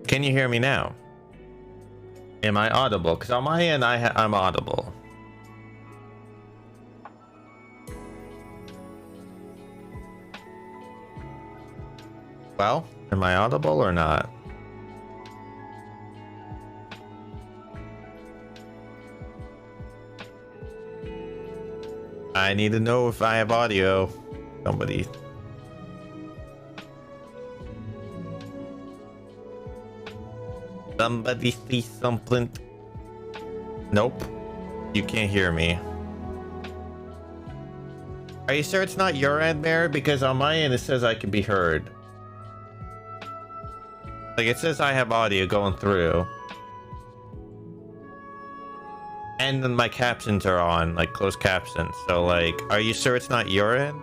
Can you hear me now? Am I audible? Because on my end, I'm audible. Well, am I audible or not? I need to know if I have audio. Somebody. Somebody see something. Nope. You can't hear me. Are you sure it's not your end, Mary? Because on my end it says I can be heard. Like it says I have audio going through. And then my captions are on, like closed captions. So like, are you sure it's not your end?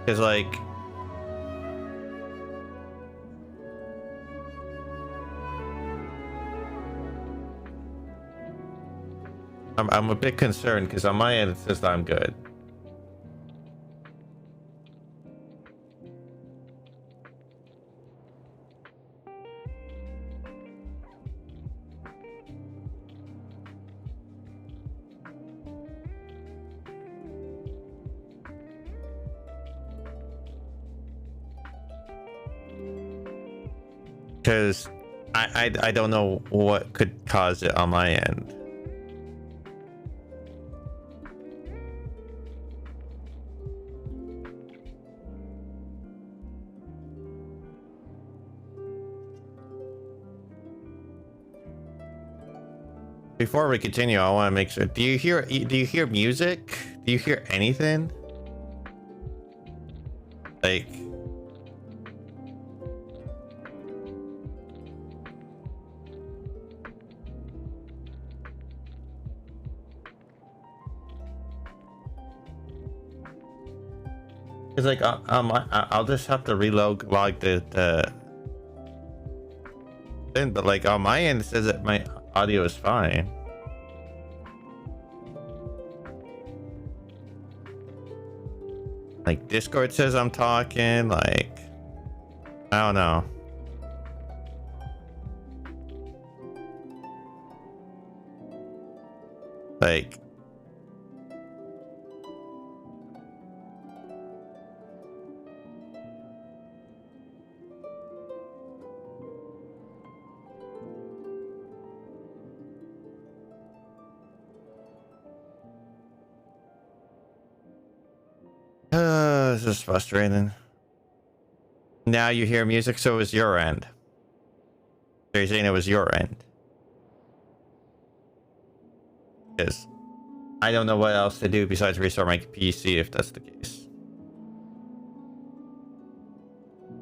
Because like, I'm a bit concerned because on my end it says that I'm good. Because I don't know what could cause it on my end. Before we continue, I want to make sure. Do you hear music? Do you hear anything? Like, it's like I'll just have to log the thing, but like on my end it says that my audio is fine. Like Discord says I'm talking, like I don't know. Like this is frustrating. Now you hear music, so is your end. So you're saying it was your end. Because I don't know what else to do besides restart my PC if that's the case.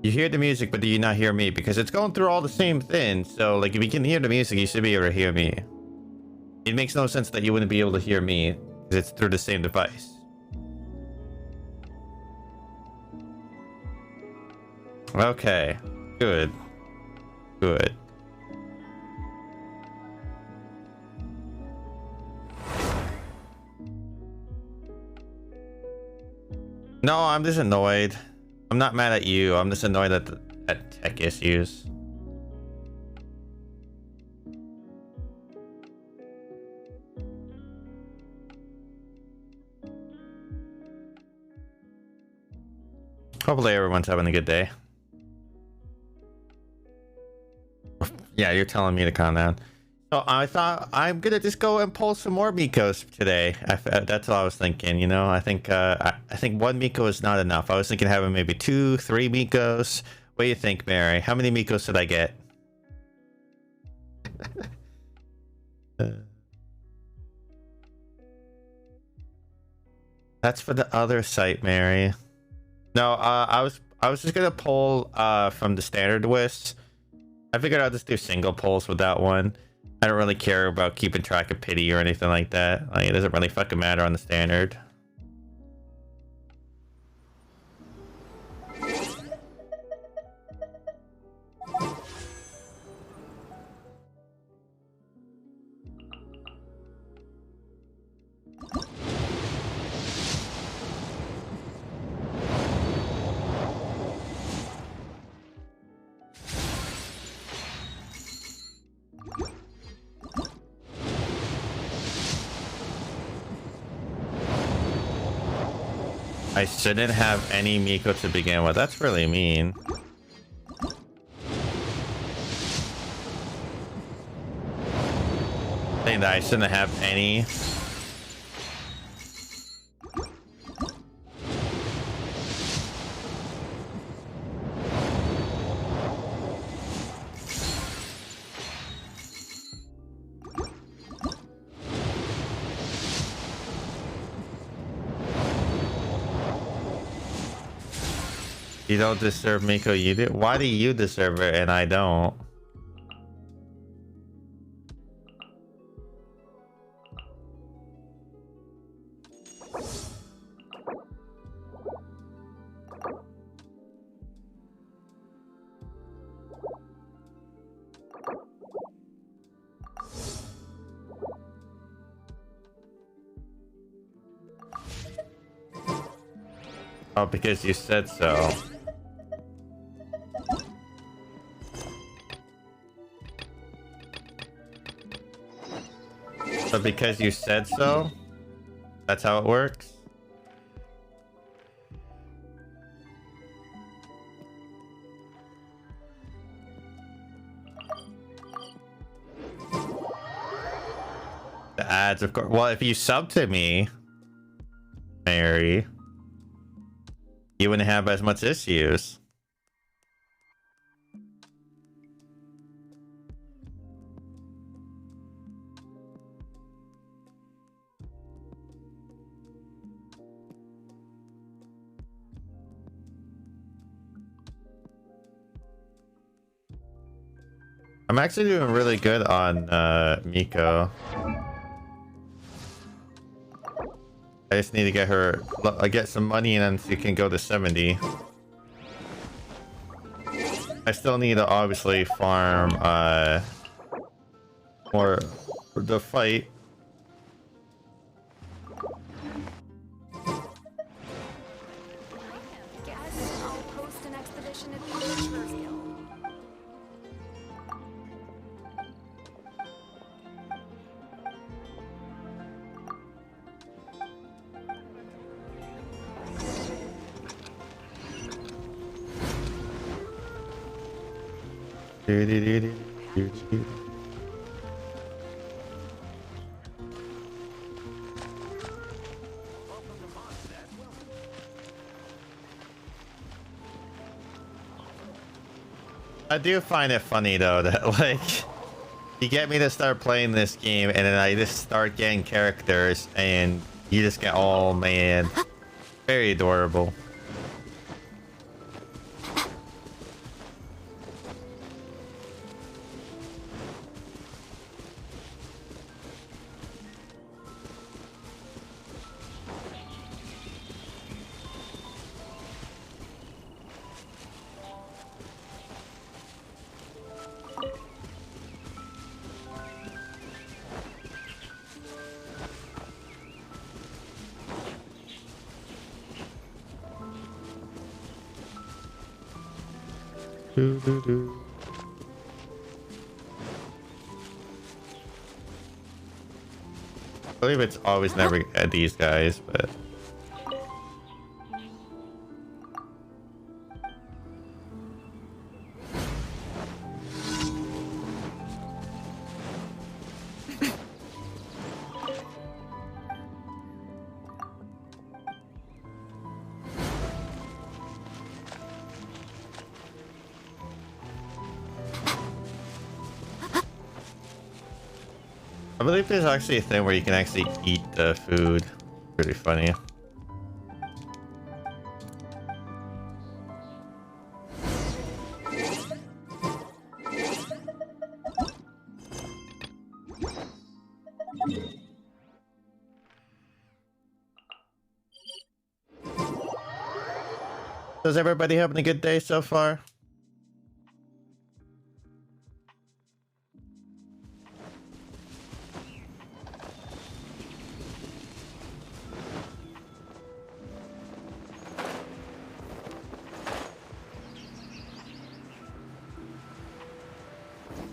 You hear the music, but do you not hear me? Because it's going through all the same thing. So like if you can hear the music, you should be able to hear me. It makes no sense that you wouldn't be able to hear me because it's through the same device. Okay, good. Good. No, I'm just annoyed. I'm not mad at you. I'm just annoyed at tech issues. Hopefully everyone's having a good day. Yeah, you're telling me to calm down. So I thought I'm gonna just go and pull some more Mikos today. That's what I was thinking. You know, I think one Miko is not enough. I was thinking having maybe 2, 3 Mikos. What do you think, Mary? How many Mikos did I get? That's for the other site, Mary. No, I was just gonna pull from the standard list. I figured I'll just do single pulls with that one. I don't really care about keeping track of pity or anything like that. Like, it doesn't really fucking matter on the standard. I shouldn't have any Miko to begin with. That's really mean. Saying that I shouldn't have any. You don't deserve Miko, you do? Why do you deserve it and I don't? Oh, because you said so. But because you said so? That's how it works? The ads, of course. Well, if you sub to me, Mary, you wouldn't have as much issues. I'm actually doing really good on Miko. I just need to get her, get some money, and then she can go to 70. I still need to obviously farm more the fight. I do find it funny though that like you get me to start playing this game and then I just start getting characters and you just get, oh man, very adorable. I believe it's always never at these guys, but I believe there's actually a thing where you can actually eat the food. Pretty funny. Is everybody having a good day so far?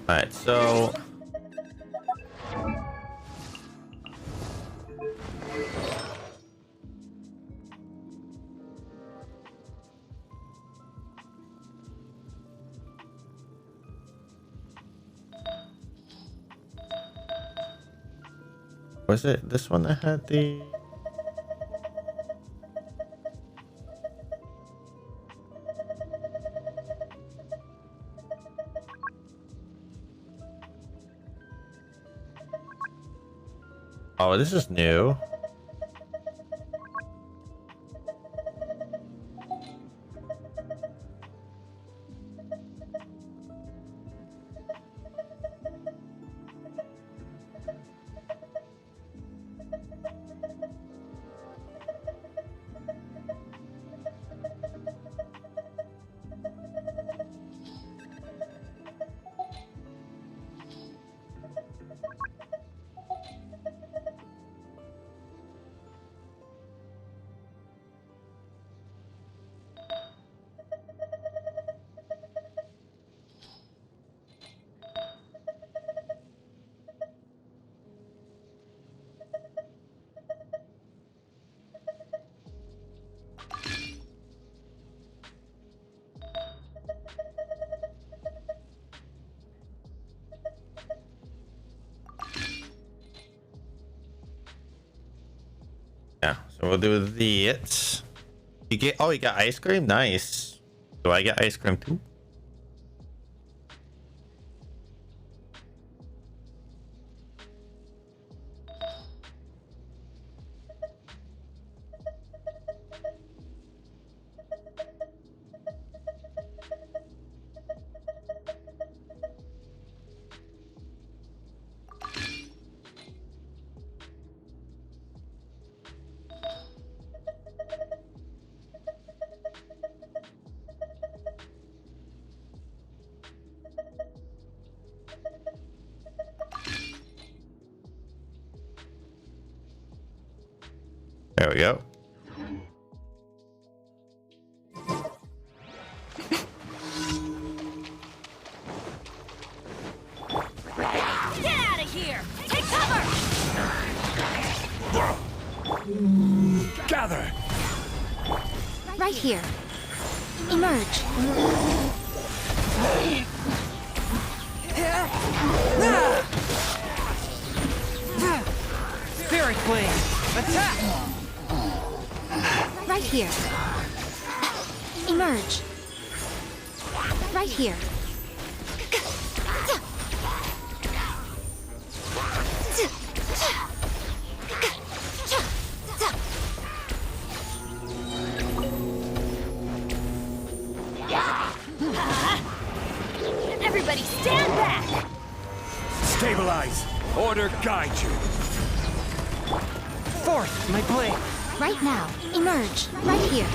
Alright, so Was it this one that had the... Oh, this is new. Yeah, so we'll do this. You get... Oh, you got ice cream? Nice. Do I get ice cream too? There we go. Get out of here! Take cover! Gather! Right here. Emerge. Spirit Blade! Attack! Right here. Emerge. Right here. Everybody stand back! Stabilize! Order guide you! Forth, my blade! Right now. Emerge. Right here.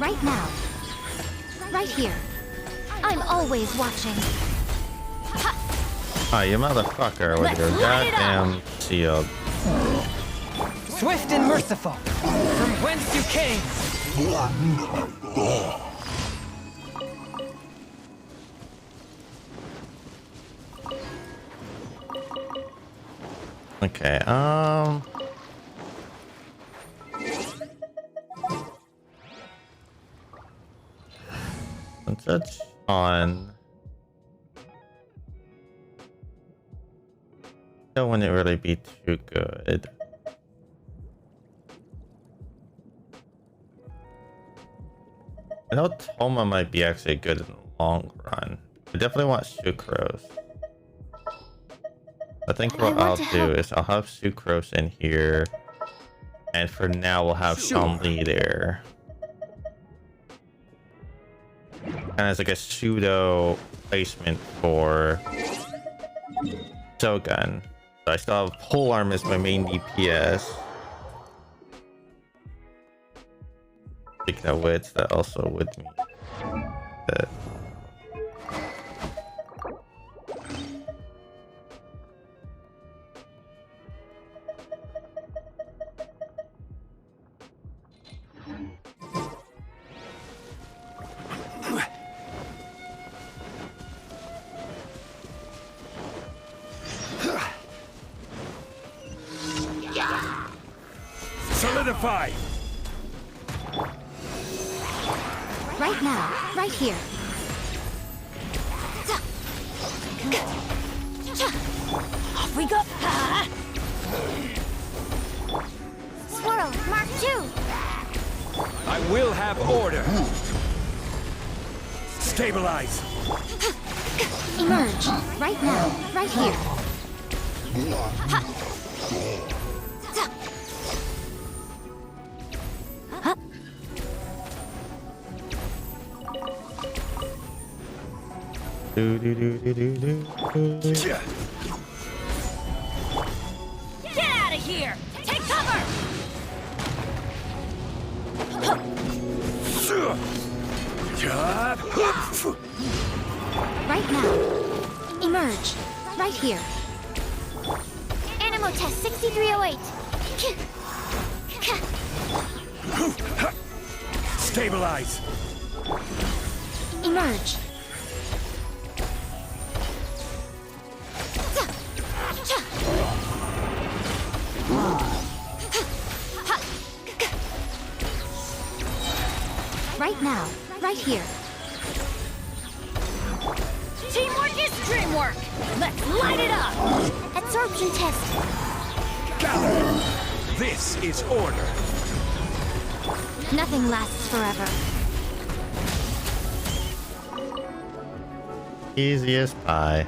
Right now. Right here. I'm always watching. Oh, you motherfucker with your goddamn shield. Swift and merciful! From whence you came! Okay, let's touch on. Don't want it really be too good. I know Toma might be actually good in the long run. I definitely want sucrose. I think what I'll do is I'll have sucrose in here, and for now we'll have Momm-I there. Kind of as like a pseudo placement for Shogun. So I still have polearm as my main DPS. Speaking of which, that also would mean that. Solidify! Right now. Right here. Off we go. Swirl, Mark 2. I will have order. Stabilize. Emerge. Right now. Right here. Do do do do do do. Get out of here! Take cover! Right now. Emerge. Right here. Animo test 6308. Stabilize. Emerge. Right now. Right here. Teamwork is dreamwork! Let's light it up! Absorption test. Gather. This is order. Nothing lasts forever. Easiest pie.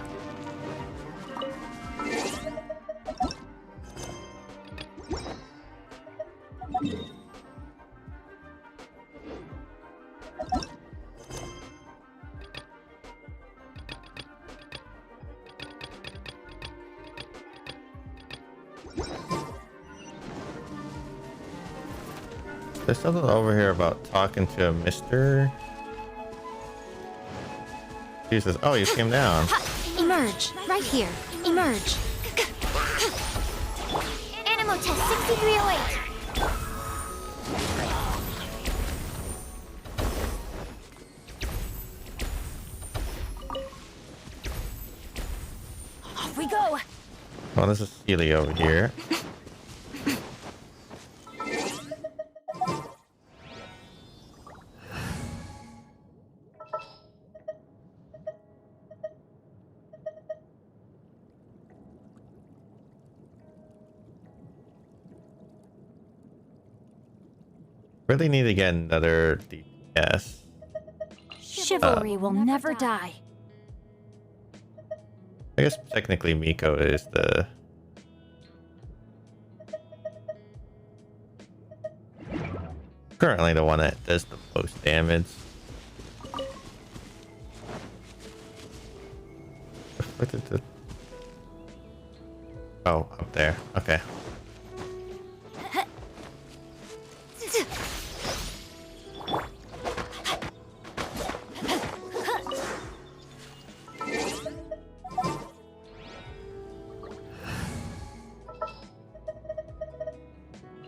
There's something over here about talking to a mister. He says, oh, you came down. Emerge. Right here. Emerge. Animo test 6308. Off we go. Oh, this is Sealy over here. Really need to get another DPS. Chivalry will never die. I guess technically Miko is the... currently the one that does the most damage. What did the... Oh, up there. Okay.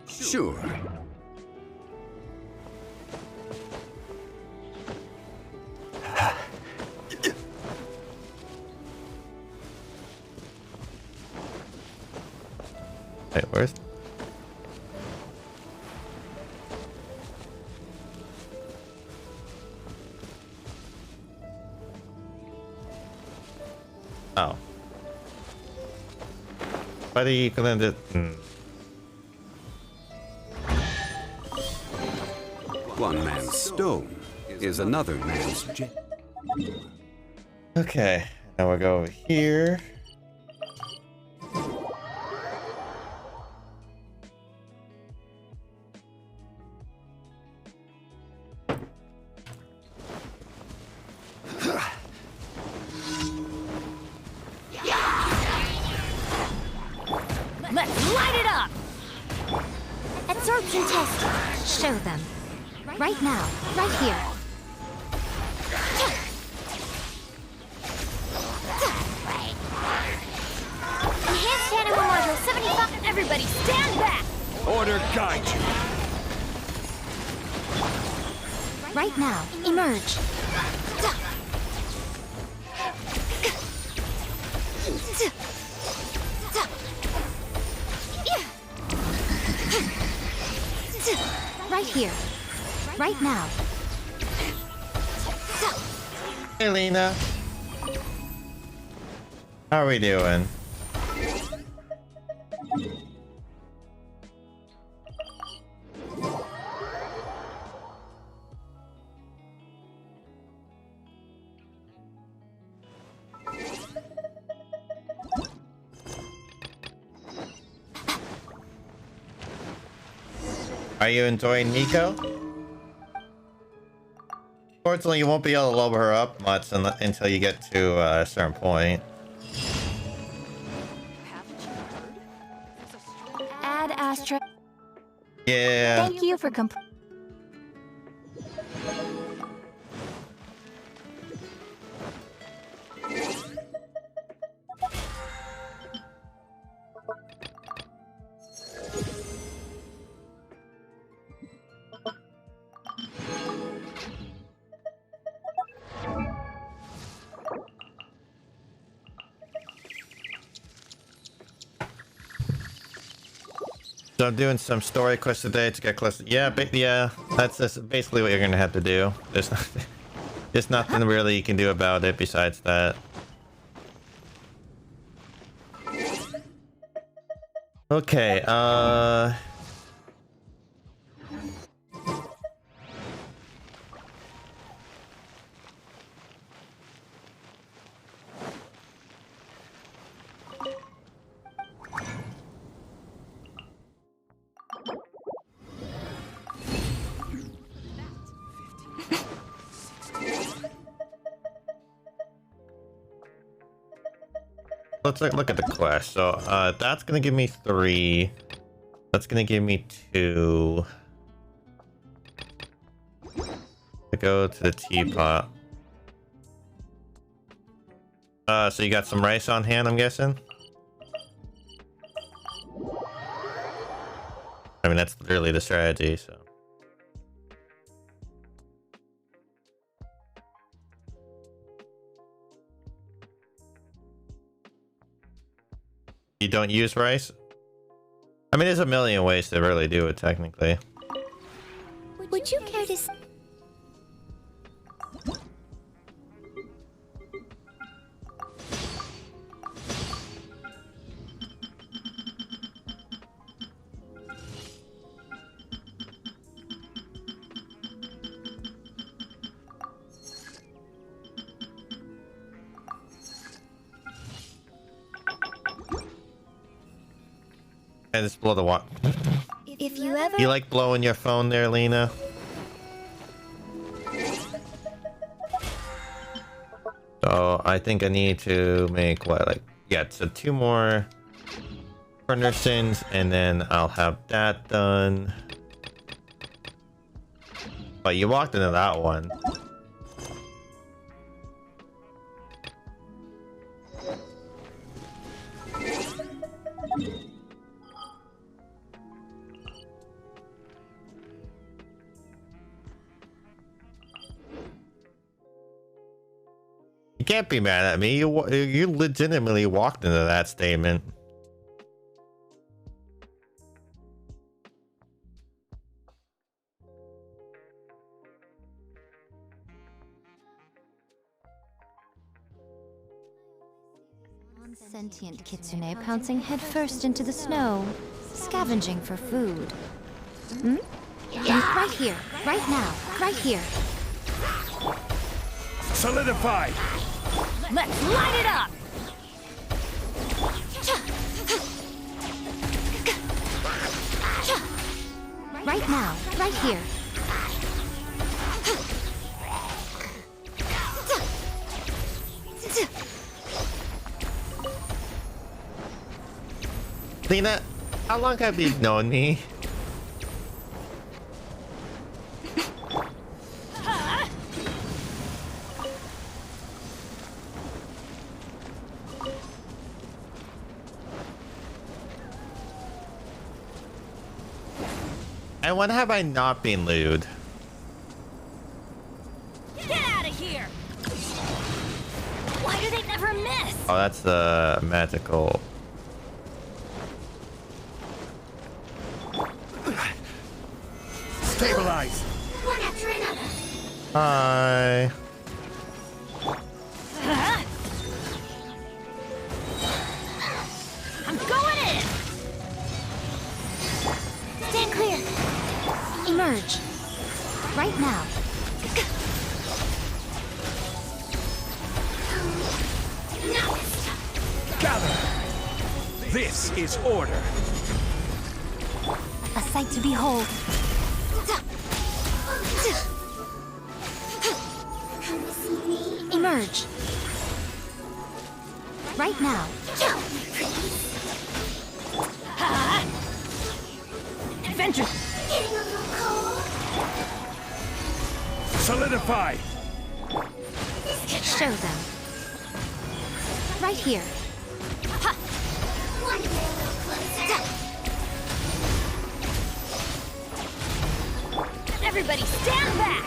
Sure. Wait, where's... Oh. Buddy, you couldn't just... One man's stone is another man's gem. Okay, now we'll go over here. Let's light it up! Absorption test. Show them. Right now. Right here. Enhanced animal module 75. Everybody stand back! Order guide you. Right now. Emerge. Right here. Right now. Hey, Lena. How are we doing? Are you enjoying Miko? Fortunately, you won't be able to level her up much until you get to a certain point. Add Astra. Yeah. Thank you for So I'm doing some story quests today to get closer. Yeah, yeah, that's basically what you're gonna have to do. There's nothing really you can do about it besides that. Okay, let's look at the quest. So, that's gonna give me 3. That's gonna give me 2. To go to the teapot. So you got some rice on hand, I'm guessing? I mean, that's literally the strategy, so. You don't use rice? I mean, there's a million ways to really do it, technically. Would you care to... And just blow the water. If you ever... You like blowing your phone there, Lena? So I think I need to make what, like, yeah, so 2 more furnaces, and then I'll have that done. But you walked into that one. You can't be mad at me. You legitimately walked into that statement. Sentient kitsune pouncing headfirst into the snow, scavenging for food. Hmm? Right here, right now, right here. Solidify! Let's light it up! Right now, right here. Lena, how long have you known me? And when have I not been lewd? Get out of here! Why do they never miss? Oh, that's the magical. Stabilize! One after another. Hi. Emerge. Right now. Gather! This is order. A sight to behold. Emerge. Right now. Adventure! Solidify! Show them. Right here. Everybody stand back!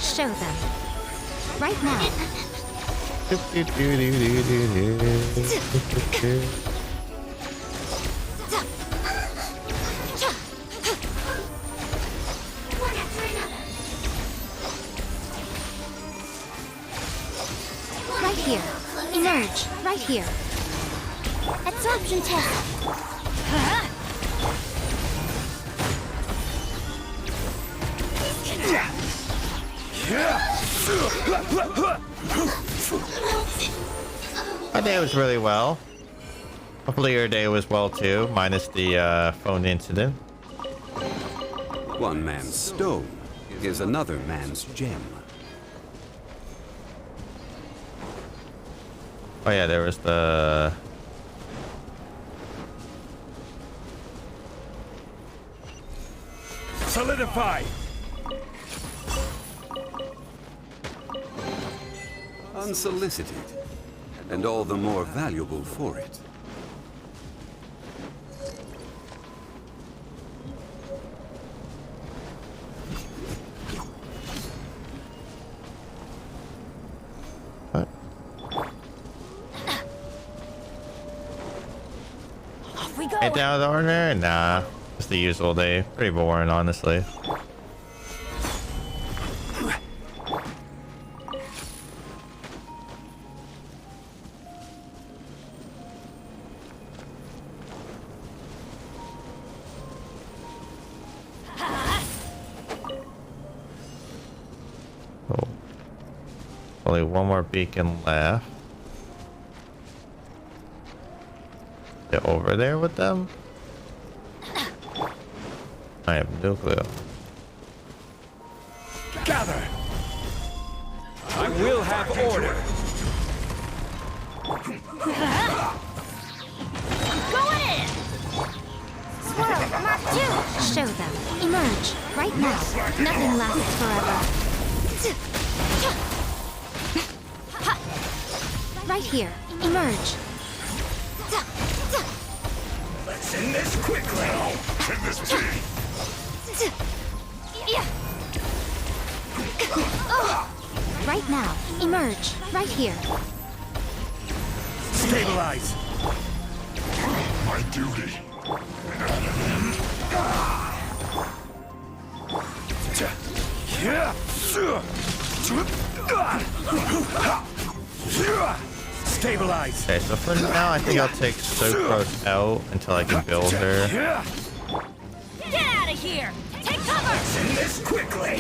Show them. Right now. Right here. Emerge. Right here. Absorption test. My day was really well. Hopefully your day was well too, minus the phone incident. One man's stone is another man's gem. Oh yeah, there was the... Solidify! Unsolicited, and all the more valuable for it. What? Off we go! Get down the order? Nah. Just the usual day. Pretty boring, honestly. Oh. Only one more beacon left. Get over there with them? I have no clue. Gather! I will have order. Going in! Swirl. Mark 2. Show them. Emerge. Right now. Nothing lasts forever. Right here. Emerge. Let's end this quickly. Can this be? Right now. Emerge. Right here. Stabilize. My duty. Stabilize. Okay, so for now, I think I'll take Sucrose out until I can build her. Get out of here! Take cover! End this quickly.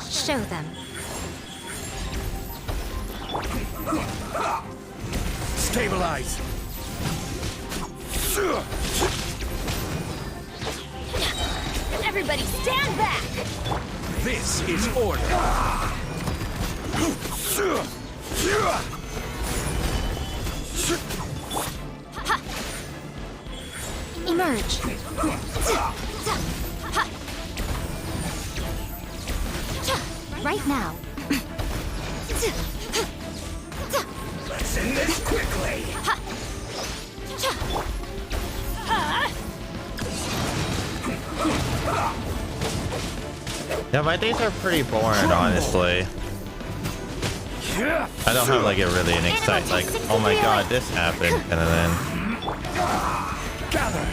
Show them. Stabilize. Everybody stand back! This is order. Emerge. Right now. Let's end this quickly. Yeah, my days are pretty boring, honestly. I don't have like a really an excite like, oh my god, this happened, and then Gather.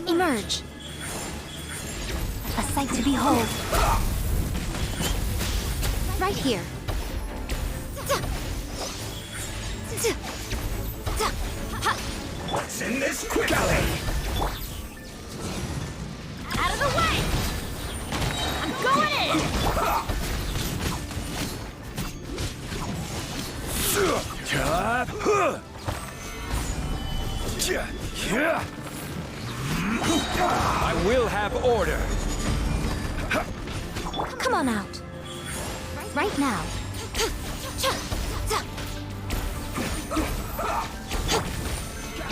Emerge. A sight to behold. Right here. Let's end this quickly. Out of the way! I'm going in! I will have order. Come on out. Right now.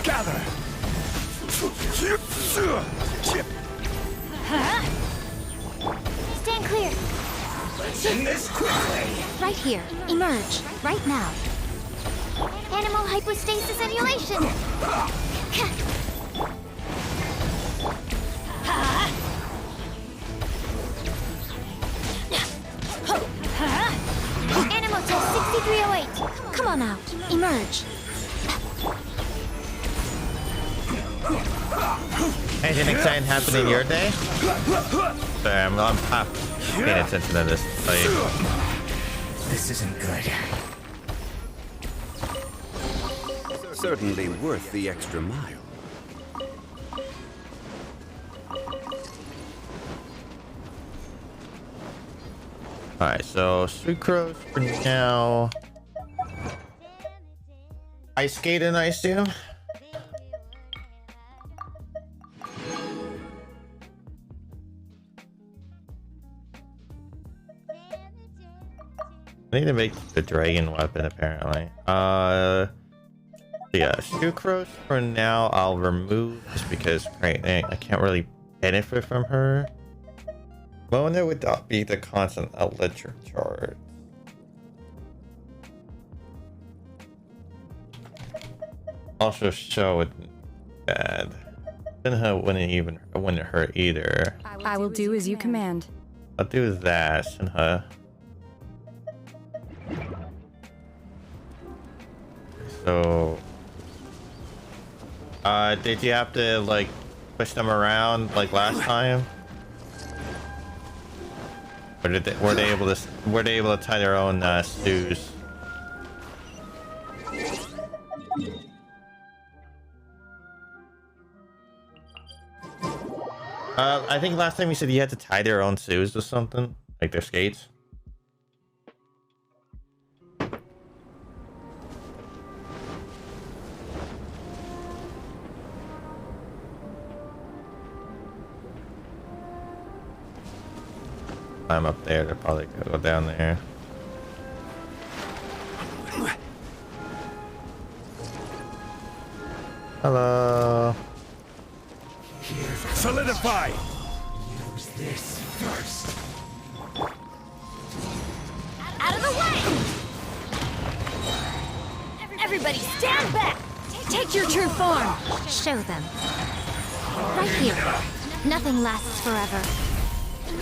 Gather. Stand clear. Let's end this quickly. Right here. Emerge. Right now. Animal hypostasis emulation. Animal test 6308. Come on out. Emerge. Anything exciting happen in your day? Sorry, I'm half paying attention to this fight. This isn't good. Certainly worth the extra mile. Alright, so sucrose for now. Ice skating, I assume. I need to make the dragon weapon apparently. Yeah, sucrose for now I'll remove just because right now I can't really benefit from her. Mona would not be the constant electric charge. Also show it bad. Sinha wouldn't hurt either. I will do as you command. I'll do that, Sinha. So did you have to like push them around like last time? Or were they able to tie their own stews? I think last time you said you had to tie their own shoes or something, like their skates. I'm up there, they're probably gonna go down there. Hello. Solidify. Use this first. Out of the way! Everybody stand back! Take your true form! Show them. Right here. Nothing lasts forever.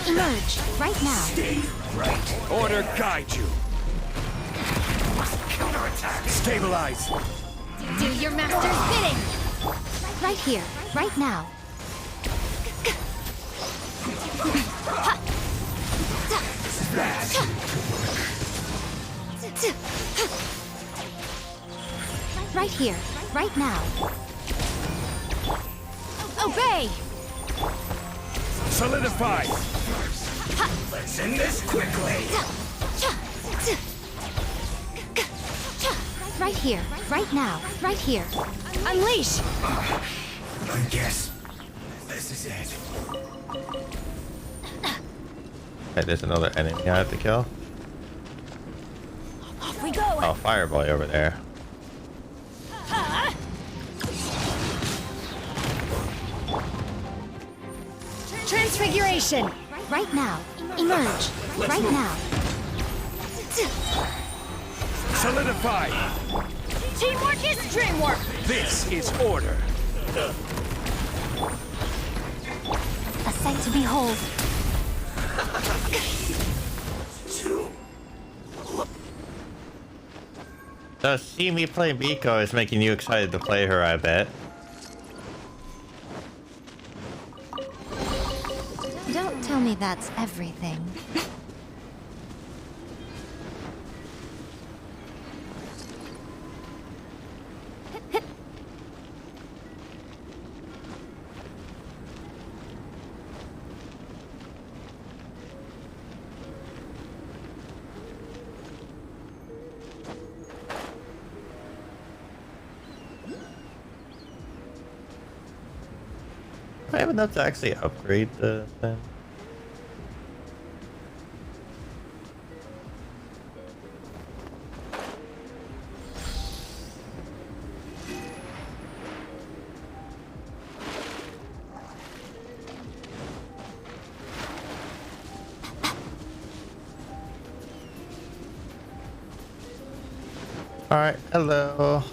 Emerge. Right now. Stay right. Order guide you. Counterattack. Stabilize. Do your master's bidding! Right here. Right now. Right here. Right now. Obey! Solidify. Let's end this quickly. Right here. Right now. Right here. Unleash! I guess this is it. Hey, there's another enemy I have to kill. Off we go! Oh, Fireboy over there. Transfiguration! Right now. Emerge. Right now. Solidify. Teamwork is dreamwork! This is order. A sight to behold. So see me play Miko is making you excited to play her, I bet. Don't tell me that's everything. I have enough to actually upgrade the thing? Alright, hello.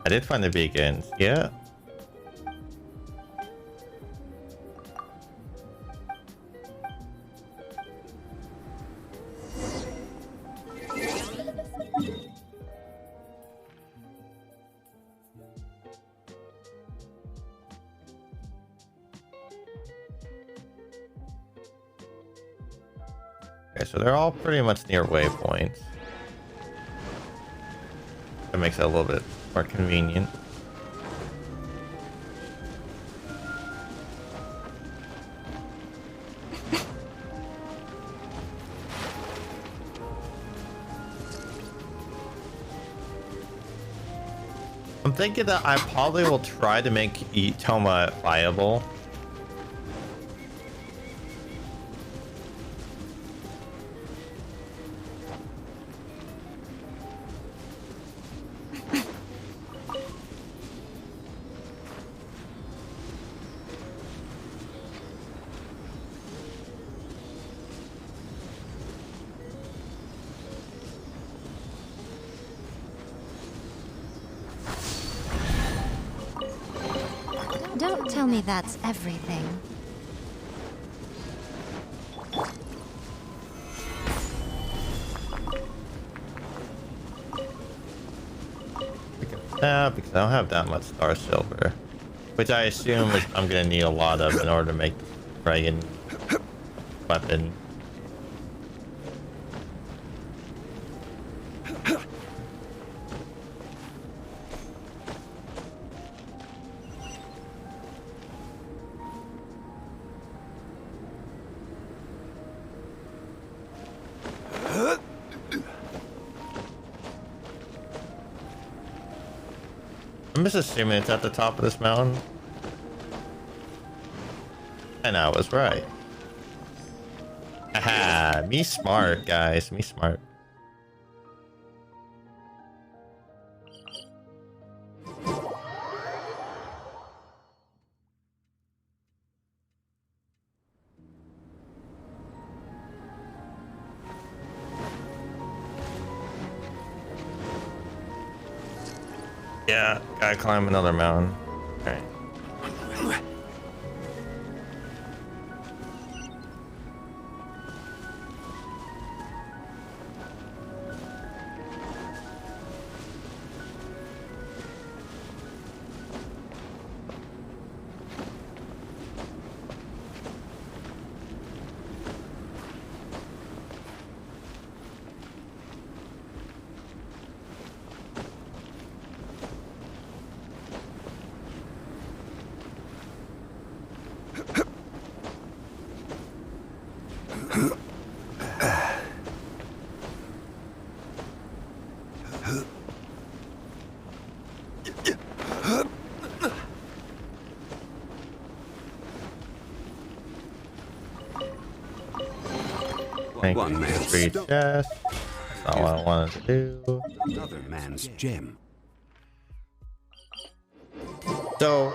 I did find the beacons, yeah. Okay, so they're all pretty much near waypoints. That makes it a little bit more convenient. I'm thinking that I probably will try to make Toma viable. Don't tell me that's everything. Yeah, because I don't have that much star silver, which I assume is I'm gonna need a lot of in order to make the dragon weapon. I'm just assuming it's at the top of this mountain. And I was right. Aha, me smart, guys. Me smart. Yeah, gotta climb another mountain. Alright. Thank you One for man's free stone, chest. That's not what I wanted to do. another man's gem. So,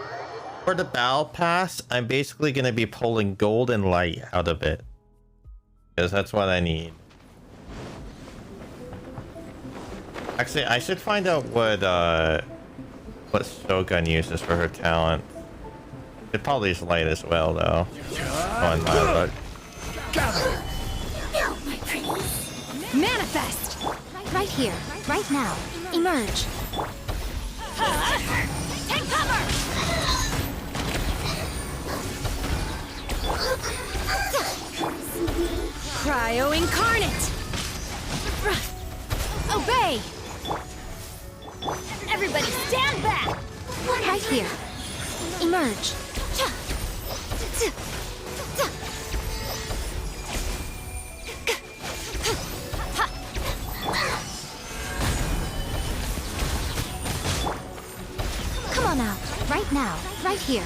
for the battle pass, I'm basically going to be pulling gold and light out of it. Because that's what I need. Actually, I should find out what Shogun uses for her talent. It probably is light as well, though. Oh, my Manifest! Right here, right now. Emerge. Take cover! Cryo incarnate! Obey! Everybody stand back! Right here. Emerge. Come on out. Right now. Right here.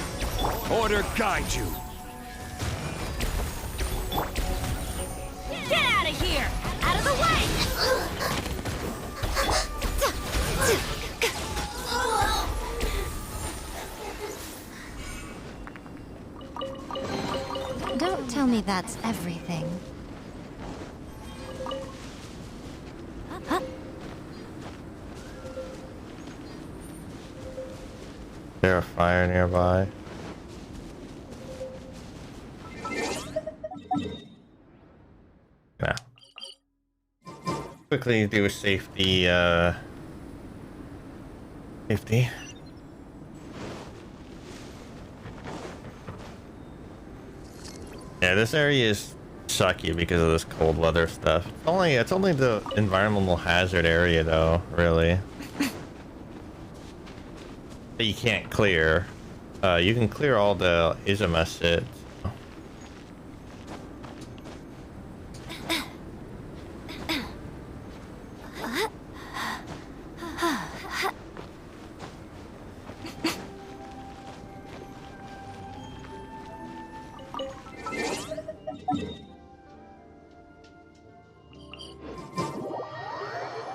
Order guide you. Get out of here! Out of the way! Don't tell me that's everything. Is there a fire nearby? Yeah. Quickly do a safety, safety. Yeah, this area is sucky because of this cold weather stuff. It's only the environmental hazard area though, really. That you can't clear. You can clear all the Izumasits.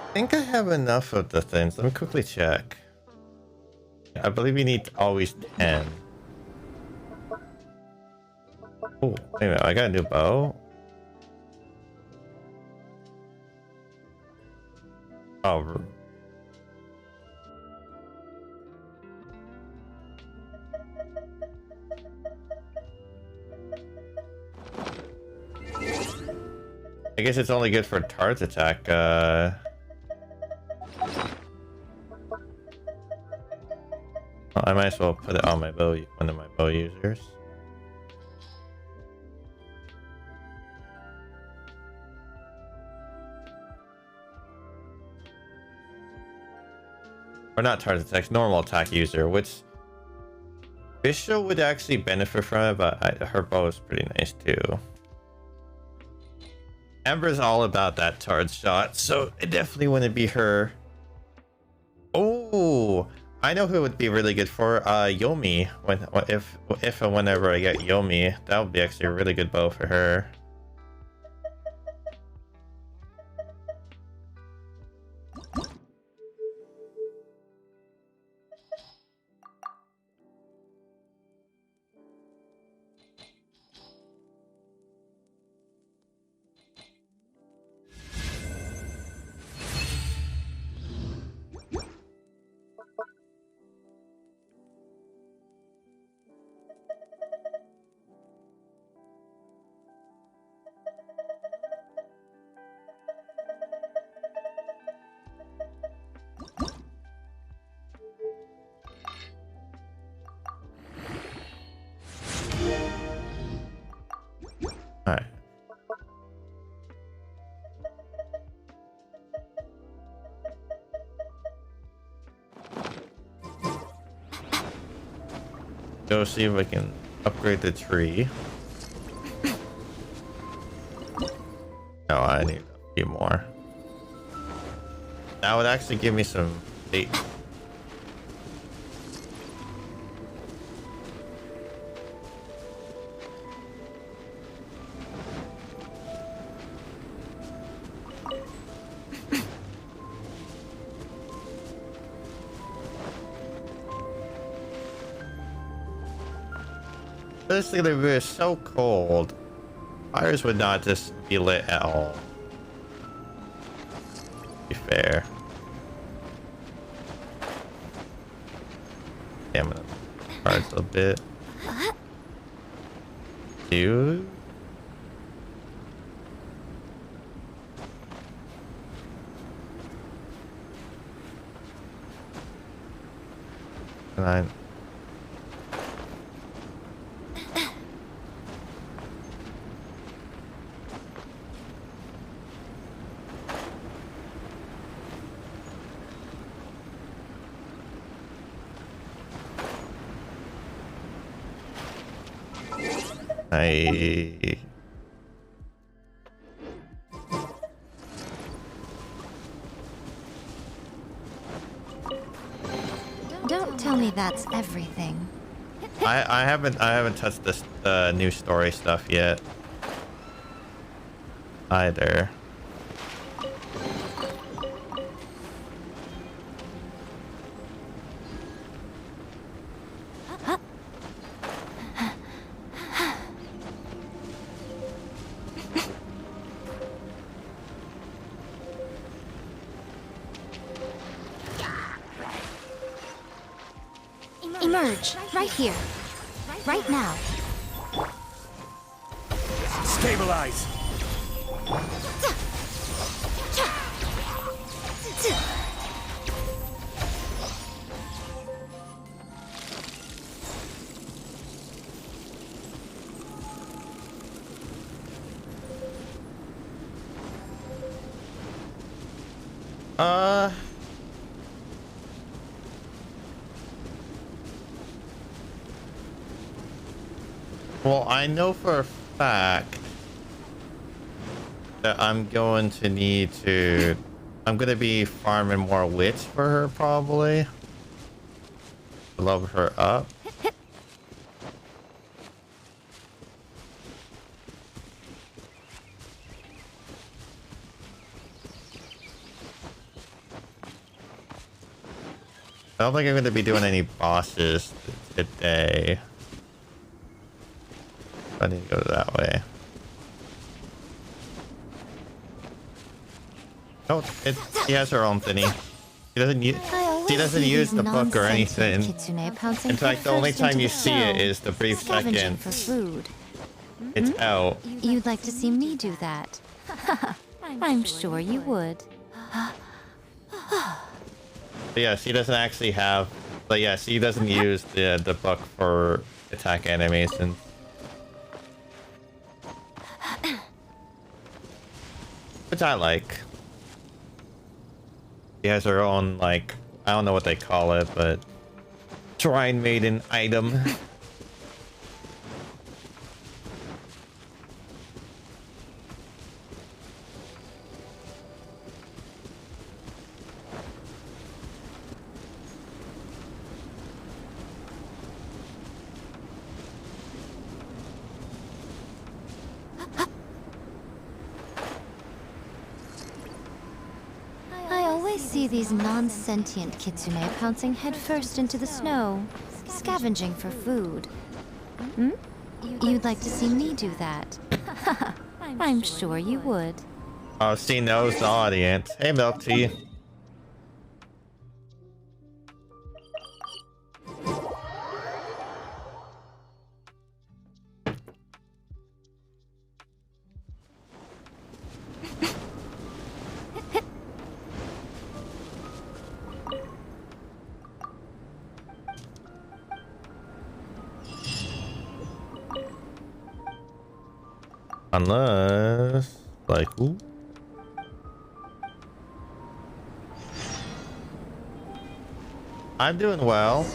I think I have enough of the things. Let me quickly check. I believe you need always 10. Oh, wait a minute. I got a new bow. Oh. I guess it's only good for Tard's attack. Well, I might as well put it on my bow, one of my bow users. Or not target attack, normal attack user, which Bishop would actually benefit from it, but her bow is pretty nice too. Amber's all about that tard shot, so it definitely wouldn't be her. Oh, I know who would be really good for Yomi. If and whenever I get Yomi, that would be actually a really good bow for her. Alright. Go see if I can upgrade the tree. No, I need a few more. That would actually give me some bait. Basically, if it was so cold, fires would not just be lit at all. To be fair. Damn it. Cards a bit. Dude. And I Don't tell me that's everything. I haven't touched this new story stuff yet. Either. Emerge, right here. Right now. Stabilize. Well, I know for a fact that I'm going to need to... I'm going to be farming more wits for her, probably. Level her up. I don't think I'm going to be doing any bosses today. I need to go that way. Oh, she has her own thingy. She doesn't use the book or anything. In fact, the only time you see it is the brief second for food. it's out. You'd like to see me do that? I'm sure you would. But yeah, she doesn't actually have... But yeah, she doesn't use the book for attack animation. Which I like. She has her own, like, I don't know what they call it, but Shrine Maiden item. See these non-sentient kitsune pouncing headfirst into the snow, scavenging for food. Hmm? You'd like to see me do that? I'm sure you would. Oh, she knows the audience. Hey, Milk Tea. Unless, like, ooh. I'm doing well.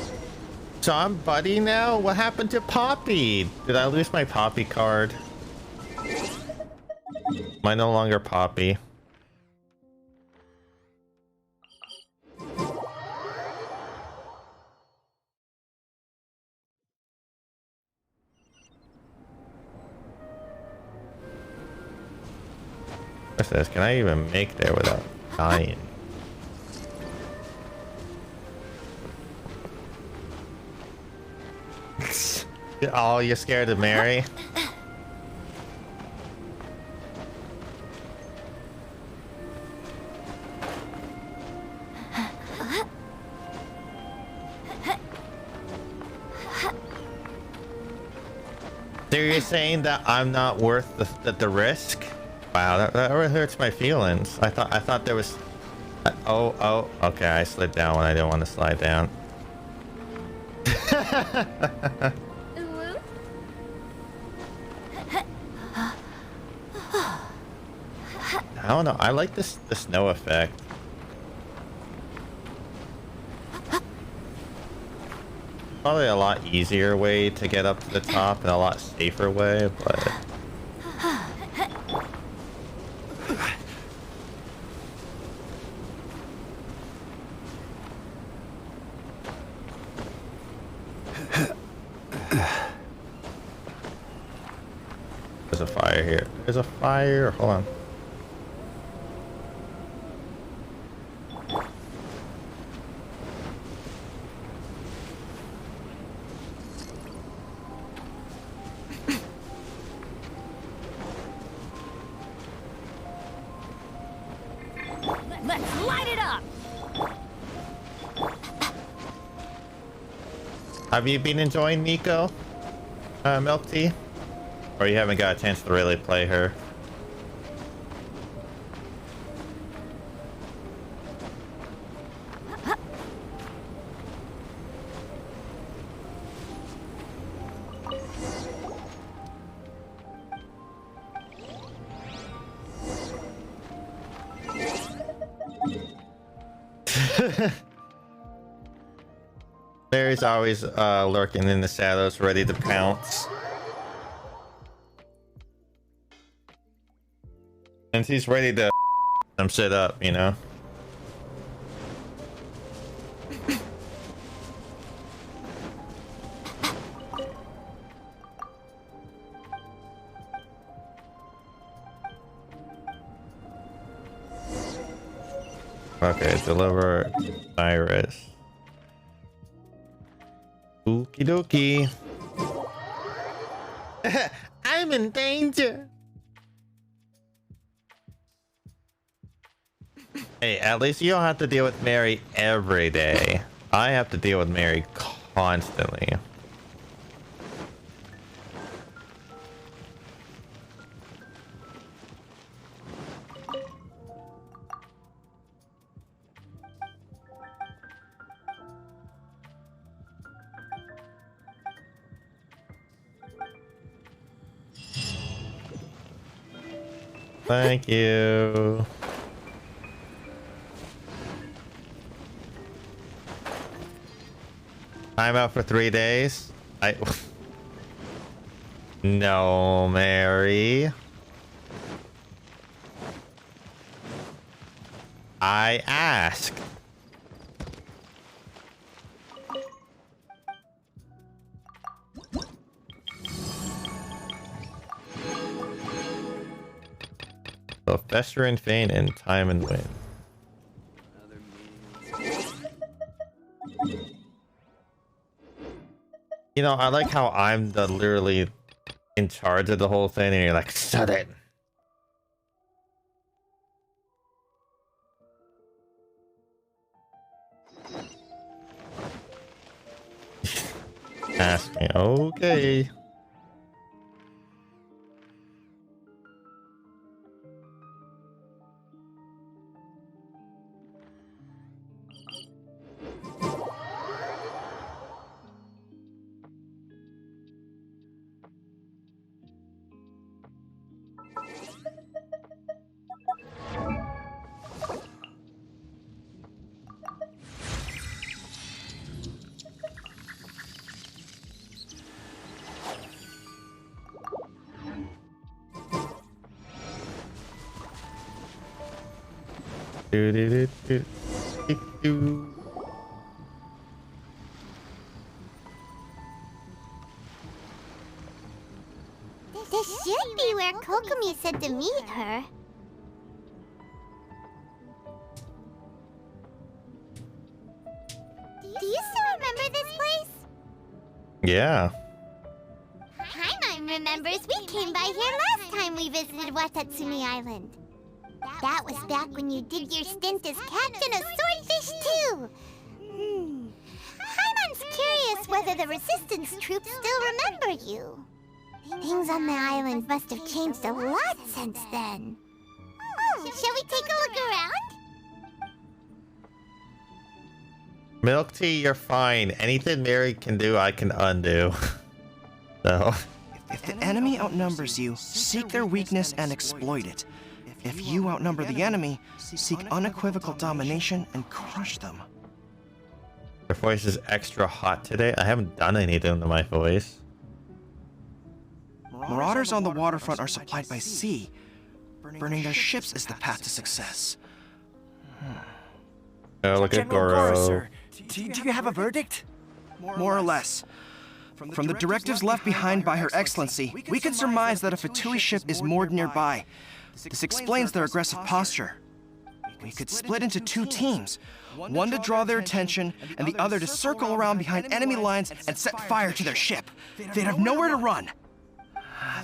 So I'm Buddy now? What happened to Poppy? Did I lose my Poppy card? Am I no longer Poppy? What's this? Can I even make there without dying? Oh, you're scared of Mary? So you're saying that I'm not worth the risk? Wow, that really hurts my feelings. I thought there was... Oh, okay, I slid down when I didn't want to slide down. I don't know, I like the snow effect. Probably a lot easier way to get up to the top and a lot safer way, but... there's a fire here. There's a fire. Hold on. Let's light it up! Have you been enjoying Miko, Milk Tea? Or you haven't got a chance to really play her? Barry's always lurking in the shadows, ready to pounce. And he's ready to some shit up, you know? Okay, deliver Iris. Okie dokie. I'm in danger. Hey, at least you don't have to deal with Mary every day. I have to deal with Mary constantly. Thank you. I'm out for 3 days. No, Mary. I asked. So fester and faint in time and wind. You know, I like how I'm the literally in charge of the whole thing, and you're like, shut it. Ask me, okay. Do, do, do, do, do, do. This should be where Kokomi said to meet her. Do you still remember this place? Yeah. Paimon remembers we came by here last time we visited Watatsumi Island. That was back when you did your stint as captain of Swordfish too. Paimon's curious whether the resistance troops still remember you. Things on the island must have changed a lot since then. Shall we take a look around? Milk Tea, you're fine. Anything Mary can do, I can undo. So. If the enemy outnumbers you, seek their weakness and exploit it. If you outnumber the enemy, seek unequivocal domination and crush them. Your voice is extra hot today. I haven't done anything to my voice. Marauders on the waterfront are supplied by sea. Burning their ships is the path to success. Oh, look at General Goro, Goro. sir. Do you have a verdict? More or less. From the directives left behind by Her Excellency, we can surmise that a Fatui ship is moored nearby. This explains their aggressive posture. We could split into two teams, one to draw their attention, and the other to circle around behind enemy lines and set fire to their ship. They'd have nowhere to run.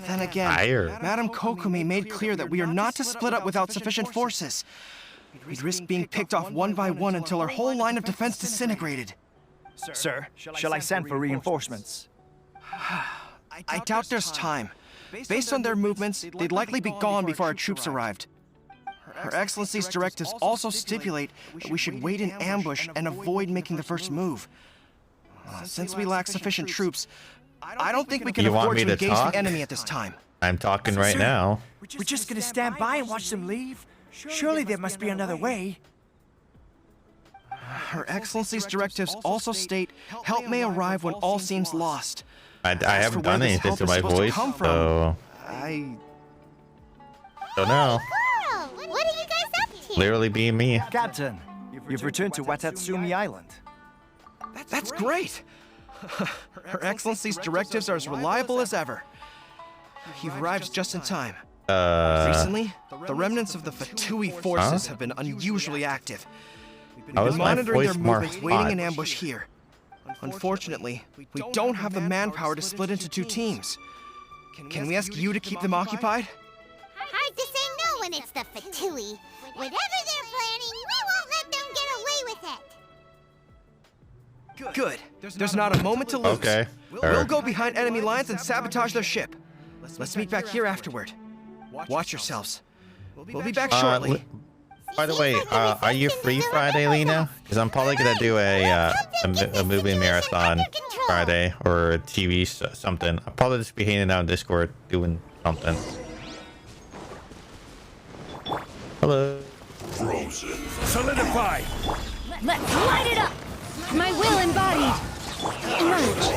Then again, Madame Kokumi made clear that we are not to split up without sufficient forces. We'd risk being picked off one by one until our whole line of defense disintegrated. Sir, shall I send for reinforcements? I doubt there's time. Based on their movements, they'd likely be gone before our troops arrived. Her Excellency's directives also stipulate that we should wait in ambush and avoid making the first move. Since we lack sufficient troops, I don't think we can afford to engage the enemy at this time. I'm talking right now. We're just gonna stand by and watch them leave? Surely there must be another way. Her Excellency's directives also state help may arrive when all seems lost. I haven't done anything to my voice, so I don't know. What are you guys up to? Literally being me. Captain, you've returned to Watatsumi Island. That's great! Her Excellency's directives are as reliable as ever. You've arrived just in time. Recently, the remnants of the Fatui forces have been unusually active. We've been monitoring their movements, waiting in ambush here. Unfortunately, we don't have the manpower to split into two teams. Can we ask you to keep them occupied? Hard to say no when it's the Fatui. Whatever they're planning, we won't let them get away with it. Good. There's not a moment to lose. Okay. We'll go behind enemy lines and sabotage their ship. Let's meet back here afterward. Watch yourselves. We'll be back shortly. By the way, are you free Friday, Lena? Because I'm probably gonna do a movie marathon Friday or a TV something. I'll probably just be hanging out on Discord doing something. Hello. Frozen. Solidify. Let's light it up! My will embodied. Emerge.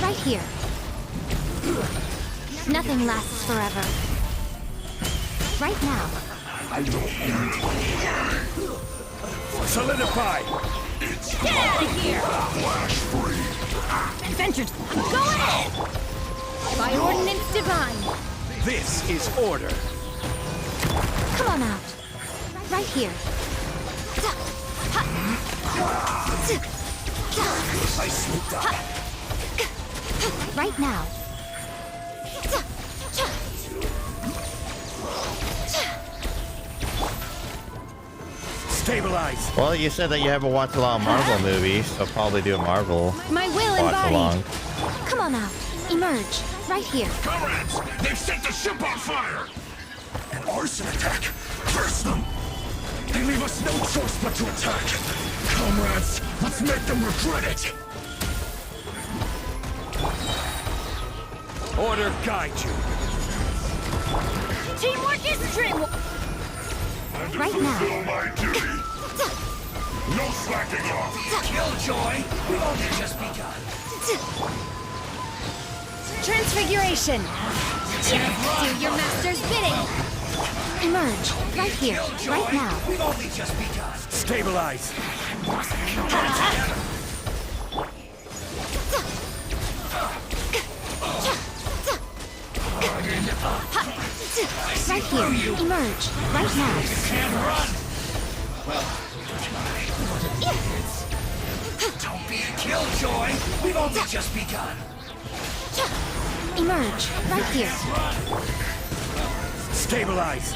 Right here. Nothing lasts forever. Right now. Solidify. Get out of here! Adventures, go ahead! By ordinance divine. This is order. Come on out. Right here. Right now. Stabilize. Well, you said that you haven't watched a lot of Marvel movies, so probably do a Marvel My will watch along. embodied. Come on out. Emerge. Right here. Comrades, they've set the ship on fire! An arson attack! Curse them! They leave us no choice but to attack! Comrades, let's make them regret it! Order guide you. Teamwork is dream. Right now. Fulfill my duty! No slacking off! Killjoy, we've only just begun. Transfiguration. Do your master's bidding. Emerge. Right here. Right now. We've only just begun. Stabilize. Right here. Emerge. Right now. Don't be a killjoy. We've only just begun. Emerge. Right here. Stabilize.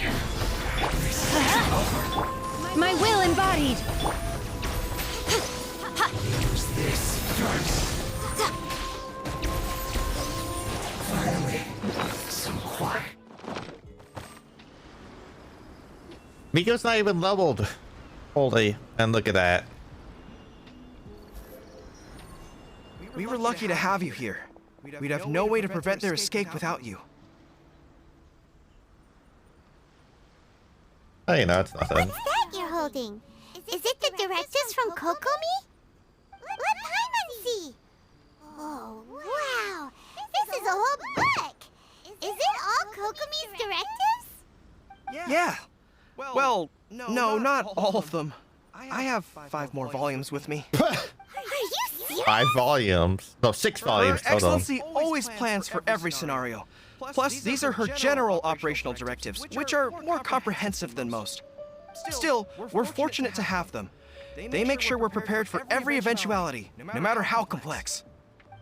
My will embodied. Miko's not even leveled. Holy, and look at that. We were lucky to have you here. We'd have no way to prevent their escape without you. Oh, you know, it's nothing. What's that you're holding? Is it the directives from Kokomi? Let Paimon see. Oh, wow. This is a whole book. Is it all Kokomi's directives? Yeah. Well, no, not all of them. I have 5 more volumes with me. Are you serious? 5 volumes. No, 6 volumes Her total. Excellency always plans for every scenario. Plus, these are her general operational directives, which are more comprehensive than most. Still, we're fortunate to have them. They make sure we're prepared for every eventuality, no matter how complex.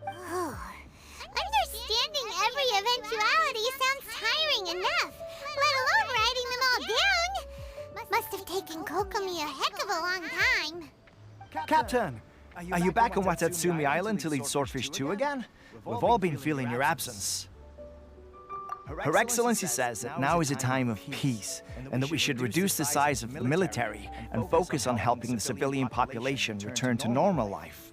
Understanding every eventuality sounds tiring enough, let alone writing them all down. Must have taken Kokomi a heck of a long time. Captain, are you back on Watatsumi Island to lead Swordfish 2 again? We've all been feeling your absence. Her Excellency says that now is a time of peace, and that we should reduce the size of the military and focus on helping the civilian population return to normal life.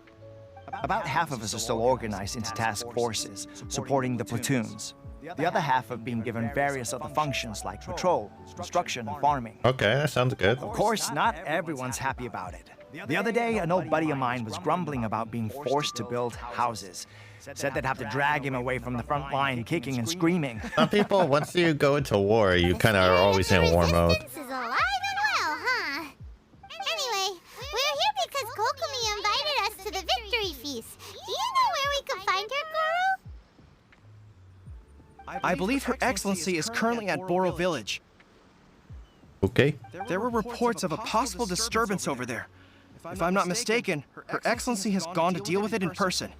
About half of us are still organized into task forces, supporting the platoons. The other half have been given various other functions like patrol, construction, and farming. Okay, that sounds good. Of course, not everyone's happy about it. The other day, an old buddy of mine was grumbling about being forced to build houses. Said they'd have to drag him away from the front line, kicking and screaming. Some people, once you go into war, you kind of are always in war mode. Resistance is alive and well, huh? Anyway, we're here because Kokomi invited us to the victory feast. Do you know where we can find her, Guru? I believe Her Excellency is currently at Boro Village. Okay. There were reports of a possible disturbance over there. If I'm not mistaken, Her Excellency has gone to deal with it in person.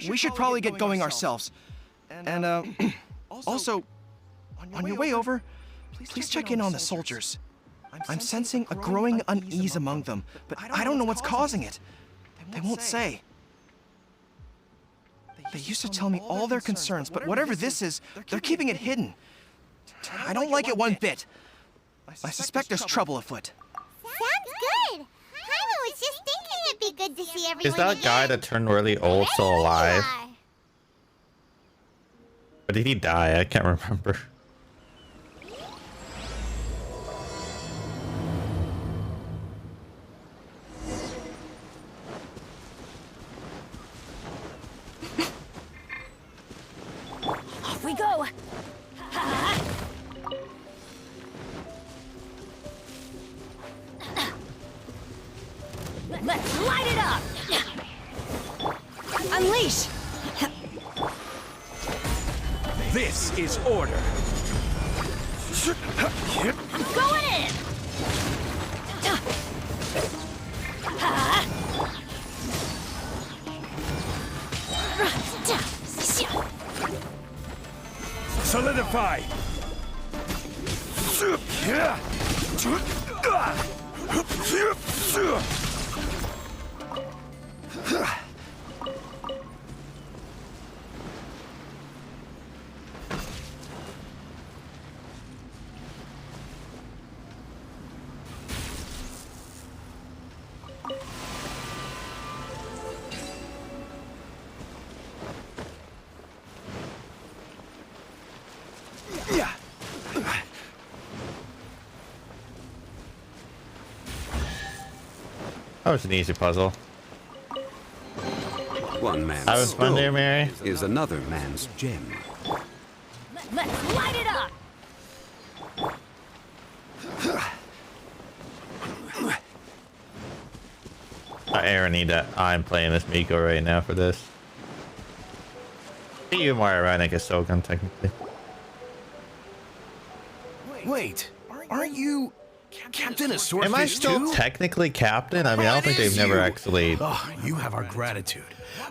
We should probably get going ourselves. And, also, on your way over, please check in on the soldiers. I'm sensing a growing unease among them, but I don't know what's causing it. They won't say. They used to tell me all their concerns, but whatever this is, they're keeping it hidden. I don't like it one bit. I suspect there's trouble afoot. Sounds good. I was just thinking it'd be good to see everyone Is that guy that turned really old still alive? Or did he die? I can't remember. Off we go! Let's light it up! Unleash! This is order. Going in! Solidify. That was an easy puzzle. One man's Having fun there, stone Mary? is another man's gem. Let's light it up! Irony that I'm playing this Miko right now for this. You more ironic as Shogun, technically. Wait, aren't you Captain of Swordfish Am I still too? technically captain? I mean, I don't think they've never actually... Oh, you have our gratitude.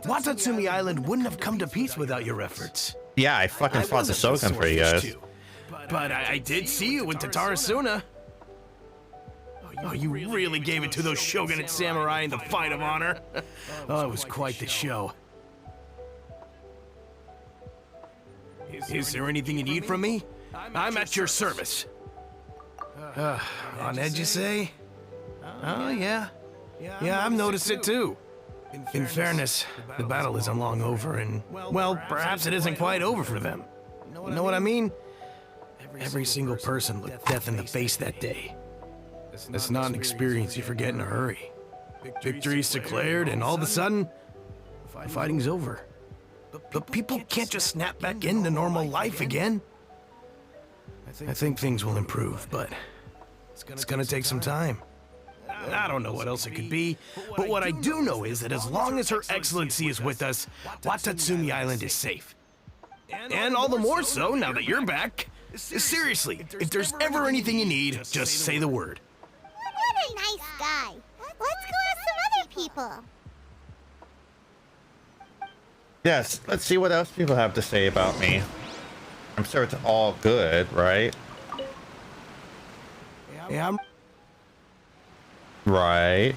Watatsumi Island wouldn't have come to peace without your efforts. Yeah, I fucking fought the wasn't Shogun for you guys. Swordfish too, but I did see you with Tatarasuna. Oh, you really gave it to those Shogunate samurai in the fight of honor. Oh, it was quite the show. Is there anything you need from me? I'm at your service. On edge, you say? Oh, yeah. Yeah, I've noticed it too. In fairness, the battle isn't long over, and, well, perhaps it isn't quite over for them. You know what I mean? Every single person looked death in the face that day. That's not an experience you forget in a hurry. Victory's declared, and all of a sudden, the fighting's over. But people can't just snap back into normal life again. I think things will improve, but it's gonna take some time. I don't know what else it could be, but what I do know is that as long as Her Excellency is with us, Watatsumi Island is safe. And all the more so now that you're back. Seriously, if there's ever anything you need, just say the word. What a nice guy. Let's go ask some other people. Yes, let's see what else people have to say about me. I'm sure it's all good, right? Yeah, Right.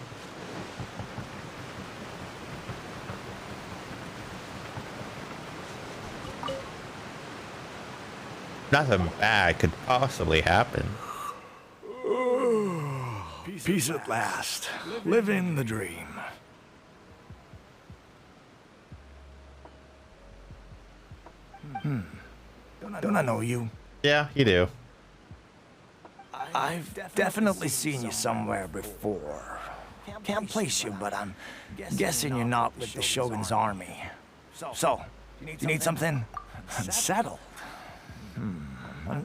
Nothing bad could possibly happen. Peace at last. Living the dream. Don't I know you? Yeah, you do. I've definitely seen you somewhere before. Can't place you, but I'm guessing you're not with the Shogun's army. So, you need something unsettled?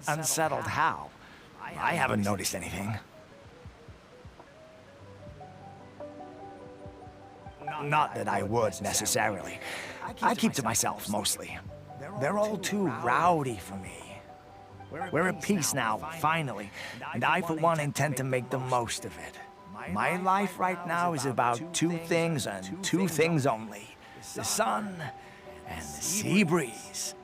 Unsettled how? I haven't noticed anything. Not that I would, necessarily. I keep to myself, mostly. They're all too rowdy for me. We're at peace now, finally, and I, for one, intend to make the most of it. My life right now is about two things and two things only. The sun and the sea breeze.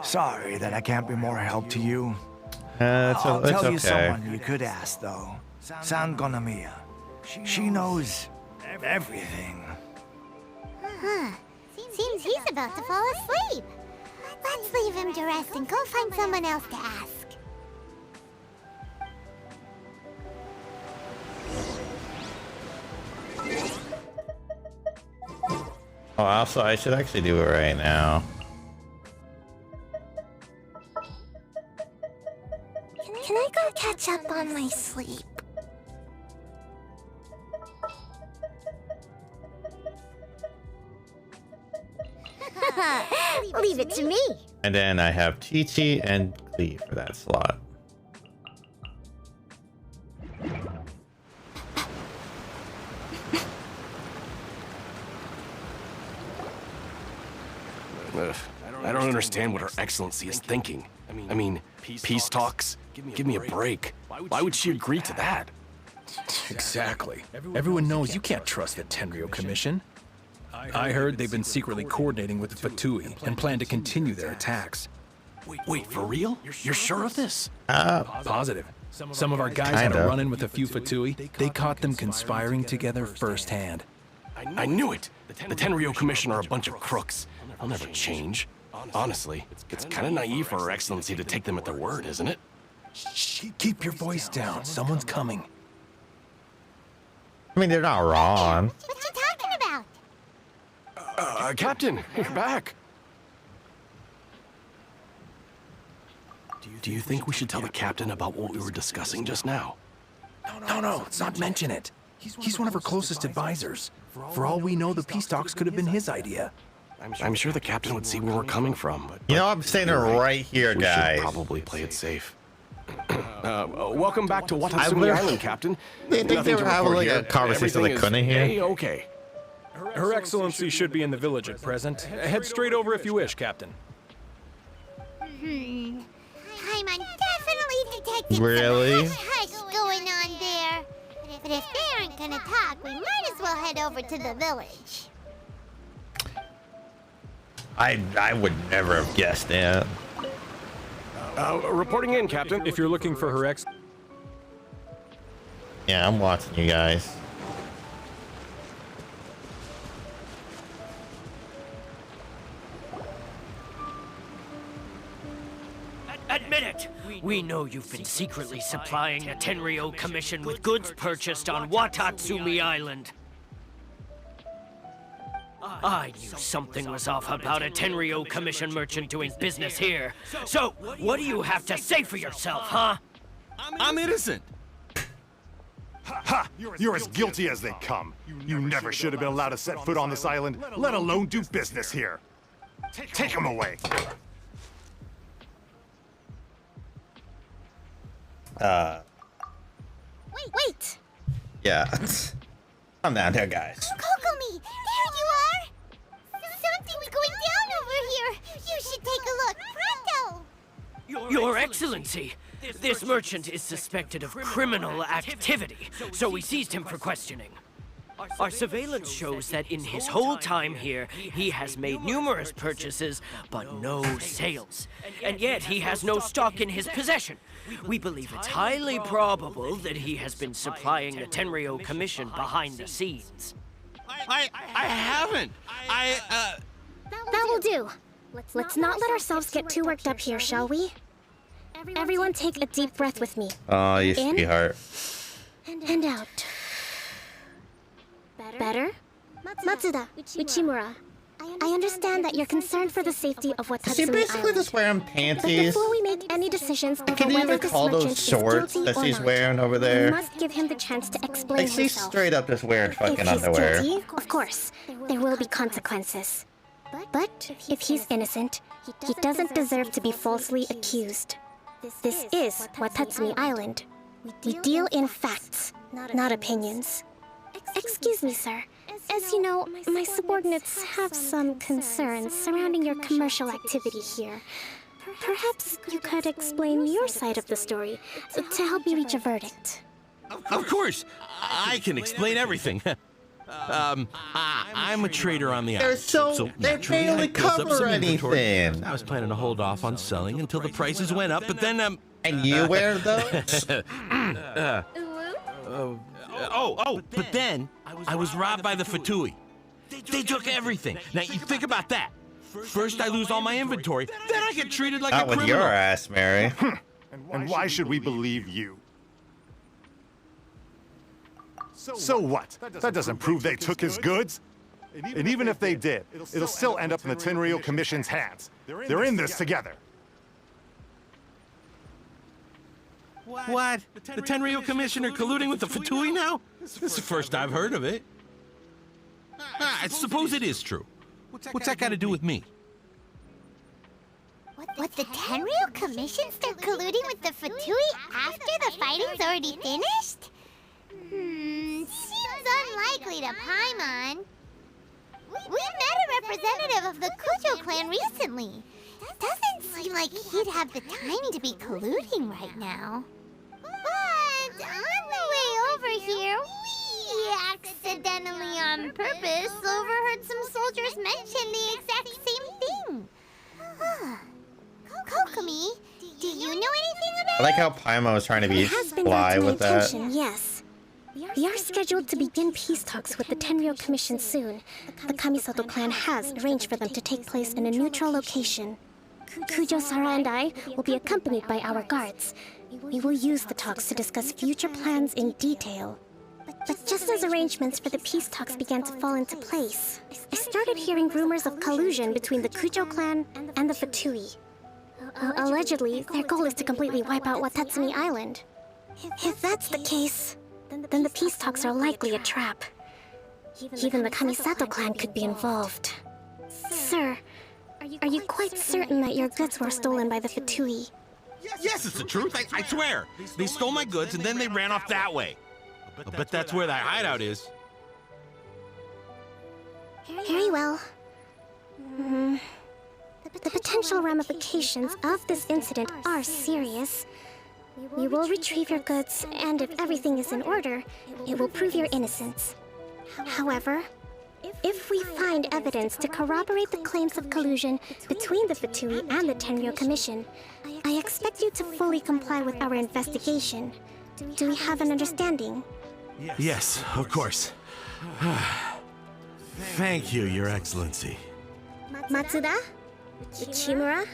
Sorry that I can't be more help to you. I'll tell you okay. someone you could ask, though. San Gonamiya. She knows everything. Huh. Seems he's about to fall asleep. Let's leave him to rest and go find someone else to ask. Oh, also, I should actually do it right now. Can I go catch up on my sleep? Leave it to me. And then I have Chi-Chi and Glee for that slot. I don't understand what Her Excellency is thinking. I mean, peace talks? Give me a break. Why would she agree to that? exactly. Everyone knows you can't trust the Tenryo Commission. I heard they've been secretly coordinating with the Fatui and plan to continue their attacks. Wait, for real? You're sure of this? Positive. Some of our guys had a run-in with a few Fatui. They caught them conspiring together firsthand. I knew it! The Tenryo Commission are a bunch of crooks. They'll never change. Honestly, it's kind of naive for Her Excellency to take them at their word, isn't it? Shh, keep your voice down. Someone's coming. I mean, they're not wrong. What you talking about? Captain, you're back. Do you think we should tell the captain about what we were discussing just now? No, let's not mention it. He's one of her closest advisors. For all we know, the peace talks could have been his idea. I'm sure the captain would see where we're coming from. But You know, I'm saying it right here, we guys. should probably play it safe. Welcome back to Watatsumi Island, Captain. They think they were having like a conversation they couldn't hear. Okay. Her Excellency should be in the village at present. Head straight over if you wish, Captain. I'm definitely detecting Really? some hush going on there. But if they aren't gonna talk, we might as well head over to the village. I would never have guessed that. Reporting in, Captain. If you're looking for Her Yeah, I'm watching you guys. Admit it! We know you've been secretly supplying the Tenryo Commission with goods purchased on Watatsumi Island. I knew something was off about a Tenryo Commission merchant doing business here. So, what do you have to say for yourself, huh? I'm innocent. Ha! You're as guilty as they come. You never should have been allowed to set foot on this island, let alone do business here. Take him away. Wait! Yeah. Calm down there, guys. Kokomi! There you are! Something's going down over here! You should take a look! Pronto! Your Excellency! This merchant is suspected of criminal activity, so we seized him for questioning. Our surveillance shows that in his whole time here, he has made numerous purchases, but no sales. And yet he has no stock in his possession. We believe it's highly probable that he has been supplying the Tenryo Commission behind the scenes. I haven't. That will do. Let's not let ourselves get too worked up here, shall we? Everyone take a deep breath with me. Oh, you sweetheart. And out. Better? Matsuda, Uchimura, I understand that you're concerned for the safety of Is he Watatsumi basically Island. just wearing But panties? before we make any decisions over Can you whether even this call merchant those is shorts guilty that or she's not, wearing over we there? must give him the chance to explain Like, she's himself. straight up just wearing fucking If he's underwear. guilty, of course, there will be consequences. But if he's innocent, he doesn't deserve to be falsely accused. This is Watatsumi Island. We deal in facts, not opinions. Excuse me, sir. As you know, my subordinates have some concerns surrounding your commercial activity here. Perhaps you could explain your side of the story to help me reach a verdict. Of course, I can explain everything. I'm a trader on the island. They naturally, barely I built up cover some inventory. anything. I was planning to hold off on selling until the prices went up, but then And you wear those? But then I was robbed by the Fatui. They took everything. Now you think about that. First I lose all my inventory, then I get treated like Not a with criminal. your ass, Mary. And why should we believe you? So what? That doesn't prove they took his goods. And even if they did, it'll still end up in the Tenryo Commission's hands. They're in this together. What? The Tenryo Commissioner colluding with the Fatui now? This is the first I've heard of it. I suppose it is true. What's that got to do with me? What, the Tenryo Commission start colluding with the Fatui after the fighting's already finished? Seems unlikely to Paimon. We met a representative of the Kujo clan recently. Doesn't seem like he'd have the time to be colluding right now. But on the way over here, we accidentally on purpose overheard some soldiers mention the exact same thing. Kokomi, do you know anything about I like how Paimon was trying to be It has been brought sly to my with that. attention, yes. We are scheduled to begin peace talks with the Tenryo Commission soon. The Kamisato clan has arranged for them to take place in a neutral location. Kujo, Sara, and I will be accompanied by our guards. We will use the talks to discuss future plans in detail. But just as arrangements for the peace talks began to fall into place, I started hearing rumors of collusion between the Kujo clan and the Fatui. Allegedly, their goal is to completely wipe out Watatsumi Island. If that's the case, then the peace talks are likely a trap. Even the Kamisato clan could be involved. Sir, are you quite certain that your goods were stolen by the Fatui? Yes, it's the truth. I swear. They stole my goods and then they ran off that way. I bet that's where that hideout is. Very well. The potential ramifications of this incident are serious. We will retrieve your goods, and if everything is in order, it will prove your innocence. However, if we find evidence to corroborate the claims of collusion between the Fatui and the Tenryo Commission, I expect you to fully comply with our investigation. Do we have an understanding? Yes, of course. Thank you, Your Excellency. Matsuda? Uchimura?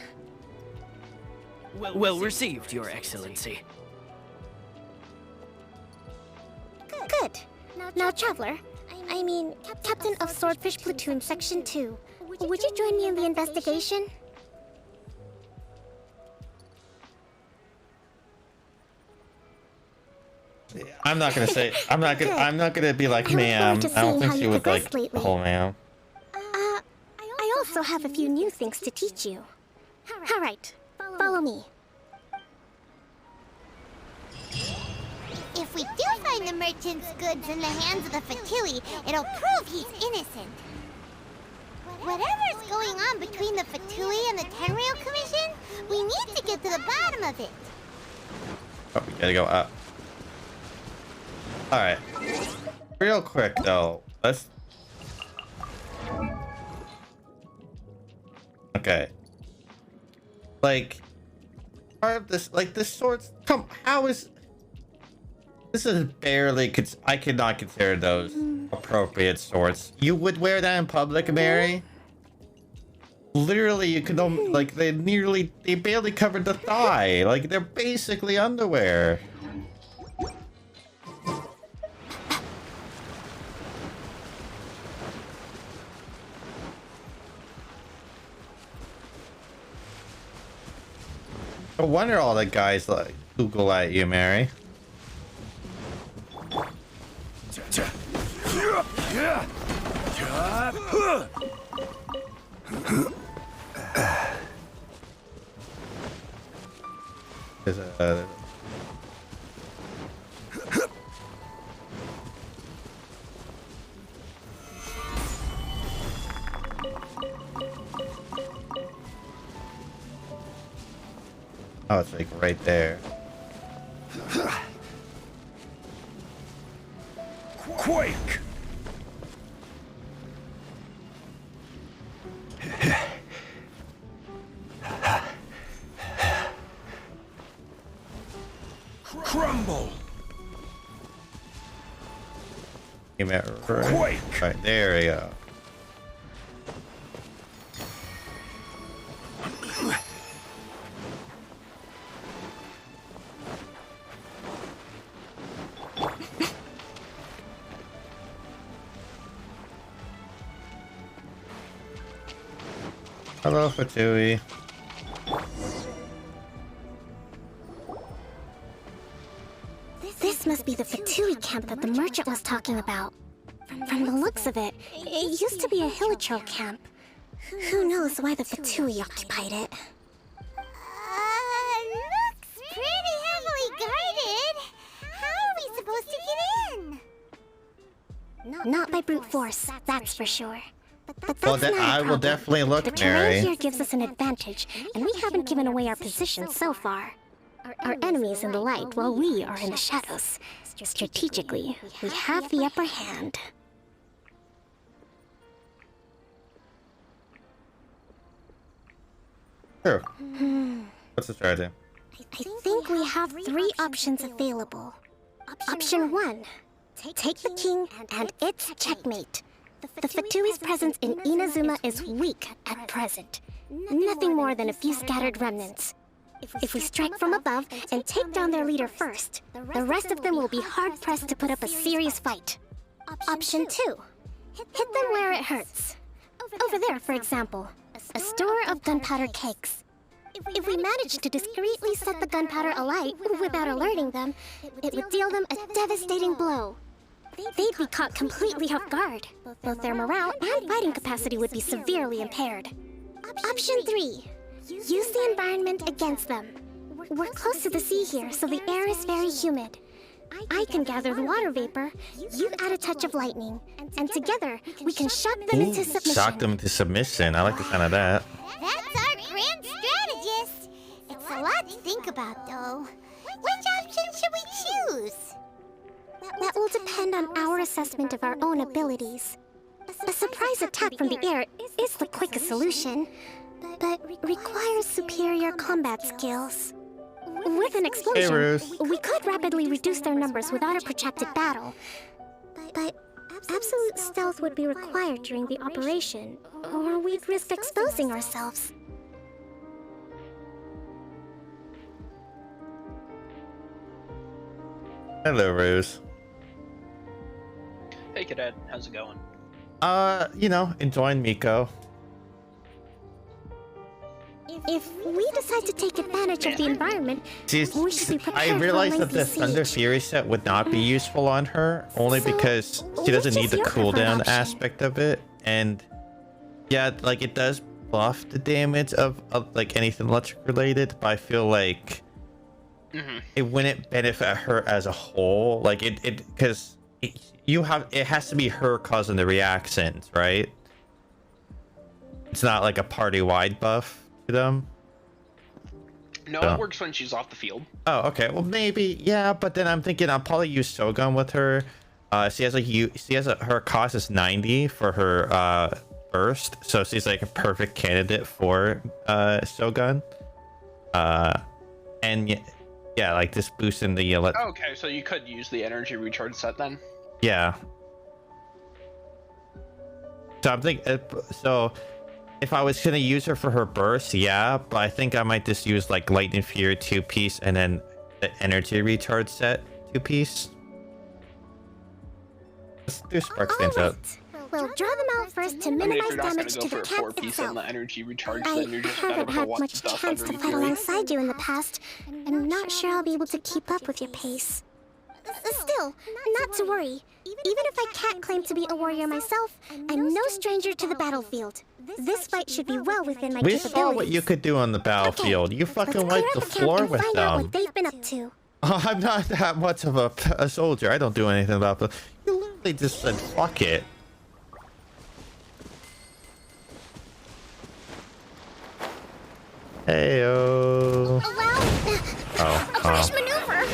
Well received, Your Excellency. Good. Now, Traveler, I mean, Captain of Swordfish Platoon Section 2, would you join me in the investigation? I'm not gonna say. I'm not gonna be like, ma'am. I don't think she would like. Oh, ma'am. I also have a few new things to teach you. All right, follow me. we do find the merchant's goods in the hands of the Fatui, it'll prove he's innocent. Whatever's going on between the Fatui and the Tenryou Commission, we need to get to the bottom of it. Oh, we gotta go up. Alright. Real quick, though. Let's... Okay. Like... Part of this... Like, this sword's... Come... How is... This is barely... I could not consider those appropriate swords. You would wear that in public, Mary? Literally, you could... Like, they barely covered the thigh. Like, they're basically underwear. No wonder all the guys like Google at you, Mary. There's a... Oh, it's like right there. Quake! Crumble! Right, there we go. Hello, Fatui. This must be the Fatui camp that the merchant was talking about. From the looks of it, it used to be a Hilichurl camp. Who knows why the Fatui occupied it? Looks pretty heavily guarded. How are we supposed to get in? Not by brute force, that's for sure. But that's Well, not a I will problem. definitely look, The terrain Mary. here gives us an advantage, and we haven't given away our position so far. Our enemy is in the light, while we are in the shadows. Strategically, we have the upper hand. Sure. What's the strategy? I think we have 3 options available. Option 1. Take the king and its checkmate. The Fatui's presence in Inazuma is weak at present. Nothing more than a few scattered remnants. If we strike from above and take down their leader first, the rest of them will be hard-pressed to put up a serious fight. Option 2. Hit them where it hurts. Over there, for example, a store of gunpowder cakes. If we manage to discreetly set the gunpowder alight without alerting them, it would deal them a devastating blow. They'd be caught completely off guard. Both their morale and fighting capacity would be severely impaired. Option 3. Use the environment against them. We're close to the sea here, so the air is very humid. I can gather the water vapor, you add a touch of lightning, and together we can shock them into submission. Shock them into submission. I like the sound of that. That's our grand strategist. It's a lot to think about, though. Which option should we choose? That will depend on our assessment of our own abilities. A surprise attack from the air is the quickest solution, but requires superior combat skills. With an explosion, we could rapidly reduce their numbers without a protracted battle. But absolute stealth would be required during the operation, or we'd risk exposing ourselves. Hello, Rose. Hey, Cadet. How's it going? You know, enjoying Miko. If we decide to take advantage of the environment, we should be prepared I realized for a that the lengthy Thunder siege. Fury set would not be useful on her, only because she doesn't which need is the your preferred cooldown option? aspect of it, and yeah, like it does buff the damage of like anything electric related, but I feel like it wouldn't benefit her as a whole. Like because it has to be her causing the reactions, right? It's not like a party-wide buff to them. No, So. it works when she's off the field. Oh, okay. Well, maybe, yeah. But then I'm thinking I'll probably use Shogun with her. She has her cost is 90 for her burst, so she's like a perfect candidate for Shogun. And yeah, like this boosting the Okay, so you could use the energy recharge set then. Yeah. So I'm thinking, so if I was gonna use her for her burst, yeah, but I think I might just use like Lightning Fury 2-piece and then the energy recharge set 2-piece. Let's do Spark Stands up. We'll draw them out first to minimize damage to the camp itself. The energy recharge, I then you're just haven't had much chance to fight alongside you in the past. I'm not sure I'll be able to keep up with your pace. Still, not to worry. Even if I can't claim to be a warrior myself, I'm no stranger to the battlefield. This fight should be well within my We capabilities. saw what you could do on the battlefield. You fucking wiped the floor with find out them. what they've been up to. Oh, I'm not that much of a soldier. I don't do anything about it. You literally just said fuck it. Heyo. A fresh maneuver.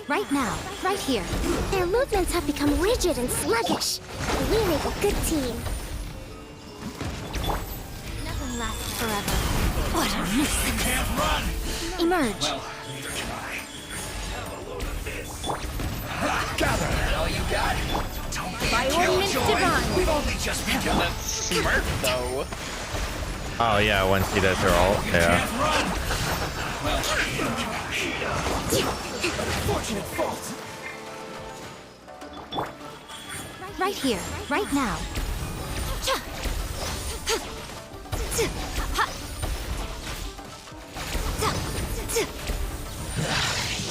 Right now, right here. Their movements have become rigid and sluggish. We make a good team. Nothing lasts forever. What a nuisance. Can't run. Emerge. Well, neither can I. Gather all you got. Don't be By ordinance divine. We've only just begun. That's smart though. Oh yeah, once he does her ult, yeah. Fortunate fault. Right here, right now.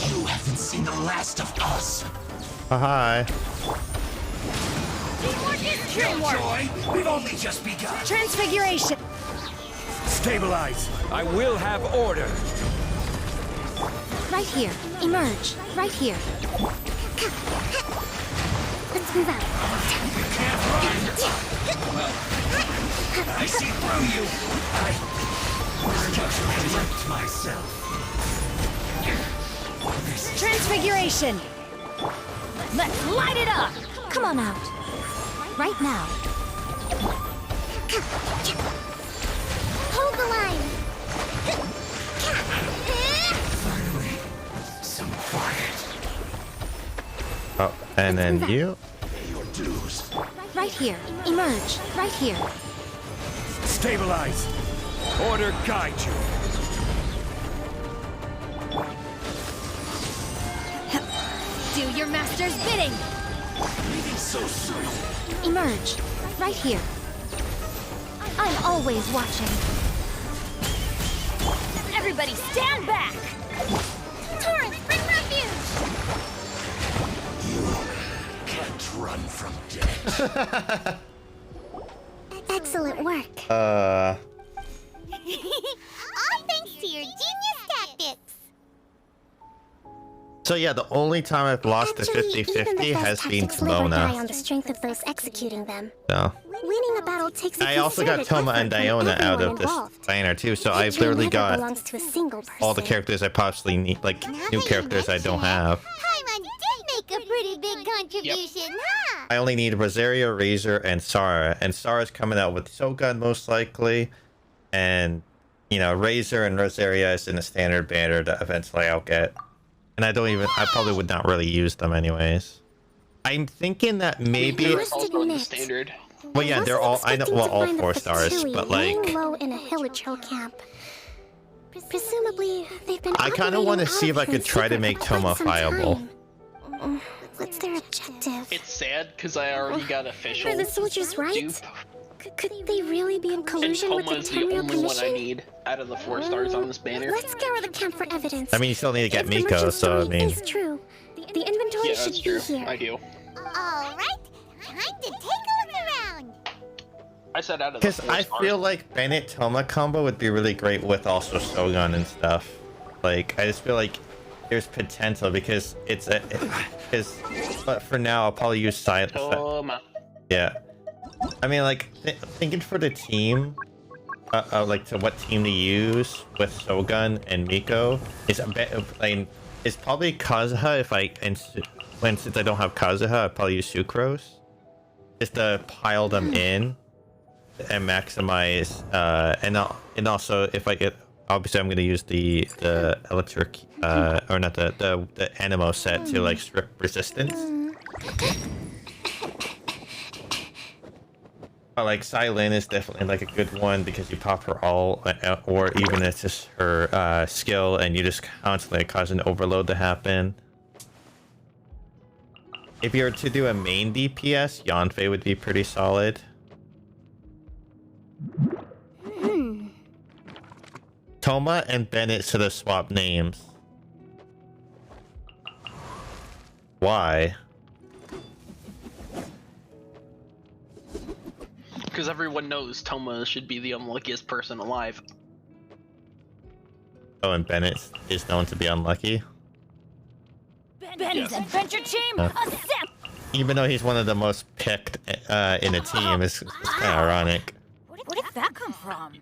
You haven't seen the last of us. Hi. Joy, we've only just begun. Transfiguration. Stabilize. I will have order. Right here. Emerge. Right here. Let's move out. I see through you. I just ripped myself. Transfiguration. Let's light it up. Come on out. Right now. Hold the line. Finally, some quiet. Oh, and then you. Pay your dues. Right here. Emerge. Right here. Stabilize. Order guide you. Do your master's bidding. Leaving so soon. Emerge. Right here. I'm always watching. Everybody stand back. Torrent, bring refuge. You can't run from death. Excellent work. All thanks to your genius tactics. So yeah, the only time I've lost the Actually, even 50-50 the has best been tactics live or die on Mona. the strength of those executing them. So Winning a battle takes a I also got concerted Toma and effort from Diona out everyone of this involved. banner too, so I've Victory literally never got belongs to a single person. all the characters I possibly need, like new characters I don't have. Paimon did make a pretty big contribution, huh? I only need Rosario, Razor, and Sara Sara's coming out with Shogun most likely, and you know Razor and Rosario is in the standard banner that eventually I'll get. And I probably would not really use them anyways. I'm thinking that maybe. Also in the standard. Well, yeah, they're all. I know. Well, all 4 stars, but like. Laying low in a Hilichurl camp. Presumably, they've been. I kind of want to see if I could try to make Toma viable. What's their objective? It's sad because I already got official. Are the soldiers right? dupe, Could they really be in and collusion with Toma the is the Tenryou only one I Commission? need out of the 4 stars on this banner. Let's scour the camp for evidence. I mean, you still need to get If the Miko, merchant so I story mean. is true, the inventory Yeah, should that's be true. here. I do. All right, time to take a look around. I said out of the Because 4 I stars. feel like Bennett Toma combo would be really great with also Shogun and stuff. Like, I just feel like there's potential because but for now I'll probably use silent. Toma. Yeah. I mean, like, thinking for the team, like to what team to use with Shogun and Miko is a bit like, it's probably Kazuha since I don't have Kazuha, I'll probably use Sucrose. Just to pile them in and maximize, and also if I get, obviously I'm gonna use the electric, or not the Animo set to like strip resistance. But like Silent is definitely like a good one because you pop her all, or even it's just her skill, and you just constantly cause an overload to happen. If you were to do a main DPS, Yanfei would be pretty solid. Toma and Bennett should have swapped names. Why? Because everyone knows Toma should be the unluckiest person alive. Oh, and Bennett is known to be unlucky. Benny's adventure team, assemble! Even though he's one of the most picked in a team, it's kind of ironic. Where did that come from?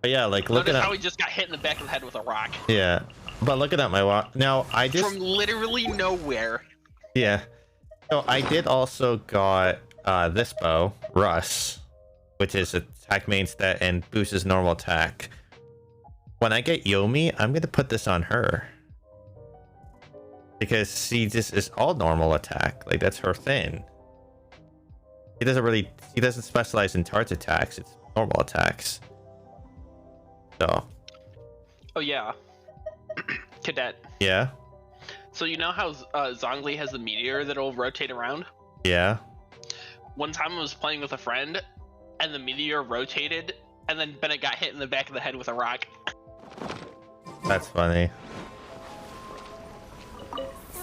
But yeah, like looking Notice at how he just got hit in the back of the head with a rock. yeah, but looking at my watch now, I just From literally nowhere. yeah. So I did also got this bow, Russ, which is attack main stat and boosts his normal attack. When I get Yomi, I'm gonna put this on her. Because she just is all normal attack. Like that's her thing. She doesn't specialize in charge attacks, it's normal attacks. So. Oh yeah. Cadet. Yeah. So you know how Zhongli has the meteor that'll rotate around? Yeah. One time I was playing with a friend, and the meteor rotated, and then Bennett got hit in the back of the head with a rock. That's funny.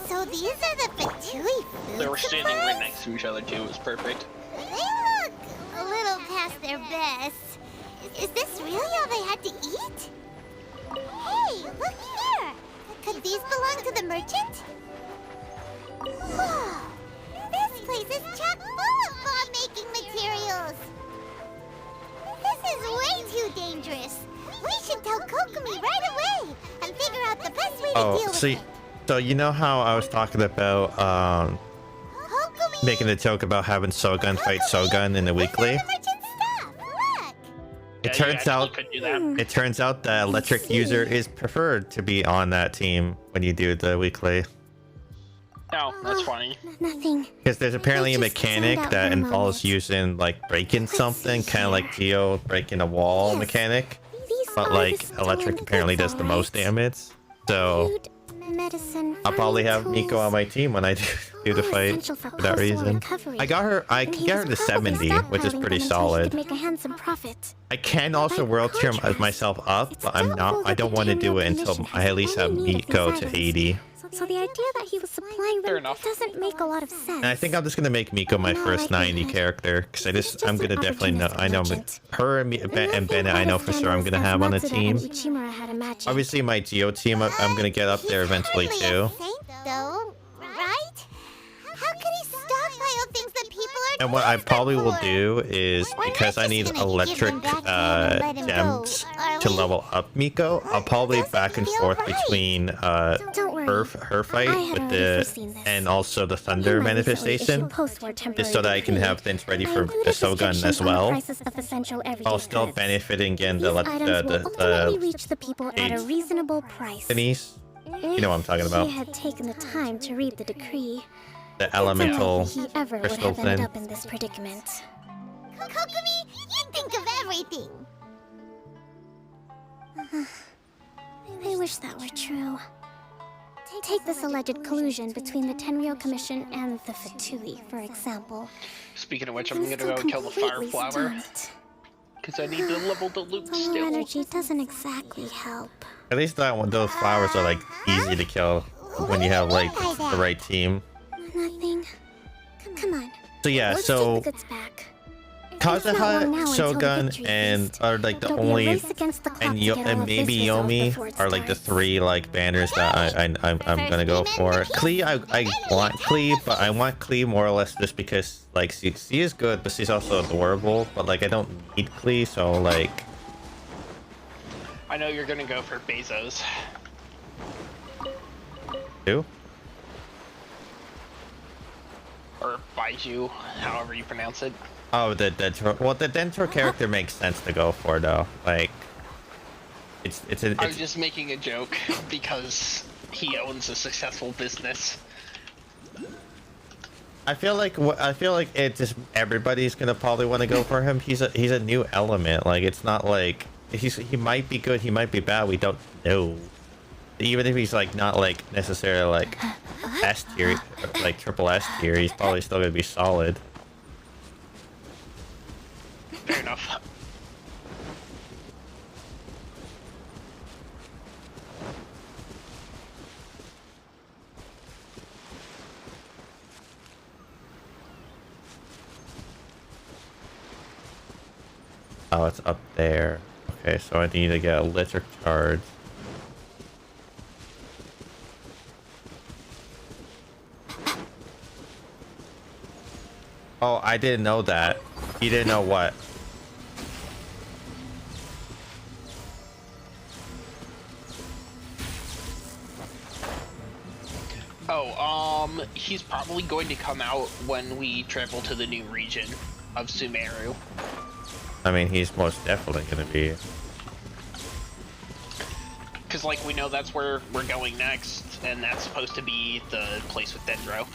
So these are the Fatui food They were standing right supplies? next to each other too. It was perfect. They look a little past their best. Is this really all they had to eat? Hey, look here! Could these belong to the merchant? Whoa! This place is chock full of bomb-making materials! This is way too dangerous! We should tell Kokomi right away and figure out the best way to deal with it! So you know how I was talking about making a joke about having Shogun fight Shogun in the weekly? It turns out the electric user is preferred to be on that team when you do the weekly. Oh, that's funny. Nothing. Because there's apparently a mechanic that involves using like breaking something, kind of like Geo breaking a wall mechanic, but like electric apparently does the most damage. So Medicine, I'll probably have Miko on my team when I do the fight for that reason. I can get her to 70, which is pretty solid. Make a handsome profit. I can also world tier myself up, but I don't want to do it until I at least have Miko to 80. So the idea that he was supplying them doesn't make a lot of sense. And I think I'm just gonna make Miko my first 90 character, because I'm gonna definitely know. I know her and Bennett. I know for sure I'm gonna have on a team. Obviously, my Geo team I'm gonna get up there eventually too. Though, right? How could he stockpile things that people are And what I probably will do is, because I need electric gems to level up Miko, I'll probably back and forth between her fight with the and also the thunder manifestation, just so that I can have things ready for the Shogun as well, while still benefiting again the thingies. You know what I'm talking about. He had taken the time to read the decree. The elemental He ever would crystal have ended thing. up in this predicament. Kokomi, you think of everything! I wish that were true. Take this alleged collusion between the Tenryou Commission and the Fatui, for example. Speaking of which, I'm gonna go kill the fire flower. Because I need to level the loot Solar still. energy doesn't exactly help. At least those flowers are like easy to kill when you have like the right team. Nothing. Come on, So yeah, Let's so take the goods back. Kazuha, Shogun, and are like the only, and maybe Yomi are like the three like banners that I'm gonna go for. Klee, I want Klee, but I want Klee more or less just because like she is good, but she's also adorable. But like I don't need Klee, so like. I know you're gonna go for Bezos. Who? Or Baiju, however you pronounce it. Oh, the Dentro character makes sense to go for though. Like, I was just making a joke because he owns a successful business. I feel like it just everybody's gonna probably want to go for him. He's a new element. Like it's not like he might be good, he might be bad. We don't know. Even if he's like not like necessarily like S tier, like triple S tier, he's probably still gonna be solid. Fair enough. Oh, it's up there. Okay, so I need to get a litter charge. Oh, I didn't know that. You didn't know what? Oh, he's probably going to come out when we travel to the new region of Sumeru. I mean, he's most definitely gonna be. Because, like, we know that's where we're going next, and that's supposed to be the place with Dendro.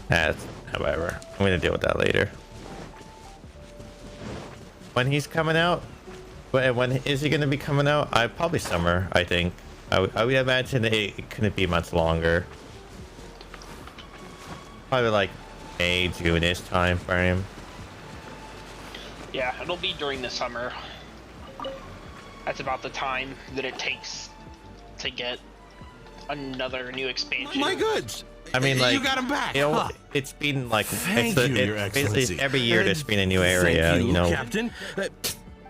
That's, however, I'm gonna deal with that later. When he's coming out, when is he gonna be coming out? Probably summer, I think. I would imagine it couldn't be much longer. Probably like May, June-ish time frame. Yeah, it'll be during the summer. That's about the time that it takes to get another new expansion. My goods! I mean, like, you got him back. You know, Huh. It's been like Thank you, Your Excellency. every year there's been a new area, Thank you know. Captain.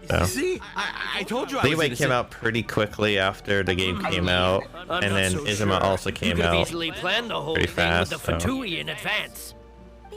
So. See, I told you I was Leeway innocent. came out pretty quickly after the game came out, I'm and not then so Izuma sure. also You came could have out easily planned the whole pretty thing fast. with the So. Fatui in advance.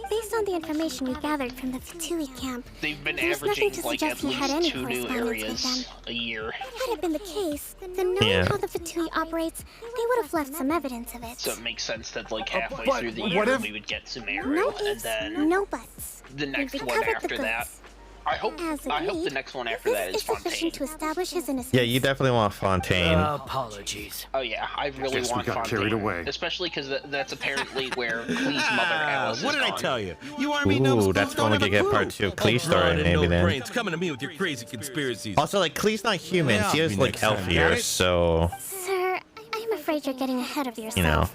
Based on the information we gathered from the Fatui camp, They've been there's nothing averaging to like suggest at he had any least 2 new correspondence with areas them. a year. Had it been the case, then knowing Yeah. how the Fatui operates, they would have left some evidence of it. So it makes sense that like halfway but through the what year if- we would get Sumeru, No and ifs, then no buts. the next We've one recovered after the that. goods. I hope As the agreed, next one after that this is is sufficient Fontaine. to establish his innocence. Yeah, you definitely want Fontaine. Apologies. Oh yeah, I really Guess we want got Fontaine, carried away. especially because that's apparently where Klee's mother Alice What is did I gone. tell you? You army numbskull Ooh, that's don't when we have could a get part clue. 2 of Klee story, blood and maybe no then. brains coming to me with your crazy conspiracies. Also, like, Klee's not human. Yeah, She I'll is be like next time, got healthier, it? so Sir, I'm afraid you're getting ahead of yourself. you know.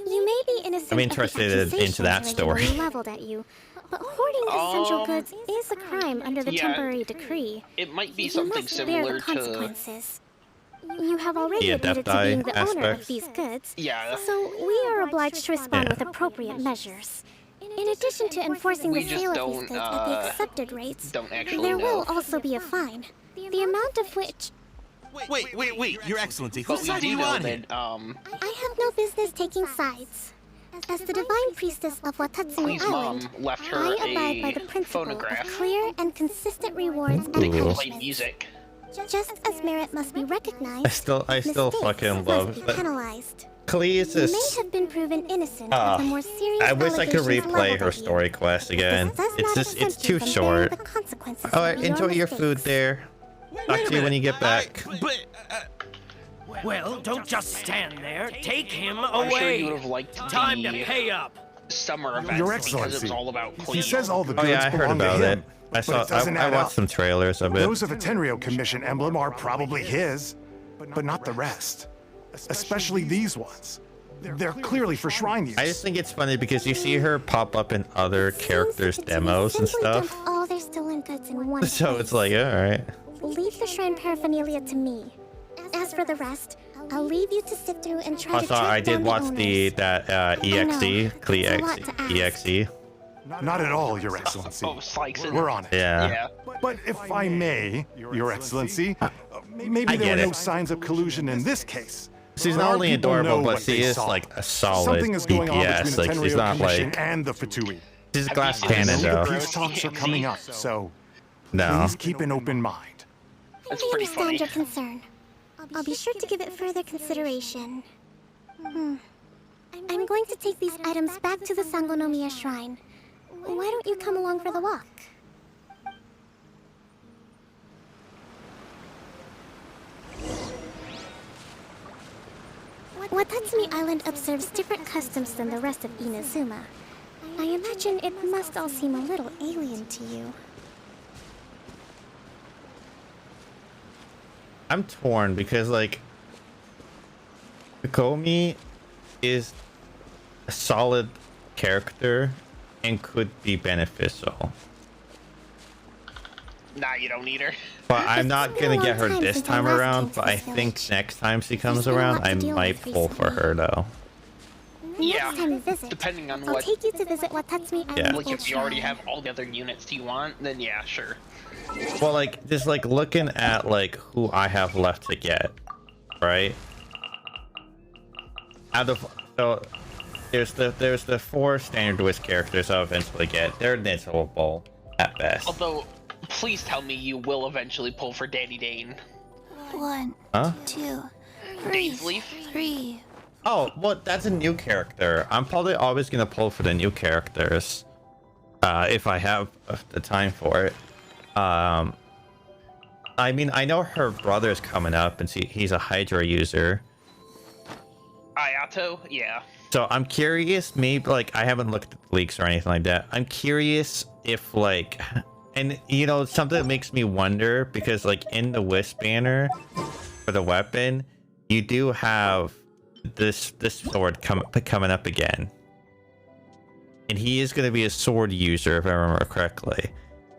You may be innocent I'm of the interested into accusations that story. regularly leveled at you, but hoarding essential goods is a crime under the yeah, temporary decree. It might be You something must bear similar the to consequences. You have already The admitted Adept to being Eye the owner of aspects? these goods, yeah. so we are obliged to respond Yeah. with appropriate measures. In addition to enforcing We the just sale of don't, these goods at the accepted rates, don't actually there will know. also be a fine, the amount of which Wait, Your Excellency. But Whose we side are do you know on here? that I have no business taking sides. As the divine priestess of Watatsumi Klee's Island, mom left her I abide by a the principle phonograph of clear and consistent rewards and that can play punishments. music. Just as merit must be recognized, I still mistakes fucking must love be that. penalized. Klee is You may just. have been proven innocent of the more serious I wish I could allegations replay leveled her at you. story quest again. This does It's not just, it's exempt you too from bearing short. the consequences Alright, of your enjoy your mistakes. food there. Talk to you when you get back. Well, don't just stand there. Take him I'm sure away. you would have liked Time to the pay up. summer events Your because it Excellency, was all about Klee. he says all the Oh goods yeah, I heard belong to about him, it. I but saw. it doesn't I add watched up. some trailers of it. Those of a Tenryo Commission emblem are probably his, but not the rest. Especially these ones. They're clearly for shrine use. I just think it's funny because you see her pop up in other characters' demos and stuff. All their stolen goods in one So it's like, all right. Leave the shrine paraphernalia to me. As for the rest, I'll leave you to sift through and try to Also, track I did down watch owners. that EXE, EXE. Not at all, Your Excellency. We're on it. Yeah. But if I may, Your Excellency, maybe I there get were it. no signs of collusion in this case. She's Our not only people adorable, know but what she they is saw. like a solid Something is going on DPS. between Like the she's Tenryo not Commission like and the Fatui. she's a glass I cannon know though. the peace talks are coming up, so No. please keep an open mind. I understand your concern. I'll be sure to give it further consideration. I'm going to take these items back to the Sangonomiya Shrine. Why don't you come along for the walk? Watatsumi Island observes different customs than the rest of Inazuma. I imagine it must all seem a little alien to you. I'm torn because like Komi is a solid character and could be beneficial. Nah, you don't need her. But I'm not gonna get her time this since I time last around, came to but I this think village. next time she comes been a around, lot to I deal might with pull for her though. Yeah, Next time you visit, depending on I'll what. take you to visit Watatsumi Island Yeah. Like, Old if you already Shrine. have all the other units you want, then yeah, sure. Well, like just like looking at like who I have left to get, right? Out of so there's the 4 standard Wiz characters I'll eventually get. They're miserable at best. Although, please tell me you will eventually pull for Danny Dane. 1, Huh? 2, Dane's Leaf? 3. Oh, well, that's a new character. I'm probably always gonna pull for the new characters, if I have the time for it. I mean, I know her brother's coming up, and he's a Hydra user. Ayato? Yeah. So I'm curious, maybe like I haven't looked at the leaks or anything like that. I'm curious if like, and you know, something that makes me wonder because like in the Wisp banner for the weapon, you do have this sword coming up again, and he is going to be a sword user if I remember correctly.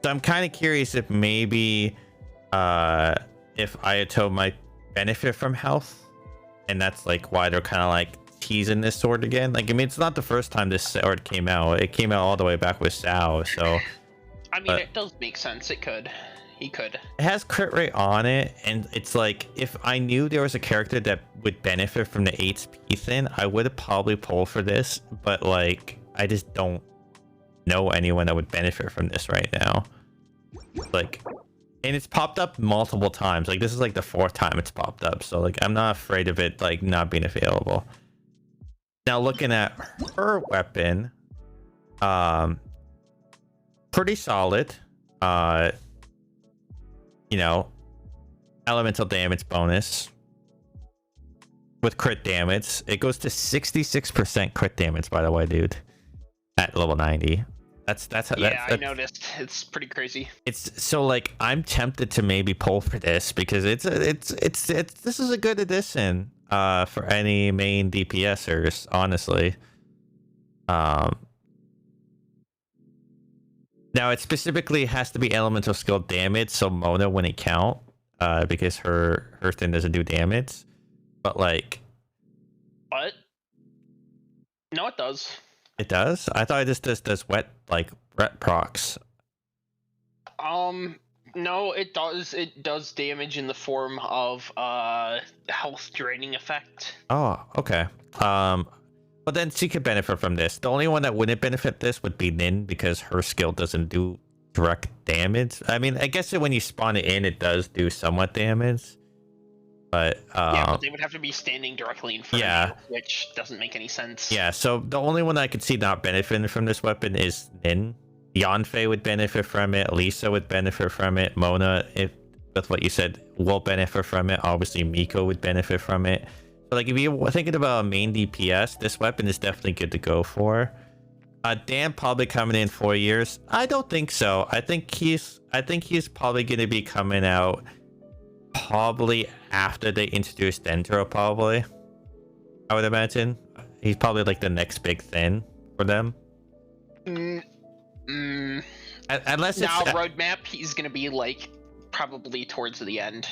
So I'm kind of curious if maybe if Ayato might benefit from health, and that's like why they're kind of like teasing this sword again. Like, I mean, it's not the first time this sword came out. It came out all the way back with Sao, so I mean, it does make sense. It could. He could. it has crit rate on it, and it's like if I knew there was a character that would benefit from the HP thing, I would have probably pulled for this, but like I just don't know anyone that would benefit from this right now. Like, and it's popped up multiple times. Like, this is like the 4th time it's popped up, so like I'm not afraid of it like not being available. Now looking at her weapon, pretty solid. You know, elemental damage bonus with crit damage. It goes to 66% crit damage, by the way, dude. At level 90. Yeah, I noticed. It's pretty crazy. It's so like I'm tempted to maybe pull for this because it's this is a good addition for any main DPSers, honestly. Now it specifically has to be elemental skill damage, so Mona wouldn't count because her thing doesn't do damage. But like, What? No, it does. it does. I thought it just does wet procs. No, it does. It does damage in the form of health draining effect. Oh, okay. But then she could benefit from this. The only one that wouldn't benefit this would be Nin because her skill doesn't do direct damage. I mean, I guess when you spawn it in, it does do somewhat damage. But yeah, but they would have to be standing directly in front of you, which doesn't make any sense. Yeah, so the only one I could see not benefiting from this weapon is Nin. Yanfei would benefit from it. Lisa would benefit from it. Mona, if with what you said, will benefit from it. Obviously, Miko would benefit from it. But like, if you're thinking about a main DPS, this weapon is definitely good to go for. Dan probably coming in 4 years. I don't think so. I think he's probably going to be coming out probably after they introduce Dendro, probably. I would imagine. He's probably like the next big thing for them. Unless now it's roadmap, he's gonna be like probably towards the end.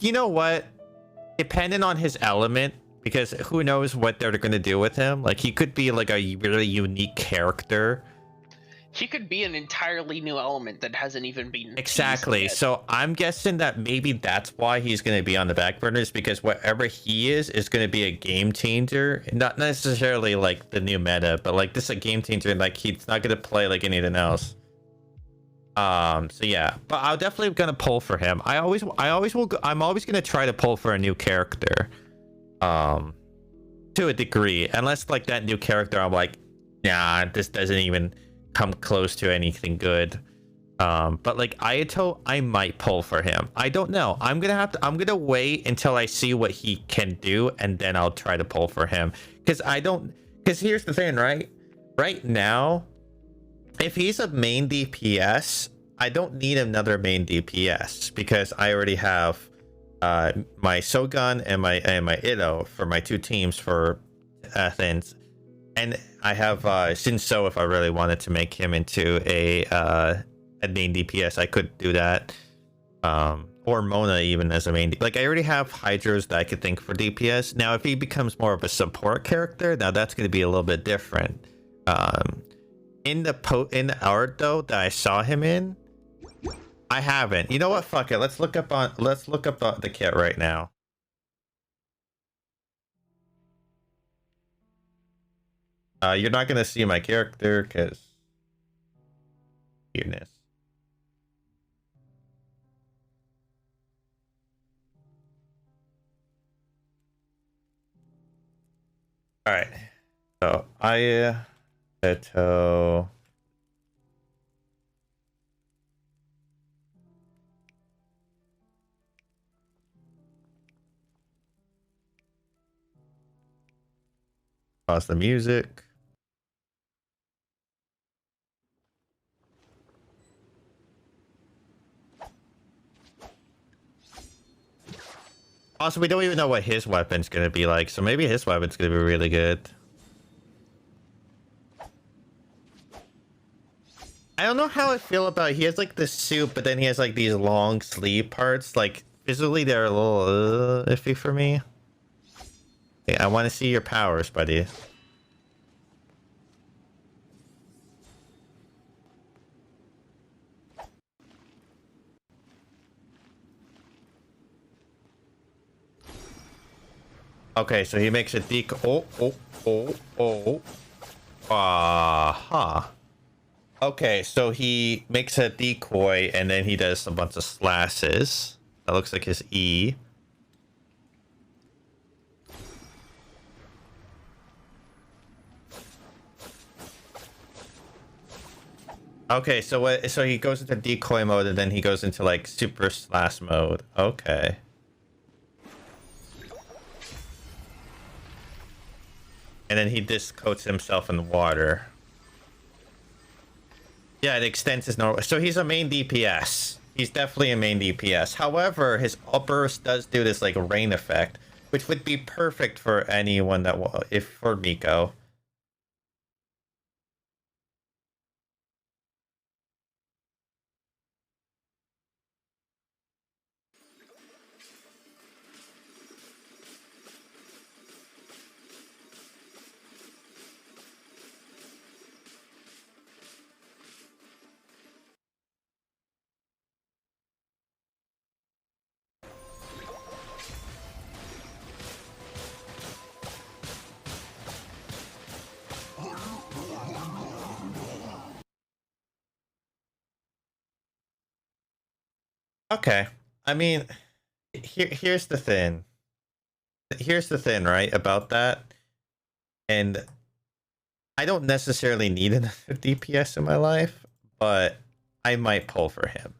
You know what? Depending on his element, because who knows what they're gonna do with him. Like he could be like a really unique character. He could be an entirely new element that hasn't even been Exactly. yet. So I'm guessing that maybe that's why he's going to be on the back burners, because whatever he is going to be a game changer. Not necessarily like the new meta, but like this is a game changer. And like he's not going to play like anything else. So yeah, but I'm definitely going to pull for him. I'm always going to try to pull for a new character. To a degree, unless like that new character, I'm like, nah, this doesn't even come close to anything good. But like Ayato, I might pull for him. I don't know. I'm gonna wait until I see what he can do, and then I'll try to pull for him. Because here's the thing, right? Right now, if he's a main DPS, I don't need another main DPS because I already have my Shogun and my Ido for my two teams for Athens. And I have Shinso if I really wanted to make him into a main DPS. I could do that. Or Mona even as a main like I already have Hydros that I could think for DPS. Now if he becomes more of a support character, now that's going to be a little bit different. In the art though that I saw him in, I haven't. You know what? Fuck it. Let's look up the kit right now. You're not gonna see my character because cuteness. All right, so Ayato. Pause the music. Also, we don't even know what his weapon's gonna be like, so maybe his weapon's gonna be really good. I don't know how I feel about it. He has like the suit, but then he has like these long sleeve parts. Like visually, they're a little iffy for me. Okay, I want to see your powers, buddy. Okay, so he makes a decoy. Okay, so he makes a decoy and then he does a bunch of slashes. That looks like his E. Okay, so he goes into decoy mode and then he goes into like super slash mode. Okay. And then he just coats himself in water. Yeah, it extends his normal. So he's a main DPS. He's definitely a main DPS. However, his burst does do this like rain effect, which would be perfect for anyone that for Miko. Okay. I mean, here's the thing. Here's the thing, right, about that. And I don't necessarily need another DPS in my life, but I might pull for him.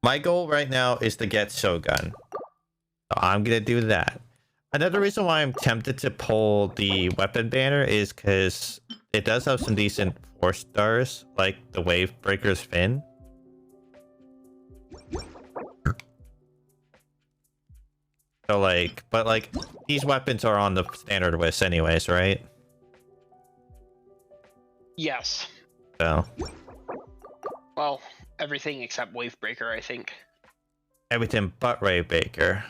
My goal right now is to get Shogun. So I'm going to do that. Another reason why I'm tempted to pull the weapon banner is because it does have some decent 4 stars, like the Wave Breaker's Fin. So like, but like these weapons are on the standard list anyways, right? Yes. So Well, everything except Wavebreaker, I think. everything but Ray Baker.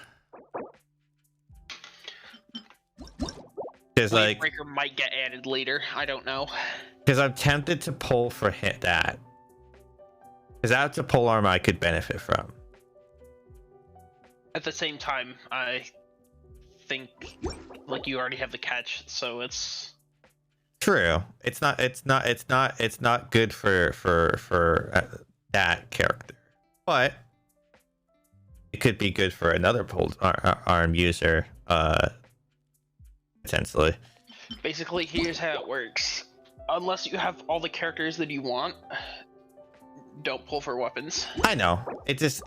Because like, Wavebreaker might get added later. I don't know. because I'm tempted to pull for hit that. Because that's a pole armor I could benefit from. At the same time, I think like you already have the catch, so it's True. It's not good for that character, but it could be good for another pulled arm user, potentially. basically here's how it works. Unless you have all the characters that you want, don't pull for weapons. I know. It's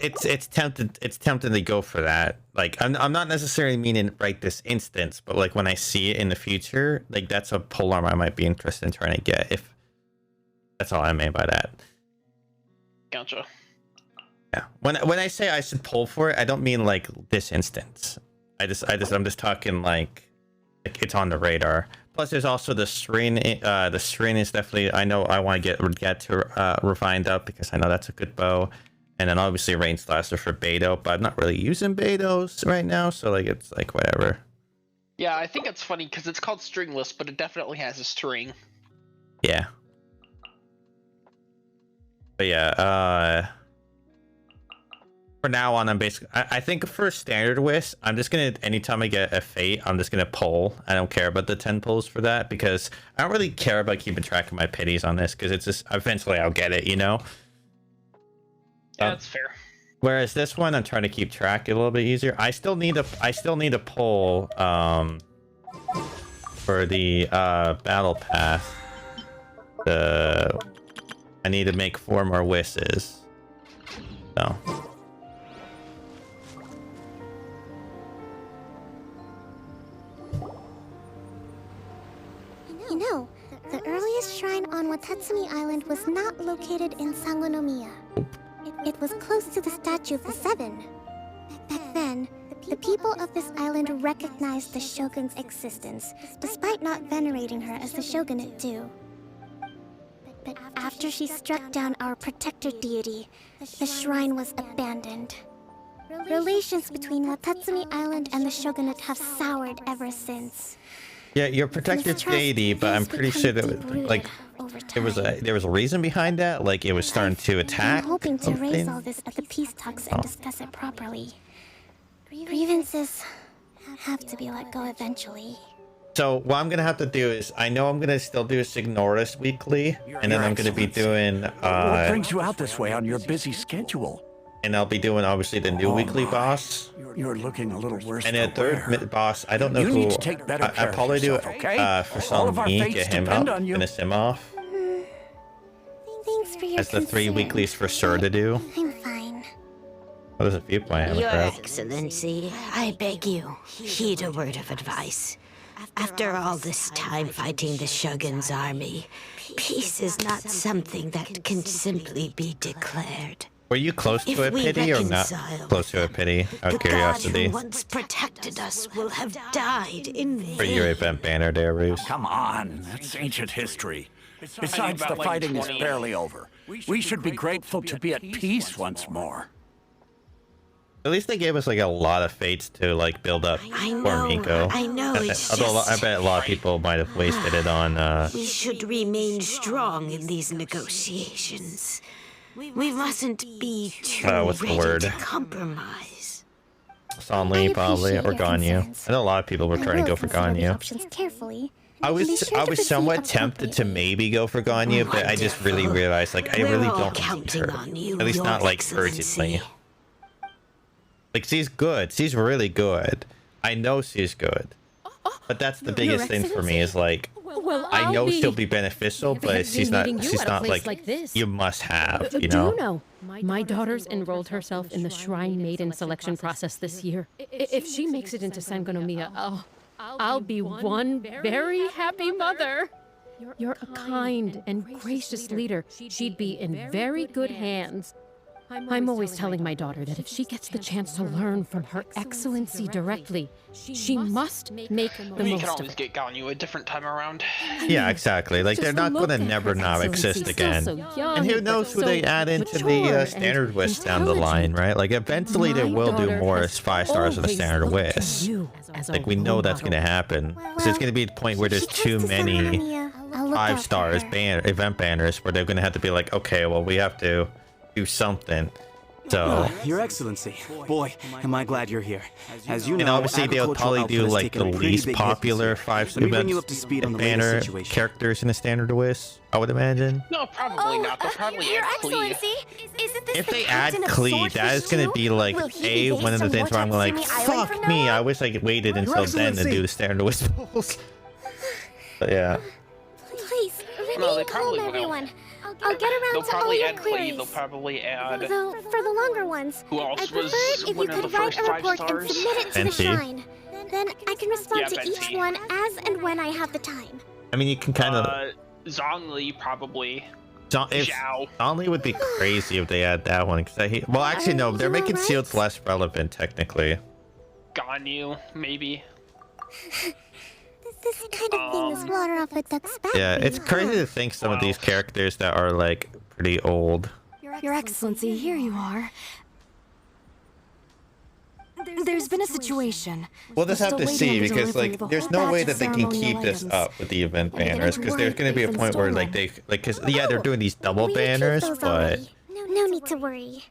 tempting to go for that. Like I'm not necessarily meaning right this instance, but like when I see it in the future, like that's a pole arm I might be interested in trying to get. If that's all I mean by that. Gotcha. Yeah. When I say I should pull for it, I don't mean like this instance. I'm just talking like it's on the radar. Plus, there's also the string. The string is definitely. I know I want to get to refined up because I know that's a good bow, and then obviously range blaster for Beto. But I'm not really using Betos right now, so like it's like whatever. Yeah, I think it's funny because it's called stringless, but it definitely has a string. Yeah. But yeah. For now on, I'm basically. I think for standard whist, I'm just gonna. Anytime I get a fate, I'm just gonna pull. I don't care about the 10 pulls for that because I don't really care about keeping track of my pities on this because it's just eventually I'll get it, you know. Yeah, that's fair. Whereas this one, I'm trying to keep track a little bit easier. I still need a pull for the battle path. I need to make 4 more wishes. So. You know, the earliest shrine on Watatsumi Island was not located in Sangonomiya. It was close to the Statue of the Seven. Back then, the people of this island recognized the shogun's existence, despite not venerating her as the shogunate do. But after she struck down our protector deity, the shrine was abandoned. Relations between Watatsumi Island and the shogunate have soured ever since. Yeah, you're protected deity, but I'm pretty sure that like there was a reason behind that. Like it was starting to attack. I'm hoping to raise something. all this at the peace talks and discuss it properly. Grievances have to be let go eventually. So what I'm gonna have to do is I know I'm gonna still do Signoris weekly, and then I'm gonna be doing What brings you out this way on your busy schedule? And I'll be doing obviously the new weekly boss. You're looking a little worse. And the third boss, I don't know You who. need to take better I care of probably do it yourself, okay? for All of our some fates get him depend up, on you. finish him off. Thanks for your As the 3 concern. weeklies for sure to do. I'm fine. Oh, there's a viewpoint I haven't Your grabbed. Excellency, I beg you, heed a word of advice. After all this time fighting the Shogun's army, peace is not something that can simply be declared. Were you close to a If we pity or not reconcile, close to a pity? Out The of God curiosity. who once protected us will have died in For your vain. event banner there, Roos. Come on, that's ancient history. Besides, the fighting is barely over. We should be grateful to be at peace once more. At least they gave us like a lot of fates to like build up I for know, Miko. I know, it's Although I just- bet a lot of people might have wasted it on We should remain strong in these negotiations. We mustn't be too what's the ready word? to compromise. Sonli probably or your Ganyu. I know a lot of people were I trying to will go for consider the Ganyu. options carefully. I and be was sure to proceed somewhat tempted to maybe go for Ganyu, but I just really realized like I We're really all don't need counting her. on you, At least Your not like Excellency. urgently. Like she's good. She's really good. I know she's good. But that's the biggest thing for me is like Well, I know I'll be she'll be beneficial, but she's not meeting you she's at a not place like, like this. you must have, Do you know. you know? My daughter's enrolled herself in the Shrine Maiden selection process this year. If she makes it into Sangonomiya, I'll be one very happy mother. You're a kind and gracious leader. She'd be in very good hands. I'm always telling my daughter that if she gets the chance to learn from Her Excellency directly, she must make the We most can of always it. get Ganyu a different time around. Yeah, exactly. Like, they're Just not look gonna at never Her not Excellency, exist still again. so young, And who but knows who so they add into the mature and standard whisk down the line, intelligent. right? Like, eventually they My will do daughter more has as 5 stars of the always standard looked to whisk. you as a Like, we role know that's model. gonna happen. 'Cause there's gonna be a point where there's too many I'll look 5 after stars her. event banners where they're gonna have to be like, okay, well, we have to do something. So, Your Excellency, boy, am I glad you're here. As you and know, obviously they'll agricultural probably output do has like the taken a pretty least big hit this popular year. 5 Let me bring you events up to speed on the banner latest situation. characters in the standard whisk, I would imagine. No, probably not. They'll probably Your add Klee. Excellency, isn't this If the they add captain of Klee, that is Swordfish gonna too? be like Will he be one of the based on things where I'm what's like, at Sumi Island fuck from me, now I on? wish I waited until then to do the standard whisk polls. But yeah. Please, No, they remain probably calm, will. everyone. I'll get around They'll to all probably your add Klee. queries. They'll probably add. Though, for the longer ones, Who else I'd was prefer it if you one of could the write first a 5 report and stars? submit it to the Fancy. shrine. Then I can respond Yeah, to each Fancy. one as and when I have the time. I mean, you can kind of. Zhongli probably. If Zhao. Only would be crazy if they add that one. Cause well, actually, no, they're making seals less relevant technically. Ganyu, maybe. This kind of thing is water off a duck's back. Yeah, for it's you, crazy huh? to think some of these characters that are like pretty old. Your Excellency, here you are. There's been a situation. We'll just have to Still see waiting on the because delivery of like a there's whole no batch way of that they can keep ceremonial this items. up with the event And I get banners to because worry there's going to be a they've point been where like stolen. because yeah, they're doing these double We retrieved banners, those but already. No need to worry.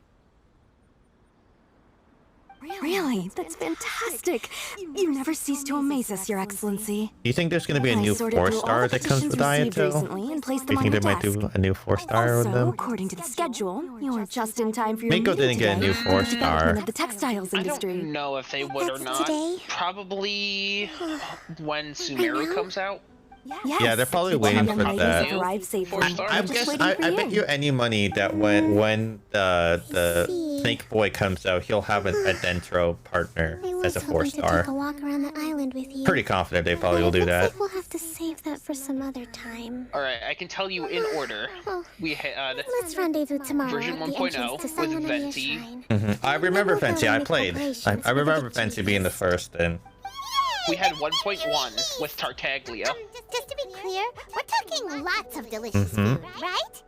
Really? That's fantastic. You never cease to amaze us, Your Excellency. do you think there's going to be a I new sorted through all 4-star the that comes petitions with received Ayato? recently and placed Do you them think on they your might desk. do a new 4-star with Also, them? according to the schedule, you're just in time for your Miko meeting didn't get a today new with the 4-star. development of the textiles I industry. don't know if they would or not. today? Probably when Sumeru comes out. Yes. Yeah, they're probably the waiting Gundam for ladies that. have arrived safely. I Just guess waiting I for bet you any money that when the Snake Boy comes out, he'll have a Dentro partner I as was a hoping to take 4-star. a walk around the island with you. Pretty confident they probably will do Looks that. like we'll have to save that for some other time. Alright, I can tell you in order. Oh, We had let's rendezvous tomorrow version at the entrance 1.0 to with Salmonia Venti. Shrine. I remember Then we'll Fancy. go I and make played. preparations I for remember the Fancy being the first. And We had 1.1 with Tartaglia. Just to be clear, we're talking lots of delicious Mhm. food, right?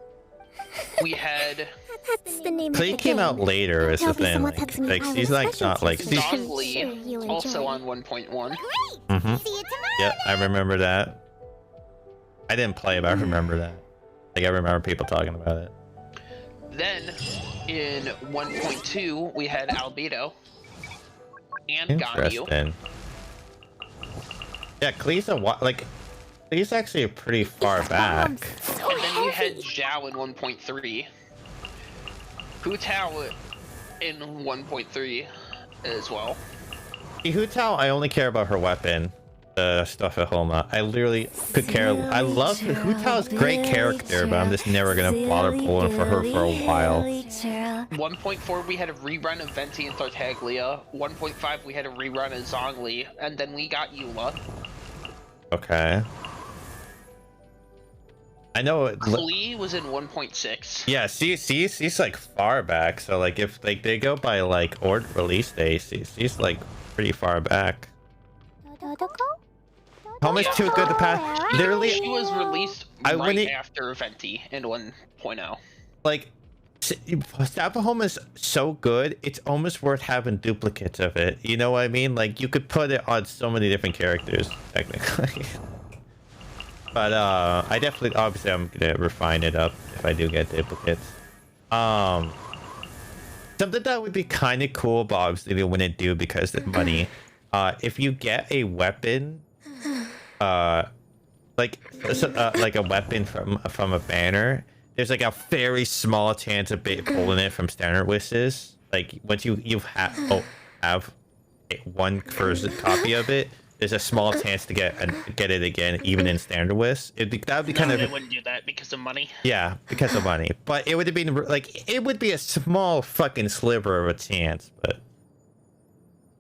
We had That's the name Klee of the came game. out later is the There'll be thing. some Like, Watatsumi like Island she's like special not like treats she's. I'm sure you'll also enjoy. on 1.1. Mhm. See you tomorrow. Yeah, I remember that. I didn't play, but I remember that. Like I remember people talking about it. Then in 1.2 we had Albedo and Ganyu. Interesting. Yeah, Klee's like Klee's actually pretty far back. And then we had Zhao in 1.3. Hu Tao in 1.3 as well. Hu Tao, I only care about her weapon. The stuff at Homa. I literally could care. I love her. Hu Tao's a great character, but I'm just never gonna bother pulling for her for a while. 1.4 we had a rerun of Venti and Tartaglia. 1.5 we had a rerun of Zhongli, and then we got Eula. Okay. I know it. Klee was in 1.6. Yeah, she's like far back. So like if like they go by like order release day, she's like pretty far back. Homa's too good to pass. Literally, She was released I right wouldn't- after Venti in 1.0. like Staff of Home is so good, it's almost worth having duplicates of it. You know what I mean? Like you could put it on so many different characters, technically. But I definitely, obviously, I'm gonna refine it up if I do get duplicates. Something that would be kind of cool, but obviously they wouldn't do because of money. If you get a weapon, like a weapon from a banner, there's like a very small chance of pulling it from standard wishes. Like once you have one first copy of it, there's a small chance to get it again, even in standard wish. That would be kind No, of. they wouldn't do that because of money. Yeah, because of money. But it would have been like it would be a small fucking sliver of a chance, but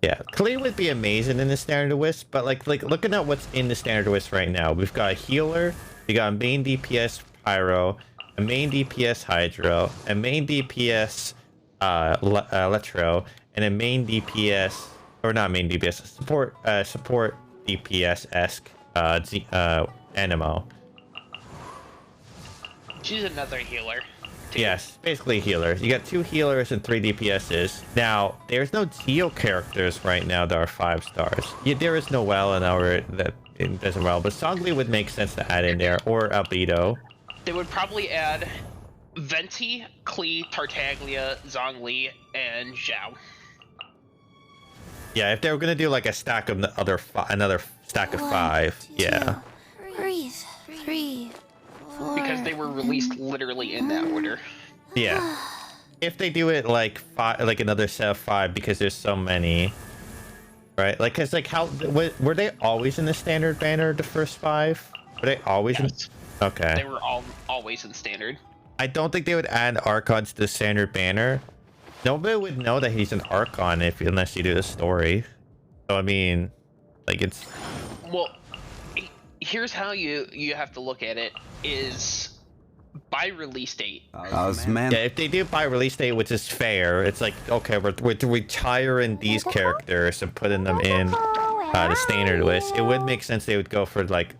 yeah, Klee would be amazing in the standard wisp. But like looking at what's in the standard wisp right now, we've got a healer, we got a main DPS Pyro, a main DPS Hydro, a main DPS Electro, and a main DPS, or not main DPS, support DPS-esque Animo. She's another healer. Yes, basically healers. You got 2 healers and 3 DPSs. Now, there's no Geo characters right now that are 5 stars. Yeah, there is Noelle and our that it doesn't well, but Songli would make sense to add in there, or Albedo. They would probably add Venti, Klee, Tartaglia, Zhongli, and Zhao. Yeah, if they were gonna do like a stack of another stack of 5, yeah. Breathe. 3, 4. Because they were released literally in that order. Yeah. If they do it like 5, like another set of 5, because there's so many, right? Like, cause like how were they always in the standard banner? The first 5? Were they always in? Okay. They were always in standard. I don't think they would add Archons to the standard banner. Nobody would know that he's an Archon unless you do the story. So I mean, like it's. Well, here's how you have to look at it: is by release date. Yeah, if they do by release date, which is fair, it's like okay, we're retiring these characters and putting them in the standard list. It would make sense they would go for like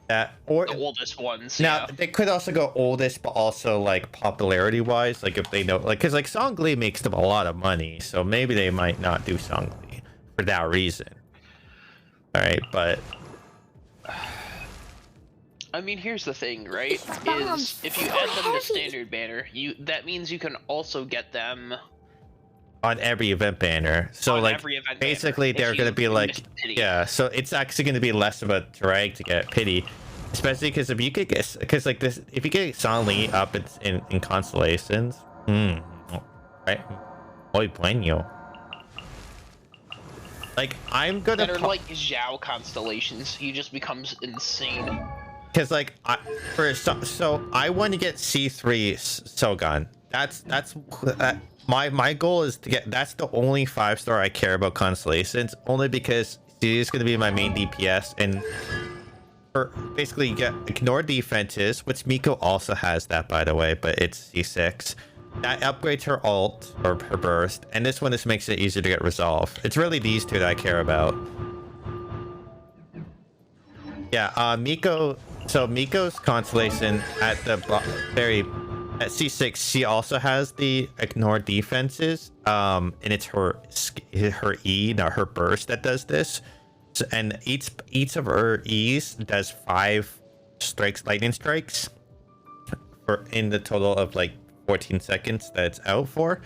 that, or the oldest ones. Now yeah. they could also go oldest, but also like popularity wise, like if they know, like because like Songli makes them a lot of money, so maybe they might not do Songli for that reason. All right, but I mean, here's the thing, right? Is if you add them to standard banner, that means you can also get them on every event banner. So on like every event basically banner, they're gonna be like yeah. So it's actually gonna be less of a drag to get pity, especially because if you could get like this, if you get Songli up in constellations, right? Muy bueno. Like I'm gonna that are like Zhao constellations. He just becomes insane. Because like so I want to get C3 Sogun. That's my goal is to get. That's the only 5-star I care about constellations. Only because she's going to be my main DPS, and basically you get ignore defenses, which Miko also has that by the way, but it's C6. That upgrades her ult or her burst, and this one just makes it easier to get resolve. It's really these two that I care about. Yeah, Miko. So Miko's constellation at the at C6, she also has the ignore defenses. And it's her E, not her burst, that does this. So, and each of her E's does 5 lightning strikes in the total of like 14 seconds that it's out for.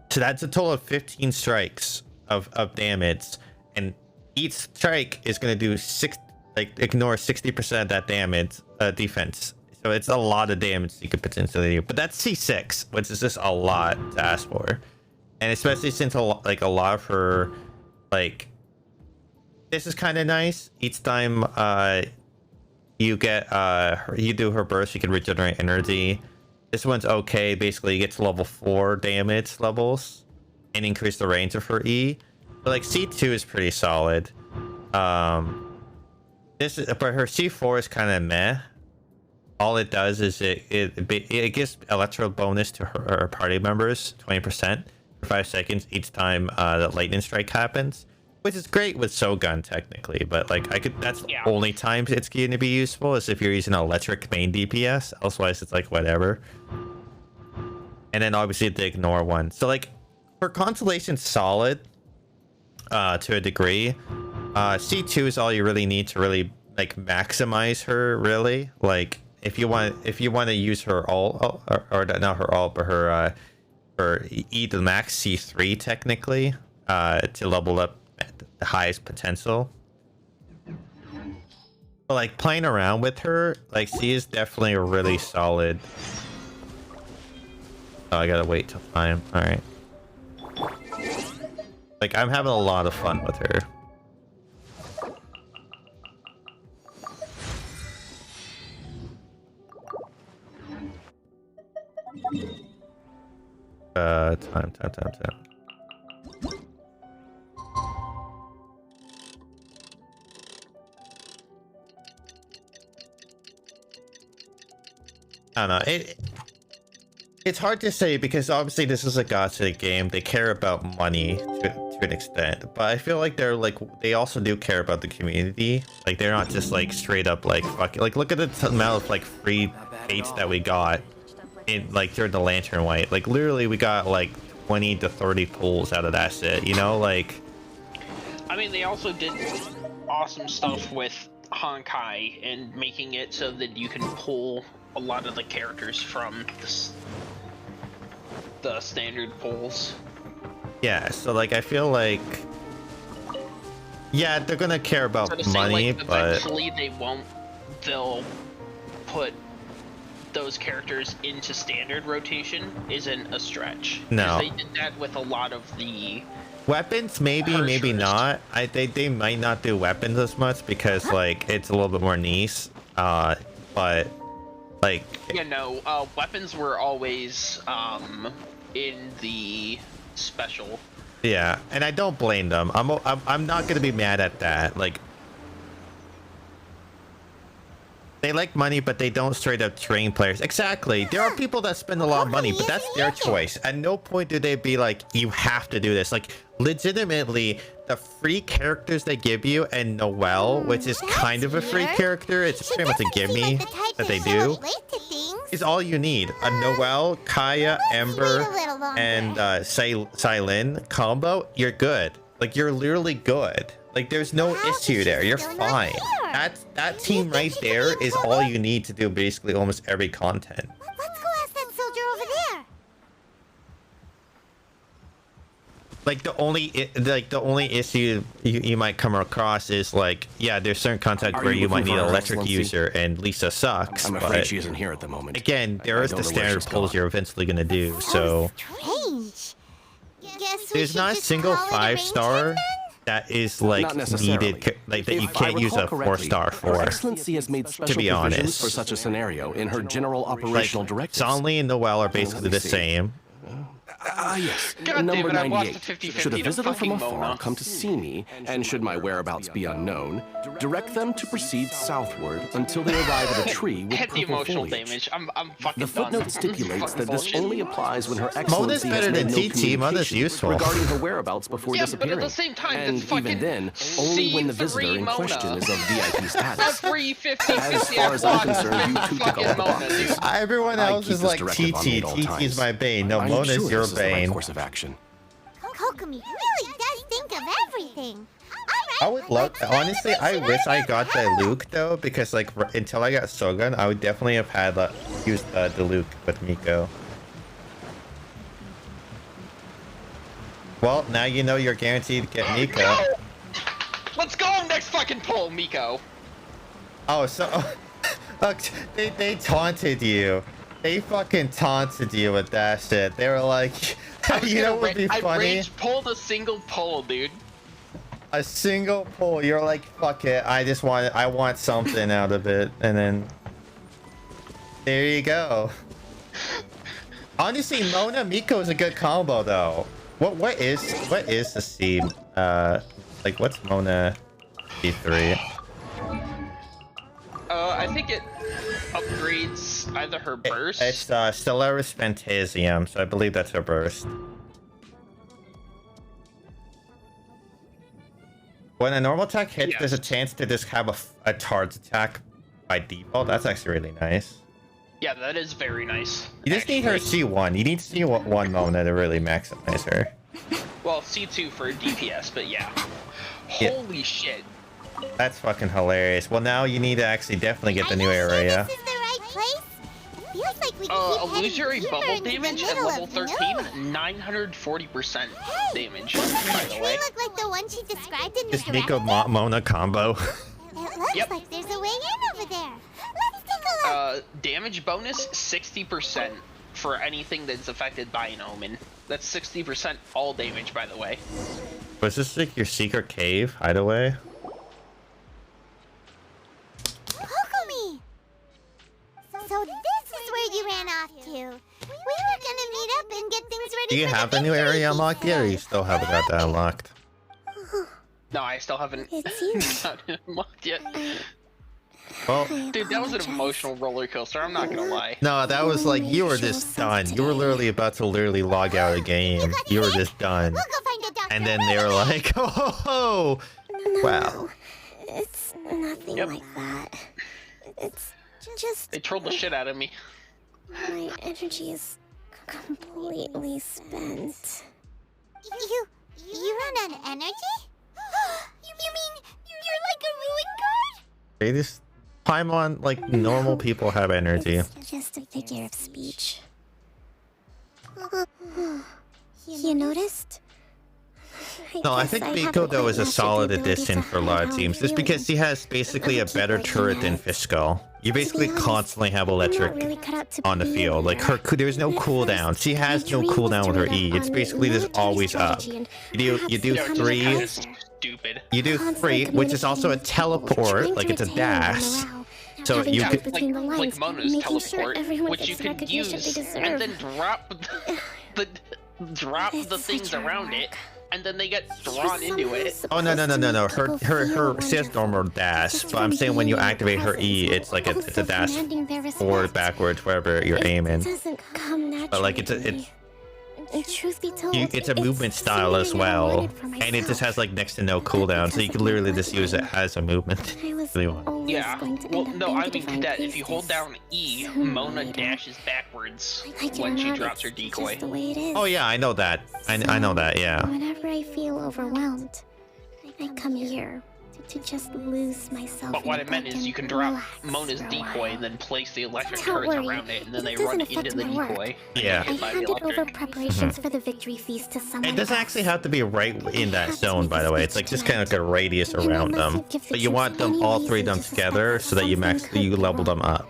So that's a total of 15 strikes of damage, and each strike is going to do ignore 60% of that damage defense. So it's a lot of damage you could potentially do, but that's C6, which is just a lot to ask for, and especially since a lot of her like this is kind of nice. Each time you get you do her burst, you can regenerate energy. This one's okay. Basically, you get to level 4 damage levels and increase the range of her E. But like C2 is pretty solid. But her C4 is kind of meh. All it does is it gives electro bonus to her party members, 20% for 5 seconds each time the lightning strike happens, which is great with Shogun technically. But like that's the only time it's going to be useful is if you're using an electric main DPS. Otherwise, it's like whatever. And then obviously the ignore one. So like her constellation's solid to a degree. C2 is all you really need to really like maximize her, really. Like if you want to use her ult, or not her ult, but her E to max C3 technically to level up at the highest potential. But like playing around with her, like she is definitely a really solid. Oh, I gotta wait till time. All right. Like I'm having a lot of fun with her. Time. I don't know. It's hard to say because obviously this is a gacha game. They care about money to an extent, but I feel like they also do care about the community. Like they're not just like straight up like fucking like look at the amount of like free baits that we got in like during the Lantern White. Like literally we got like 20 to 30 pulls out of that shit. You know, like. I mean, they also did awesome stuff with Honkai and making it so that you can pull a lot of the characters from the standard pulls. Yeah, so like I feel like yeah, they're gonna care about So money, like, but eventually they'll put those characters into standard rotation isn't a stretch. No. 'Cause they did that with a lot of the weapons maybe not. They might not do weapons as much because like it's a little bit more niche. But like weapons were always in the special. yeah, and I don't blame them. I'm not gonna be mad at that. Like they like money, but they don't straight up train players. Exactly. There are people that spend a lot of money, but that's their choice. At no point do they be like, you have to do this. Like, legitimately, the free characters they give you, and Noelle, which is kind of a free character, it's pretty much a gimme that they do, is all you need. A Noelle, Kaya, Ember, and Silin combo, you're good. Like, you're literally good. Like, there's no issue there. You're fine. That team right there is all you need to do basically almost every content. Let's go ask that soldier over there. Like the only issue you might come across is like, yeah, there's certain content where you might need an electric user, and Lisa sucks. I'm afraid she isn't here at the moment. Again, there is the standard pulls you're eventually gonna do. So Strange. there's not a single 5-star that is like needed, like that you can't use a 4-star for. Her Excellency has made special to be provisions honest, for such a scenario in her general operational directives. Zonli and Noelle are basically the same. Yes. God Number damn it, I watched 98. the 50-50 Should a to visitor from fucking afar Mona. come to see me, and should my whereabouts be unknown, direct them to proceed southward until they arrive at a tree with Hit the purple emotional foliage. damage. I'm fucking The footnote done. stipulates that this Fucking only bullshit. applies when her Mona's Excellency better has than made no TT. Mona's communication useful. regarding her whereabouts before Yeah, but disappearing. at the same time, and that's even fucking then, only when the visitor in C3 question Mona. is of VIP status. Every 50-50 As far as I'm concerned, you two tick all the fucking Mona, boxes. dude. Everyone I else keep is this like directive on me TT. at all TT is times. my bane. No, I'm Mona's sure your this is the right bane. course of action. Kokomi really does think of everything. I would love, honestly, I wish I got the Luke though, because like until I got Shogun, I would definitely have had used the Luke with Miko. Well, now you know you're guaranteed to get Miko. Let's go next fucking pull, Miko. Oh, so look, they taunted you. They fucking taunted you with that shit. They were like, you know what would be I funny? rage pulled a single pull, dude. A single pull. You're like, fuck it. I want something out of it, and then there you go. Honestly, Mona Miko is a good combo though. What is the C? Like what's Mona C3? I think it upgrades either her burst. It's Stellaris Phantasium, so I believe that's her burst. When a normal attack hits, there's a chance to just have a charge attack by default. That's actually really nice. Yeah, that is very nice. You just need her C1. You need C1 Mona to really maximize her. Well, C2 for DPS, but yeah. Yeah. Holy shit. That's fucking hilarious. Well, now you need to actually definitely get the new area. This is the right place? It feels like we can keep Illusory heading bubble deeper into the damage at middle level of 13, nowhere. 940% damage, Does by the the tree way. look like the one she described in the Just Miko directive? Mona combo. It looks like there's a way in over there. Let's take a look. Damage bonus, 60% for anything that's affected by an omen. That's 60% all damage, by the way. Was this like your secret cave hideaway? Kokomi! So this is where you ran off to. We were gonna meet up and get things ready Do you for have the new area unlocked yet, or you still haven't got that unlocked? No, I still haven't It's you. got it unlocked yet. Well, Dude, that was an emotional roller coaster. I'm not gonna lie. no, that was like you were just done. You were literally about to literally log out of the game. You were just done. And then they were like, oh, wow. It's nothing like that. It's just They trolled the shit out of me. my energy is completely spent. You run on energy? You mean you're like a ruin guard? They just Paimon, like normal people have energy. It's just a figure of speech. You noticed? No, I think Miko though is a solid addition for a lot of teams, just because she has basically a better turret than Fishgull. You basically constantly have electric on the field. Like there's no cooldown. She has no cooldown with her E. It's basically just always up. You do three. Stupid. You do three, which is also a teleport, like it's a dash. So you could like Mona's teleport, which you could use and then drop the things around it, and then they get drawn into it. Oh no. Her she has normal dash, but I'm saying when you activate her E, it's like it's a dash forward, backwards, wherever you're aiming. But like it's a movement style as well, and it just has like next to no cooldown, so you can literally just use it as a movement. Yeah. Well, no, I mean that if you hold down E, Mona dashes backwards when she drops her decoy. Oh yeah, I know that. I know that. Yeah. Whenever I feel overwhelmed, I come here to just lose myself. But what I meant is you can drop Mona's decoy and then place the electric turrets around it, and then they run into the decoy. Yeah. I handed over preparations for the victory feast to someone. It doesn't actually have to be right in that zone, by the way. It's like just kind of like a radius around them, but you want them all three of them together so that you level them up.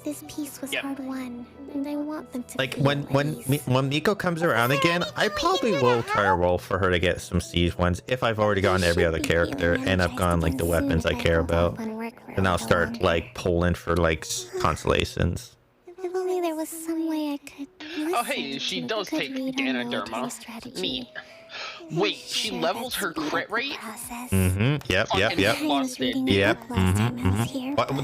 This piece was hard won, and I want them to. Like when Miko comes around again, I probably will try a roll for her to get some siege ones if I've already gotten every other character and I've gotten like the weapons I care about. Then I'll start like pulling for like constellations. If only there was some way I could. Oh hey, she does take Ganoderma. Neat. Wait, she levels her crit rate? Yep.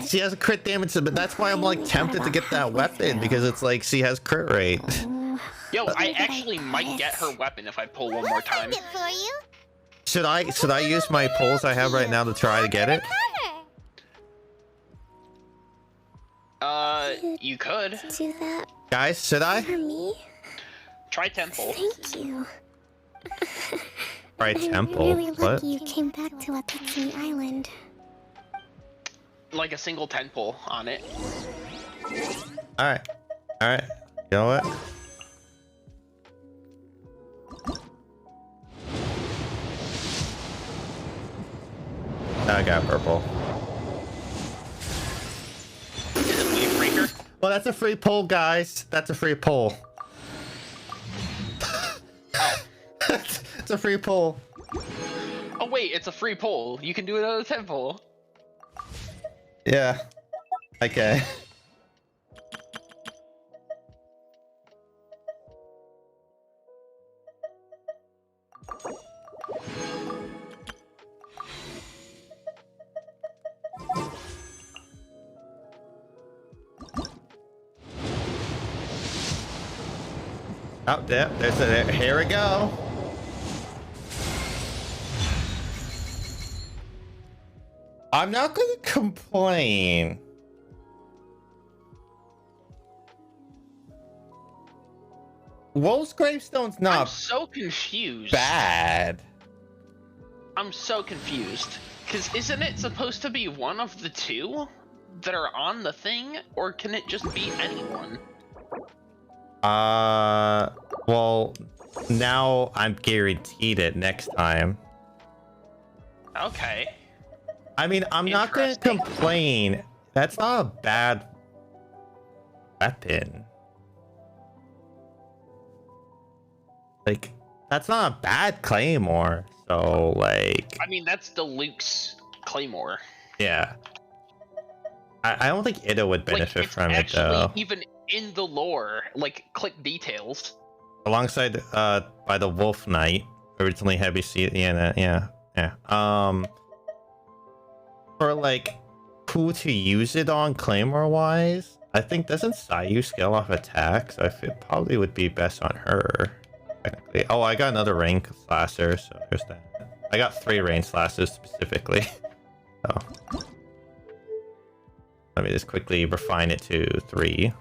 She has a crit damage, but that's why I'm like tempted to get that weapon, because it's like she has crit rate. Yo, I actually might get her weapon if I pull one more time. Should I use my pulls I have right now to try to get it? You could. Do that. Guys, should I? For me? Try temple. Thank you. Right, temple. I'm really What? lucky you came back to Watatsumi Island. Like a single 10 pull on it. Alright. You know what? I got purple. Well, that's a free pull, guys. That's a free pull. It's a free pull. Oh wait, it's a free pull. You can do it on a 10 pull. Yeah. Okay. Oh, there's here we go. I'm not gonna complain. Wolf's Gravestone's not I'm so confused. bad. I'm so confused. Because isn't it supposed to be one of the two that are on the thing? Or can it just be anyone? Well, now I'm guaranteed it next time. Okay. I mean, I'm not gonna complain. That's not a bad weapon. Like, that's not a bad claymore. So, like... I mean, that's Deluxe Claymore. Yeah. I don't think Ida would benefit from it, Actually, though. even in the lore, like, click details. Alongside, by the Wolf Knight. Originally Heavy Sea... Yeah. For, like, who to use it on Claymore-wise. I think doesn't Sayu scale off attack, so I feel it probably would be best on her. Technically. Oh, I got another rain slasher, so there's that. I got 3 rain slashers specifically. Oh. Let me just quickly refine it to 3.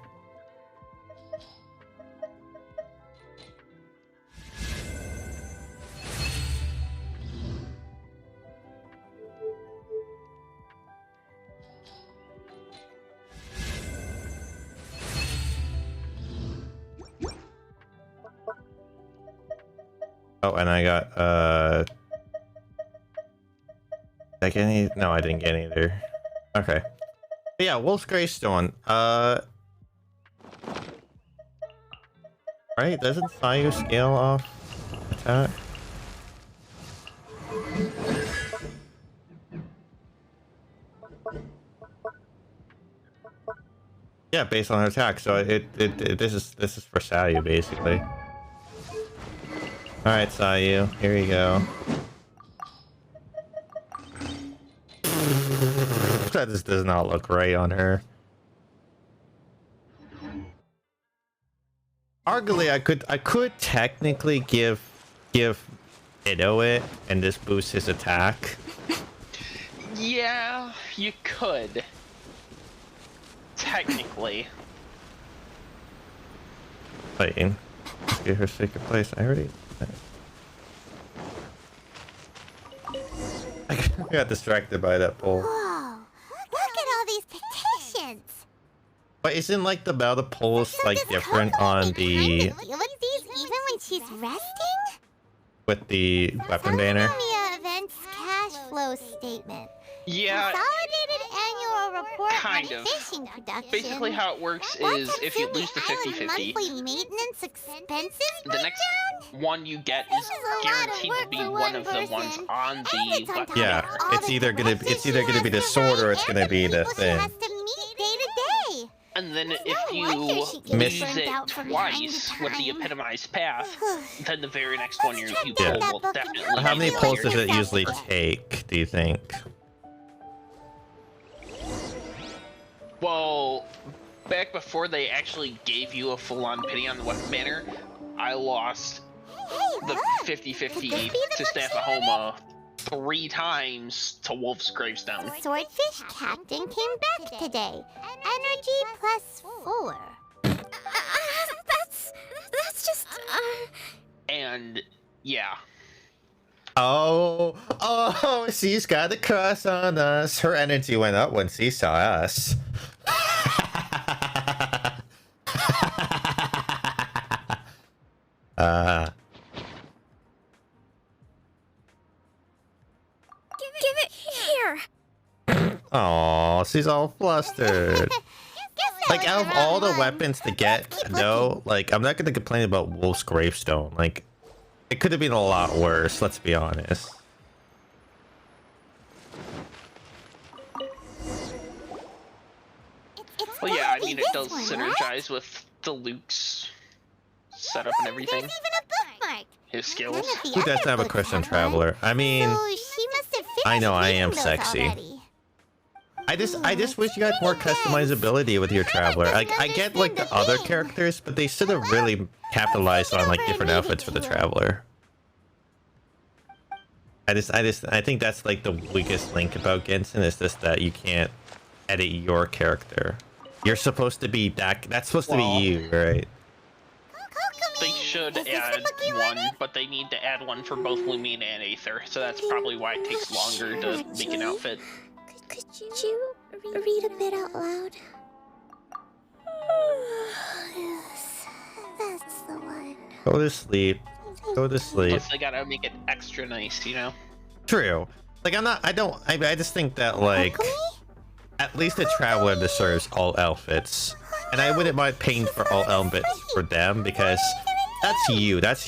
Oh, and I got, did I get any? No, I didn't get any either. Okay. But yeah, Wolf's Gravestone. Right? Doesn't Sayu scale off attack? Yeah, based on her attack. So this is for Sayu basically. All right, Sayu, here you go. That just does not look right on her. Arguably, I could technically give Ido it and just boost his attack. Yeah, you could. Technically. Wait, get her secret place. I already. I got distracted by that poll. Whoa, look at all these petitions. But isn't like the battle polls like different on the Look at these even when she's resting? with the weapon banner? Mia events cash flow statement. Yeah. Consolidated annual report Kind on of. fishing production. Basically how it works is if you lose the 50-50, Monthly maintenance expenses the next one you get is guaranteed to be one of the ones on the weapon Yeah, banner. it's either gonna be the sword or it's gonna be the thing. to meet day to day. And then if you Miss- lose it twice with the epitomized path, then the very next one you pull Yeah. will definitely How many be pulls your does it usually take? Do you think? Well, back before they actually gave you a full-on pity on the weapon banner, I lost the 50-50 to Staffahoma 3 times to Wolf's Gravestone. The swordfish captain came back today. Energy +4. That's just. And yeah. Oh, she's got a crush on us. Her energy went up when she saw us. Give it here. Oh, she's all flustered. Like, out of all the weapons to get, though, like, I'm not gonna complain about Wolf's Gravestone. Like, it could have been a lot worse, let's be honest. Well, yeah, I mean, it does synergize with the Luke's setup and everything. There's even a bookmark. His skills. Who doesn't have a Christian Traveler? I mean, So she must have I know I am finished reading those sexy. already. I just wish you had more customizability with your Traveler. I get, like, the other characters, but they should have really capitalized on, like, different outfits for the Traveler. I think that's, like, the weakest link about Genshin, is just that you can't edit your character. You're supposed to be that's supposed to be you, right? They should add one, but they need to add one for both Lumion and Aether, so that's probably why it takes longer to make an outfit. Could you read a bit out loud? Yes, that's the one. Go to sleep. Go to sleep. Plus, they gotta make it extra nice, you know? True. Like, I just think that, like, at least the Traveler deserves all outfits. And I wouldn't mind paying for all outfits for them, because that's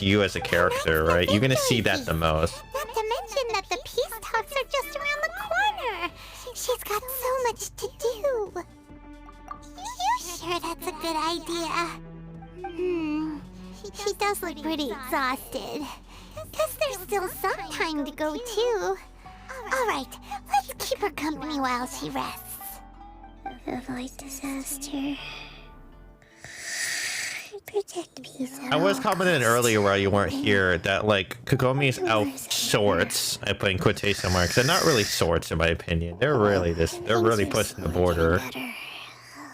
you as a character, right? You're gonna see that the most. Not to mention that the peace talks are just around the corner. She's got so much to do. You sure that's a good idea? She does look pretty exhausted. Guess there's still some time to go too. All right, let's keep her company while she rests. Avoid disaster. Protect peace. I was commenting earlier while you weren't here that like Kokomi's out sorts. I put in quotation marks. They're not really sorts in my opinion. They're really they're really pushing the border.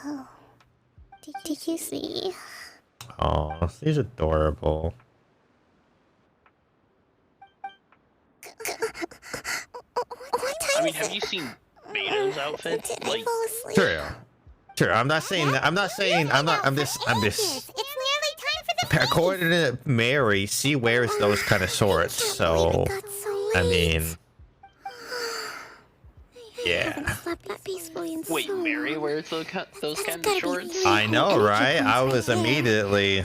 Oh. Did you see? Oh, he's adorable. I mean, have you seen Beto's outfit? Like, True. I'm not saying that. I'm just. It's nearly time for the According to Mary, she wears those kind of shorts. So, I mean, yeah. wait, Mary wears those kinds of shorts? I know, right? I was immediately.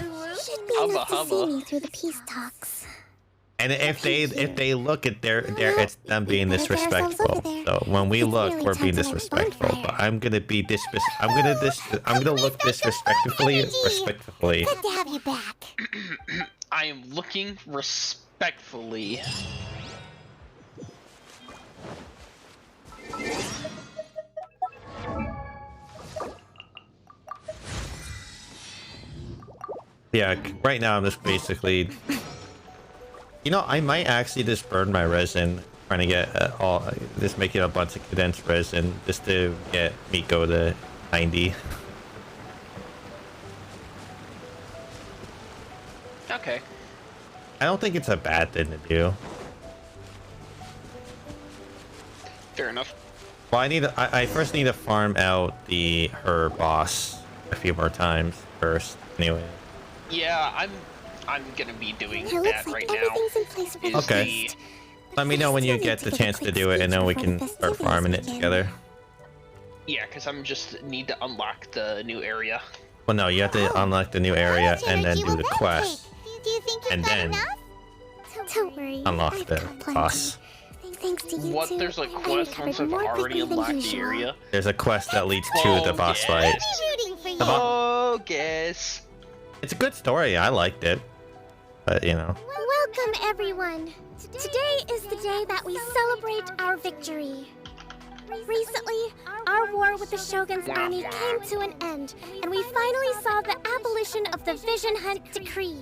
Hubba. Through the peace talks. And if they look at it's them being disrespectful. So when we look, we're being disrespectful. But I'm gonna look disrespectfully. Good to have you back. I am looking respectfully. Yeah, right now I'm just basically. You know, I might actually just burn my resin, trying to get just making a bunch of condensed resin just to get Miko to 90. Okay. I don't think it's a bad thing to do. Fair enough. Well, I first need to farm out her boss a few more times first. Anyway. Yeah, I'm gonna be doing that right now. Okay. Let me know when you get the chance to do it, and then we can start farming it together. Yeah, because I'm just need to unlock the new area. Well, no, you have to unlock the new area and then do the quest, Do you think and then Don't worry. unlock the boss. Thanks to you What? two, There's a I quest once I've recovered more already quickly than unlocked the usual. area? There's a quest that leads to the boss fight. Oh, guess. It's a good story. I liked it, but you know. Welcome, everyone. Today is the day that we celebrate our victory. Recently, our war with the Shogun's army came to an end, and we finally saw the abolition of the Vision Hunt Decree.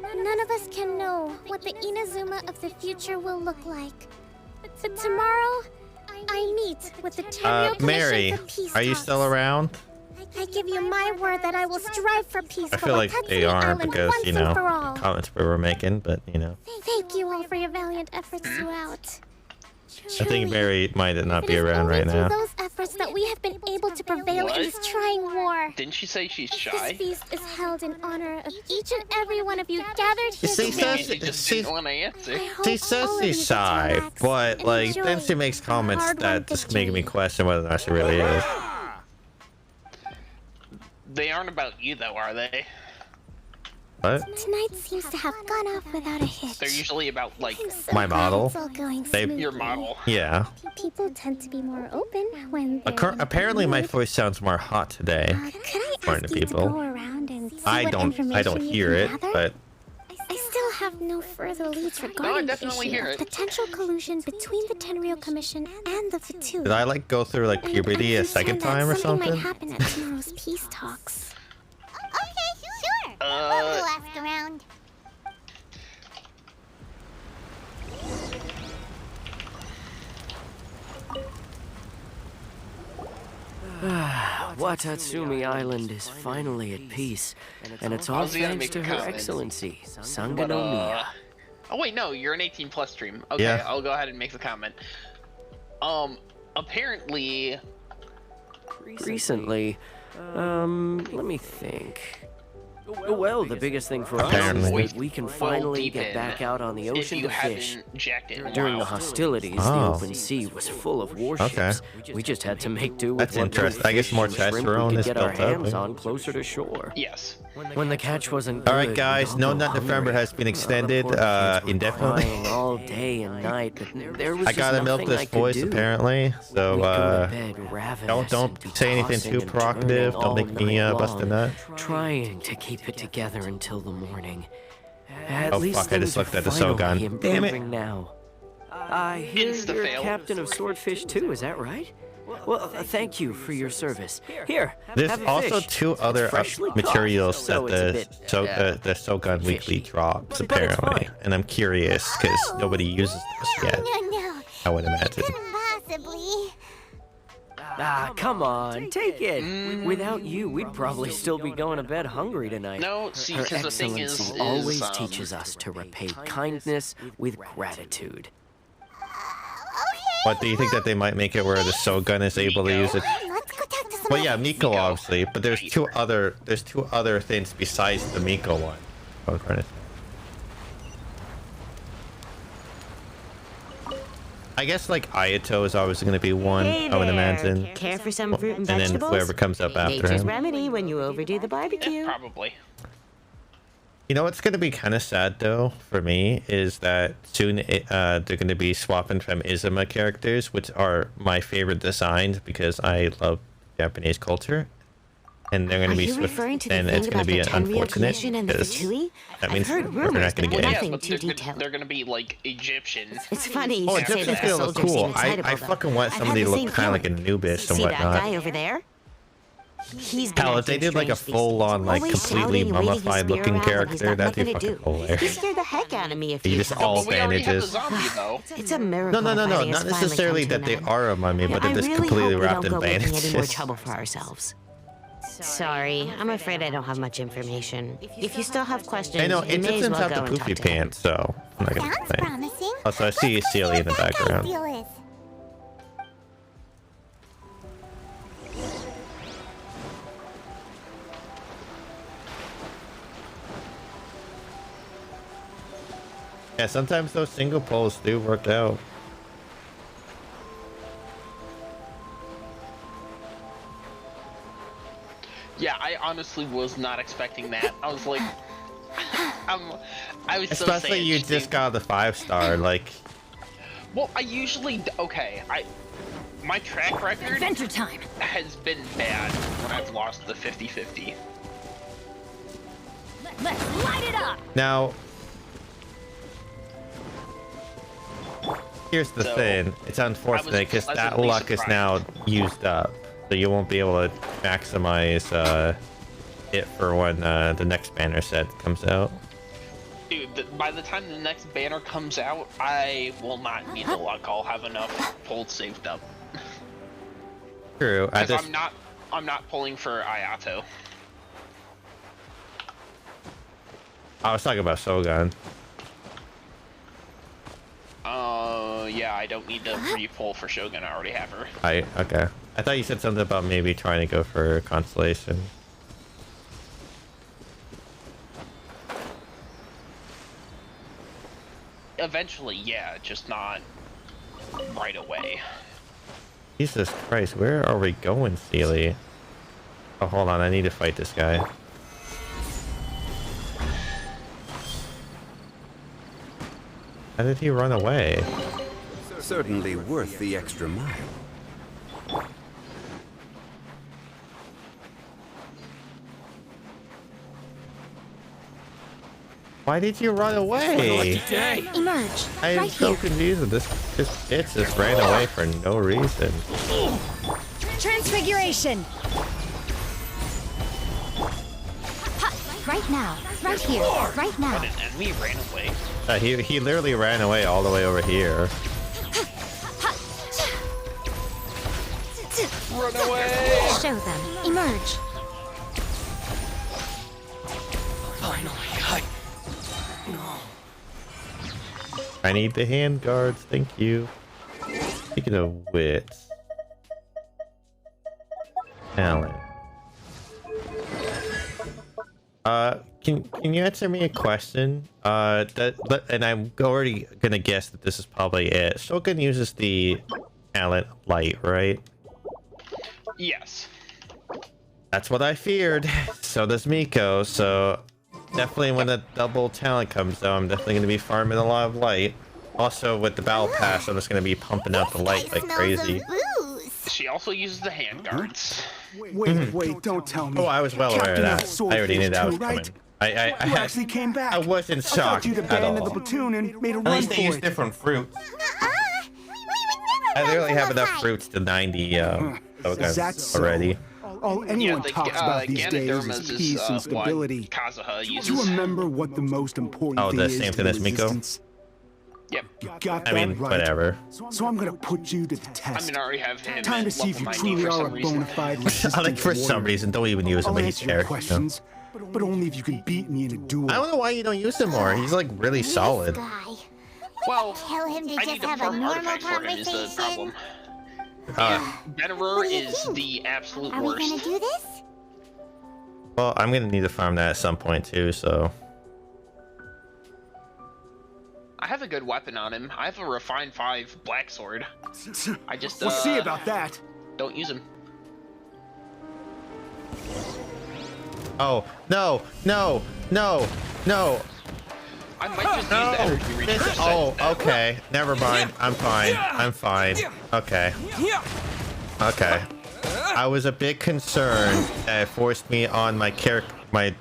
None of us can know what the Inazuma of the future will look like. But tomorrow, I meet with the Tenryo Mary, Commission for Peace are you Talks. still around? I give you my word that I will strive for peace. I feel like they aren't because, you know, for all. comments we were making, but you know. Thank you all for your valiant efforts throughout. I think Mary might not be around right now. Through those efforts that we have been able to prevail in this trying war. Didn't she say she's This shy? feast is held in honor of each and every one of you gathered here She today. says She just didn't want to answer. She says she's shy, but like then she makes comments that just make me question whether or not she really is. They aren't about you though, are they? What? Tonight seems to have gone off without a hitch. They're usually about like My model? It's all going They- smoothly. your model. Yeah. People tend to be more open when they're Apparently my voice sounds more hot today. Could I According ask to you to people. go around and see I what don't information you hear can it, gather? but I still have no further leads regarding the definitely issue hear of it. potential collusion between the Tenryo Commission and the Fatu. did I like go through like puberty a second time or Something something? might happen at tomorrow's peace talks. Okay, sure. We'll ask around. Watatsumi Island is finally at peace, and it's all was gonna thanks make to a Her comment. Excellency, But, Sanganomiya. Oh wait, no, you're an 18 plus stream. Okay, Yeah. I'll go ahead and make the comment. Apparently, Recently, let me think. Well, the biggest thing for us Apparently. is that we can finally get back out on the if ocean you to fish. haven't jacked it in a During the while. hostilities, Oh. the open sea was full of warships. We just had to make do with That's what little interesting. I guess fish more and shrimp we testosterone could is get our built up, hands yeah. on closer to shore. Yes. When the catch wasn't good, All right, guys. we'd No all Nut go November hungry. has been extended Poor kids were indefinitely. crying all day and night, but there was I just gotta milk nothing this I could voice do. apparently. So We'd go to bed ravenous don't and say anything tossing too and provocative. turning Don't make all me night bust a long, nut. Trying to keep it together until the morning. At Oh, least fuck, I just things looked are at the finally Shogun. Damn it. improving now. I hear you're Insta-fail. captain of Swordfish too, is that right? Well, thank you for your service. Here, There's have a also fish. 2 other It's freshly materials caught, that so it's a bit, the Shogun Weekly drops, But it's apparently. fine. And I'm curious, because nobody uses this yet, No, I would imagine. possibly. Ah, come on, take it. Without you, we'd probably still be going to bed hungry tonight. No, see, Her 'cause the thing Excellency is, always um, teaches us to repay kindness with gratitude. What, do you think that they might make it where the Shogun is able to use it? Well, yeah, Miko, obviously, but there's two other things besides the Miko one. I was trying to say. I guess like Ayato is always going to be one, Hey I would there. imagine. Care for some fruit and And then vegetables? whoever comes up after Nature's him. remedy when you overdo the barbecue. Probably. You know what's going to be kind of sad though for me is that soon they're going to be swapping from Izuma characters, which are my favorite designs because I love Japanese culture, and they're going to be referring to the and thing it's going about to be the Tenryou unfortunate Commission and the because Fatui? that I've means heard we're not rumors, going to but get nothing it. too detailed. They're gonna be like Egyptian. It's funny you Oh, should say Egyptian's that. The gonna look soldiers cool. seem excitable, I though. fucking want I've had somebody to the look same kind of like feeling. Anubis and See that whatnot. guy over there? He's been Hell, if they acting did like a strange these full-on, days. like Always completely shouting and waving his mummified spear looking around when he's character, got that'd be nothing to fucking do. hilarious. He scared the heck out of me a few You just times. all We already have the bandages. zombie though. It's a miracle. No, fighting not has finally necessarily come to that they an end. are a mummy, but I they're just really completely hope we wrapped don't in go making any more bandages. trouble for ourselves. Sorry, I'm afraid I don't have much information. If you still have questions, I know, you it may just as sends well out go the and poofy talk to him. pants, so I'm not gonna Sounds complain. promising. Also, I see Sealy in the background. Deal is. Yeah, sometimes those single poles do work out. Yeah, I honestly was not expecting that. I was like, I was so Especially sad you just just got the 5-star, like. Well, I usually okay. My track record Adventure time. has been bad when I've lost the 50-50. Let's light it up. Now, here's the So, thing. It's unfortunate because that pleasantly luck is now used up, so you won't be able to maximize it for when the next banner set comes out. Dude, by the time the next banner comes out, I will not need the luck. I'll have enough pulls saved up. True. Because I'm not pulling for Ayato. I was talking about Shogun. Yeah, I don't need to re-pull for Shogun. I already have her. Okay. I thought you said something about maybe trying to go for Constellation. Eventually, yeah, just not right away. Jesus Christ, where are we going, Sealy? Oh, hold on, I need to fight this guy. How did he run away? Certainly worth the extra mile. Why did you run away? Emerge. I am Right so here. confused with this bitch just ran away for no reason. Transfiguration. Right now. Right here. Right now. An enemy ran away. He literally ran away all the way over here. Run away! Show them. Emerge. Finally, I need the hand guards, thank you. Speaking of which, Alan. Can you answer me a question? And I'm already gonna guess that this is probably it. Shogun uses the talent light, right? Yes. That's what I feared. So does Miko. So definitely when the double talent comes out, I'm definitely gonna be farming a lot of light. Also with the battle pass, I'm just gonna be pumping out the light like crazy. She also uses the hand guards. Wait, don't tell me. Oh, I was well aware of that. I already knew that was coming. You actually came back. I wasn't I thought shocked you'd at abandoned all. the platoon and made a At run least they for use it. different fruits. I literally have enough fruits to 90 That's already. All anyone talks about these days is peace and stability. Do you remember what the most important thing the is same to thing as Miko? resistance? Yep. You got I mean, that right. whatever. So I'm gonna put you to the test. I mean, I already have him Time to at see if level you 90 truly for are a some reason. bona fide I resistance like for some warrior. reason, don't even use him, I'll but he's answer your there. questions, but only if you can beat me in a duel. I don't know why you don't use him more. He's like really solid. Well, Tell him to I just need to have a farm normal artifacts for him is the conversation. problem. Venerer is the absolute Are we worst. gonna do this? Well, I'm gonna need to farm that at some point too, so. I have a good weapon on him. I have a refined 5 black sword. I just We'll see about that. Don't use him. Oh, no, no, no, no. I might just use the energy recharge. Oh, okay. Never mind. I'm fine. I'm fine. Okay. Okay. I was a bit concerned that it forced me on my character,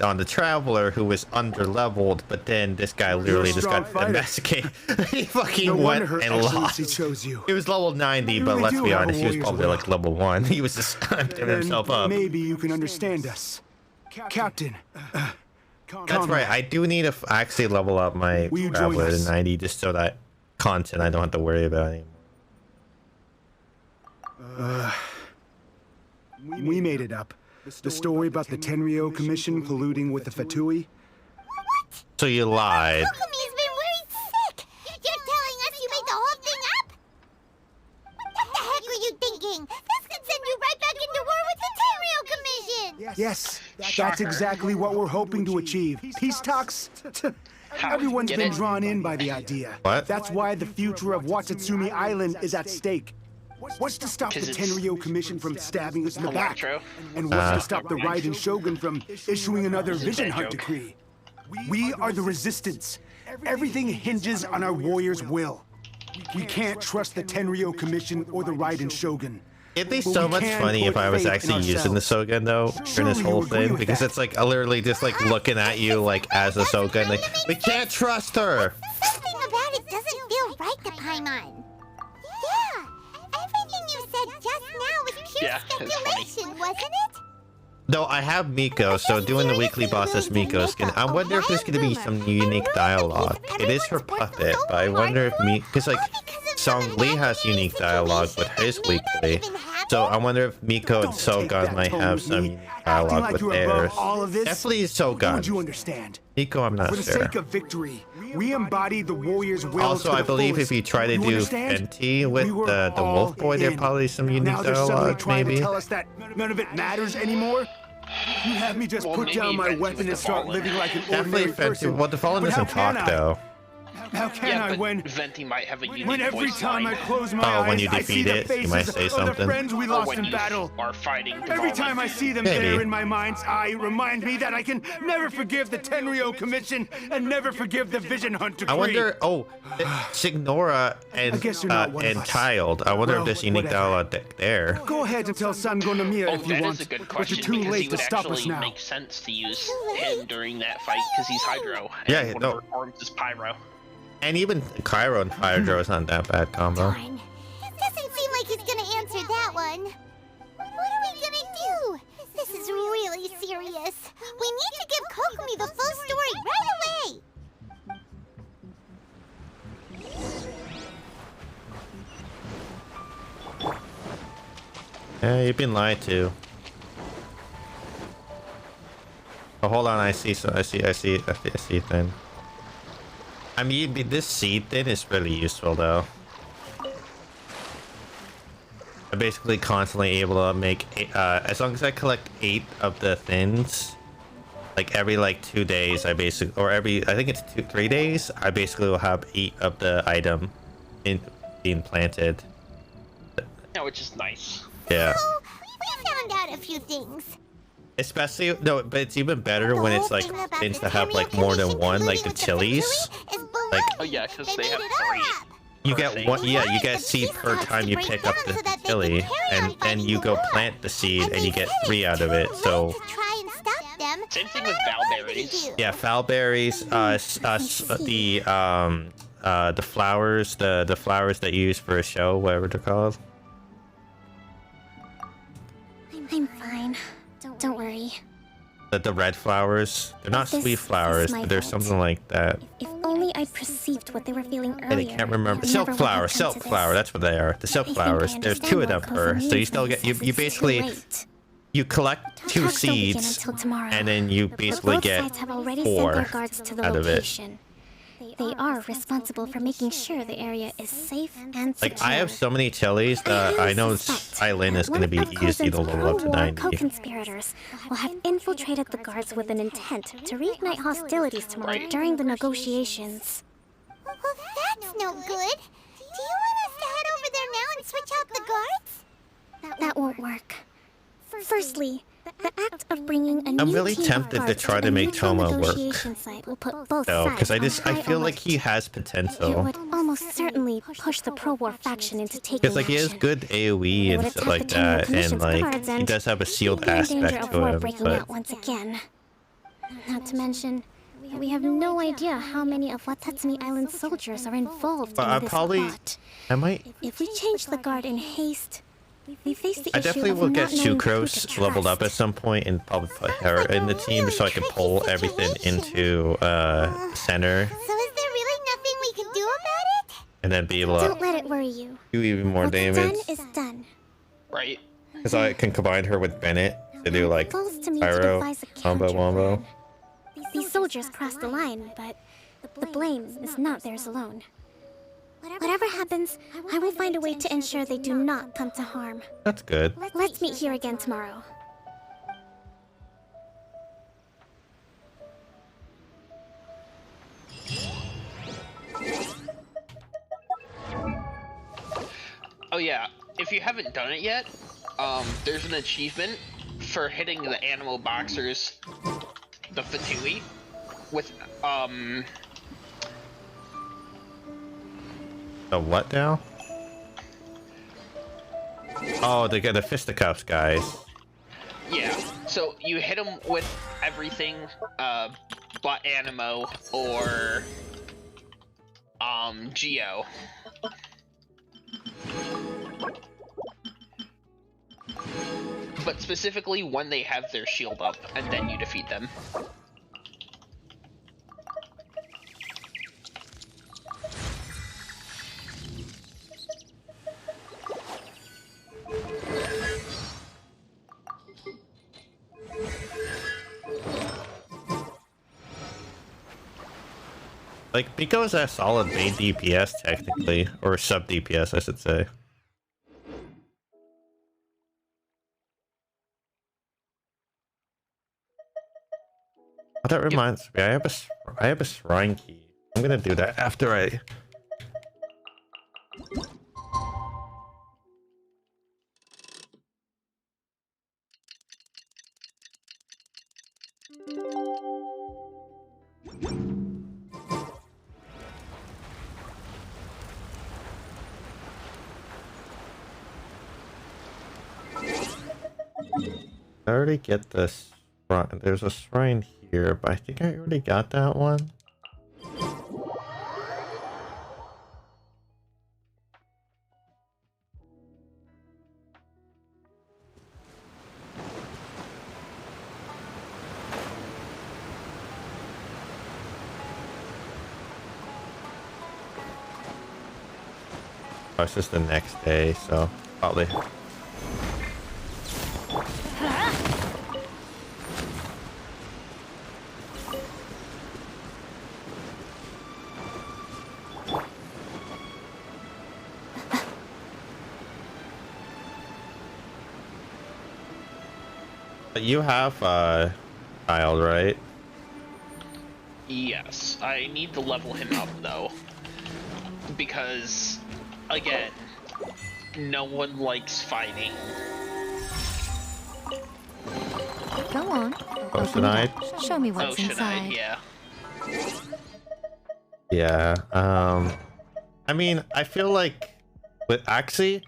on the traveler who was under leveled, but then this guy literally just got domesticated. He fucking went and lost. Chose you. He was level 90, but really let's do be have a honest, he was warrior's probably will. like level 1. He was just giving himself up. Maybe you can understand us, Captain. That's right. I do need to actually level up my Will you join traveler to us? 90 just so that content I don't have to worry about anymore. We made it up. The story about the Tenryo Commission colluding with the Fatui. So you lied. Kokomi's been worried sick. You're telling us you made the whole thing up? What the heck were you thinking? This could send you right back into war with the Tenryo Commission. Yes, that's exactly what we're hoping to achieve. Peace talks. Everyone's Get been it? drawn in by the idea. What? That's why the future of Watatsumi Island is at stake. What's to stop the 'Cause it's Tenryo Commission from stabbing us in the back? Electro. And what's to stop the Raiden Shogun from issuing another This is a Vision bad Hunt joke. decree? We are the Resistance. Everything hinges on our warrior's will. We can't trust the Tenryo Commission or the Raiden Shogun. It'd be But so we much can funny put if I was faith in actually using the ourselves. Shogun though during this Surely whole you agree thing, with because that. it's like literally just like looking at you like as a Shogun, like we can't trust her. Something about it doesn't feel right to Paimon. Yeah, everything you said just now was pure Yeah, it's funny. speculation, wasn't it? No, I have Miko, so doing the weekly boss as Miko skin. I wonder if there's gonna be some unique dialogue. It is her puppet, but I wonder if because like Song Lee has unique dialogue with his weekly, so I wonder if Miko and Shogun might have some unique dialogue like with you're above theirs. all of this? Definitely Shogun. Would you understand? Miko, I'm not For the sure. sake of victory, we embody the warrior's will. Also, to I the believe fullest. if you try to You do understand? Fenty with We were the all Wolf Boy, there's in. probably some unique Now they're suddenly dialogue, trying maybe. to tell us that none of it matters anymore. You have me just Well, put maybe down my Fenty weapon with and the start Fallen. living like an Definitely ordinary Fenty. person. Well, the Fallen But how doesn't talk can I? though. How can Yeah, I but when Venti might have a unique when every voice time I line. close my Oh, eyes, when you I see defeat the it, faces you might say of the something. friends we Or lost when in you battle. are fighting Every Devalman. time I see them Maybe. there in my mind's eye, remind me that I can never forgive the Tenryo Commission and never forgive the Vision Hunt decree. I wonder. Oh, Signora I guess you're not one of and us. Child. I wonder Well, if there's unique whatever. dialogue there. Go ahead and tell San Gonomiya Oh, if you that want, is a good but question you're too because he late to would stop actually us now. make sense to use him during that fight because he's Hydro. And Yeah, one no. of her forms is Pyro. And even Cairo and Hydro is not that bad combo. Darn. It doesn't seem like he's gonna answer that one. What are we gonna do? This is really serious. We need to give Kokomi the full story right away. Yeah, you've been lied to. Oh, hold on. I see thing. I mean, this seed thing is really useful though. I'm basically constantly able to make, as long as I collect 8 of the thins, like every like 2 days, I basically, or every, I think it's 3 days, I basically will have 8 of the item being planted. Yeah, which is nice. Yeah. So, we found out a few things. Especially, no, but it's even better when it's like things that have like more than one, like the chilies. Like, Oh yeah, because they have 3. you get one, yeah, you get a seed per time you pick up the chili, and then you go plant the seed and you get 3 out of it. So Try and stop them. Same thing with Valberries. yeah, falberries, the flowers, the flowers that you use for a show, whatever they're called. I'm fine. Don't worry. The red flowers. They're not sweet flowers, but there's something like that. If only I perceived what they were feeling And I earlier. can't remember. I Silk never flower, would have come silk to flower. this. That's what they are. The silk I think flowers. I There's understand 2 of why them Koza per. So you needs still me, get you since it's too basically late. you collect 2 Talks don't begin seeds, until tomorrow. and then you basically Both get sides have already sent 4 their guards to the out of it. location. They are responsible for making sure the area is safe and secure. Like I have so many chilies that I know Silent is going to be easy to level up to 90. Co-conspirators will have infiltrated the guards with an intent to reignite hostilities tomorrow during the negotiations. Well, that's no good. Do you want us to head over there now and switch out the guards? That won't work. Firstly, the act of bringing a new I'm really team of tempted to guards try to a make neutral Toma work. negotiation site will put both though, sides because on I high feel like alert. he has It potential. would almost certainly push the pro-war faction into taking Because like he has action. good AOE and stuff like that, and like he does have a sealed Be in danger aspect of to war him. breaking But out once again. Not to mention, we have no idea how many of Watatsumi Island soldiers are involved in this plot. I might. If we change the guard in haste, we face the I issue definitely of will not get knowing who to Sucrose leveled up at some point and probably put her in the team so I can pull everything into center So is there really nothing we can do about it? and then be able Don't to let it worry you. do even more What's damage. done is done. Right. Because I can combine her with Bennett to do like Falls to me to pyro, devise a combo wombo. These soldiers crossed the line, but the blame is not theirs alone. Whatever happens, I will find a way to ensure they do not come to harm. That's good. Let's meet here again tomorrow. Oh yeah, if you haven't done it yet, there's an achievement for hitting the animal boxers, the Fatui, with The what now? Oh, they get the fisticuffs, guys. yeah. So you hit them with everything, but Animo or Geo. But specifically when they have their shield up, and then you defeat them. Like, Miko is a solid main DPS, technically. Or sub DPS, I should say. Oh, that reminds me, I have a shrine key. I'm gonna do that after I... I already get this. There's a shrine here, but I think I already got that one. Oh, it's just the next day, so probably. But you have child, right? Yes, I need to level him up though. Because, again, no one likes fighting. Go on. Ocean Eye? Show me what's Ocean inside. Eye, yeah. Yeah, I mean, I feel like with Axie,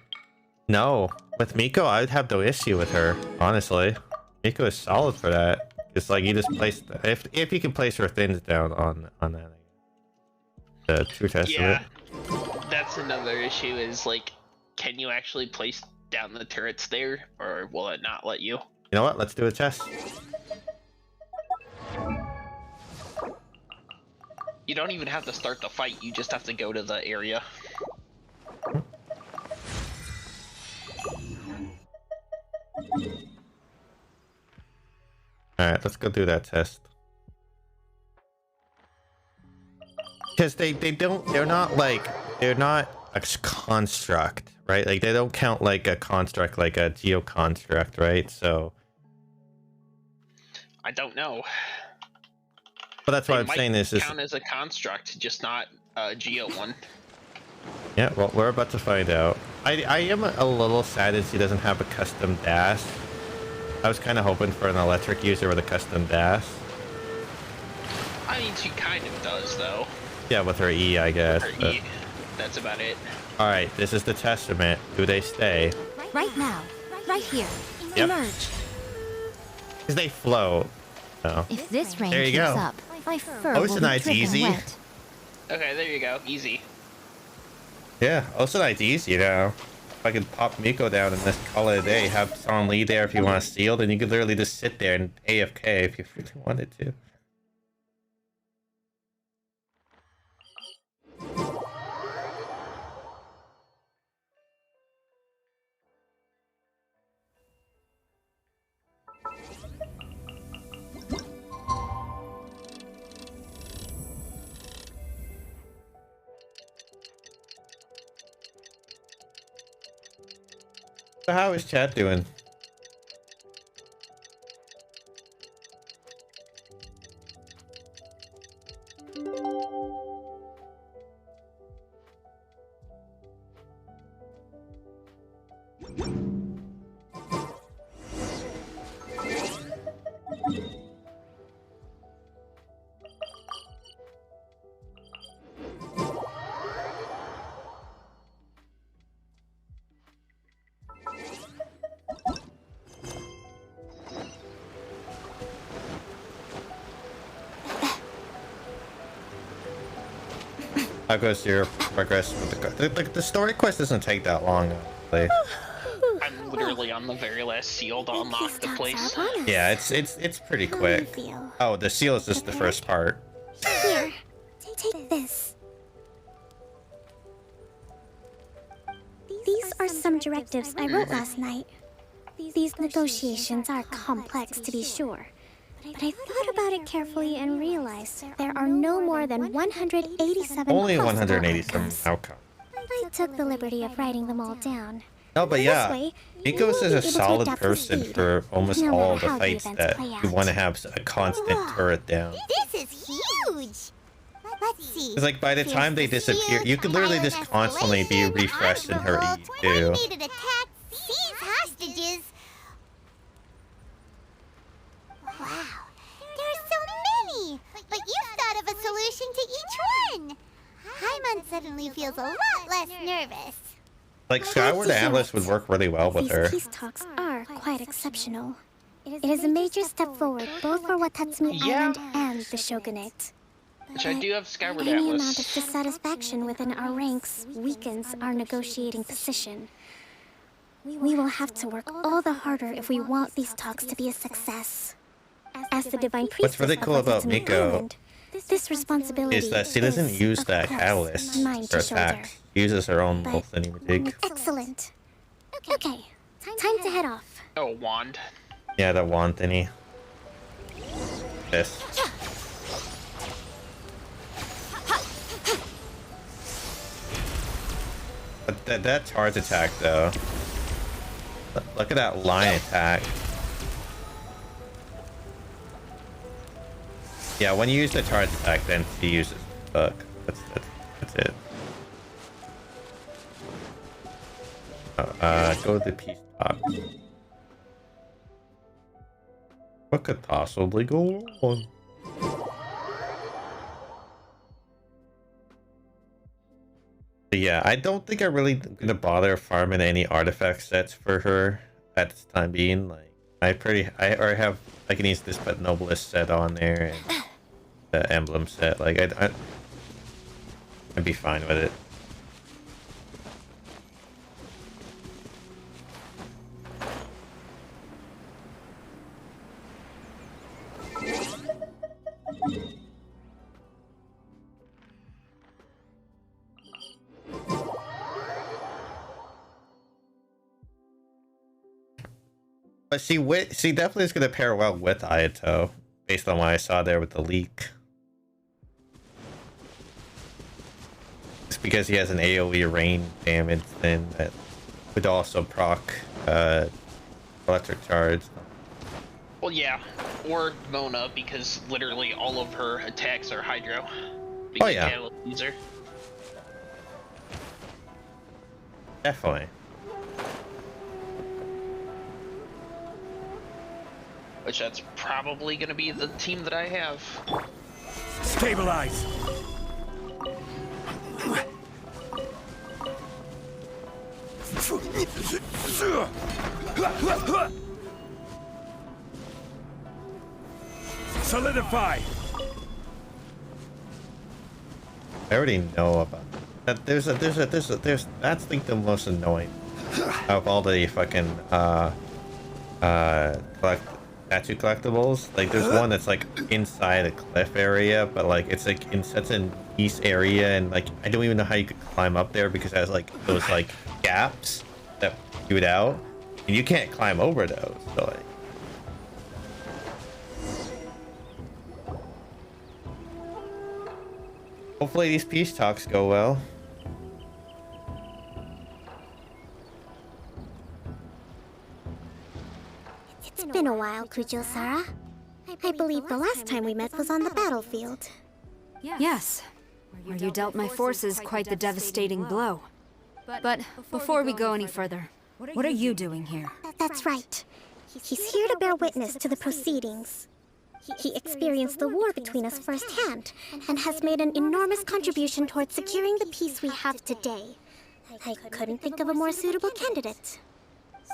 no. With Miko, I'd have no issue with her, honestly. Miko is solid for that. It's like you just place if you can place her things down on that. The true test Yeah, of it. that's another issue. Is like, can you actually place down the turrets there, or will it not let you? You know what? Let's do a test. You don't even have to start the fight. You just have to go to the area. Alright, let's go do that test. Because they're not a construct, right? Like, they don't count like a construct, like a geoconstruct, right? So... I don't know. But that's what I'm saying is this... count as a construct, just not a geo one. Yeah, well, we're about to find out. I am a little sad as he doesn't have a custom dash. I was kind of hoping for an electric user with a custom dash. I mean, she kind of does, though. Yeah, with her E, I guess. Her But... E. That's about it. Alright, this is the testament. Do they stay? Right now. Right here. Yep. Emerge. Because they float. Oh. If this rain there you keeps go. up, my fur will be Oceanite's dripping easy. wet. Okay, there you go. Easy. Yeah, Oceanite's easy now. If I could pop Miko down and just call it a day, have Son Lee there if you want to steal, then you could literally just sit there and AFK if you really wanted to. So how is chat doing? How goes your progress with the story quest doesn't take that long, honestly. I'm literally on the very last seal to unlock the place. Yeah, it's pretty quick. Oh, the seal is just the first part. Here, take this. These are some directives I wrote last night. These negotiations are complex, to be sure. But I thought about it carefully and realized there are no more than 187 Only possible 187 outcomes. outcomes. I took the liberty of writing them all down. No, but This yeah, way, Miko is you'll a be able to solid adapt to person speed, for almost no all matter the how the fights events that play you out. want to have a constant turret down. This is huge! Let's see. Because like by the time they disappear, you could literally just constantly be refreshing her E too. Coordinated attack, seize hostages. Wow, there are so many! But you thought of a solution to each one! Hyman suddenly feels a lot less nervous. Like Skyward Atlas would work really well with These her. peace talks are quite exceptional. It is a major step forward both for Watatsumi Island and the Shogunate. Which I do have Skyward Any Atlas. amount of dissatisfaction within our ranks weakens our negotiating position. We will have to work all the harder if we want these talks to be a success. As the divine priestess What's really cool of about Watatsumi Miko Island, this responsibility is that she doesn't is, use of that course, catalyst mine for to shoulder. attacks. She uses her own But- Wolfenny Rig. Excellent. Okay, time to head off. Oh, wand. Yeah, that wand thingy. This. But that charge attack though. Look at that line attack. Yeah, when you use the charge attack, then she uses hook. That's it. Oh, go to the peace talk. What could possibly go on? But yeah, I don't think I'm really gonna bother farming any artifact sets for her at this time being. Like, I can use this but noblest set on there and the emblem set. Like, I'd be fine with it. But she definitely is going to pair well with Ayato, based on what I saw there with the leak. It's because he has an AoE rain damage thing that would also proc electric charge. Well, yeah, or Mona, because literally all of her attacks are Hydro. Oh yeah. User. Definitely. Which that's probably going to be the team that I have. Stabilize! Solidify! I already know about that. There's that's like the most annoying of all the fucking statue collectibles. Like there's one that's like inside a cliff area, but like it's like in such an east area, and like I don't even know how you could climb up there because it has like those like gaps that shoot out, and you can't climb over those. So like. Hopefully these peace talks go well. It's been a while, Kujo-Sara. I believe the last time we met was on the battlefield. Yes, where you dealt my forces quite the devastating blow. But before we go any further, what are you doing here? That's right. He's here to bear witness to the proceedings. He experienced the war between us firsthand, and has made an enormous contribution towards securing the peace we have today. I couldn't think of a more suitable candidate.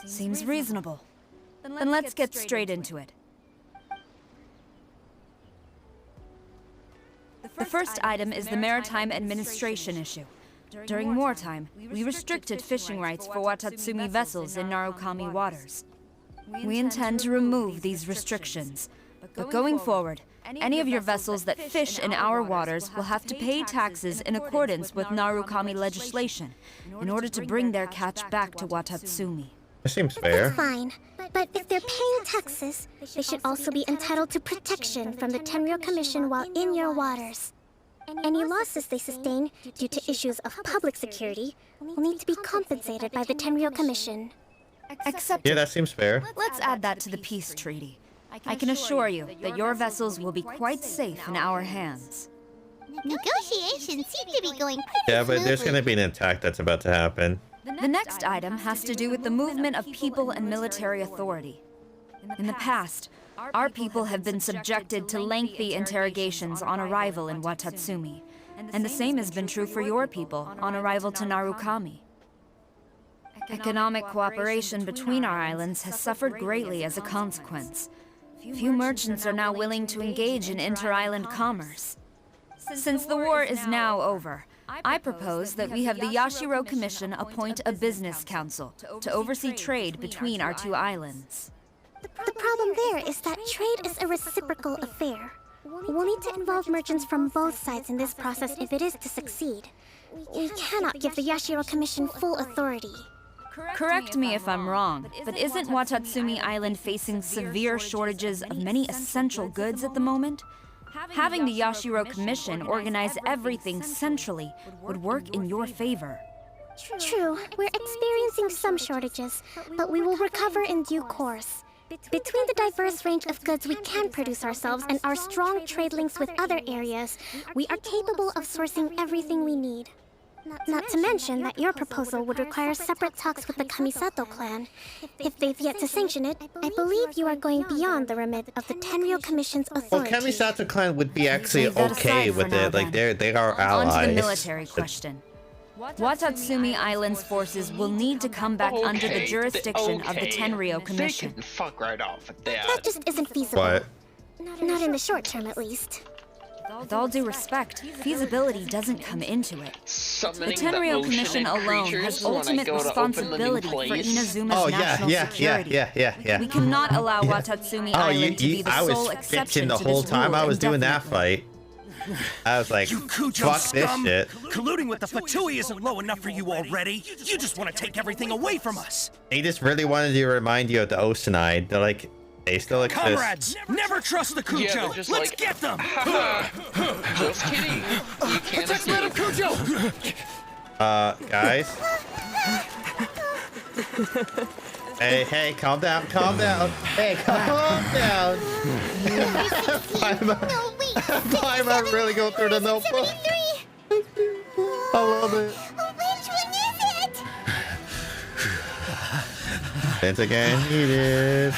Seems reasonable. Then let's get straight into it. The first item is the Maritime Administration issue. During wartime, we restricted fishing rights for Watatsumi vessels in Narukami waters. We intend to remove these restrictions. But going forward, any of your vessels that fish in our waters will have to pay taxes in accordance with Narukami legislation in order to bring their catch back to Watatsumi. That seems fair. That's fine. But if they're paying taxes, they should also be entitled to protection from the Tenryou Commission while in your waters. Any losses they sustain due to issues of public security will need to be compensated by the Tenryou Commission. Accepted. Yeah, that seems fair. Let's add that to the peace treaty. I can assure you that your vessels will be quite safe in our hands. Negotiations seem to be going pretty Yeah, but there's smoothly. gonna be an attack that's about to happen. The next item has to do with the movement of people and military authority. In the past, our people have been subjected to lengthy interrogations on arrival in Watatsumi, and the same has been true for your people on arrival to Narukami. Economic cooperation between our islands has suffered greatly as a consequence. Few merchants are now willing to engage in inter-island commerce. Since the war is now over, I propose that we have the Yashiro Commission appoint a business council to oversee trade between our two islands. The problem there is that trade is a reciprocal affair. We'll need to involve merchants from both sides in this process if it is to succeed. We cannot give the Yashiro Commission full authority. Correct me if I'm wrong, but isn't Watatsumi Island facing severe shortages of many essential goods at the moment? Having the Yashiro Commission organize everything centrally would work in your favor. True, we're experiencing some shortages, but we will recover in due course. Between the diverse range of goods we can produce ourselves and our strong trade links with other areas, we are capable of sourcing everything we need. Not to mention that your proposal would require separate talks with the Kamisato clan. If they've yet to sanction it, I believe you are going beyond the remit of the Tenryou Commission's Well, authority. Kamisato clan would be actually Leave that okay aside for with now, it. Like then. they are allies. On to the military question. Watatsumi Island's forces will need to come back under the jurisdiction of the Tenryou Commission. They can fuck right off at that. That just isn't feasible. What? Not in the short term, at least. With all due respect, feasibility doesn't come into it. The Summoning Tenryou the Commission ocean alone creatures has when I ultimate go to open the new responsibility for place. Inazuma's national security. Yeah. We cannot allow Watatsumi Island to be the I sole was exception bitching the to whole this time rule I was doing that indefinitely. fight. I was like, You Kujo fuck this scum! shit. Colluding with the Fatui isn't low enough for you already. You just want to take everything away from us. They just really wanted to remind you of the Oceanide. They're like, they still exist. Comrades, never trust the Kujo. Yeah, they're just Let's like, get them. Just kidding. You can't Protect Madam escape. Kujo. Guys. Hey, calm down. Hey, calm down. I'm really going through the notebook. I love it. Which one is it? It's again heated.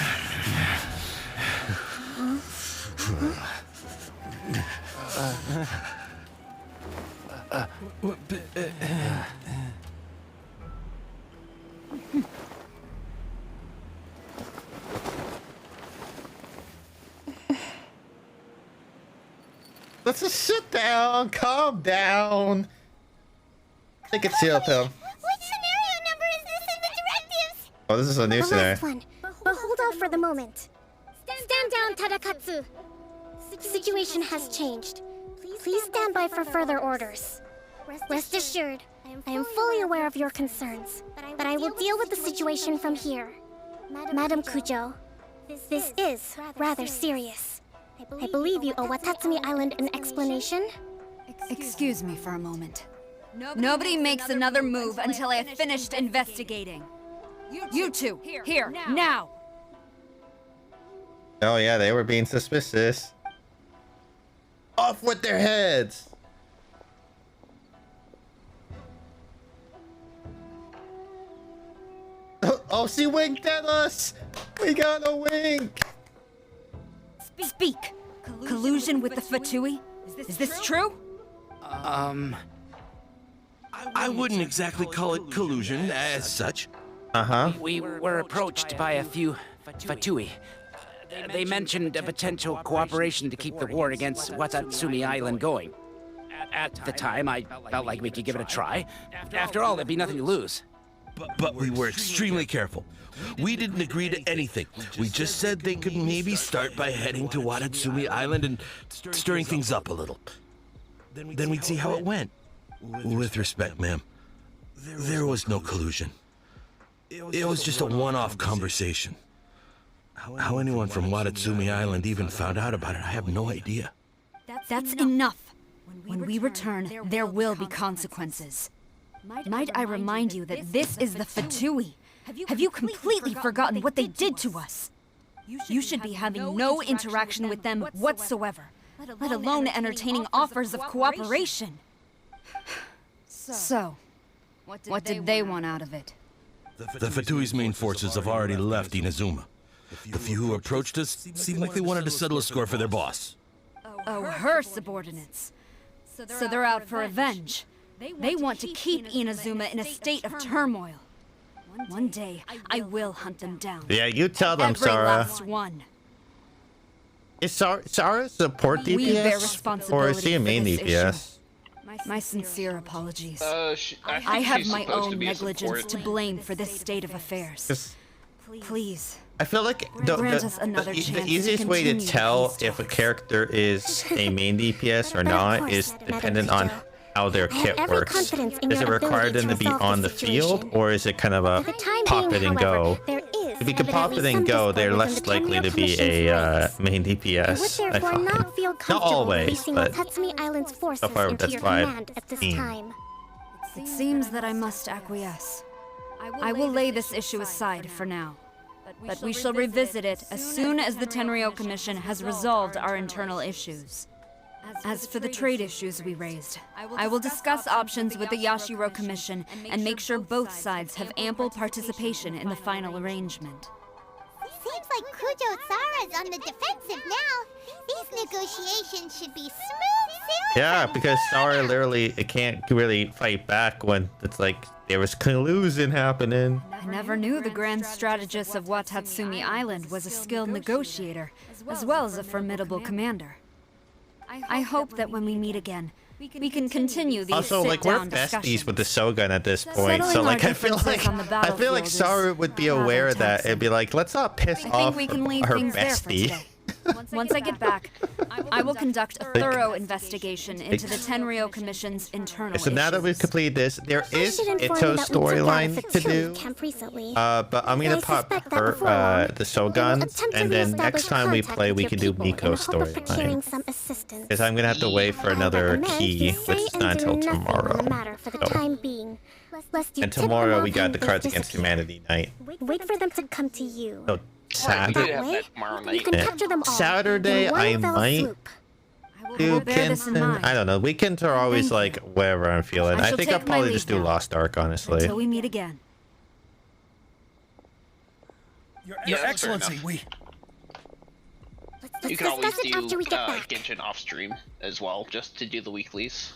Let's just sit down, calm down. Take a chill pill. Which scenario number is this in the directives? Oh, this is a new The scenario. last one. But hold off for the moment. Stand down, Tadakatsu. Situation has changed. Please stand by for further orders. Rest assured, I am fully aware of your concerns, but I will deal with the situation from here. Madam Kujo, this is rather serious. I believe you owe Watatsumi Island an explanation. Excuse me for a moment. Nobody makes another move until I have finished investigating. You two, here, now! Oh yeah, they were being suspicious. Off with their heads! Oh, she winked at us! We got a wink! Speak! Collusion with the Fatui? Is this true? I wouldn't exactly call it collusion as such. We were approached by a few Fatui. They mentioned a potential cooperation to keep the war against Watatsumi Island going. At the time, I felt like we could give it a try. After all, there'd be nothing to lose. But we were extremely careful. We didn't agree to anything. We just said they could maybe start by heading to Watatsumi Island and stirring things up a little. Then we'd see how it went. With respect, ma'am, there was no collusion. It was just a one-off conversation. How anyone from Watatsumi Island even found out about it, I have no idea. That's enough. When we return, there will be consequences. Might I remind you that this is the Fatui? Have you completely forgotten what they did to us? You should be having no interaction with them whatsoever, let alone entertaining offers of cooperation. So, what did they want out of it? The Fatui's main forces have already left Inazuma. The few who approached us seemed like they wanted to settle a score for their boss. Oh, her subordinates. So they're out for revenge. They want to keep Inazuma in a state of turmoil. One day, I will hunt them down. Yeah, you tell them, Every Sarah. last one. Is Sarah support DPS? We bear Or responsibility is she a main for this DPS? issue. My sincere apologies. I I have she's my supposed to own be a negligence support. to blame for this state of affairs. Please. I feel like Grant us another the chance to easiest way to continue tell if a character is a main DPS or not is dependent on how their kit every works. confidence in Does it your require ability them to to be resolve on the the field, situation. or is it kind of a For the time pop being, it and however, go? there is If you can pop it evidently and some go, they're discord less within the likely to be Tenryou a Commission's main You would DPS. I therefore find. not feel Not comfortable always, releasing but Watatsumi Island's forces so far into that's your why I've command at this seen. time. It seems that I must acquiesce. I will lay this issue aside for now. But we shall revisit it as soon as the Tenryou Commission has resolved our internal issues. As for the trade issues we raised, I will discuss options with the Yashiro Commission and make sure both sides have ample participation in the final arrangement. Seems like Kujo Sara's on the defensive now. These negotiations should be smooth sailing. Yeah, because Sarah literally can't really fight back when it's like there was collusion happening. I never knew the grand strategist of Watatsumi Island was a skilled negotiator, as well as a formidable commander. I hope that when we meet again, we can continue these Also, like, we're sit-down besties discussions. with the Shogun at this point, so Settling like our I feel differences on the battlefield Saru would be rather aware of that. taxing. It'd be like, let's not piss I off think we can leave her things there for bestie. today. Once I get back, I will conduct a thorough investigation into the Tenryo Commission's internal So now that we've completed this, there is should inform Ito's you that we took out a storyline to Fatui do. camp recently. But I'm gonna I pop suspect that her, before long, the Shoguns, attempt to and then reestablish next time we contact play, with we your can do people in the Miko's hope of procuring storyline. some assistance. Because I'm gonna have to wait for another recommend key, you which say is and not do until nothing on the tomorrow. matter for the So- time being, lest you And tip them tomorrow off we got and the they Cards Against disappear. Humanity night. Wait for them to come to you. So Saturday, That way, tomorrow you night. can capture them all. Saturday in one I fell might swoop. do bear this in Kenshin. mind. I don't know. Weekends are always like wherever I'm feeling. I I shall think I'll take my probably leave just do now. Lost Ark, honestly. Until we meet again. Your Yeah, that's fair Excellency, enough. we... You can always discuss it do after we get back. Genshin off stream as well, just to do the weeklies.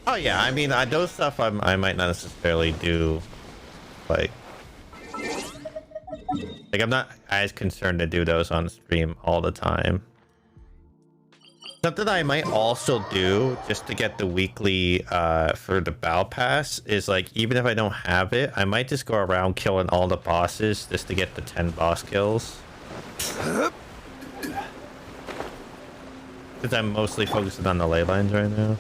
Oh yeah, I mean those stuff I might not necessarily do, like I'm not as concerned to do those on stream all the time. Something I might also do just to get the weekly for the battle pass is like, even if I don't have it, I might just go around killing all the bosses just to get the 10 boss kills. Because I'm mostly focusing on the ley lines right now.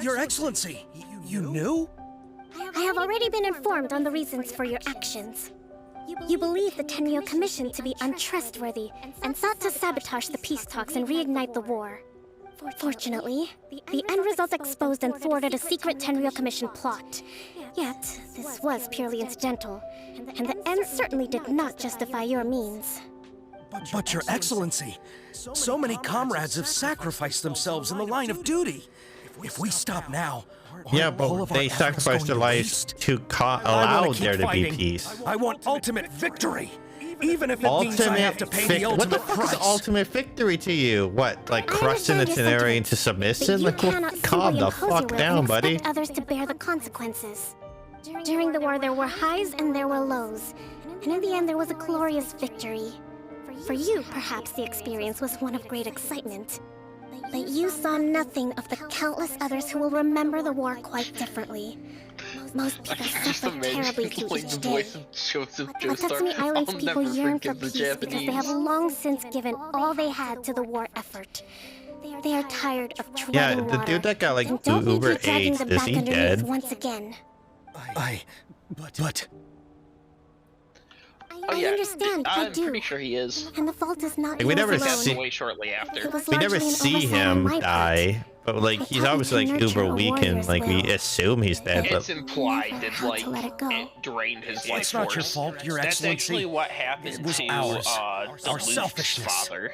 Your Excellency, you knew? I have already been informed on the reasons for your actions. You believe the Tenryo Commission to be untrustworthy and sought to sabotage the peace talks and reignite the war. Fortunately, the end result exposed and thwarted a secret Tenryo Commission plot. Yet, this was purely incidental, and the end certainly did not justify your means. But Your Excellency, so many comrades have sacrificed themselves in the line of duty. If we stop now, Yeah, but they sacrificed their lives to allow there to be peace. I want ultimate victory, even if it means I have to pay the What ultimate the fuck price. is ultimate victory to you? What, like crushing the understand your Tenari into submission? You Like, well, cannot calm simply the impose your fuck will down, and buddy. expect others to bear the consequences. During the war, there were highs and there were lows, and in the end, there was a glorious victory. For you, perhaps the experience was one of great excitement. But you saw nothing of the countless others who will remember the war quite differently. Most people suffered terribly through each day. Watatsumi Island's people yearn for peace because they have long since given all they had to the war effort. They are tired of treading Yeah, the water, dude that got like and don't need Uber you dragging AIDS, them is back he underneath dead? once again. But Oh I yeah, understand, I I'm do. pretty sure he is. And the fault is not Like, we yours never alone. Passed see- away shortly after. It was We never largely an see oversight on him my part. die, but like he's taught me obviously to like nurture uber a weak and warrior's like we will. assume he's dead, It's but implied that how like to let it go. it drained his life it's not your force. fault, Your That's Excellency. actually what happened It was to ours. the Our Luke's selfishness. father.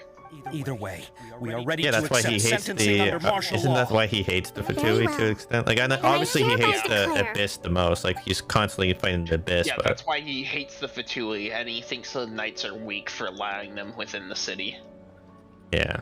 Either way, we are ready yeah, to that's why accept he hates sentencing the. under martial Isn't that law. why he hates the Very Fatui well. to an extent? Like, I know, And I obviously he hereby hates the declare- Abyss the most. Like, he's constantly fighting the Abyss, Yeah, but that's why he hates the Fatui, and he thinks the knights are weak for allowing them within the city. yeah.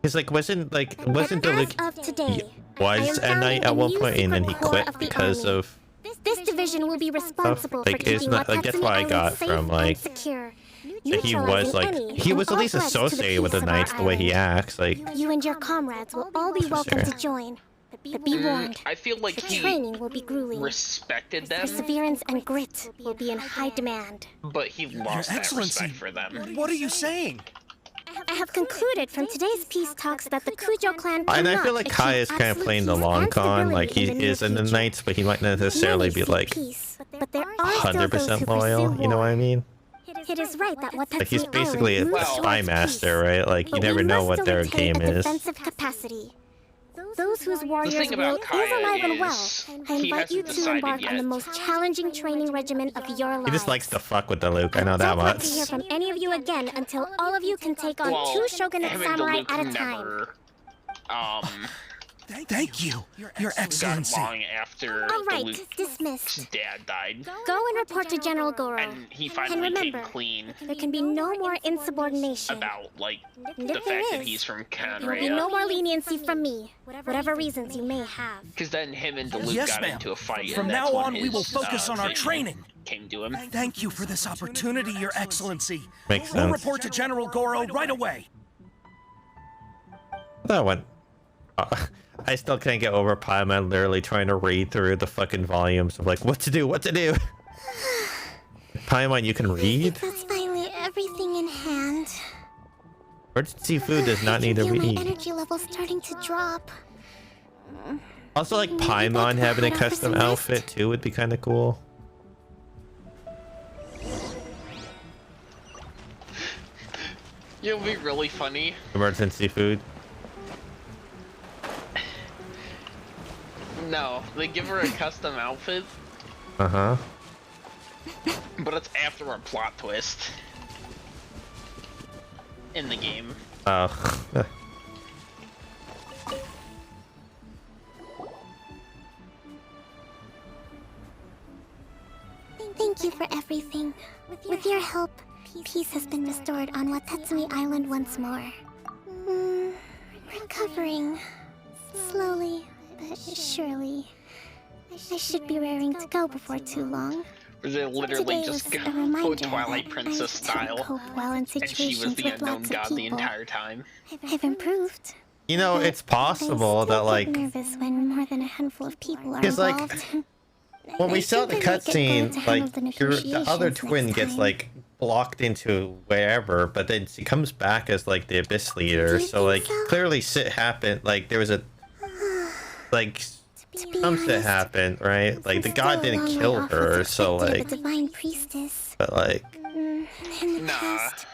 Because like wasn't the As Luke of today, he I was am a knight founding at a one new point and then he secret corps quit of the because army. of This division will be responsible for like keeping isn't that like that's Watatsumi what I Island got safe from and like secure, that he was neutralizing like any he and was at all least threats to associated with the peace of our knights the way he island. acts like You and your comrades will all be welcome to join. But be warned, I feel like the he training will be grueling. respected them, Perseverance and grit will be in high demand. but he lost that Excellency, respect for them. What are you saying? I have concluded from today's peace talks that the Kujo clan and I cannot feel like Kai is achieve kind of absolute playing the peace long and con, like he stability is in the near knights, but he might not necessarily be Many seek like peace, but there are still those who 100% loyal, pursue you know what war. I mean? It is right that Watatsumi Like he's basically a Island moves spy towards master, peace, right? Like you but never we know must what still their retain game a is. defensive capacity. Those whose warriors thing will about Kaya is alive and well. is I he invite you hasn't to decided embark on the yet. most challenging training regimen of your lives. He just likes to fuck with the Luke, I know that Don't want to much. hear from any of you again until all of you can take on Well, 2 shogunate him and samurai Luke at a time. never Thank you, Your Got Excellency. long after All the right, Luke's dismissed. dad died, Go and report to General Goro. and he And finally came remember, clean there can be no more insubordination. about like And the if there fact that is, he's from there will be no Conrad. more leniency from me, whatever reasons you may have. Because then him and Luke Yes, got ma'am. into a fight, From and that's now when on, we will his, focus on our vision training. Came to him. Thank you for this opportunity, Your Excellency. Makes We'll sense. report to General Goro right away. That one. I still can't get over Paimon literally trying to read through the fucking volumes of like, what to do. Paimon, you can read? That's finally everything in hand. Emergency food does not need to I can feel my read. energy level starting to drop. Also, like, Paimon having a custom outfit too would be kind of cool. It would be really funny. Emergency food. No, they give her a custom outfit, Uh-huh. but it's after a plot twist in the game. Oh. Thank you for everything. With your help, peace has been restored on Watatsumi Island once more. Recovering. Slowly, but surely. I should be raring to go before too long. Where they literally Today just was go a reminder Twilight that Princess I don't style, cope well in and she was situations the with unknown lots god of the people. entire time. I've improved. You know, it's possible that, like, Nervous when more than a handful of people are because, like, involved. when we saw the cutscene, like, the the other negotiations twin next gets, time. like, blocked into wherever, but then she comes back as, like, the Abyss leader. So, like, clearly shit happened. Like, there was a, like, some shit happened, right? Like, the god didn't kill her, so, A like, divine priestess. but, like, In the past,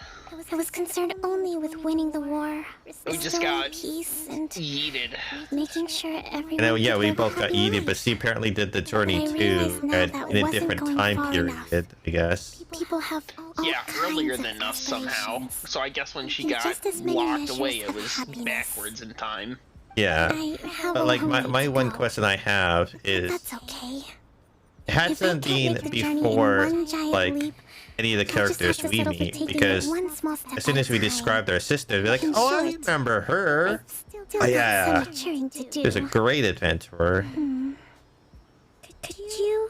I was concerned only with winning the war, We just restoring got peace, and yeeted. making sure everyone. you know, yeah, could we live both got happy yeeted, lives. but she apparently did the journey I too, realize now that in a wasn't different going time far period, enough. I guess. People have all Yeah, earlier kinds of than us somehow. So I guess when she And got just as many locked measures away, it of was happiness. backwards in time. Yeah, have but a like long way my to one go. question I have is, That's okay. has If I that can't been make the journey in before one giant like leap, any of the I'll just have characters to we settle for meet? taking it Because one small step as soon at as a we time. described our sister, we're like, In oh, I short, remember her. Still Oh got yeah, some maturing to do. she was a great adventurer. Could you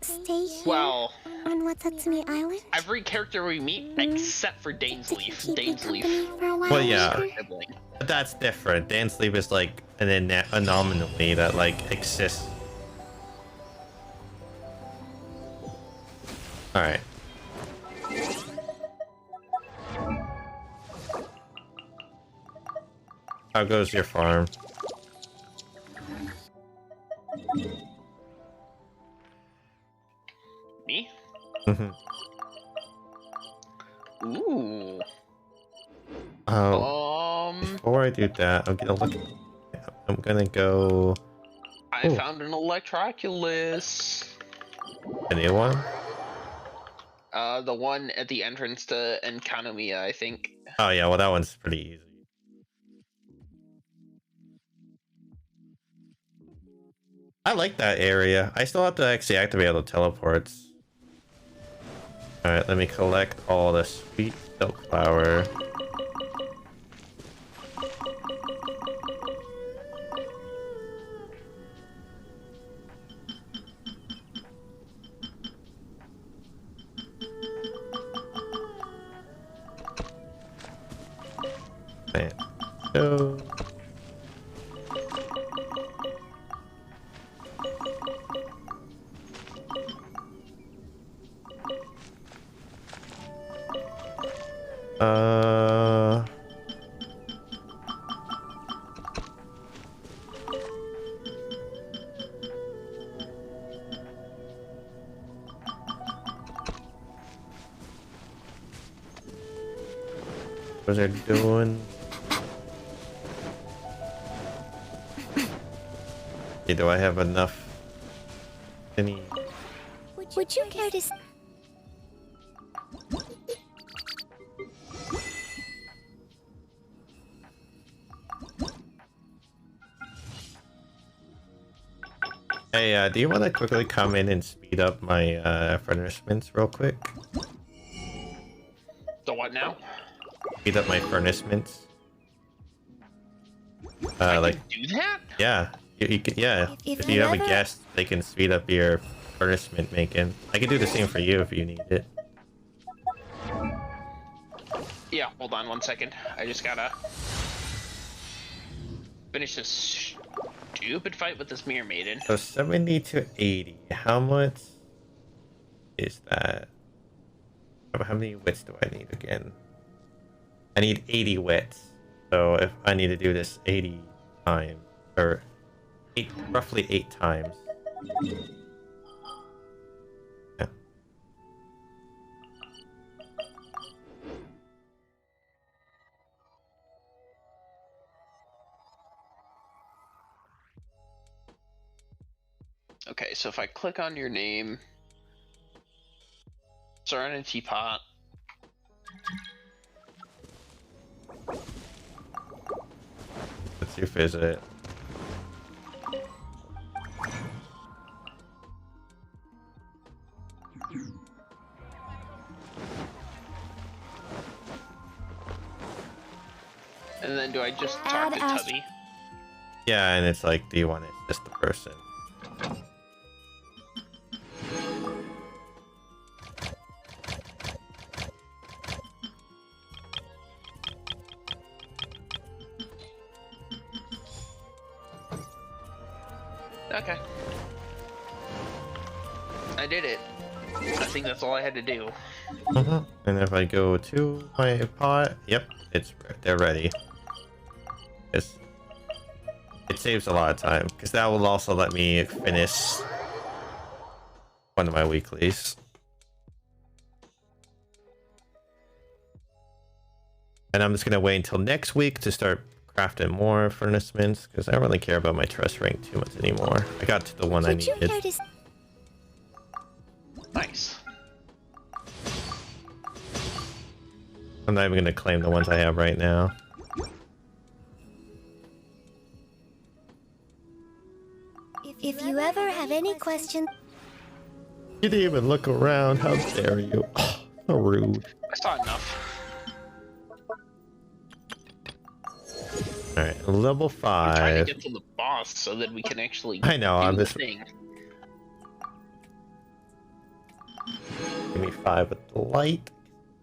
stay here Well, on Watatsumi Island? every character we meet except for Dainsleif. Dainsleif. For a while Well, yeah, longer? but that's different. Dan Sleeve is like an anomaly that like exists. All right. How goes your farm? Me? Mhm. Ooh. Oh, before I do that, I'm gonna look. I'm gonna go. I Ooh. found an Electroculus. A new one? The one at the entrance to Enkanomiya, I think. Oh yeah, well that one's pretty easy. I like that area. I still have to actually activate all the teleports. Alright, let me collect all the sweet silk flower. Man. So what they're doing? Okay, do I have enough? Any? Would you care to? Hey, do you want to quickly come in and speed up my furnishments real quick? The what now? Speed up my furnishments. I Like can do that? yeah, you can, yeah. If If you you have a ever- guest, they can speed up your furnishment making. I can do the same for you if you need it. Yeah, hold on 1 second. I just gotta finish this stupid fight with this mirror maiden. So 70 to 80. How much is that? How many wits do I need again? I need 80 wits. So if I need to do this 80 times, or roughly 8 times. Yeah. Okay, so if I click on your name, Serenity Pot. Let's your visit. And then do I just talk to Tubby? Yeah, and it's like, do you want it just the person? Okay. I did it. I think that's all I had to do. And if I go to my pot, yep, they're ready. It saves a lot of time because that will also let me finish one of my weeklies. And I'm just gonna wait until next week to start crafting more furnishments because I don't really care about my trust rank too much anymore. I got to the one I Did you needed. notice? Nice. I'm not even gonna claim the ones I have right now. If you ever have any questions, You didn't even look around. How dare you? Oh, so rude. I saw enough. All right, level I'm trying 5. to get to the boss so that we can actually I know, do I'm the just- thing. Give me 5 with the light.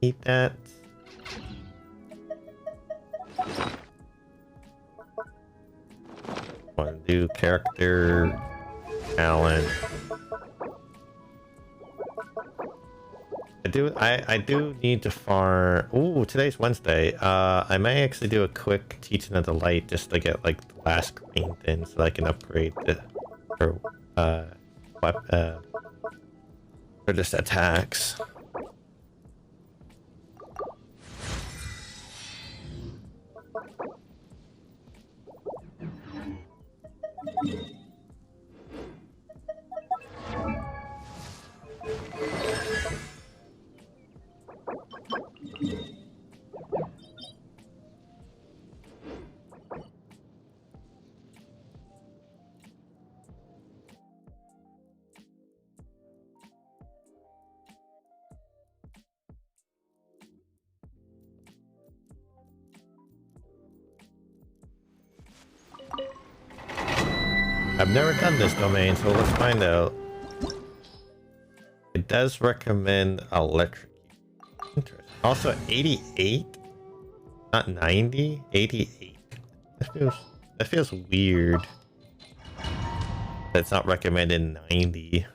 Eat that. Want to do character talent. I do need to farm. Ooh, today's Wednesday. I may actually do a quick teaching of the light just to get like the last green thing so I can upgrade the for just attacks. I've never done this domain, so let's find out. It does recommend electric. Interesting. Also 88? Not 90? 88. That feels weird. That's not recommended 90.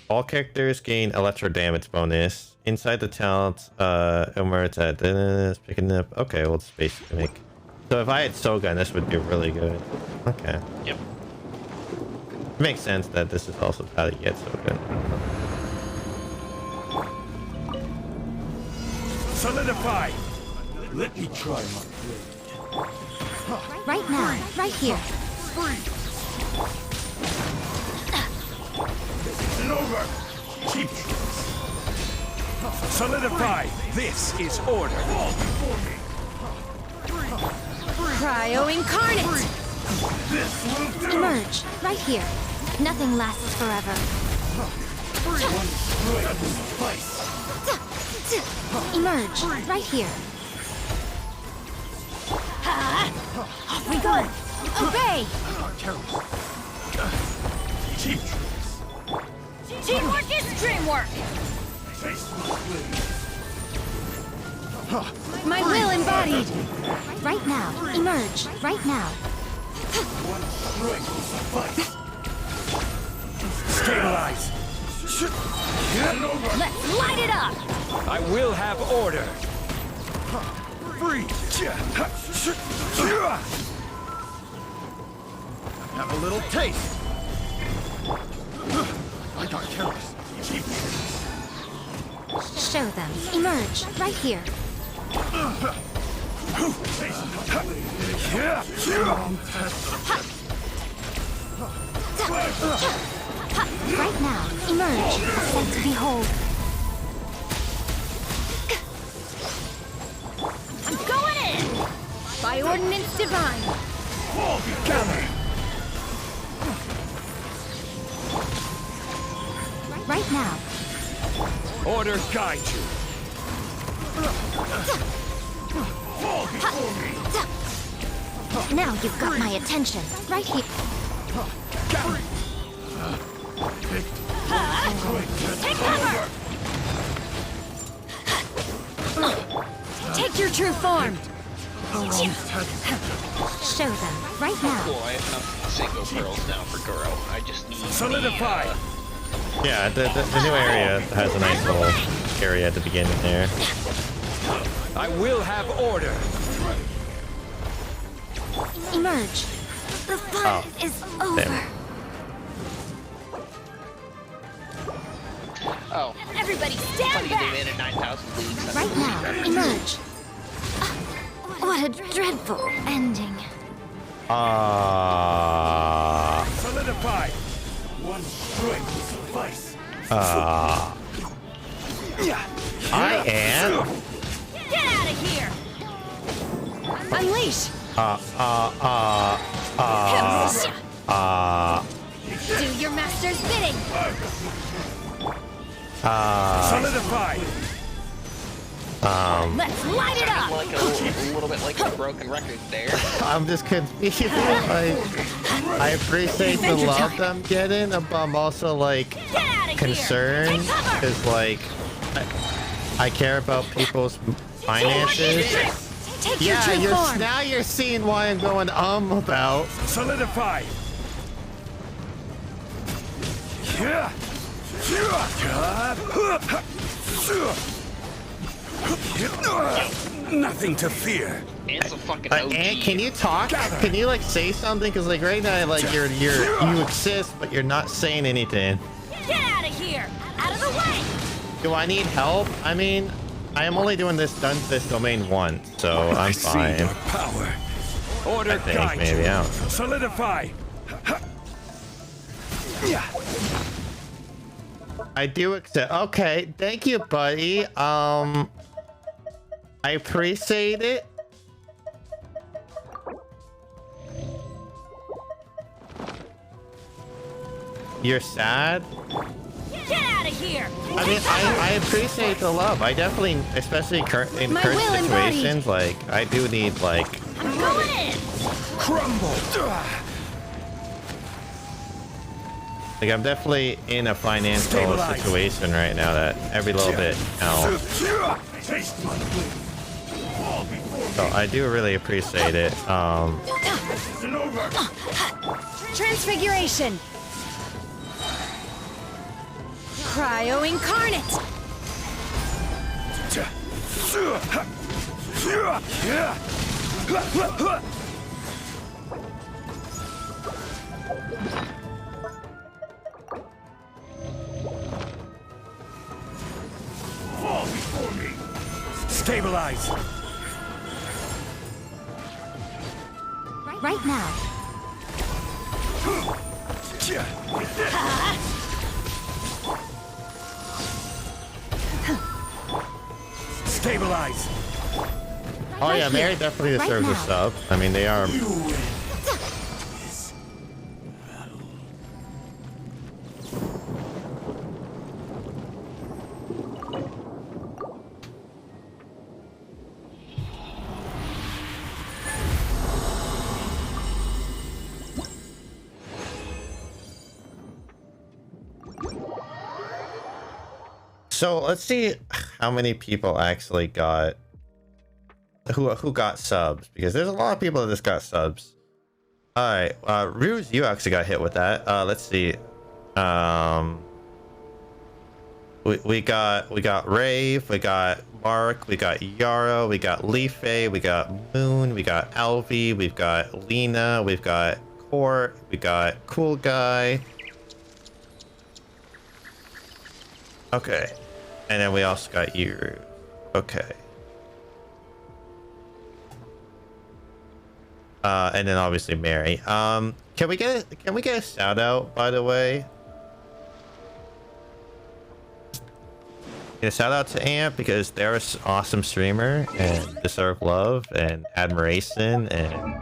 All characters gain electro damage bonus. Inside the talent, and where it's at, it's picking up. Okay, we'll just basically make. So if I had Sogun, this would be really good. Okay. Yep. It makes sense that this is also how to get Sogun. Solidify! Let me try my blade. Right now, right here. It's over! Cheap Solidify! This is order! Cryo incarnate! Emerge, right here. Nothing lasts forever. Emerge, right here. Off we go! Obey! Teamwork is dreamwork! My will embodied! Right now, emerge, right now. Stabilize! Let's light it up! I will have order! Free! Have a little taste! I got terrorists! Show them. Emerge, right here. Right now, emerge. A sight to behold. I'm going in! By ordinance divine! Right now. Order guide you! Now you've got my attention. Right here. Take cover! Take your true form! Show them. Right now. Cool, I have enough single pearls now for Goro. I just need Solidify! Yeah, the new area has a nice little area at the beginning there. I will have order! Emerge. The fun is over. Damn. Oh. Everybody stand They back! made it 9,000 leagues. Right now, emerge. What a dreadful ending. Solidify! One strike will suffice. I am. Get out of here! Unleash! Do your master's bidding! Solidify! Let's light it up! Like a little bit like a broken record there. I'm just confused. I appreciate the love I'm getting, but I'm also like concerned because like I care about people's finances. Yeah, now you're seeing why I'm going about. Solidify! Nothing to fear. It's a fucking OG. Ant, can you talk? Can you like say something? Because like right now, like you exist, but you're not saying anything. Get out of here! Out of the way! Do I need help? I mean, I am only doing this domain once, so I'm fine. Power. Order I think maybe I don't know. Solidify. I do accept. Okay, thank you, buddy. I appreciate it. You're sad? Get out of here! I mean, I appreciate the love. I definitely, especially in current situations, like, I do need, like... I'm going in! Crumble! Like, I'm definitely in a financial situation right now that every little bit counts. So I do really appreciate it. Transfiguration! Cryo incarnate! Fall before me. Stabilize. Right now. Stabilize. Oh yeah, Mary definitely deserves a sub. I mean, they are. So let's see how many people actually got who got subs, because there's a lot of people that just got subs. All right, Ruse, you actually got hit with that. Let's see. We got Rave, we got Mark, we got Yarrow, we got Leaf, we got Moon, we got Alvi, we've got Lena, we've got Court, we got Cool Guy. Okay, and then we also got you. Okay. And then obviously Mary. Can we get a shout out, by the way? A shout out to Amp, because they're an awesome streamer and deserve love and admiration and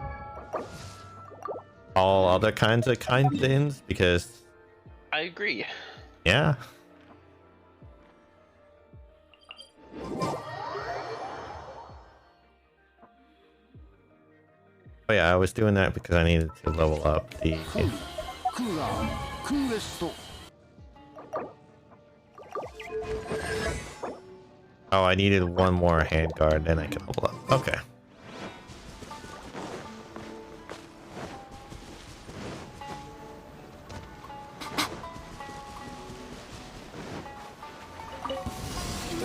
all other kinds of kind things, because I agree. Yeah. Oh yeah, I was doing that because I needed to level up the... Oh, I needed one more handguard, then I can level up. Okay.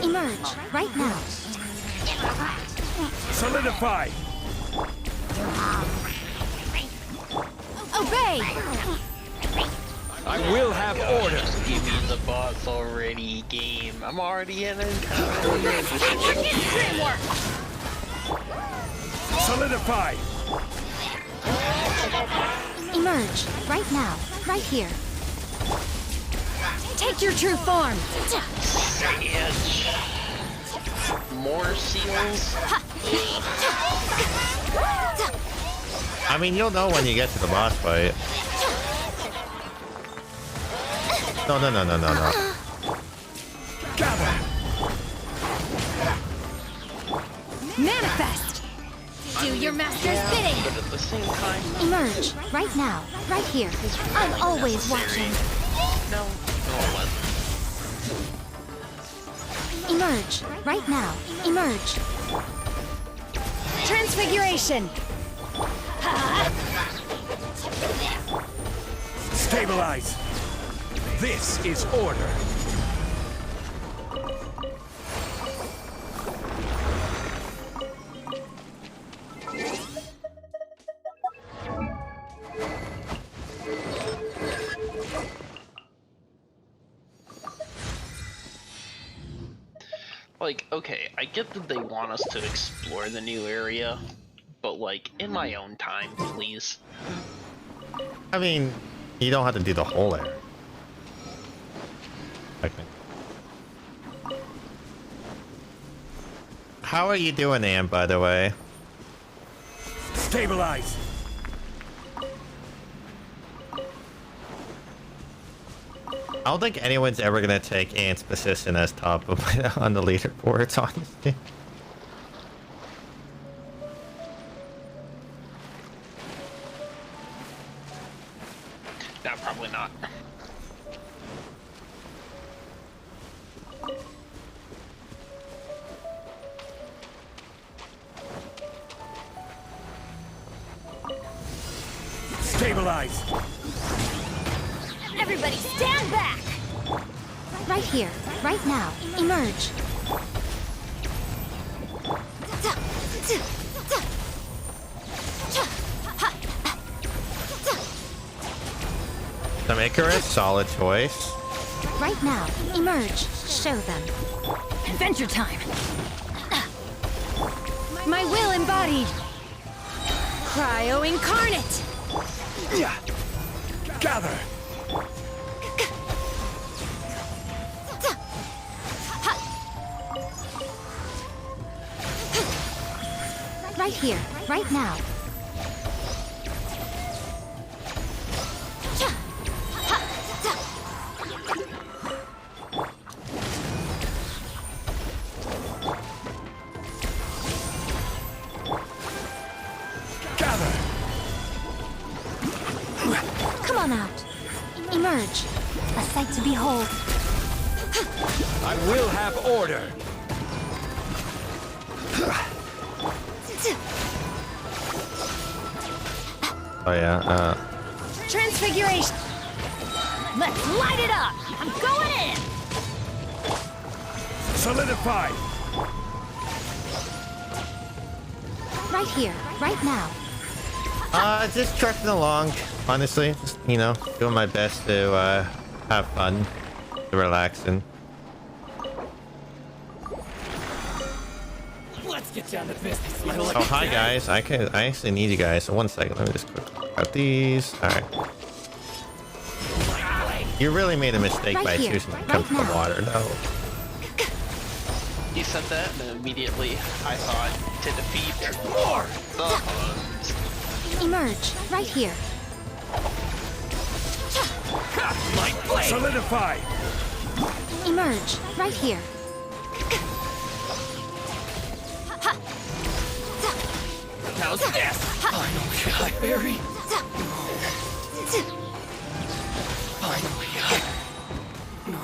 Emerge right now. Solidify. Obey! I will have order. Just give me the boss already, game. I'm already in it. Solidify. Emerge right now, right here. Take your true form. More seals. I mean, you'll know when you get to the boss fight. No. Gather. Manifest. Do your master's bidding. But at the same time, Emerge right now, right here. I'm always watching. no. Emerge right now. Emerge. Transfiguration. Stabilize. This is order. Like, okay, I get that they want us to explore the new area, but like, in my own time, please. I mean, you don't have to do the whole area. Okay. How are you doing, Am, by the way? Stabilize. I don't think anyone's ever gonna take Ant's position as top of on the leaderboards, honestly. No, probably not. Stabilize. Everybody stand back! Right here, right now. Emerge. Some Icarus, solid choice. Right now. Emerge. Show them. Adventure time. My will embodied. Cryo incarnate. Yeah. Gather. Right here, right now. Gather! Come on out. Emerge. A sight to behold. I will have order. Oh yeah. Transfiguration. Let's light it up. I'm going in. Solidify! Right here, right now. Just trucking along. Honestly, just, you know, doing my best to have fun, to relax and. Let's get down to business. Oh hi guys, I actually need you guys. So 1 second, let me just quick cut these. All right. You really made a mistake by choosing to come to the water. No. He said that, and immediately I thought to defeat more the Huns. Emerge. Right here. Solidify! Emerge. Right here. How's this? Finally, I buried. Finally, no.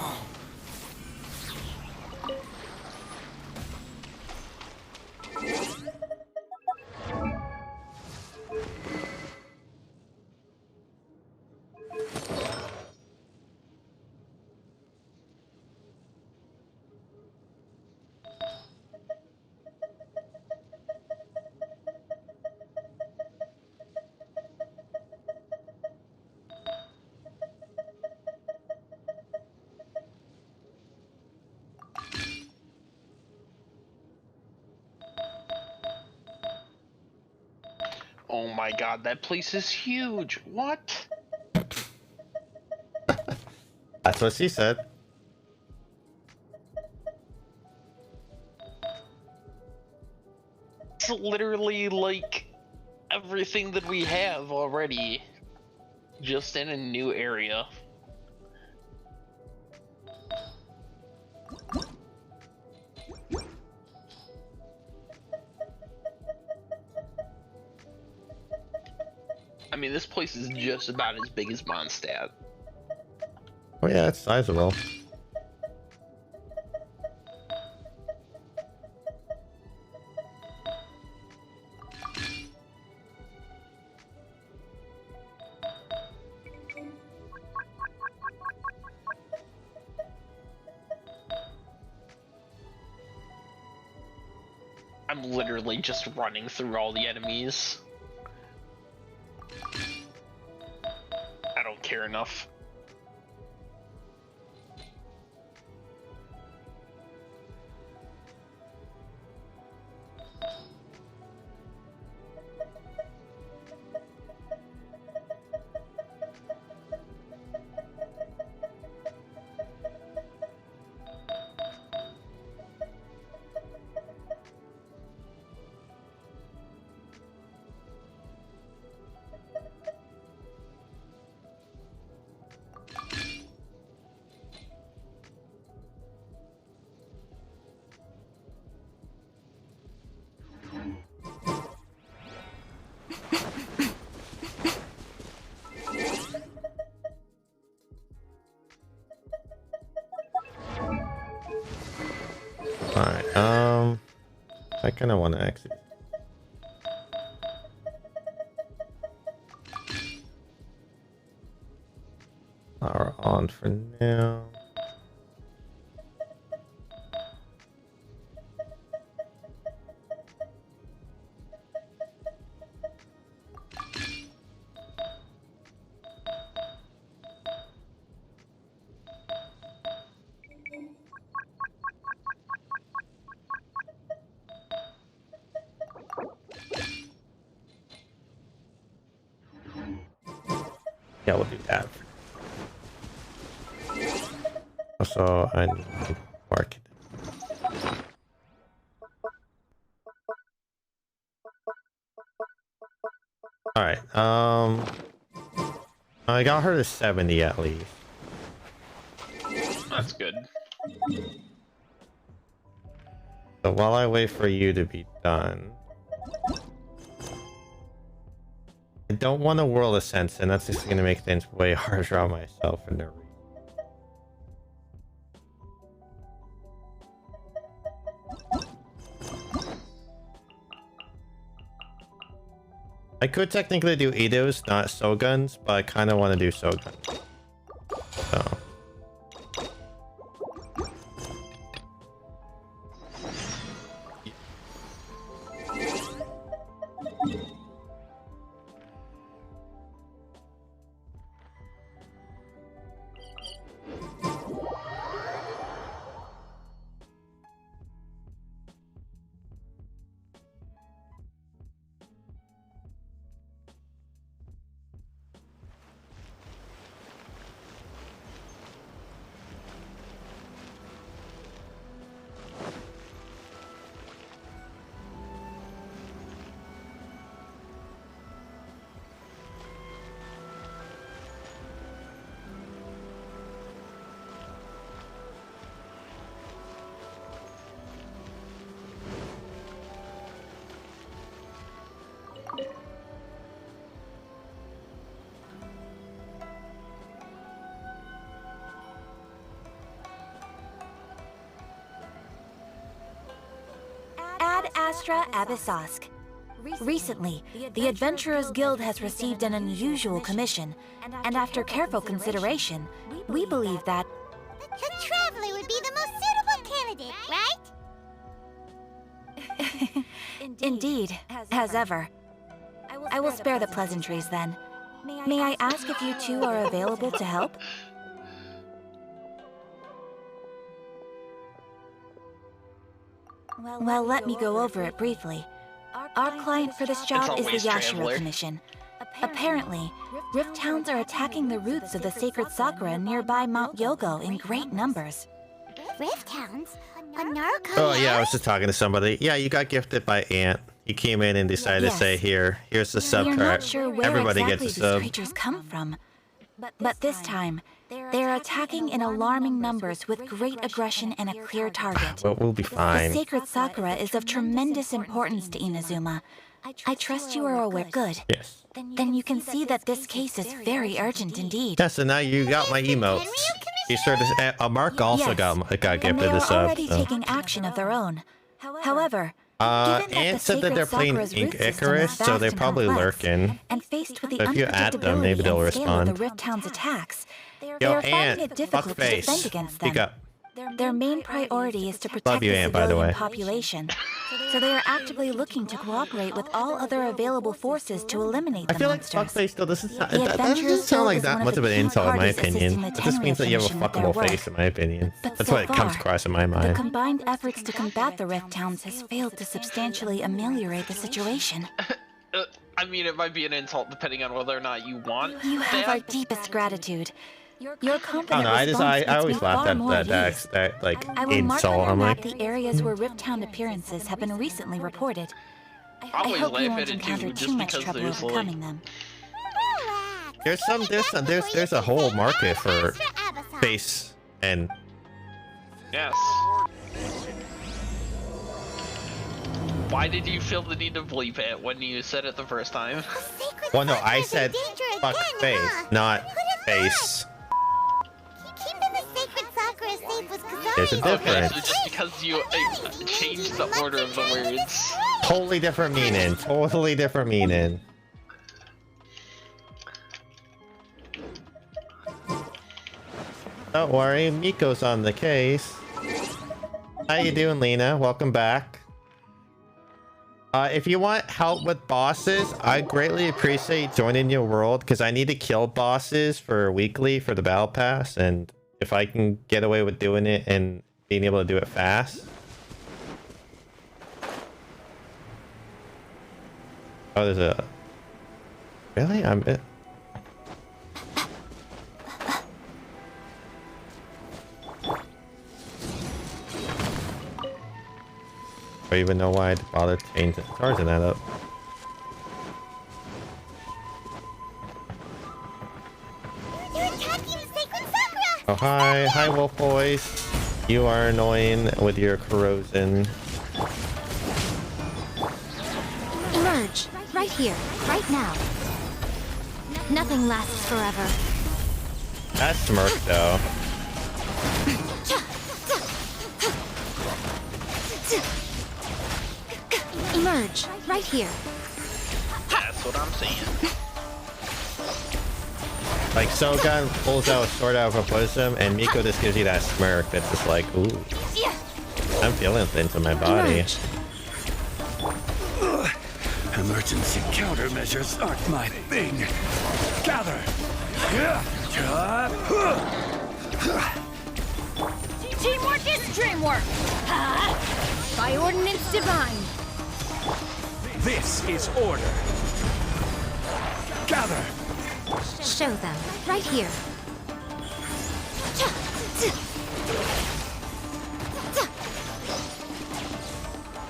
Oh my god, that place is huge. What? That's what she said. It's literally like everything that we have already, just in a new area. I mean, this place is just about as big as Mondstadt. Oh yeah, it's sizable. I'm literally just running through all the enemies. I don't care enough. Alright, I kind of want to exit. Power on for now. Yeah, we'll do that. Also, I need to market. Alright, I got her to 70 at least. That's good. So while I wait for you to be done, I don't want a world of sense, and that's just going to make things way harder on myself for no reason. I could technically do Eidos, not Shoguns, but I kind of want to do Shoguns. So. Ad Astra Abyssosk. Recently, the Adventurers Guild has received an unusual commission, and after careful consideration, we believe that The Traveler would be the most suitable candidate, right? indeed, as ever. I will spare the pleasantries then. May I ask if you two are available to help? Well, let me go over it briefly. Our client for this job is the Yashiro Commission. Apparently, Rift Towns are attacking the roots of the sacred sakura nearby Mount Yogo in great numbers. Rift Towns? A Naruto? Oh yeah, I was just talking to somebody. Yeah, you got gifted by Ant. He came in and decided to say, here's the sub We're card. not sure where Everybody exactly gets a these sub. creatures come from. But this time, they are attacking in alarming numbers with great aggression and a clear target. But we'll be fine. The sacred sakura is of tremendous importance to Inazuma. I trust you are aware. Good. Yes. Then you can see that this case is very urgent indeed. Yeah, so now you got my emotes. You started. Mark also Yes, got and gifted they are the sub. already So. taking action of their own. However, given that Ant the said that sacred they're playing sakura's Ink root system Icarus, is so vast they're and probably complex, lurking. and faced with the So if you add them, maybe unpredictability they'll and scale of the respond. Rift Town's attacks, they Yo, are finding Ant, it difficult to defend fuckface. against Speak them. up. Their main priority is to protect Love you, the Ant, by the civilian way. population, so they are actively looking to cooperate with all other available forces to eliminate I the feel like monsters. fuckface though doesn't The that doesn't Adventurers sound like Guild is that one much of of the an key insult in my parties opinion. assisting the It just means that you have a Tenryou Commission with fuckable their face in my opinion. But That's so what it comes far, across in my The mind. combined efforts to combat the Rift Towns has failed to substantially ameliorate the situation. I mean, it might be an insult depending on whether or not you want You have our that. deepest gratitude. Your I don't confident know. I response always puts me laugh far more at at ease. that like I will mark on insult. your I'm map like, the areas where Rift Town appearances have been recently reported. I always hope you laugh won't at it too, encounter just too much because trouble there's, like- overcoming them. there's a whole market for face and Yes. Why did you feel the need to bleep it when you said it the first time? well, no, I said fuck face, not face. Keeping the sacred sakura safe was There's a Kazari's difference. So just because you changed the order of the words. Totally different meaning. Totally different meaning. Don't worry, Miko's on the case. How you doing, Lena? Welcome back. If you want help with bosses, I greatly appreciate joining your world because I need to kill bosses for weekly for the battle pass, and if I can get away with doing it and being able to do it fast. Oh, there's a... Really? I'm... I don't even know why I'd bother charging that up. Oh, hi, Wolf Boys. You are annoying with your corrosion. Emerge. Right here. Right now. Nothing lasts forever. That smirk, though. Emerge. Right here. That's what I'm saying. Like, Sogan pulls out a sword out of her bosom, and Miko just gives you that smirk that's just like, ooh. I'm feeling things in my body. Emergency countermeasures aren't my thing. Gather! Teamwork is dreamwork! By ordinance divine! This is order. Gather! Show them. Right here.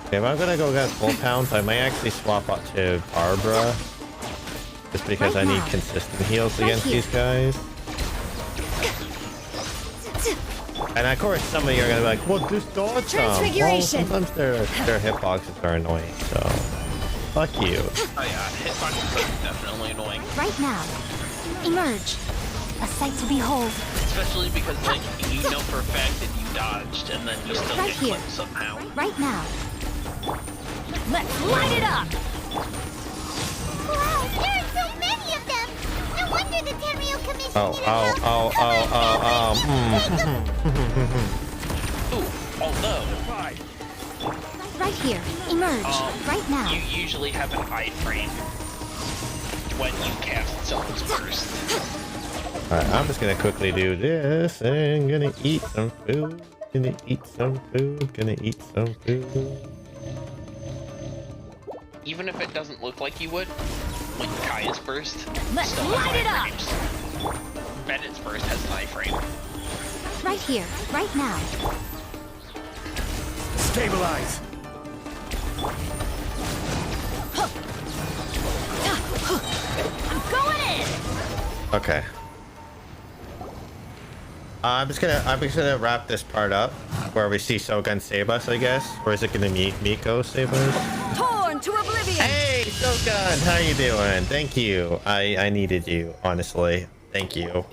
Okay, if I'm gonna go against Wolfhounds, I might actually swap out to Barbara. Just because I need consistent heals against these guys. And of course, some of you are gonna be like, "Well, just dodge them." Well, sometimes their hitboxes are annoying, so fuck you. Oh yeah, hitboxes are definitely annoying. Right now. Emerge. A sight to behold. Especially because, like, you know for a fact that you dodged and then you still Right get here. clipped somehow. Right now. Let's light it up! Wow, there are so many of them! No wonder the Tenryo Commission needed help. Ooh, although... Right here. Emerge. Right now. You usually have an iframe when you cast Soul's Burst. Alright, I'm just gonna quickly do this and gonna eat some food. Gonna eat some food. Even if it doesn't look like you would, like Kaya's Burst, Let's still light has it up! iframes. Bennett's Burst has an iframe. Right here. Right now. Stabilize! I'm going in! Okay. I'm just gonna wrap this part up where we see Sogan save us, I guess. Or is it gonna be Miko save us? Torn to oblivion! Hey, Sogan, how you doing? Thank you. I needed you, honestly. Thank you.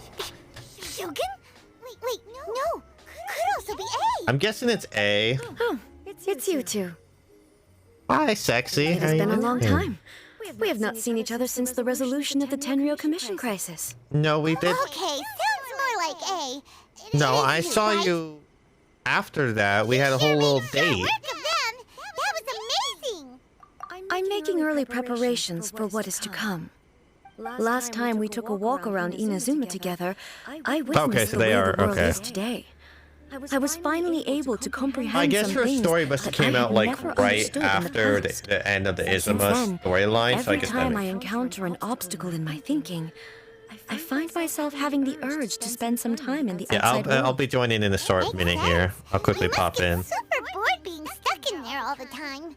Shogun? Wait, no. Could also be A. I'm guessing it's A. Oh, it's you two. Hi, sexy. It How has you been a long doing? time. We have not seen each other since the resolution of the Tenryo Commission crisis. No, we did. Okay, sounds more like A. No, I saw you after that. We had a whole little date. Work of them. That was amazing. I'm making early preparations for what is to come. Last time we took a walk around Inazuma together, I witnessed the way the world is today. I was finally able to comprehend I guess some her things story must have that I came had out like never right understood in the after past. the end of the Since Izuma then, storyline, so I every guess that time I makes encounter an obstacle in my thinking, I find myself having the urge to spend some time in the outside world. I'll be joining in a short minute here. I'll quickly pop in. Super bored being stuck in there all the time.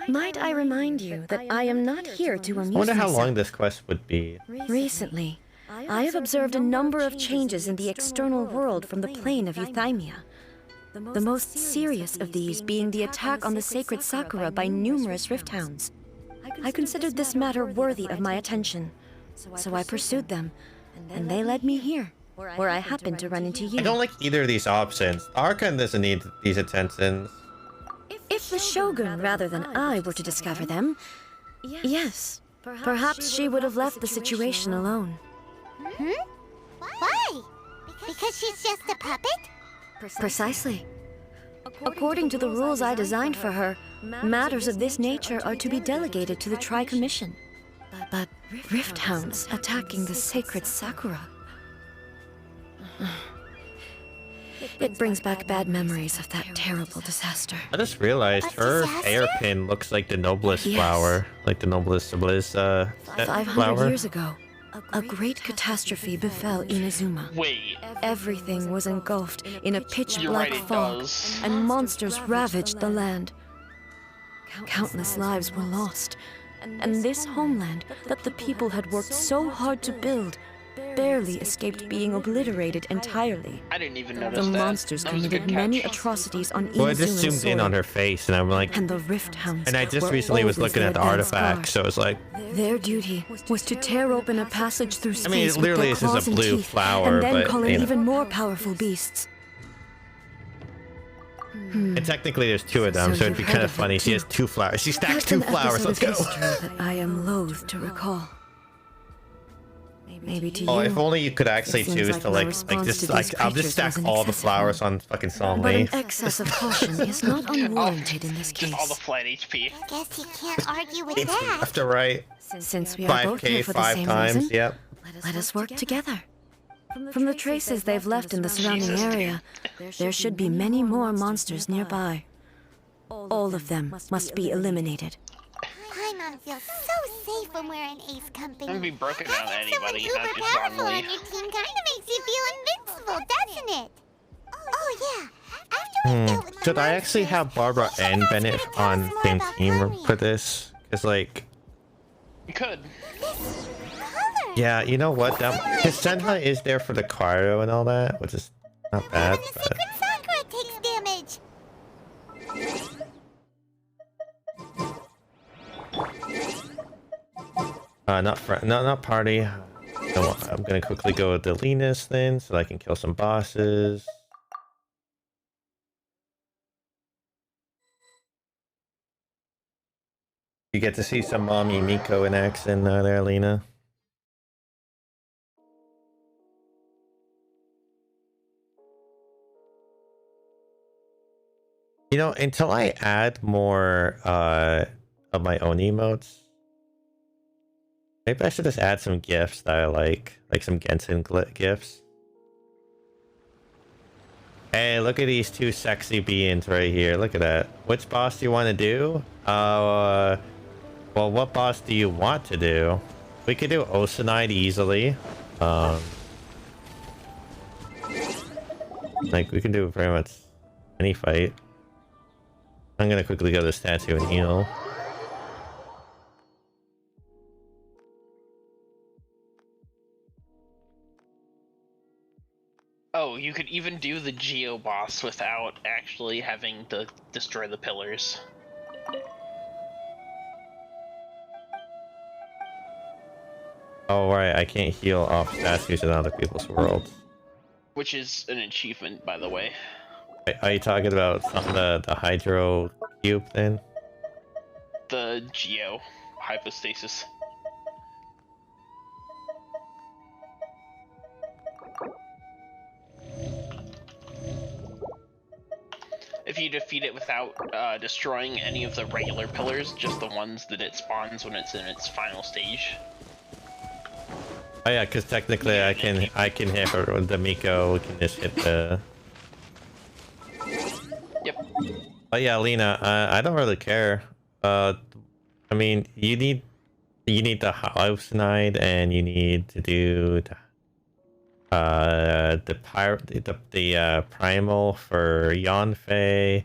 Might I remind you that I am not here to amuse I wonder how myself. long this quest would be. Recently, I have observed a number of changes in the external world from the plane of Euthymia. The most serious of these being the attack on the sacred Sakura by numerous rift hounds. I considered this matter worthy of my attention, so I pursued them, and they led me here, where I happened to run into you. I don't like either of these options. Archon doesn't need these attentions. If the Shogun rather than I were to discover them, yes, perhaps she would have left the situation alone. Why? Because she's just a puppet? Precisely. According to the rules I designed for her, matters of this nature are to be delegated to the Tri-Commission. But rift hounds attacking the sacred Sakura. It brings back bad memories of that terrible disaster. I just realized her hairpin looks like the noblest flower, like the noblest 500 flower. years ago, a great catastrophe befell Inazuma. Wait. Everything was engulfed in a pitch-black You're right, it fog, does. and monsters ravaged the land. Countless lives were lost, and this homeland that the people had worked so hard to build barely escaped being obliterated entirely. I didn't even The notice that. monsters That was a committed good many catch. atrocities on Well, I just Inazuma's zoomed in on soil. her face, and I'm like, And the Rift Hounds and I just were recently was always looking at their the advance artifact, guard. so it's like, Their duty was to tear open a passage through space I mean, with literally their this is a claws and blue teeth, flower, and then but, call in you know. even more powerful beasts. And technically there's two of them, so it'd be kind of funny. She has two flowers. She stacks That's two an flowers. Let's episode go. of history that I am loath to recall. Maybe to Oh, you, if only you could actually it seems choose like to my like response just to these like I'll just creatures stack wasn't all the excessive. flowers on fucking Psalm But an Leaf. excess of caution is not unwarranted in this Just all the case. flat HP. Guess you can't argue with that. Left to right. Since we are both 5k here for the 5 same times. reason, Yep. let us work together. From the traces they've left in the surrounding Jesus, dude. area, there should be many more monsters nearby. All of them must be eliminated. Paimon feels so safe when we're in Ace Company. I'm gonna be broken down to Having someone anybody, uber not just powerful on on Leaf. your team kind of makes you feel invincible, doesn't it? Oh yeah. After we dealt with Should I my actually monsters, have Barbara and Bennett on the same team for this? Cause like, You could. yeah, you know what? His Senha is there for the cryo and all that, which is not bad. But Sakura takes damage. not party. No, I'm gonna quickly go with the Linus then, so I can kill some bosses. You get to see some Momm-I Miko in action there, Lena. You know, until I add more of my own emotes, maybe I should just add some gifts that I like some Genshin gifts. Hey, look at these two sexy beings right here. Look at that. Which boss do you want to do? Well, what boss do you want to do? We could do Oceanite easily. Like, we can do pretty much any fight. I'm gonna quickly go to the statue and heal. Oh, you could even do the Geo boss without actually having to destroy the pillars. Oh, right, I can't heal off statues in other people's worlds. Which is an achievement, by the way. Are you talking about the Hydro Cube then? The Geo hypostasis. If you defeat it without destroying any of the regular pillars, just the ones that it spawns when it's in its final stage. Oh yeah, because technically I can hit her with the Miko. We can just hit the. Yep. But yeah, Lena, I don't really care. I mean, you need the house night, and you need to do the primal for Yanfei.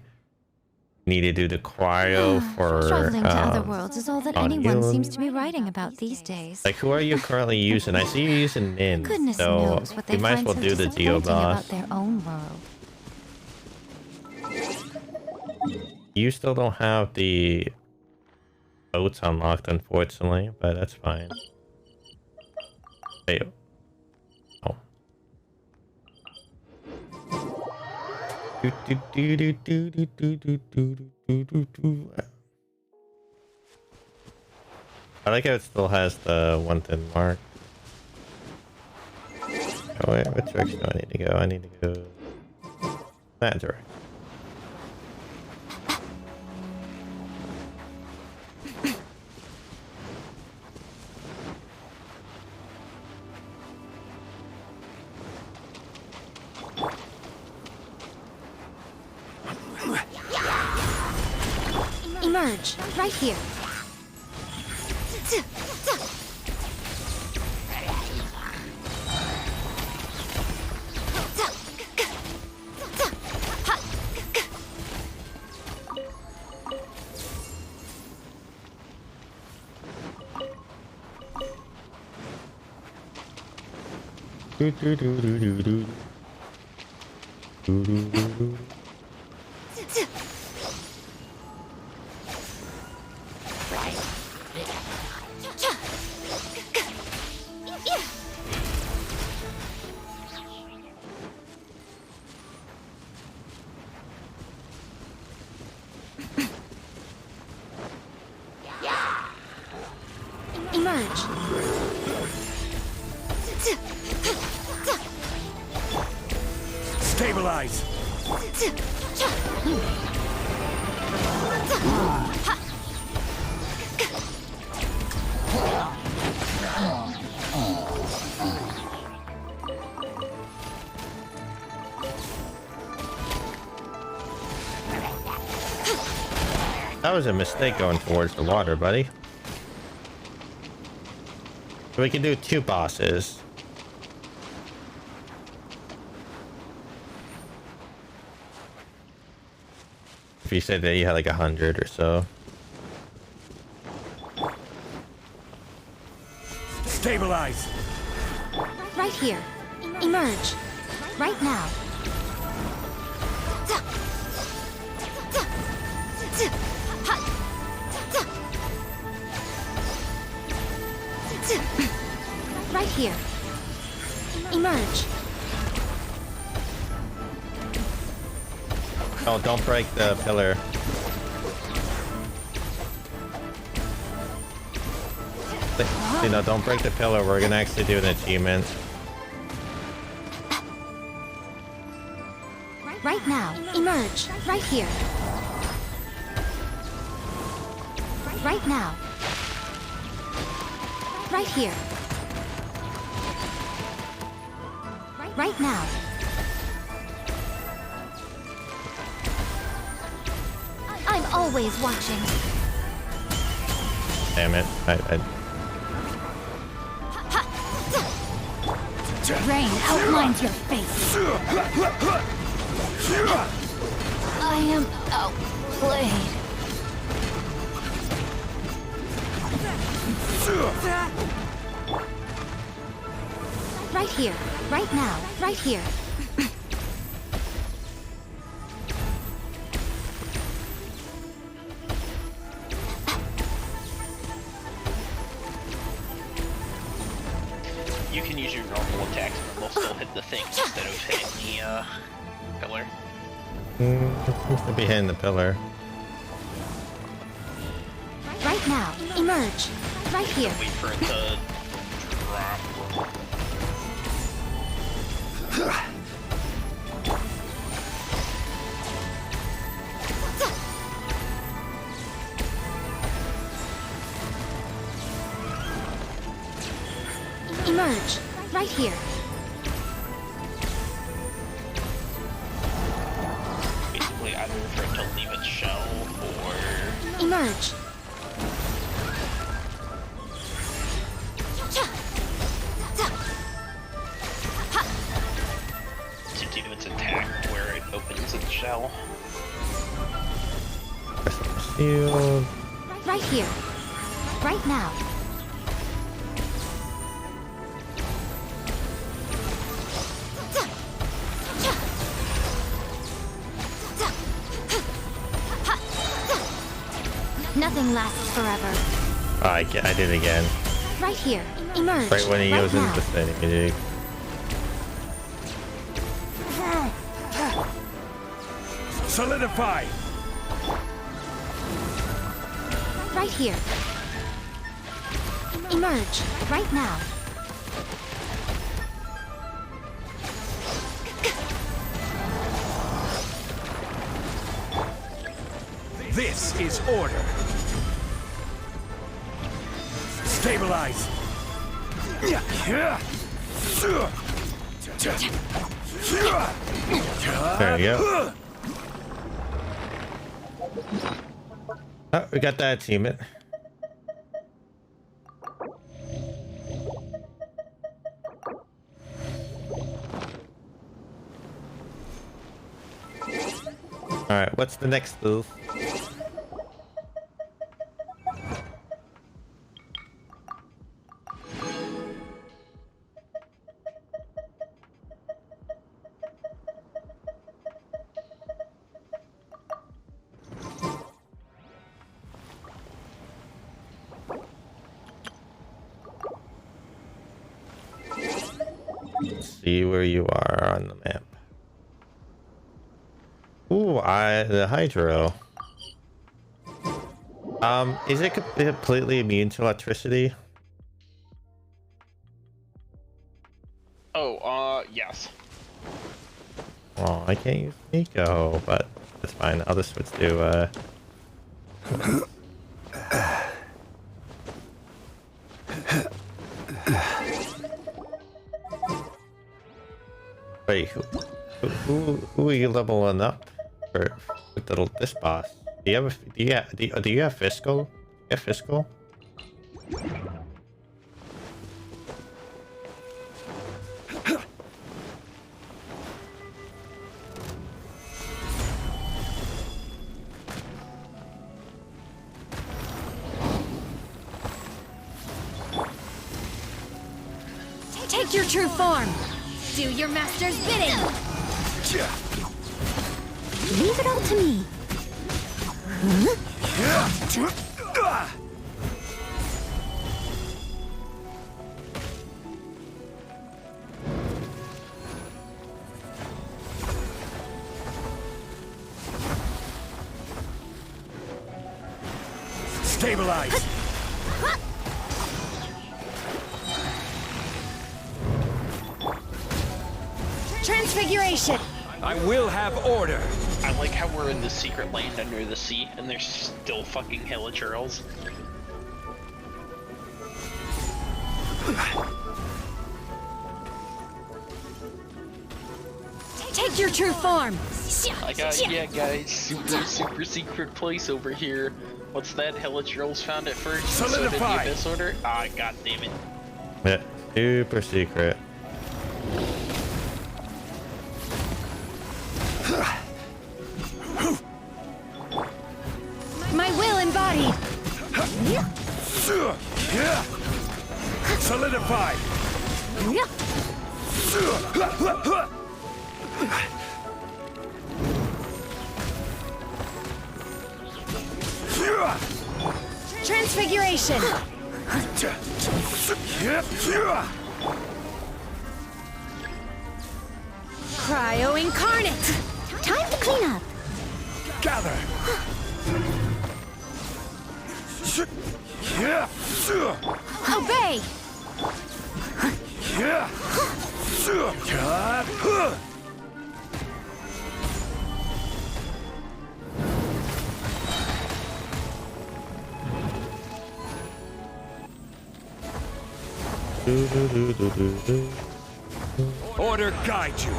Need to do the cryo for Traveling to other worlds is all that anyone Yun. seems to be writing about these days. Like, who are you currently using? I see you using Nin, Goodness so knows what they you might as find well so do the Geo disappointing about boss. their own world. You still don't have the boats unlocked, unfortunately, but that's fine. Wait. Oh. I like how it still has the wanted mark. Oh wait, which direction do I need to go? I need to go that direction. Emerge, right here. Do, do, do, do, do, do. Do, do, do, do. Emerge. Stabilize. That was a mistake going towards the water, buddy. We can do 2 bosses. If you said that you had like 100 or so. Stabilize. Right here. Emerge. Right now. Right here. Emerge. Oh, don't break the pillar. You know, don't break the pillar. We're gonna actually do an achievement. Right now. Emerge. Right here. Right now. Right here. Right now. I'm always watching. Damn it. Rain outlines your face. I am outplayed. Right here. Right now. Right here. You can use your normal attacks, and they'll still hit the thing instead of hitting the pillar. I'll be hitting the pillar. Right now. Emerge. Right here. Wait for it to drop. Emerge. Right here. Basically, either for it to leave its shell or Emerge. to do its attack where it opens its shell. Shield. Right here. Right now. Nothing lasts forever. Oh, I did it again. Right here. Emerge. Right when he goes now. into the thing. Solidify. Right here. Emerge. Right now. This is order. Stabilize. There you go. Oh, we got that achievement. Alright, what's the next move? see where you are on the map. Ooh, the hydro. Is it completely immune to electricity? Oh, yes. Oh, I can't use Miko, but that's fine. I'll just switch to Wait, who are you leveling up for with this boss? Do you have do you have Fiscal? You have Fiscal? Take your true form. Do your master's bidding. Leave it all to me. Stabilize. Transfiguration. I will have order. I like how we're in the secret land under the sea, and there's still fucking hilichurls. Take your true form. I got, yeah, guys, super secret place over here. What's that? Hilichurls found it first. Solidify. So did the Abyss Order. Ah, god damn it. Yeah, super secret. My will embodied. Solidify. Transfiguration. Cryo incarnate. Time to clean up. Gather. Obey. Order guide you.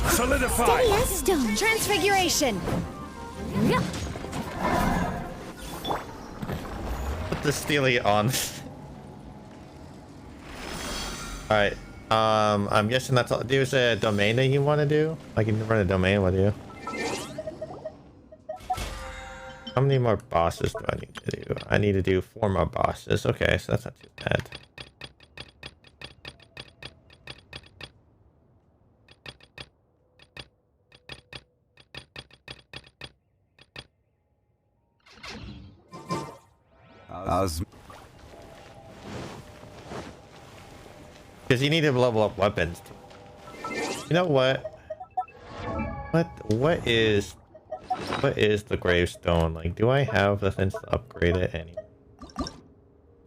Solidify. Steady as stone. Transfiguration. Put the Steely on. Alright. I'm guessing that's all. There's a domain that you want to do? I can run a domain with you. How many more bosses do I need to do? I need to do 4 more bosses. Okay, so that's not too bad. Because you need to level up weapons. You know what? What is the gravestone? Like, do I have the things to upgrade it anymore?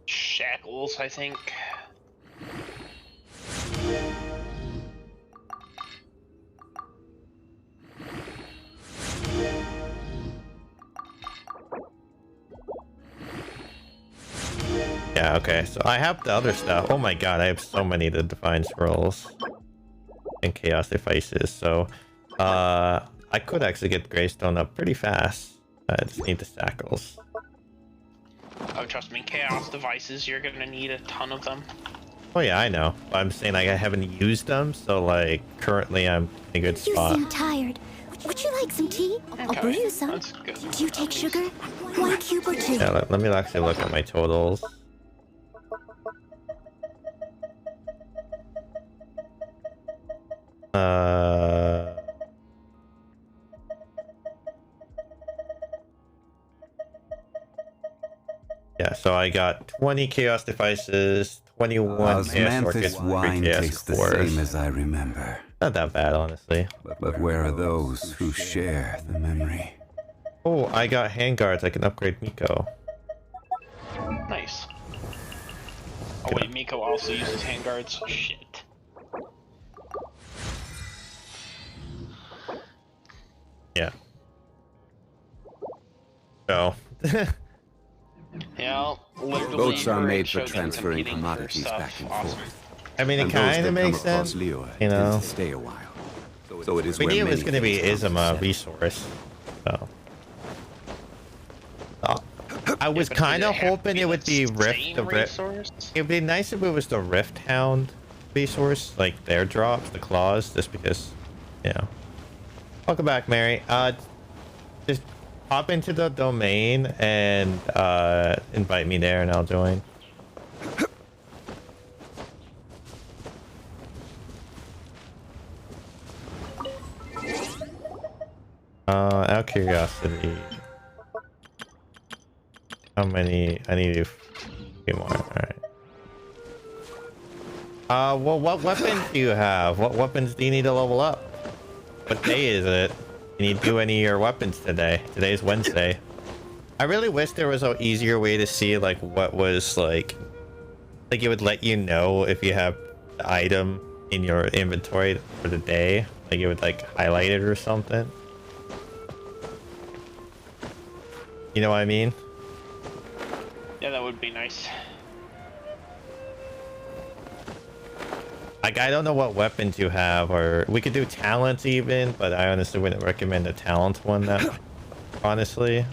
Shackles, I think. Yeah, okay, so I have the other stuff. Oh my god, I have so many of the Divine Scrolls and Chaos Devices, so I could actually get Greystone up pretty fast. I just need the shackles. Oh, trust me, Chaos Devices, you're gonna need a ton of them. Oh yeah, I know. But I'm saying like I haven't used them, so like currently I'm in a good spot. You seem tired. Would you like some tea? I'll brew you some. Do you take sugar? 1 cube or 2? Yeah, let me actually look at my totals. Yeah, so I got 20 chaos devices, 21 chaos orchids, Osmanthus wine 3 chaos tastes the cores. same as I remember. Not that bad, honestly. But where are those who share the memory? Oh, I got handguards. I can upgrade Miko. Nice. Oh wait, Miko also uses handguards. Shit. Yeah. So. Yeah, literally. Boats are made for Shogun transferring competing for commodities stuff. back and Awesome. forth. I mean, it And those kind that of come makes across sense. Liyue You know. tend to stay a while. So it is We where knew it was many going to be things come to Izuma set. resource. So. I was but kind did of it have hoping to it be would the be Rift. same The Rift. resource? It'd be nice if it was the Rift Hound resource, like their drops, the claws, just because, you know. Welcome back, Mary. Just hop into the domain and invite me there, and I'll join. Out of curiosity, how many? I need a few more. All right. Well, what weapons do you have? What weapons do you need to level up? What day is it? You need to do any of your weapons today. Today's Wednesday. I really wish there was an easier way to see like what was like it would let you know if you have the item in your inventory for the day. Like it would like highlight it or something. You know what I mean? Yeah, that would be nice. Like, I don't know what weapons you have, or we could do talents even, but I honestly wouldn't recommend a talent one that, honestly,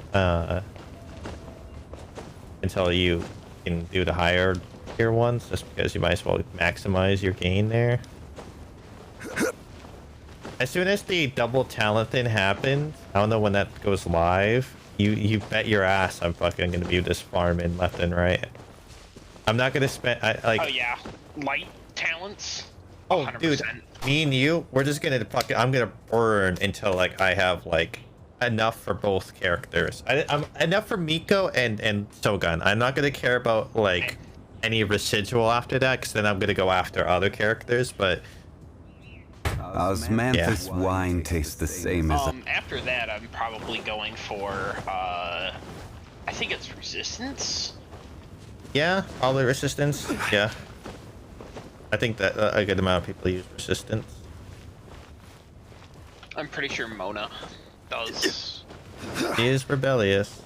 until you can do the higher tier ones, just because you might as well maximize your gain there. As soon as the double talent thing happens, I don't know when that goes live, you bet your ass I'm fucking gonna be just farming left and right. I'm not gonna spend, Oh yeah, light talents. Oh, 100%. dude, me and you, we're just gonna fucking, I'm gonna burn until like I have like enough for both characters. I'm enough for Miko and Shogun. I'm not gonna care about like any residual after that, because then I'm gonna go after other characters. But Osmanthus wine tastes the same as After that, I'm probably going for I think it's resistance. yeah, all the resistance. Yeah, I think that a good amount of people use resistance. I'm pretty sure Mona does. He is rebellious.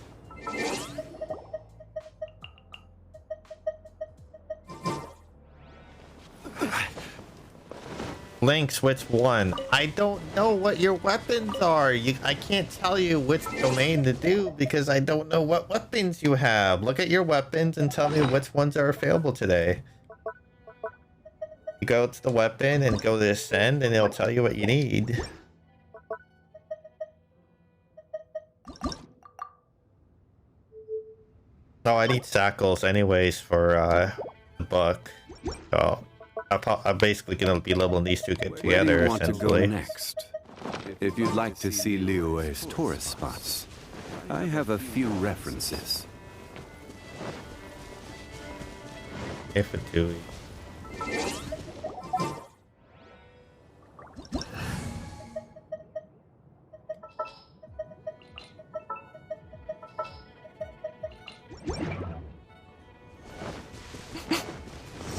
Lynx, which one? I don't know what your weapons are. I can't tell you which domain to do because I don't know what weapons you have. Look at your weapons and tell me which ones are available today. You go to the weapon and go to ascend and it'll tell you what you need. No, I need sackles anyways for the book. So I'm basically gonna be leveling these two together. Where do you want to go essentially. next? If you'd like to see Liyue's tourist spots, I have a few references. If it do.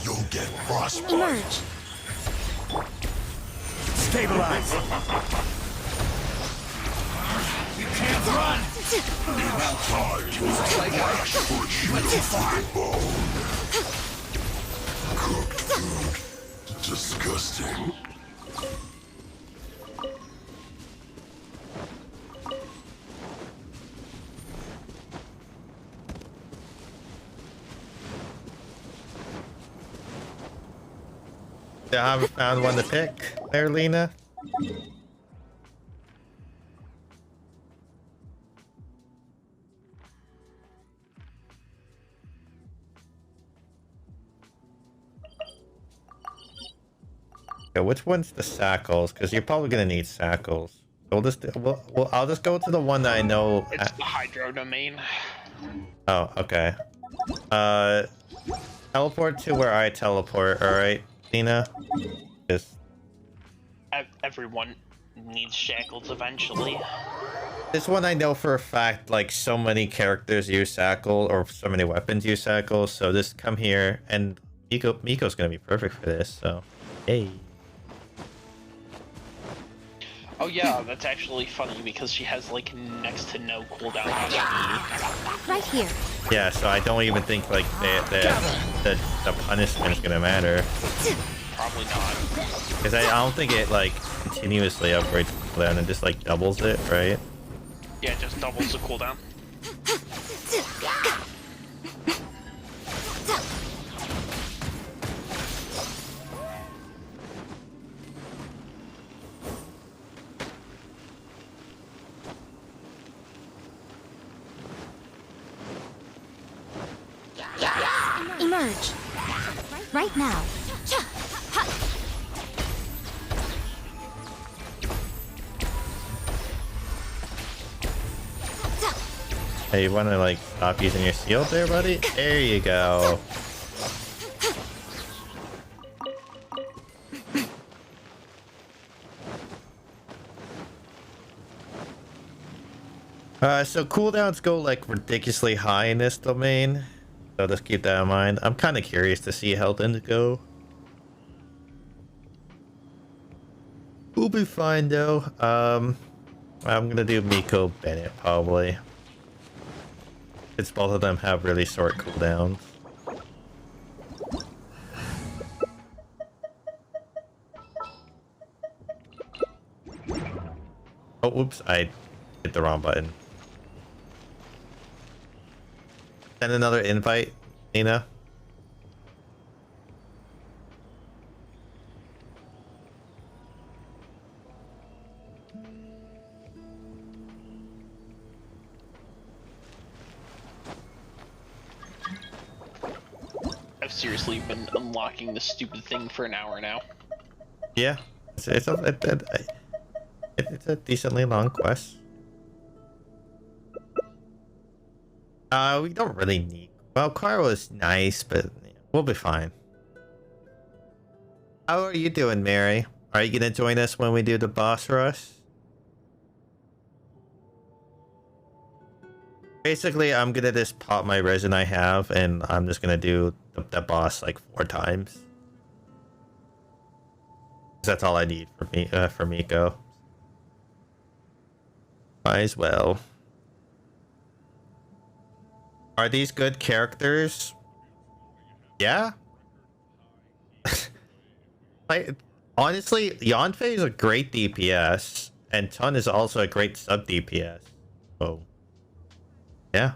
You'll get frostbite. Emerge. Stabilize. You can't run. Time to flash for unified bone. Cooked food. Disgusting. I haven't found one to pick there, Lena. Okay, which one's the sackles? Because you're probably gonna need sackles. We'll just I'll just go to the one that I know. It's the hydro domain. Oh, okay. Teleport to where I teleport, alright, Nina? Just... Everyone needs shackles eventually. This one I know for a fact, like, so many characters use shackle, or so many weapons use shackles, so just come here, and Miko's gonna be perfect for this, so... Hey. Oh yeah, that's actually funny because she has like next to no cooldown on E. Right here. Yeah, so I don't even think like the punishment is gonna matter. Probably not. Because I don't think it like continuously upgrades cooldown and just like doubles it, right? Yeah, it just doubles the cooldown. Emerge. Right now. Hey, you wanna like stop using your shield there, buddy? There you go. So cooldowns go like ridiculously high in this domain. So just keep that in mind. I'm kind of curious to see how things go. We'll be fine though. I'm gonna do Miko Bennett probably. It's both of them have really short cooldowns. Oh, whoops! I hit the wrong button. Send another invite, Nina. I've seriously been unlocking this stupid thing for an hour now. Yeah, it's a decently long quest. We don't really need... Well, Caro is nice, but we'll be fine. How are you doing, Mary? Are you gonna join us when we do the boss rush? Basically, I'm gonna just pop my resin I have, and I'm just gonna do the boss like 4 times. That's all I need for me, for Miko. Might as well. Are these good characters? Yeah. Like, honestly, Yanfei is a great DPS, and Chun is also a great sub DPS. Oh. Yeah.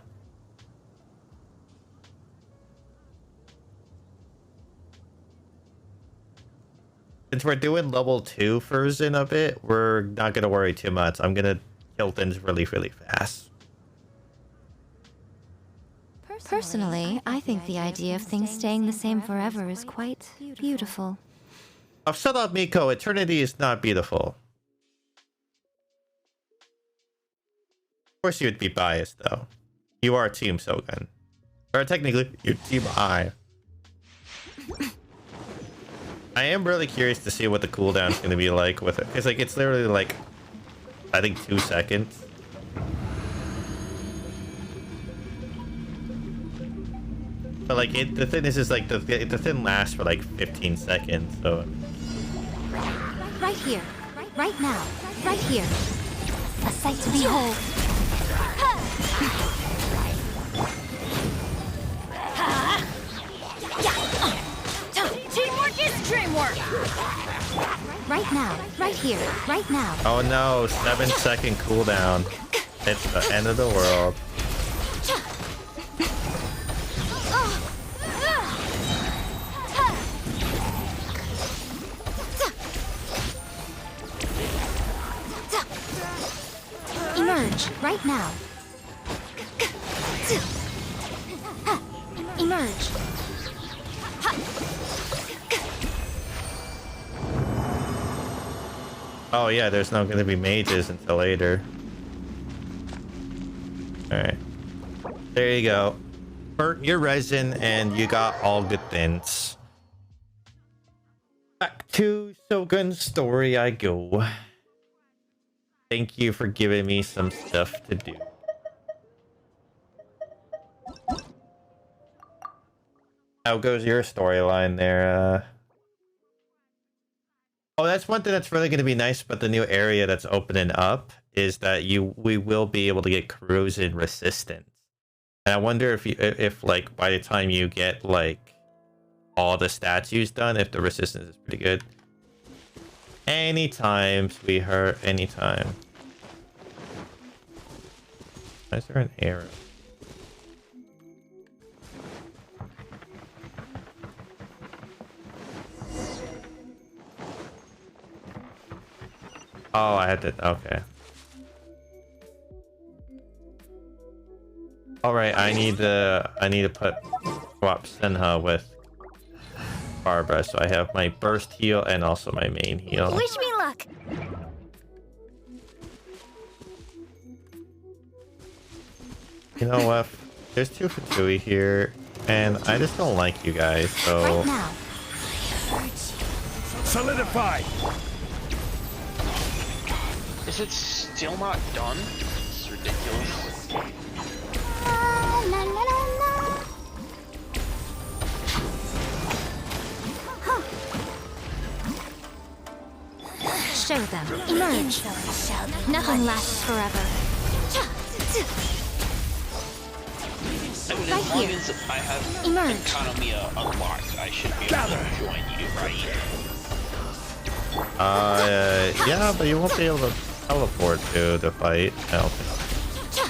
Since we're doing level 2 version of it, we're not gonna worry too much. I'm gonna kill things really, really fast. Personally, I think the idea of things staying the same forever is quite beautiful. Oh, shut up, Miko. Eternity is not beautiful. Of course you would be biased, though. You are Team Sogen. Or technically, you're Team I. I am really curious to see what the cooldown is going to be like with it. Because, like, it's literally, like, I think 2 seconds. But, like, the thing is like, the thing lasts for, like, 15 seconds, so... Right here. Right now. Right here. A sight to behold. Teamwork is dreamwork! Right now. Right here. Right now. Oh no, 7-second cooldown. It's the end of the world. Emerge. Right now. Emerge. Oh yeah, there's not going to be mages until later. Alright. There you go. burnt your resin and you got all good things. Back to Shogun's story I go. Thank you for giving me some stuff to do. How goes your storyline there? Oh, that's one thing that's really going to be nice about the new area that's opening up is that we will be able to get corrosion resistance. And I wonder if like by the time you get like all the statues done, if the resistance is pretty good. Anytime, sweetheart, anytime. Why is there an arrow? Oh, I had to. Okay. All right, I need to swap Senha with Barbara, so I have my burst heal and also my main heal. Wish me luck. You know what? There's two Fatui here, and I just don't like you guys, so. Right now. Solidify. Is it still not done? It's ridiculous. La, la, la, la. Show them. Emerge. Nothing lasts forever. I mean, Right as long here. as I have Emerge. Economia unlocked, I should be able to join you, right? Yeah, but you won't be able to teleport to the fight, I don't think.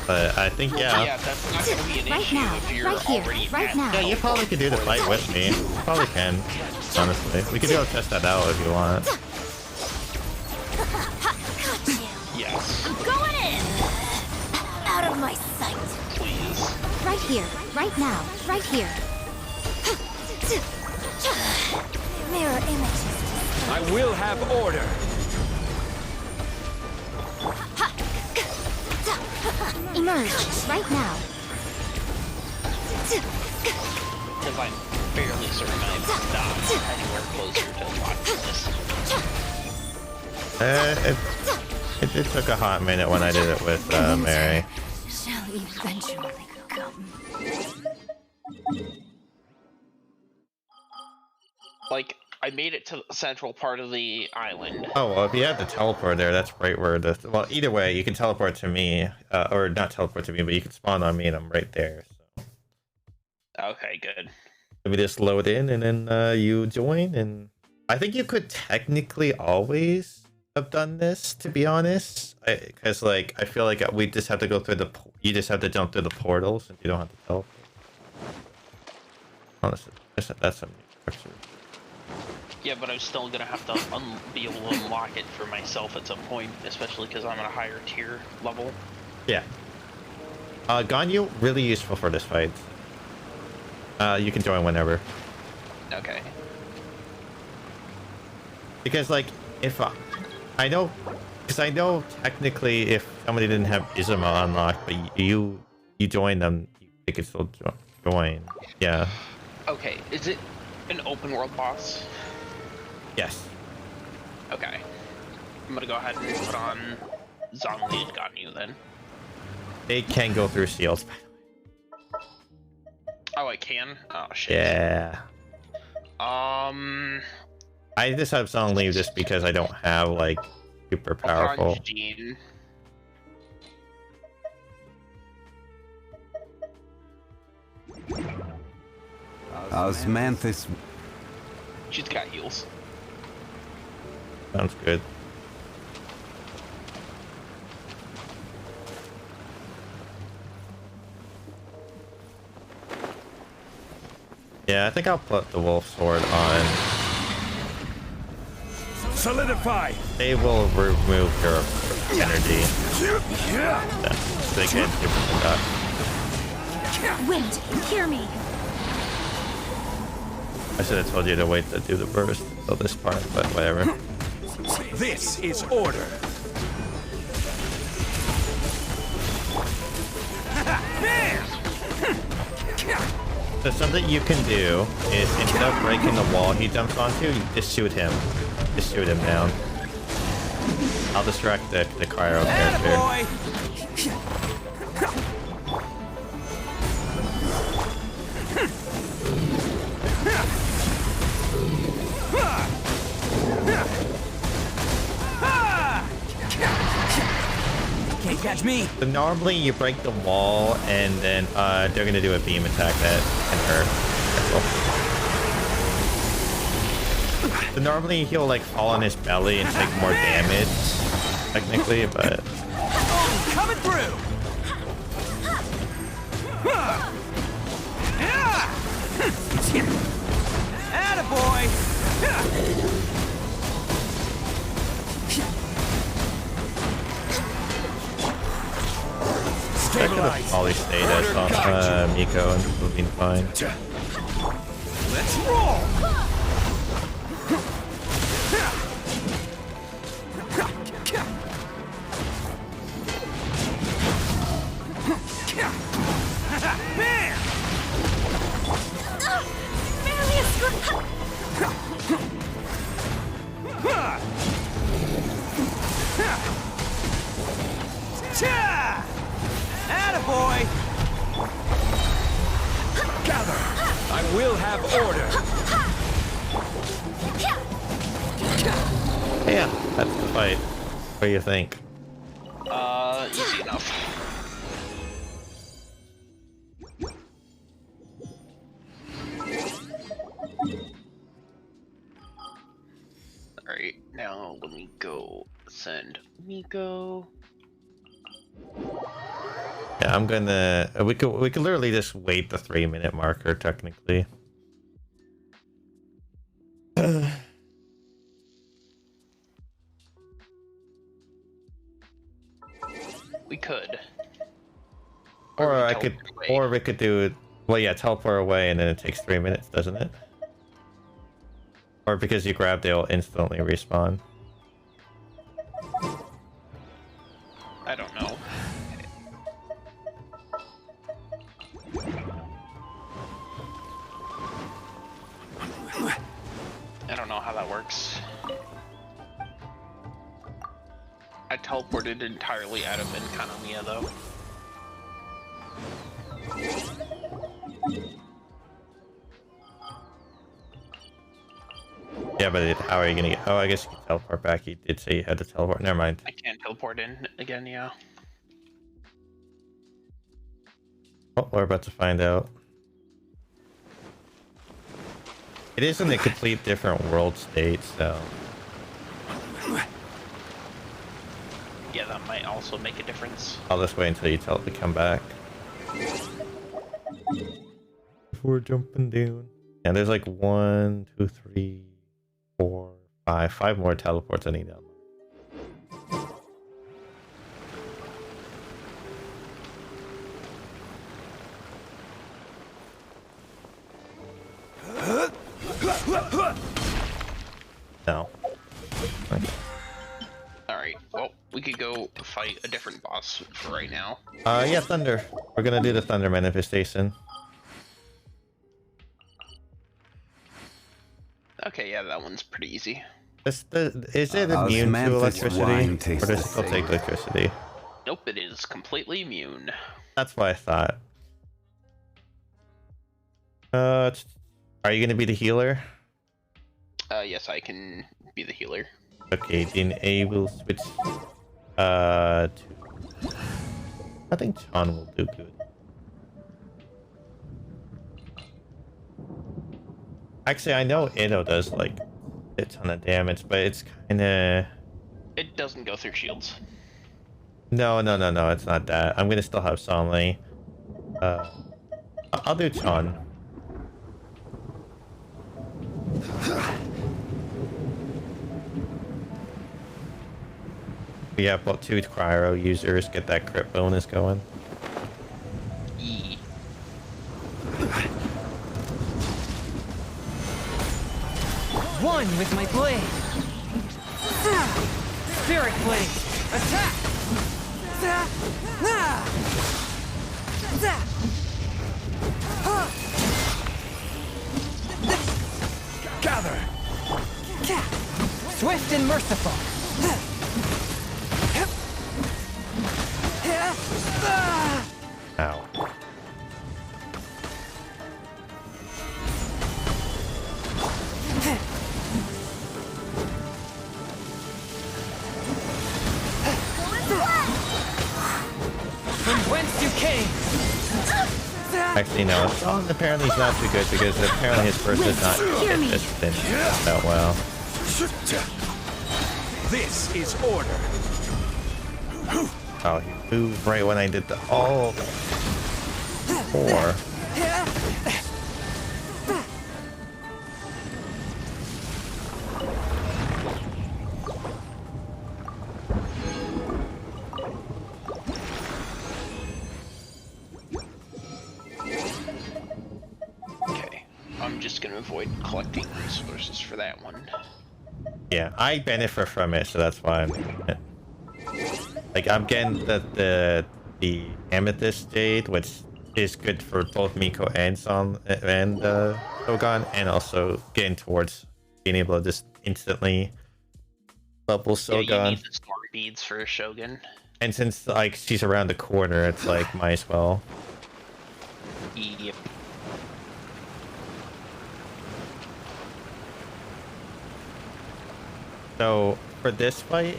But I think, yeah. Yeah, that's not going to be an Right issue now. if you're Right here. already Right at now. Yeah, you probably could do the fight with me. You probably can, honestly. We could go test that out if you want. Yes. I'm going in. Out of my sight. Please. Right here, right now, right here. Mirror images. I will have order. Emerge, right now. Because I'm fairly certain I'm not anywhere closer to unlocking this. It took a hot minute when I did it with Mary. Shall eventually come. Like, I made it to the central part of the island. Oh, well, if you have the teleport there, that's right where the... Well, either way, you can teleport to me. Or not teleport to me, but you can spawn on me and I'm right there. So. Okay, good. Let me just load in and then you join. And I think you could technically always have done this, to be honest. Because, like, I feel like we just have to go through the... You just have to jump through the portals and you don't have to teleport. Honestly, that's some new structure. Yeah, but I'm still gonna have to be able to unlock it for myself at some point, especially because I'm at a higher tier level. Yeah. Ganyu, really useful for this fight. You can join whenever. Okay. Because, like, if I know, because I know technically if somebody didn't have Izuma unlocked, but you join them, they could still join. Yeah. Okay, is it an open world boss? Yes. Okay. I'm gonna go ahead and put on Zhongli and Ganyu then. They can go through seals. Oh, I can? Oh, shit. Yeah. I just have Zhongli just because I don't have, like, super powerful. Jean. Osmanthus. She's got heals. Sounds good. Yeah, I think I'll put the wolf sword on. Solidify. They will remove your energy. Yeah, they can't do that. Wind, hear me. I should have told you to wait to do the burst until this part, but whatever. This is order. So something you can do is instead of breaking the wall he jumps onto, you just shoot him. Just shoot him down. I'll distract the cryo character. Can't catch me. So normally you break the wall and then they're gonna do a beam attack that can hurt. Careful. So normally he'll like fall on his belly and take more damage, technically, but Coming through. Attaboy. I could have probably stayed as Miko and it would have been fine. Let's roll. Bam! Attaboy! Gather! I will have order! Yeah, that's the fight. What do you think? Easy enough. Alright, now let me go send Miko. Yeah, I'm gonna. We could literally just wait the 3-minute marker technically. We could. Or I could, or we could do it. Well, yeah, teleport away, and then it takes 3 minutes, doesn't it? Or because you grab, they'll instantly respawn. I don't know. I don't know how that works. I teleported entirely out of Enkanomiya though. Yeah, but how are you gonna get? Oh, I guess you can teleport back. You did say you had to teleport. Never mind. I can't teleport in again, yeah. Oh, we're about to find out. It is in a complete different world state, so. Yeah, that might also make a difference. I'll just wait until you tell it to come back. Before jumping down. Yeah, there's like 1, 2, 3, 4, 5. 5 more teleports I need to unlock. No. Okay. Alright, well, we could go fight a different boss for right now. Yeah, Thunder. We're gonna do the Thunder manifestation. Okay, yeah, that one's pretty easy. Is it immune to electricity? Or does it still take electricity? Nope, it is completely immune. That's what I thought. Are you gonna be the healer? Yes, I can be the healer. Okay, then A will switch to... I think Chan will do good. Actually, I know Ito does like a ton of damage, but it's kinda... It doesn't go through shields. No, it's not that. I'm gonna still have Sonley. I'll do Chan. We have about 2 cryo users, get that crit bonus going. One with my blade. Spirit blade. Attack. Gather! Swift and merciful. Ow. From whence you came. Actually, no. Oh, apparently he's not too good because apparently his first does not hit this thing that well. This is order. Oh, he moved right when I did the all four. Okay, I'm just gonna avoid collecting resources for that one. Yeah, I benefit from it, so that's why I'm doing it. Like, I'm getting the amethyst jade, which is good for both Miko and Shogun, and also getting towards being able to just instantly level Shogun. Yeah, you need the smart beads for Shogun. And since like she's around the corner, it's like might as well. Yep. So for this fight,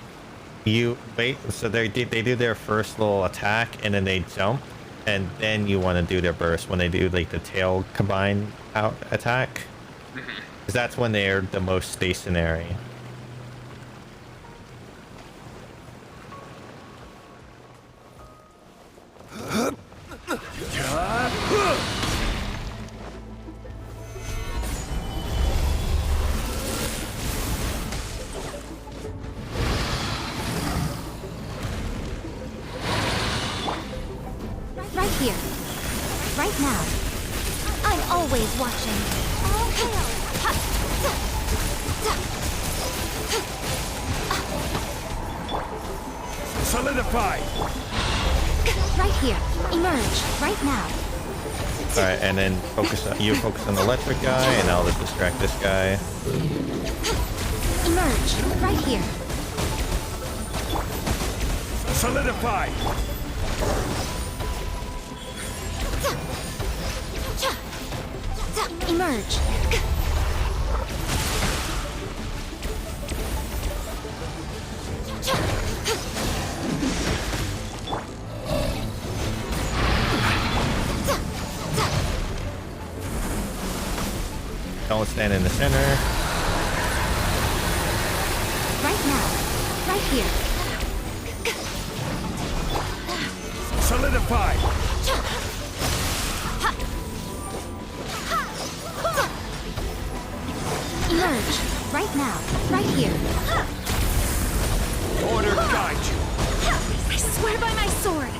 you wait. So they do their first little attack, and then they jump, and then you want to do their burst when they do like the tail combine out attack, because that's when they're the most stationary. Right here. Right now. I'm always watching. All hail! Solidify! Right here. Emerge. Right now. All right, and then focus on the electric guy, and I'll just distract this guy. Emerge. Right here. Solidify! Emerge. Don't stand in the center. Right now. Right here. Solidify! Emerge. Right now. Right here. Order guide you! I swear by my sword.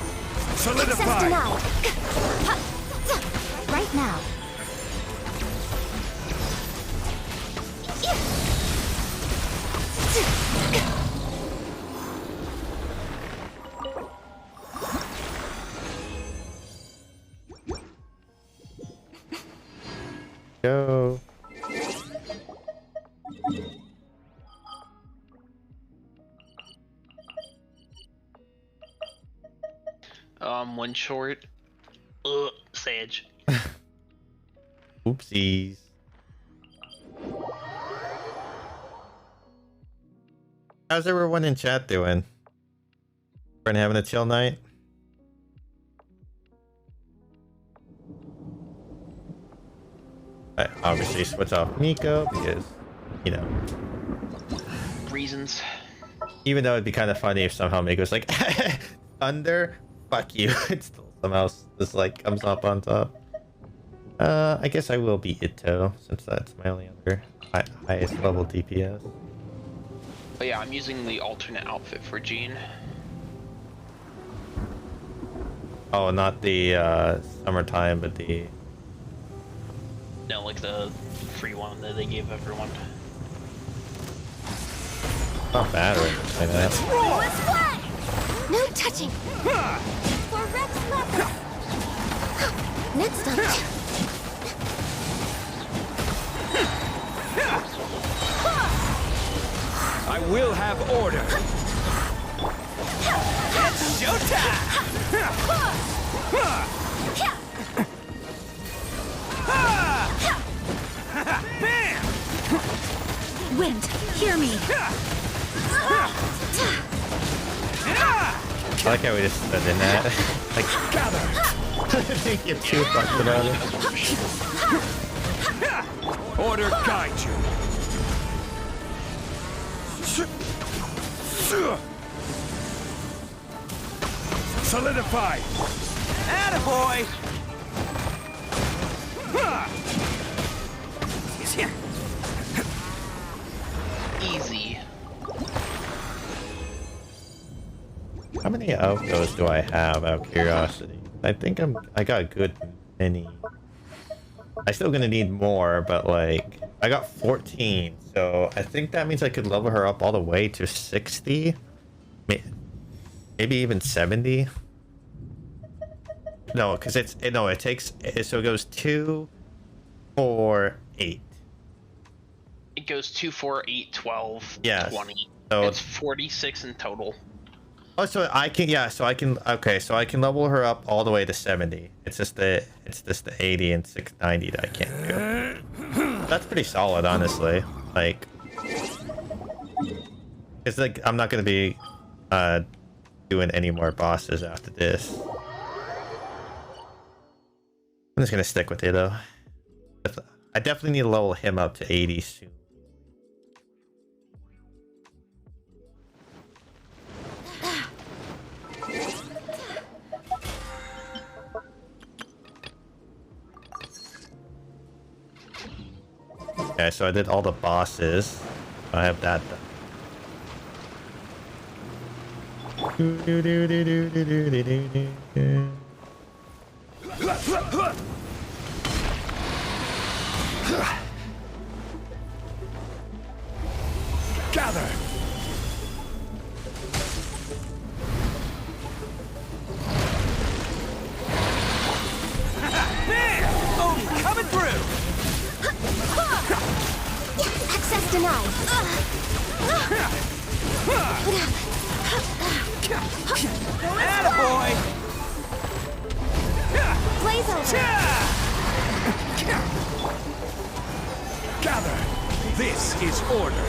Solidify! Access denied. Right now. Go. One short. Sage. Oopsies. How's everyone in chat doing? Everyone having a chill night? I obviously switch off Miko because, you know, Reasons. even though it'd be kind of funny if somehow Miko's like, thunder, fuck you. It still somehow just like comes up on top. I guess I will be Itto since that's my only other highest level DPS. But yeah, I'm using the alternate outfit for Jean. Oh, not the summertime, but the... No, like the free one that they gave everyone. Not bad, right? Like that. No touching. For Rex Leopard. Next up. I will have order. It's showtime! Bam! Wind, hear me. I like how we just stood in that. Like, gather. I think you're too fucked about it. Order guide you. Solidify. Attaboy! Easy. How many of those do I have out of curiosity? I think I got a good many. I still gonna need more, but like I got 14, so I think that means I could level her up all the way to 60, maybe even 70. No, because it takes, so it goes 2, 4, 8. It goes 2, 4, 8, 12, Yes. 20. So it's 46 in total. Oh, so I can, yeah, so I can, okay, so I can level her up all the way to 70. It's just the 80 and 690 that I can't do. That's pretty solid, honestly. Like, it's like, I'm not gonna be, doing any more bosses after this. I'm just gonna stick with it, though. I definitely need to level him up to 80 soon. Okay, so I did all the bosses. I have that done. Gather. Bam! Odin coming through! Access denied. Attaboy! Blaze over. Gather. This is order.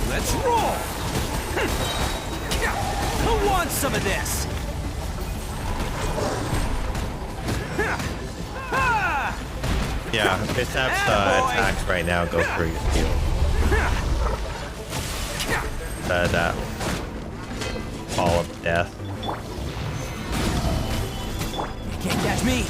Let's roll! Who wants some of this? Yeah, Mishap's attacks right now go through your shield. That fall of death. You can't catch me!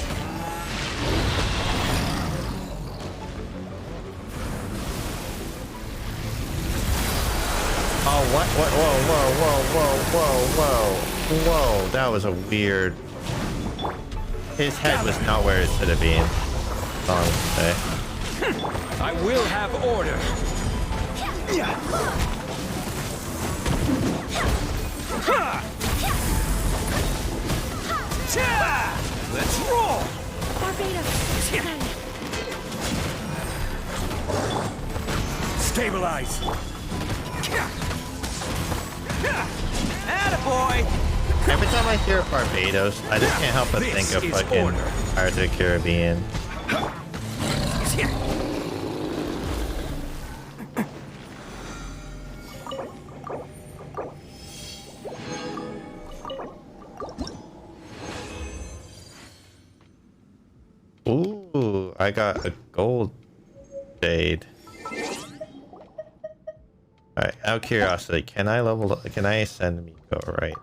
Oh, what? Whoa, that was a weird... His head was not where it should have been. That's all I'm gonna say. I will have order. Let's roll! Stabilize. Attaboy! Every time I hear Barbados, I just can't help but think of fucking Pirates of the Caribbean. Ooh, I got a gold jade. Alright, out of curiosity, can I level up, can I send Miko right?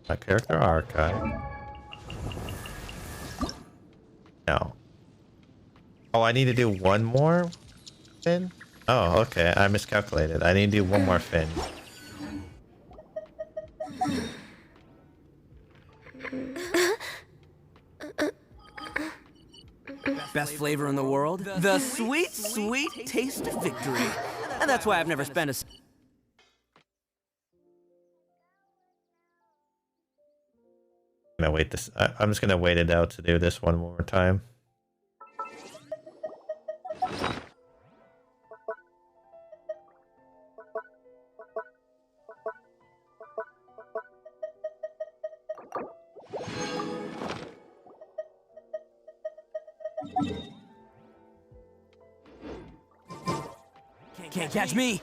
My character archive. No. Oh, I need to do one more fin? Oh, okay, I miscalculated. I need to do one more fin. Best flavor in the world? The sweet, sweet taste of victory. And that's why I've never spent a... gonna wait this. I'm just gonna wait it out to do this one more time. Can't catch me!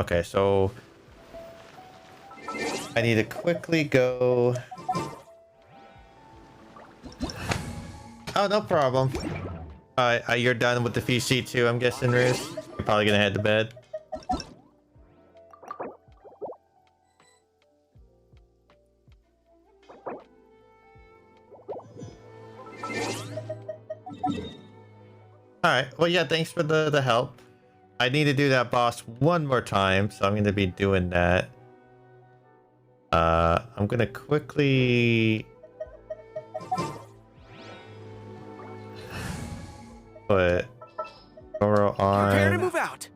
Okay, so I need to quickly go. Oh, no problem. You're done with the VC too, I'm guessing, Riz? You're probably gonna head to bed. Alright, well, yeah, thanks for the help. I need to do that boss one more time, so I'm gonna be doing that. I'm gonna quickly put Goro on. Prepare to move out.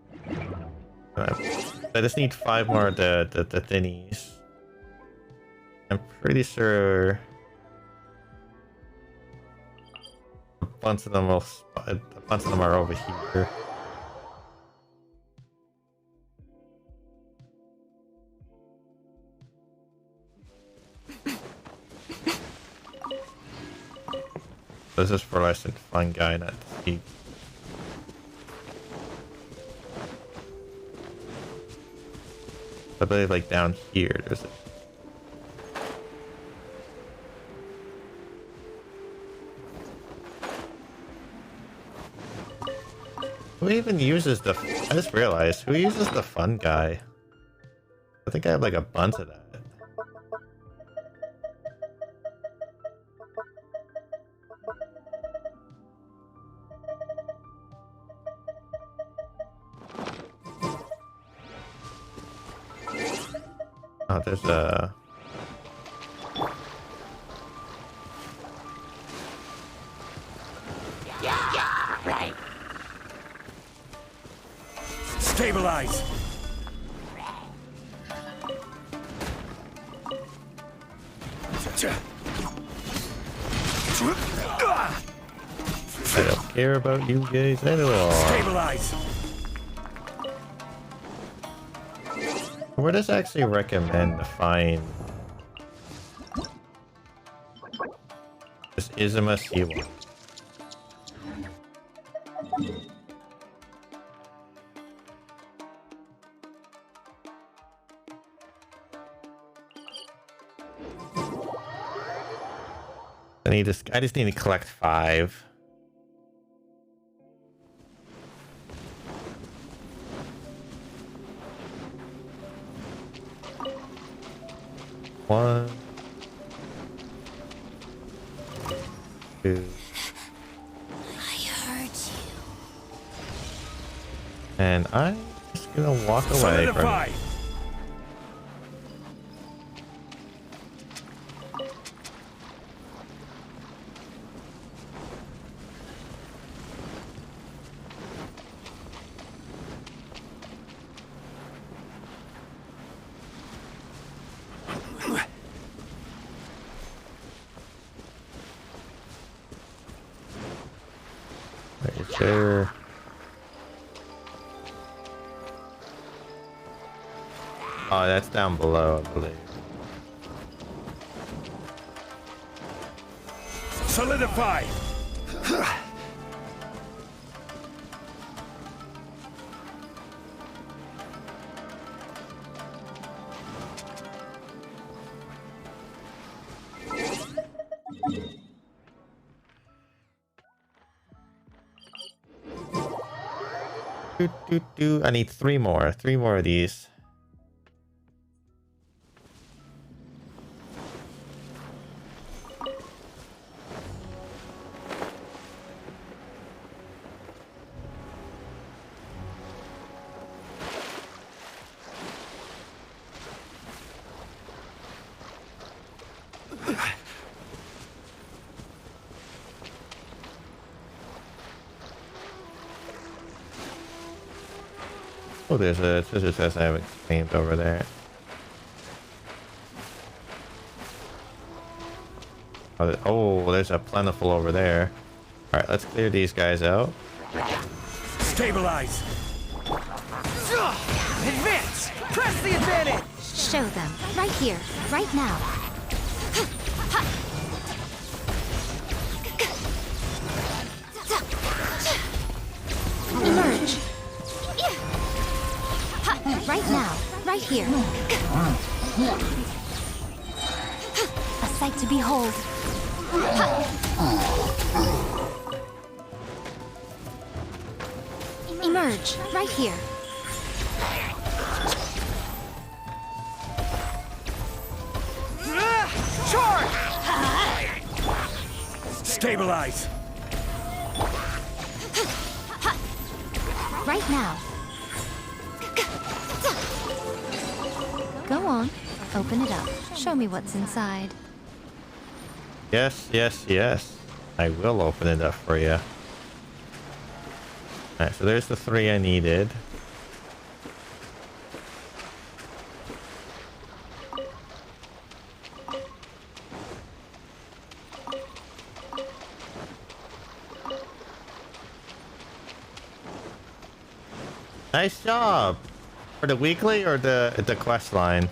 I just need 5 more of the thingies. I'm pretty sure a bunch of them are over here. This is for less than fun guy, not the geek. I believe like down here there's a... Who even uses the... I just realized, who uses the fun guy? I think I have like a bunch of that. Oh, there's a... Yeah, right. Stabilize. I don't care about you guys at all. Stabilize. Where does it actually recommend to find this Izuma Siwa? I just need to collect 5. One, 2. I heard you. And I'm just gonna walk away from it. There. Oh, that's down below, I believe. Solidify. I need 3 more. 3 more of these. Oh, there's a scissors test I haven't claimed over there. Oh, there's a plentiful over there. Alright, let's clear these guys out. Stabilize! Advance! Press the advantage! Show them. Right here. Right now. Emerge. Right now. Right here. A sight to behold. Emerge. Right here. Charge! Stabilize! Right now. Go on. Open it up. Show me what's inside. Yes, yes, yes. I will open it up for you. Alright, so there's the 3 I needed. Nice job! For the weekly or the quest line?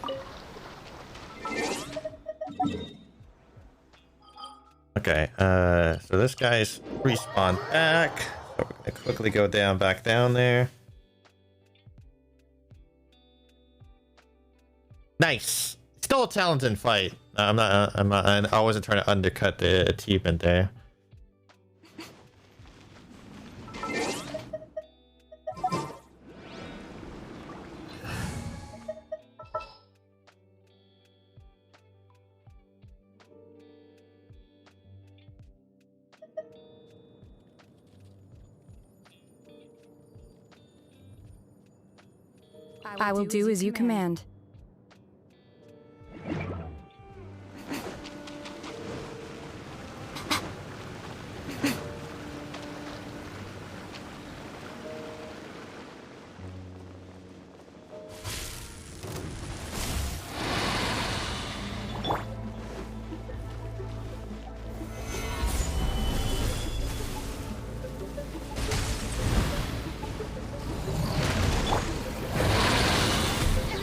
Okay, so this guy's respawned back. So we're gonna quickly go back down there. Nice! Still a talented fight. I wasn't trying to undercut the achievement there. I will do as you command.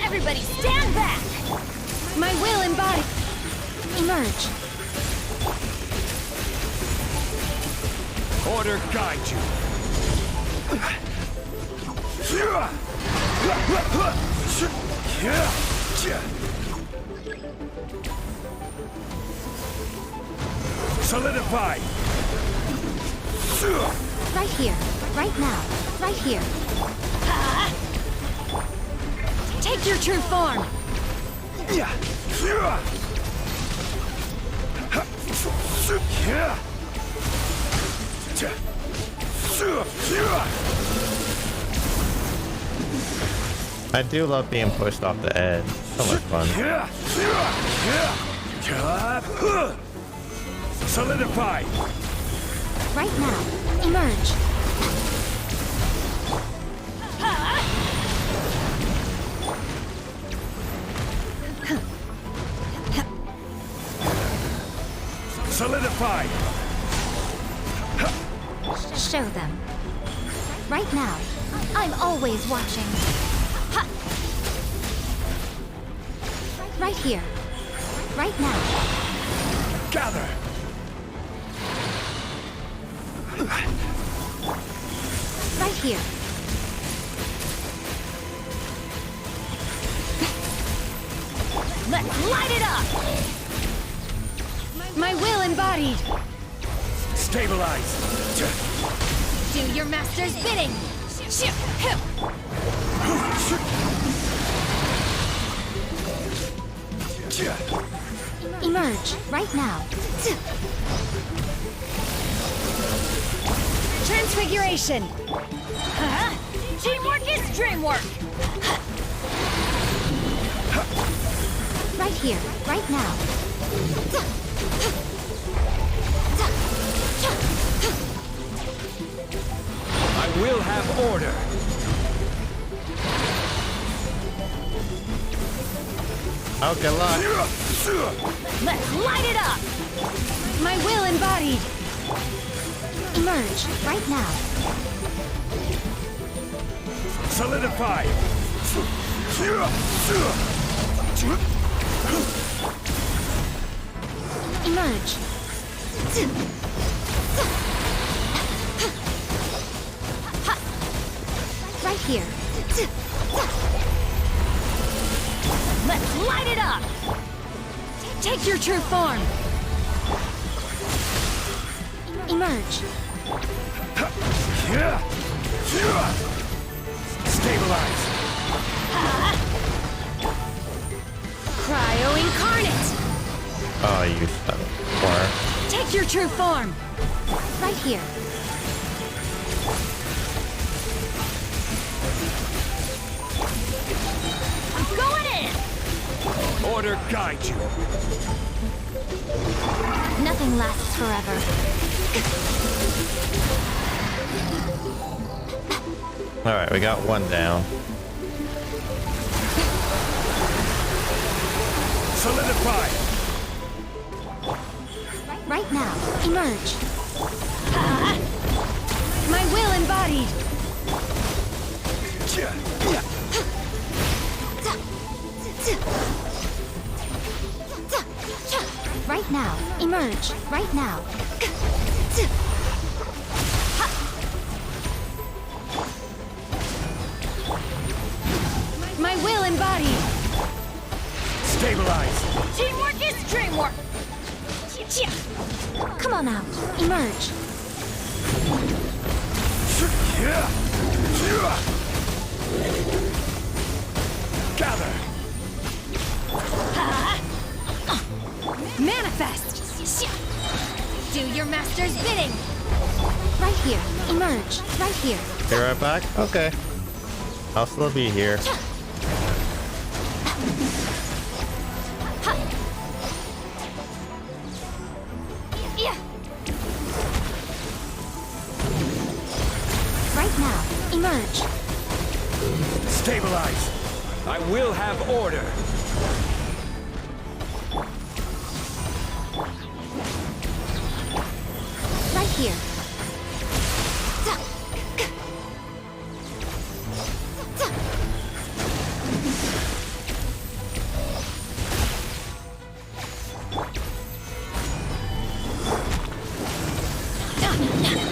Everybody stand back! My will embodied. Emerge. Order guide you. Solidify. Right here. Right now. Right here. Take your true form. I do love being pushed off the edge. So much fun. Solidify. Right now. Emerge. Solidify. Show them. Right now. I'm always watching. Ha! Right here. Right now. Gather. Right here. Let's light it up! My will embodied. Stabilize. Do your master's bidding. Emerge right now. Transfiguration! Teamwork is dreamwork! Right here, right now. I will have order. Oh, good luck. Let's light it up! My will embodied! Emerge, right now. Solidify! Emerge. Right here. Let's light it up! Take your true form! Emerge. Stabilize! Cryo incarnate! Oh, you son of a whore. Take your true form! Right here. I'm going in! Order guide you! Nothing lasts forever. Alright, we got one down. Solidify! Right now. Emerge. My will embodied! Right now. Emerge. Right now. My will embodied! Stabilize! Teamwork is dreamwork! Come on out. Emerge. Gather! Manifest! Do your master's bidding! Right here. Emerge. Right here. Be right back? Okay. I'll still be here. Right now. Emerge. Stabilize! I will have order! Right here.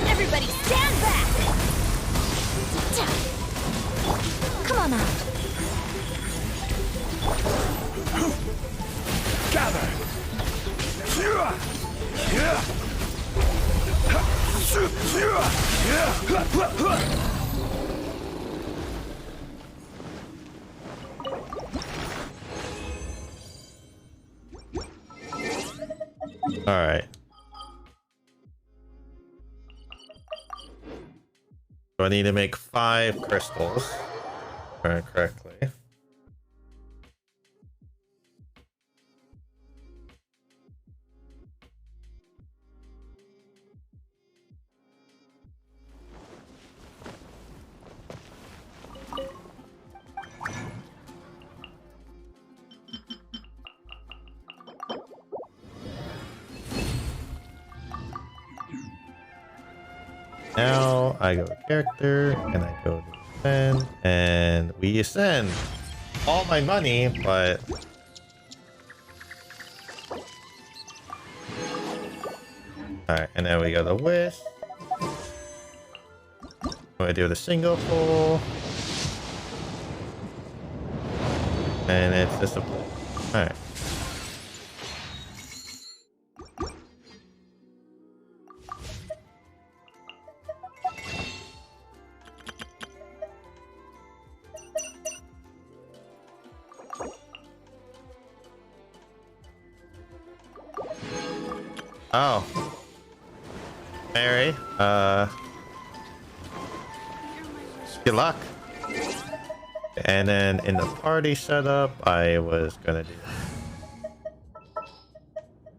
Everybody stand back! Come on out. Gather! All right. So I need to make 5 crystals. If I remember correctly. Now I go to character and I go to ascend and we ascend. All my money, but alright, and then we go to wish. We do the single pull. And it's just a pull. Alright. Oh. Mary, good luck. And then in the party setup, I was gonna do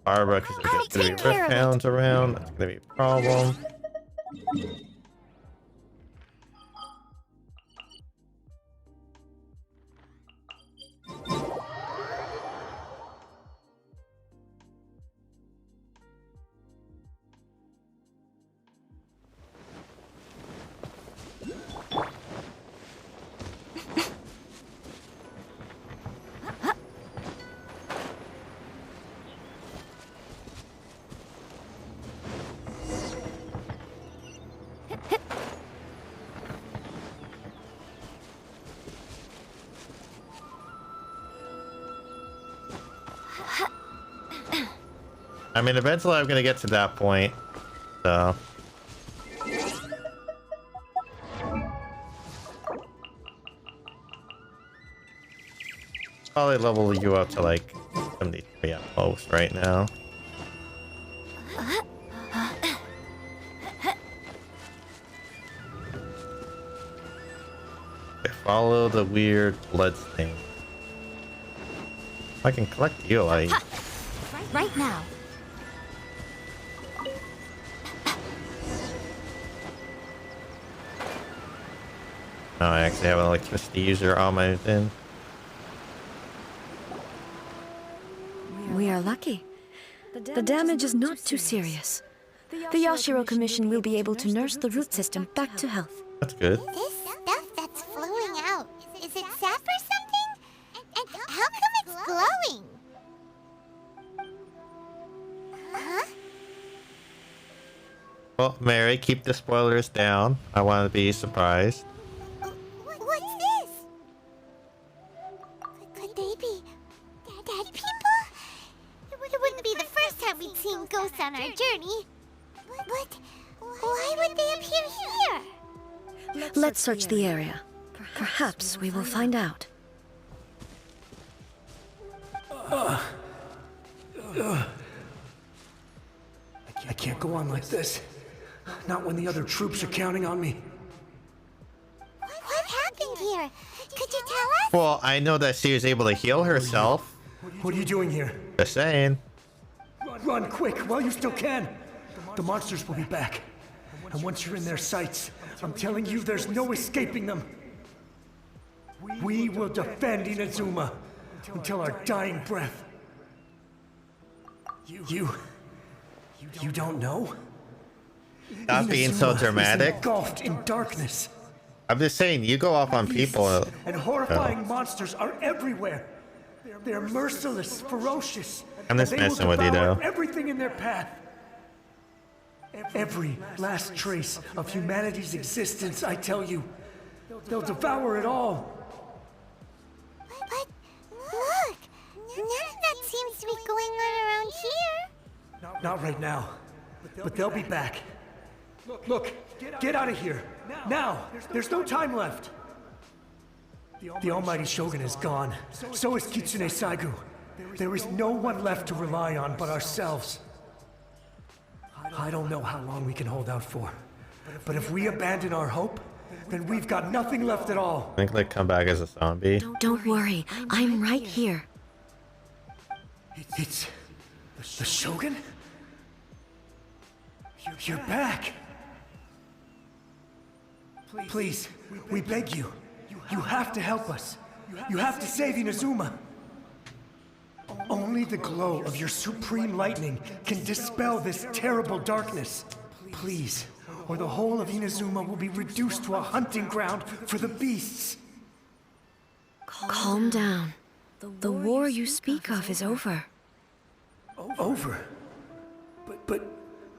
Barbara, because there's gonna be rift hounds around. That's gonna be a problem. I mean, eventually I'm gonna get to that point, so. Probably level you up to like 73 at most right now. Okay, follow the weird blood stain. I can collect you, like. Right now. Oh, I actually have an electricity user on my thing. We are lucky. The damage is not too serious. The Yashiro Commission will be able to nurse the root system back to health. That's good. This stuff that's flowing out, is it sap or something? And how come it's glowing? Huh? Well, Mary, keep the spoilers down. I want to be surprised. What's this? Could they be dead people? It wouldn't be the first time we'd seen ghosts on our journey. But why would they appear here? Let's search the area. Perhaps we will find out. I can't go on like this. Not when the other troops are counting on me. What happened here? Could you tell us? Well, I know that she was able to heal herself. What are you doing here? Just saying. Run quick while you still can. The monsters will be back. And once you're in their sights, I'm telling you, there's no escaping them. We will defend Inazuma until our dying breath. You don't know? Stop being so Inazuma dramatic. is engulfed in darkness. I'm just saying, you go off on people. And horrifying monsters are everywhere. They're merciless, ferocious. I'm just and they will messing with you, devour though. everything in their path. Every last trace of humanity's existence, I tell you. They'll devour it all. But look, none of that seems to be going on around here. Not right now. But they'll be back. Look, get out of here. Now! There's no time left. The Almighty Shogun is gone. So is Kitsune Saigu. There is no one left to rely on but ourselves. I don't know how long we can hold out for. But if we abandon our hope, then we've got nothing left at all. I think they come back as a zombie. Don't worry, I'm right here. It's the Shogun? You're back. Please, we beg you. You have to help us. You have to save Inazuma. Only the glow of your supreme lightning can dispel this terrible darkness. Please, or the whole of Inazuma will be reduced to a hunting ground for the beasts. Calm down. The war you speak of is over. Over? But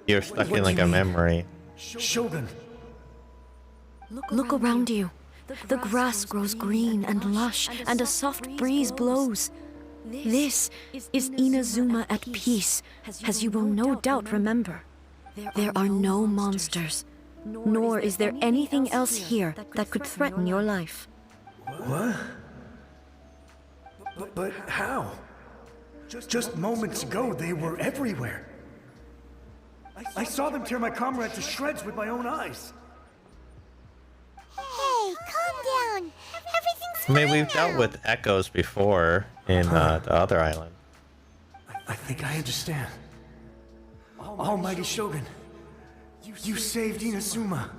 You're stuck what in do like you a mean? memory. Shogun. Look around you. The grass grows green and lush, and a soft breeze blows. This is Inazuma at peace, as you will no doubt remember. There are no monsters, nor is there anything else here that could threaten your life. What? But how? Just moments ago, they were everywhere. I saw them tear my comrade to shreds with my own eyes. Hey, calm down. Everything's I mean, fine we've dealt now. with echoes before in the other island. I think I understand. Almighty Shogun, you saved Inazuma.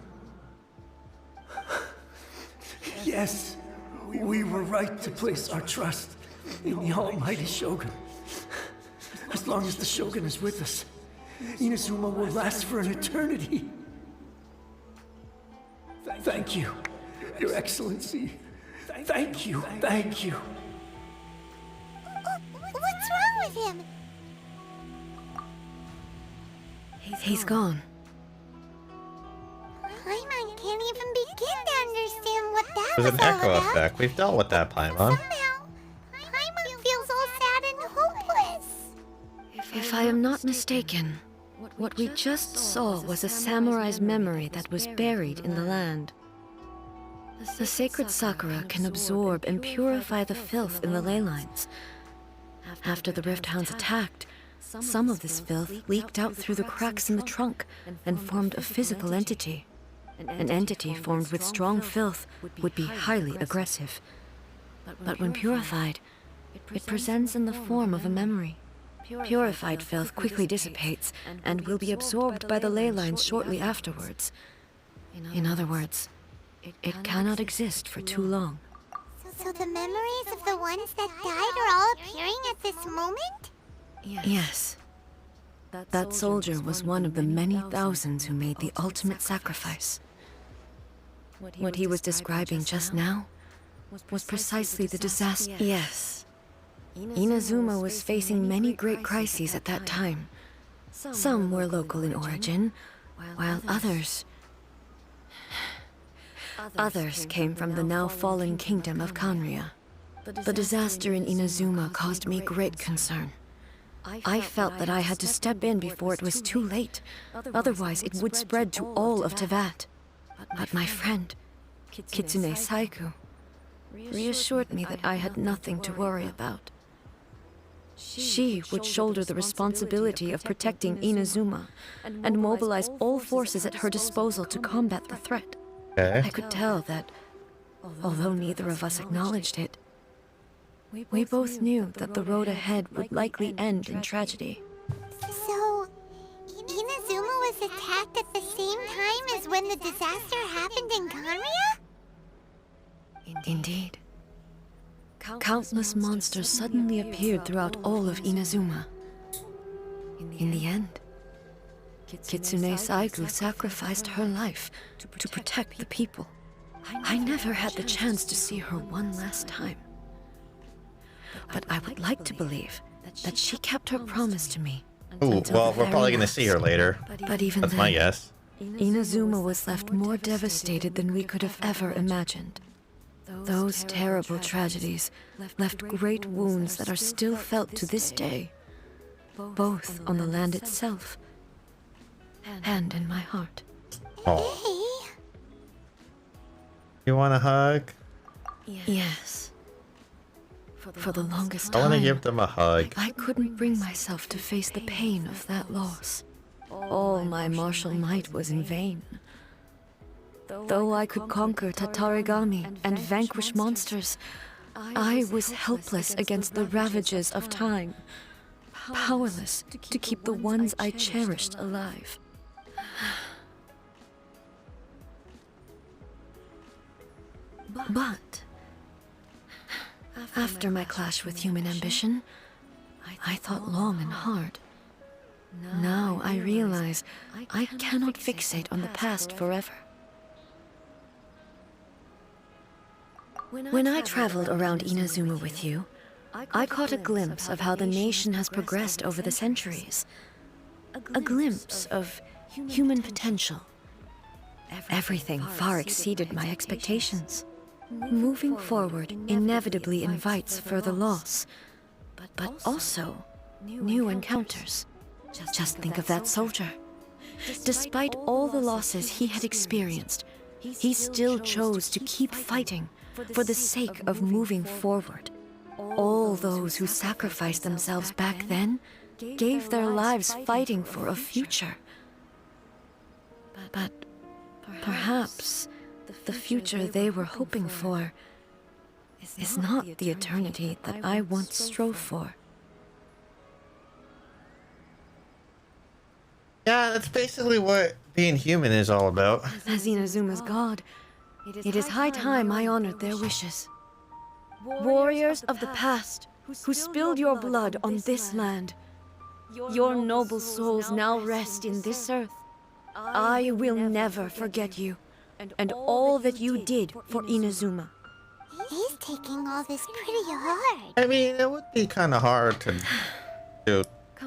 Yes, we were right to place our trust in the Almighty Shogun. As long as the Shogun is with us, Inazuma will last for an eternity. Thank you, Your Excellency. Thank you. What's wrong with him? He's gone. Paimon can't even begin to understand what that There's was an all echo about. effect. We've dealt with that, Paimon. Somehow, Paimon feels all sad and hopeless. If I am not mistaken, what we just saw was a samurai's memory that was buried in the land. The sacred sakura can absorb and purify the filth in the ley lines. After the Rift Hounds attacked, some of this filth leaked out through the cracks in the trunk and formed a physical entity. An entity formed with strong filth would be highly aggressive. But when purified, it presents in the form of a memory. Purified filth quickly dissipates and will be absorbed by the ley lines shortly afterwards. In other words, it cannot exist for too long. So the memories of the ones that died are all appearing at this moment? Yes. That soldier was one of the many thousands who made the ultimate sacrifice. What he was describing just now was precisely the disaster. Yes. Inazuma was facing many great crises at that time. Some were local in origin, while others came from the now fallen kingdom of Kanria. The disaster in Inazuma caused me great concern. I felt that I had to step in before it was too late. Otherwise, it would spread to all of Teyvat. But my friend, Kitsune Saiku, reassured me that I had nothing to worry about. She would shoulder the responsibility of protecting Inazuma and mobilize all forces at her disposal to combat the threat. I could tell that, although neither of us acknowledged it, we both knew that the road ahead would likely end in tragedy. So, Inazuma was attacked at the same time as when the disaster happened in Kanria? Indeed. Countless monsters suddenly appeared throughout all of Inazuma. In the end, Kitsune Saiku sacrificed her life to protect the people. I never had the chance to see her one last time. But I would like to believe that she kept her promise to me. Ooh, well, we're probably gonna see her later. But even That's then, my guess. Inazuma was left more devastated than we could have ever imagined. Those terrible tragedies left great wounds that are still felt to this day, both on the land itself and in my heart. Oh. You want a hug? Yes. For the longest I time, want to give them a hug. I couldn't bring myself to face the pain of that loss. All my martial might was in vain. Though I could conquer Tatarigami and vanquish monsters, I was helpless against the ravages of time, powerless to keep the ones I cherished alive. But after my clash with human ambition, I thought long and hard. Now I realize I cannot fixate on the past forever. When I traveled around Inazuma with you, I caught a glimpse of how the nation has progressed over the centuries. A glimpse of human potential. Everything far exceeded my expectations. Moving forward inevitably invites further loss, but also new encounters. Just think of that soldier. Despite all the losses he had experienced, he still chose to keep fighting for the sake of moving forward. All those who sacrificed themselves back then gave their lives fighting for a future. But perhaps the future they were hoping for is not the eternity that I once strove for. Yeah, that's basically what being human is all about. As Inazuma's god, it is high time I honored their wishes. Warriors of the past, who spilled your blood on this land, your noble souls now rest in this earth. I will never forget you, and all that you did for Inazuma. He's taking all this pretty hard. I mean, it would be kind of hard to do.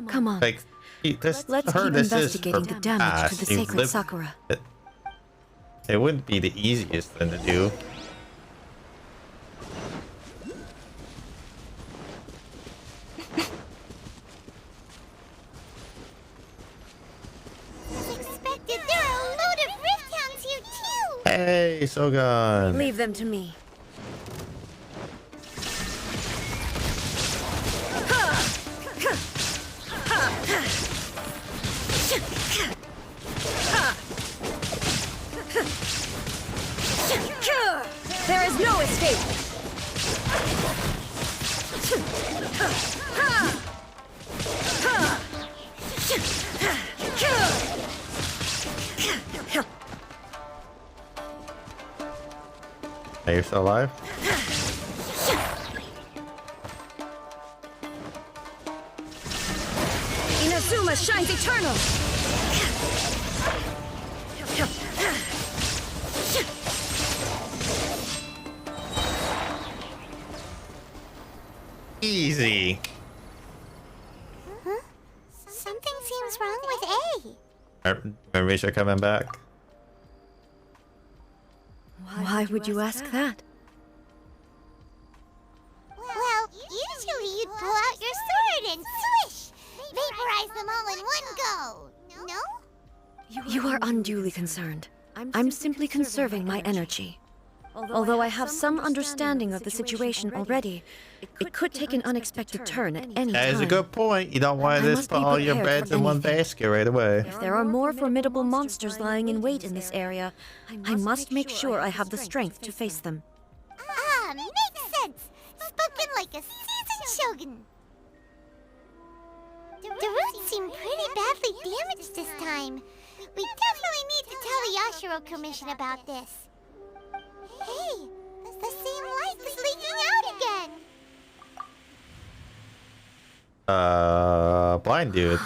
Come on. Like, Let's her, keep this investigating is her the damage past. to the You've sacred lived- Sakura. It wouldn't be the easiest thing to do. Hey, Sogun. Leave them to me. There is no escape. Are you still alive? Inazuma shines eternal. Easy. Huh? Something seems wrong with A. Remember you're coming back? Why would you ask that? Well, usually you'd pull out your sword and swish! Vaporize them all in one go! No? You are unduly concerned. I'm simply conserving my energy. Although I have some understanding of the situation already, it could take an unexpected turn at any time. That is a good point. You don't want to just put all your beds in one basket right away. If there are more formidable monsters lying in wait in this area, I must make sure I have the strength to face them. Ah, makes sense! Spoken like a seasoned shogun! The roots seem pretty badly damaged this time. We definitely need to tell the Yashiro Commission about this. Hey, the same light is leaking out again! Blind dude.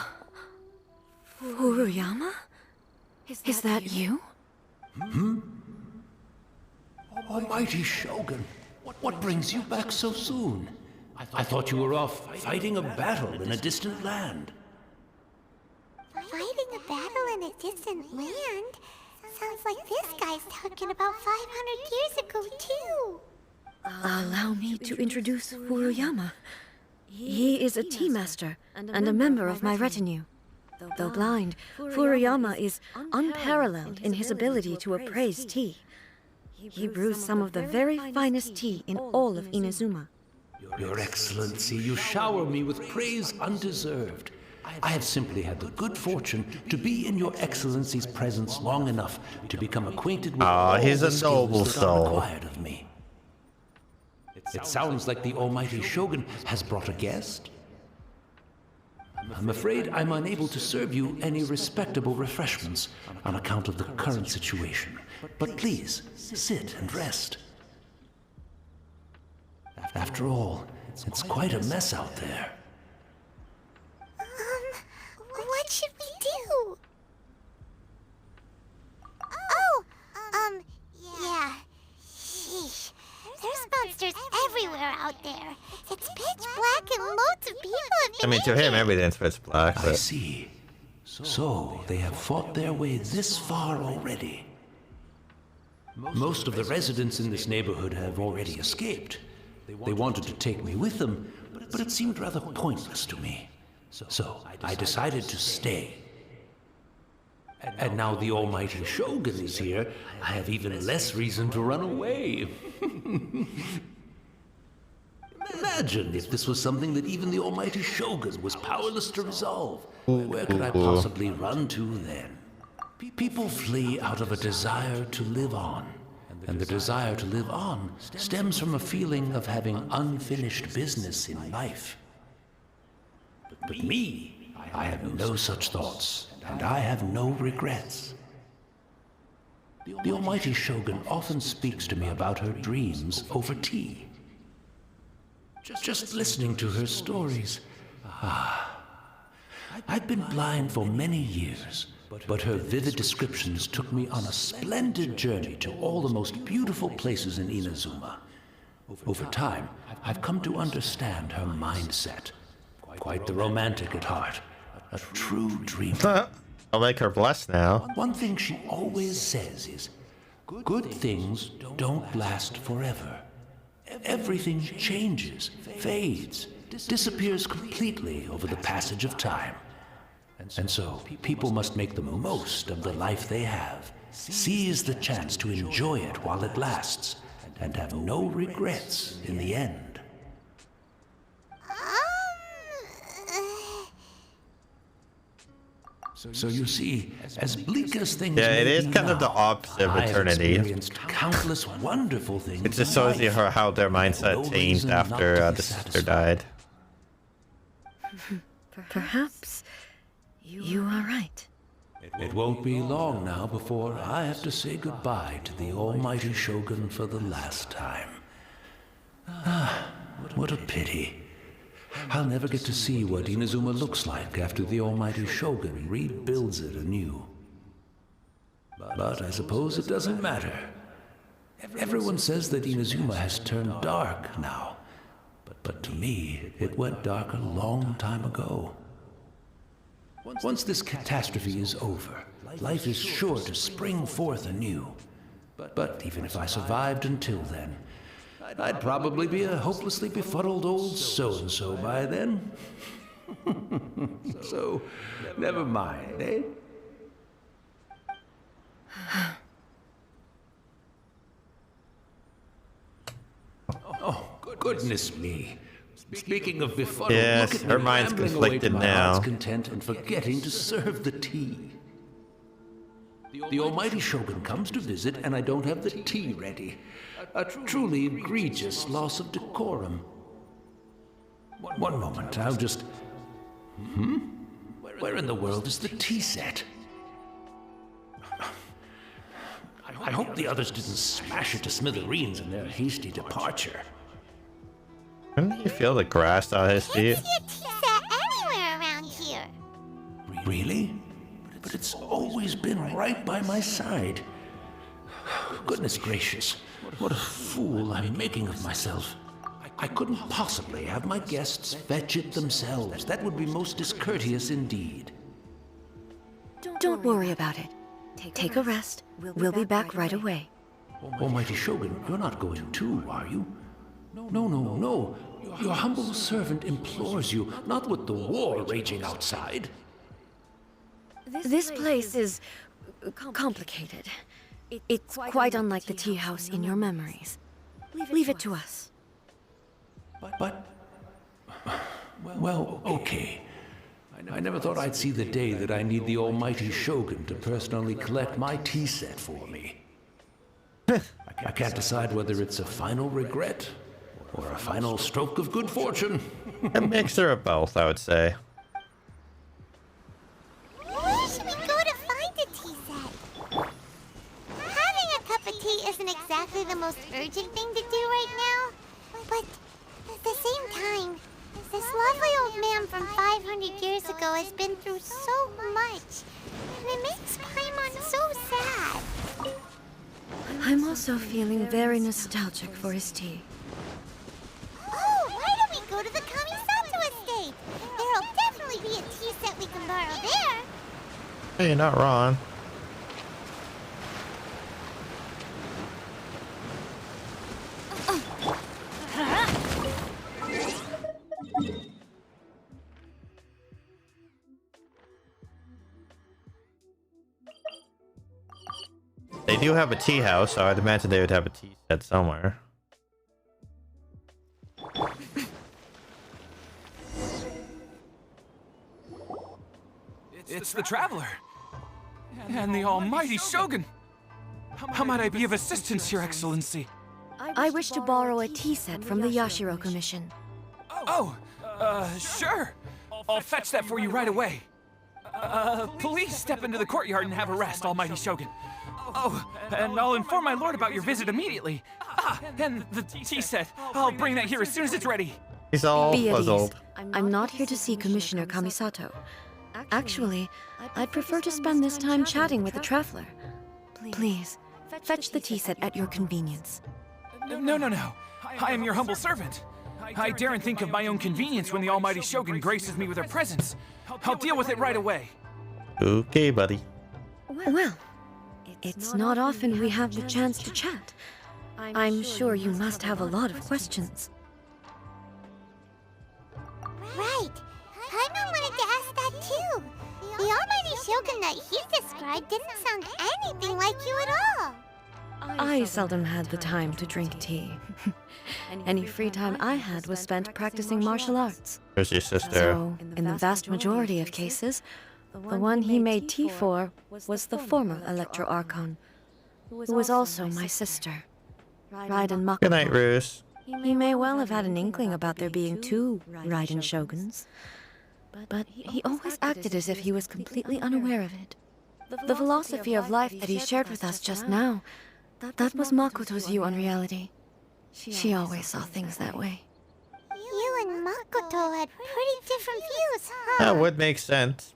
Furuyama? Is that you? Hmm? Almighty Shogun, what brings you back so soon? I thought you were off fighting a battle in a distant land. Fighting a battle in a distant land? Sounds like this guy's talking about 500 years ago, too. Allow me to introduce Furuyama. He is a tea master and a member of my retinue. Though blind, Furuyama is unparalleled in his ability to appraise tea. He brews some of the very finest tea in all of Inazuma. Your Excellency, you shower me with praise undeserved. I have simply had the good fortune to be in your Excellency's presence long enough to become acquainted with all he's the a skills noble that are soul. required of me. It sounds like the Almighty Shogun has brought a guest. I'm afraid I'm unable to serve you any respectable refreshments on account of the current situation. But please, sit and rest. After all, it's quite a mess out there. What should we do? Oh, yeah. Sheesh. There's monsters everywhere out there. It's pitch black and loads of people have I been mean, to him, everything's pitch black. I see. So, they have fought their way this far already. Most of the residents in this neighborhood have already escaped. They wanted to take me with them, but it seemed rather pointless to me. So, I decided to stay. And now the Almighty Shogun is here, I have even less reason to run away. Imagine if this was something that even the Almighty Shogun was powerless to resolve. Where could I possibly run to then? People flee out of a desire to live on. And the desire to live on stems from a feeling of having unfinished business in life. But me, I have no such thoughts, and I have no regrets. The Almighty Shogun often speaks to me about her dreams over tea. Just listening to her stories. I've been blind for many years, but her vivid descriptions took me on a splendid journey to all the most beautiful places in Inazuma. Over time, I've come to understand her mindset. Quite the romantic at heart. A true dreamer. I'll make her blessed now. One thing she always says is, good things don't last forever. Everything changes, fades, disappears completely over the passage of time. And so, people must make the most of the life they have Seize the chance to enjoy it while it lasts, and have no regrets in the end. So you see, as bleak as things Yeah, it may is be kind of the now, opposite of I have eternity. experienced countless wonderful things. It just in shows you life. how their mindset No changed reason not after to be the sister died. Perhaps you are right. It won't be long now before I have to say goodbye to the almighty Shogun for the last time. Ah, what a pity. I'll never get to see what Inazuma looks like after the almighty Shogun rebuilds it anew. But I suppose it doesn't matter. Everyone says that Inazuma has turned dark now. But to me, it went dark a long time ago. Once this catastrophe is over, life is sure to spring forth anew. But even if I survived until then, I'd probably be a hopelessly befuddled old so-and-so by then. So, never mind, eh? Oh, goodness me. Speaking of befuddled, Yes, look at her me mind's rambling away conflicted to my now. heart's content and forgetting to serve the tea. The almighty Shogun comes to visit and I don't have the tea ready. A truly egregious loss of decorum. One moment, I'll just... Where in the world is the tea set? I hope the others didn't smash it to smithereens in their hasty departure. Couldn't you feel the grass on his feet? See a tea set anywhere around here. Really? But it's always been right by my side. Goodness gracious, what a fool I'm making of myself. I couldn't possibly have my guests fetch it themselves. That would be most discourteous indeed. Don't worry about it. Take a rest. We'll be back right away. Almighty Shogun, you're not going too, are you? No. Your humble servant implores you, not with the war raging outside. This place is complicated. It's quite unlike the tea house in your memories. Leave it to us. But... Well, okay. I never thought I'd see the day that I need the almighty Shogun to personally collect my tea set for me. I can't decide whether it's a final regret or a final stroke of good fortune. A mixture of both, I would say. Where should we go to find a tea set? Having a cup of tea isn't exactly the most urgent thing to do right now. But at the same time, this lovely old man from 500 years ago has been through so much. And it makes Paimon so sad. I'm also feeling very nostalgic for his tea. Oh, why don't we go to the Kamisato estate? There'll definitely be a tea set we can borrow there. Hey, you're not wrong. They do have a tea house, so I'd imagine they would have a tea set somewhere. It's the Traveler. And the almighty Shogun. How might I be of assistance, Your Excellency? I wish to borrow a tea set from the Yashiro Commission. Oh, sure. I'll fetch that for you right away. Please step into the courtyard and have a rest, almighty Shogun. Oh, and I'll inform my lord about your visit immediately. Ah, and the tea set. I'll bring that here as soon as it's ready. He's all Be at ease. puzzled. I'm not here to see Commissioner Kamisato. Actually, I'd prefer to spend this time chatting with the Traveler. Please, fetch the tea set at your convenience. No. I am your humble servant. I daren't think of my own convenience when the almighty Shogun graces me with her presence. I'll deal with it right away. Okay, buddy. Well, it's not often we have the chance to chat. I'm sure you must have a lot of questions. Right. Paimon wanted to ask that too. The almighty Shogun that he described bride didn't sound anything like you at all. I seldom had the time to drink tea. Any free time I had was spent practicing martial arts. Where's your sister? So, in the vast majority of cases, the one he made tea for was the former Electro Archon, who was also my sister, Raiden Makoto. Good night, Ruse. He may well have had an inkling about there being two Raiden Shoguns, but he always acted as if he was completely unaware of it. The philosophy of life that he shared with us just now, that was Makoto's view on reality. She always saw things that way. You and Makoto had pretty different views, huh? That would make sense.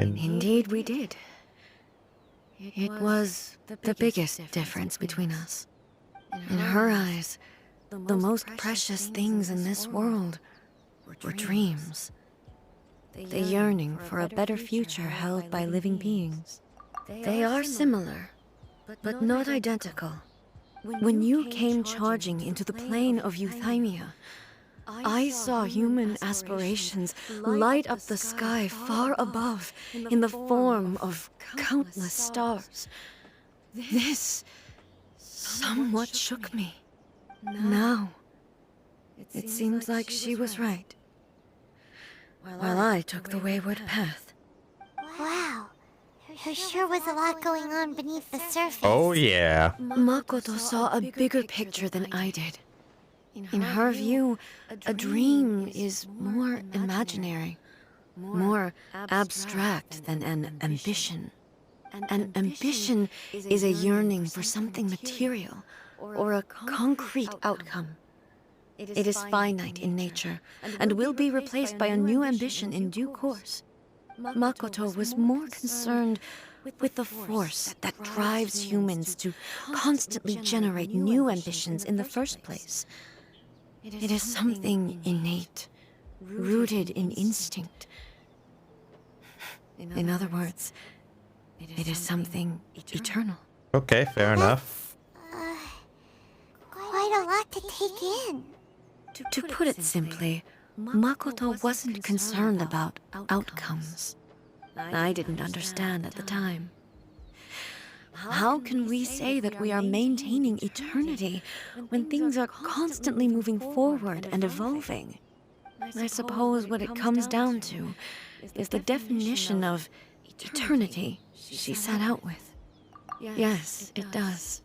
Indeed, we did. It was the biggest difference between us. In her eyes, the most precious things in this world were dreams. The yearning for a better future held by living beings. They are similar, but not identical. When you came charging into the plane of Euthymia, I saw human aspirations light up the sky far above in the form of countless stars. This somewhat shook me. Now, it seems like she was right, while I took the wayward path. Wow. There sure was a lot going on beneath the surface. Oh, yeah. Makoto saw a bigger picture than I did. In her view, a dream is more imaginary, more abstract than an ambition. An ambition is a yearning for something material, or a concrete outcome. It is finite in nature, and will be replaced by a new ambition in due course. Makoto was more concerned with the force that drives humans to constantly generate new ambitions in the first place. It is something innate, rooted in instinct. In other words, it is something eternal. Okay, fair enough. Quite a lot to take in. To put it simply, Makoto wasn't concerned about outcomes. I didn't understand at the time. How can we say that we are maintaining eternity when things are constantly moving forward and evolving? I suppose what it comes down to is the definition of eternity she set out with. Yes, it does.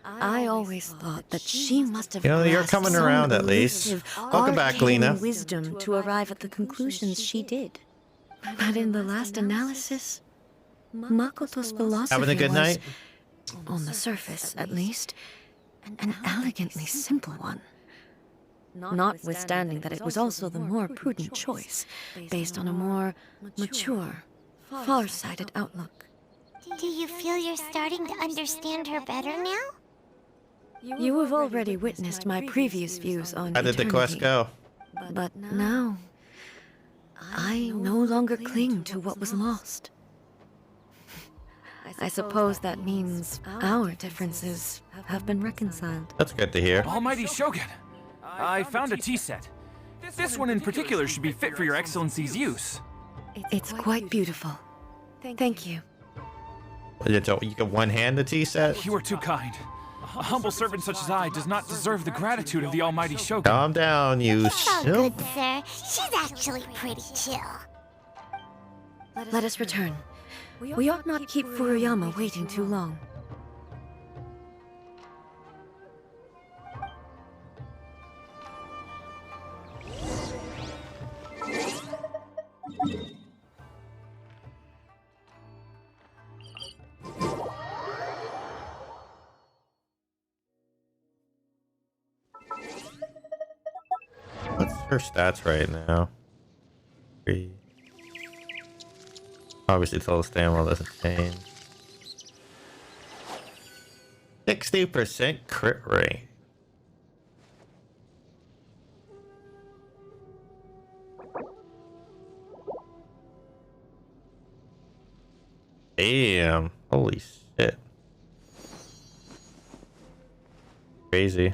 I always thought that she must have You're coming around at least. Welcome back, Lena. Wisdom to arrive at the conclusions she did. But in the last analysis, Makoto's philosophy Having a good night? on the surface at least, an elegantly simple one. Notwithstanding that it was also the more prudent choice, based on a more mature, far-sighted outlook. Do you feel you're starting to understand her better now? You have already witnessed my previous views on How did the quest go? But now, I no longer cling to what was lost. I suppose that means our differences have been reconciled. That's good to hear. Almighty Shogun, I found a tea set. This one in particular should be fit for your excellency's use. It's quite beautiful. Thank you. You can one-hand the tea set? You are too kind. A humble servant such as I does not deserve the gratitude of the Almighty Shogun. Calm down, you It's all good, sir. She's actually pretty chill. Let us return. We ought not keep Furuyama waiting too long. What's her stats right now? 3. Obviously, total stamina doesn't change. 60% crit rate. Damn. Holy shit. Crazy.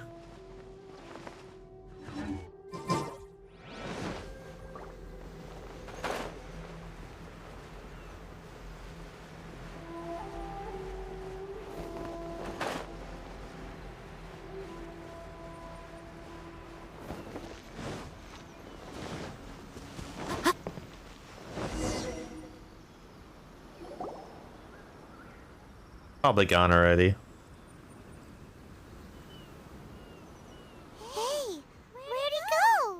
Probably gone already. Hey, where'd he go?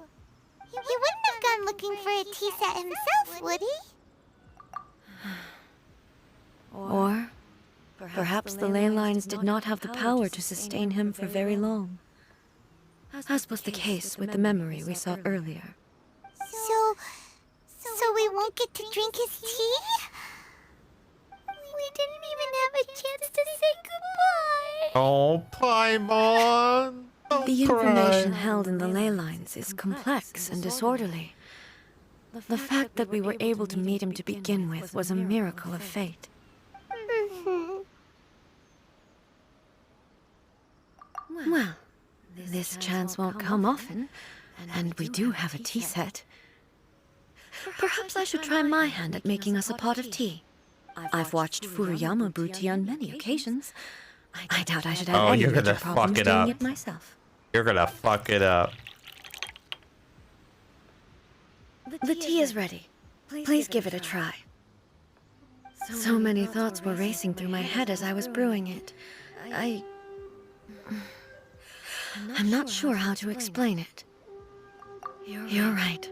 He wouldn't have gone looking for a tea set himself, would he? Or perhaps the ley lines did not have the power to sustain him for very long, as was the case with the memory we saw earlier. So we won't get to drink his tea? We didn't even have a chance to say goodbye. Oh, Paimon! The information held in the ley lines is complex and disorderly. The fact that we were able to meet him to begin with was a miracle of fate. Well, this chance won't come often, and we do have a tea set. Perhaps I should try my hand at making us a pot of tea. I've watched Furuyama brew tea on many occasions. I doubt I should have any you're major gonna problems fuck it doing up. it myself. You're gonna fuck it up. The tea is ready. Please give it a try. So many thoughts were racing through my head as I was brewing it. I'm not sure how to explain it. You're right.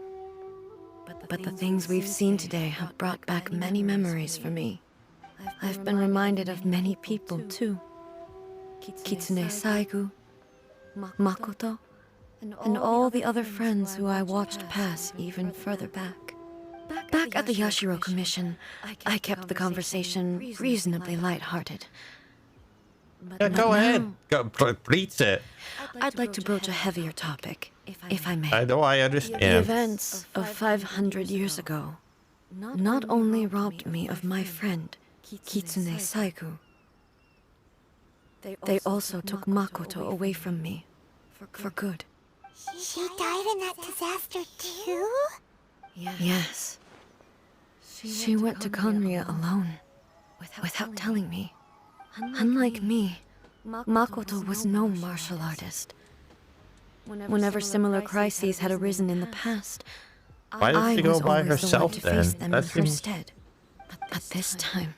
But the things we've seen today have brought back many memories for me. I've been reminded of many people, too. Kitsune Saigu, Makoto, and all the other friends who I watched pass even further back. Back at the Yashiro Commission, I kept the conversation reasonably lighthearted. Yeah, go ahead. Go, breach it. I'd like to broach a heavier topic, if I may. I know, I understand. The events of 500 years ago not only robbed me of my friend, Kitsune Saigu, they also took Makoto away from me, for good. She died in that disaster too? Yes. She went to Konria alone, without telling me. Unlike me, Makoto was no martial artist. Whenever similar crises had arisen in the past, Why did she go by herself then? That seems... But this time,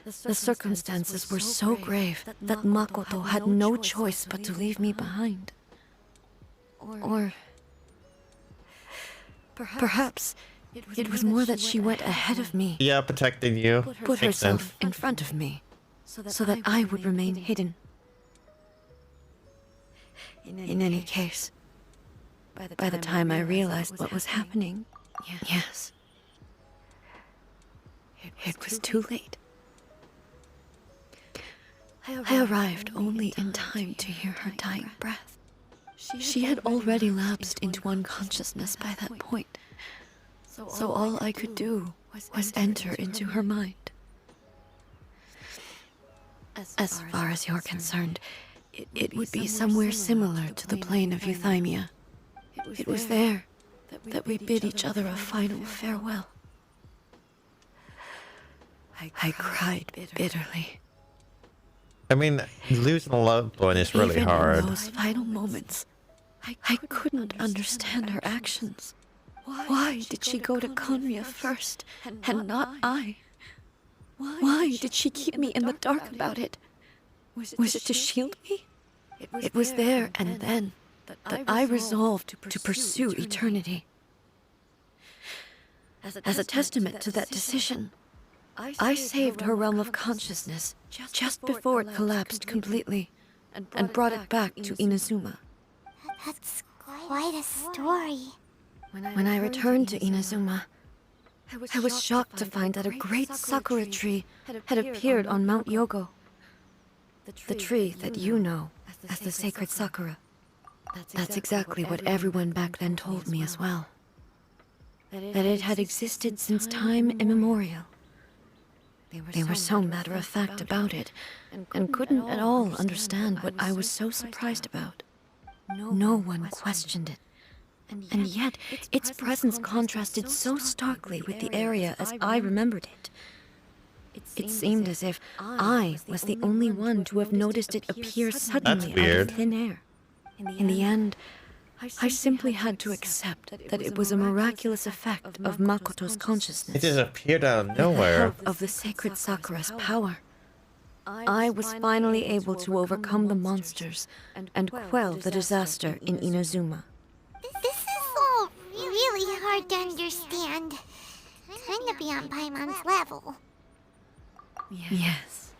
the circumstances were so grave that Makoto had no choice but to leave me behind. Or perhaps it was more that she went ahead of me. Yeah, protecting you. Put Makes herself sense. in front of me, so that I would remain hidden. In any case, by the time I realized what was happening, yes, it was too late. I arrived only in time to hear her dying breath. She had already lapsed into unconsciousness by that point, so all I could do was enter into her mind. As far as you're concerned, it would be somewhere similar to the plane of Euthymia. It was there that we bid each other a final farewell. I cried bitterly. I mean, losing a loved one is really Even hard. in those final moments, I couldn't understand her actions. Why did she go to Konria first, and not I? Why did she keep me in the dark about it? Was it to shield me? It was there and then that I resolved to pursue eternity. As a testament to that decision, I saved her realm of consciousness just before it collapsed completely and brought it back to Inazuma. That's quite a story. When I returned to Inazuma, I was shocked to find that a great sakura tree had appeared on Mount Yogo. The tree that you know as the sacred sakura. That's exactly what everyone back then told me as well. That it had existed since time immemorial. They were so matter-of-fact about it, and couldn't at all understand what I was so surprised about. No one questioned it. And yet, its presence contrasted so starkly with the area as I remembered it. It seemed as if I was the only one to have noticed it appear suddenly out of thin air. In the end, I simply had to accept that it was a miraculous effect of Makoto's consciousness. It just appeared out of nowhere. Of the sacred Sakura's power. I was finally able to overcome the monsters and quell the disaster in Inazuma. This is all really hard to understand. Kinda beyond Paimon's level. Yes.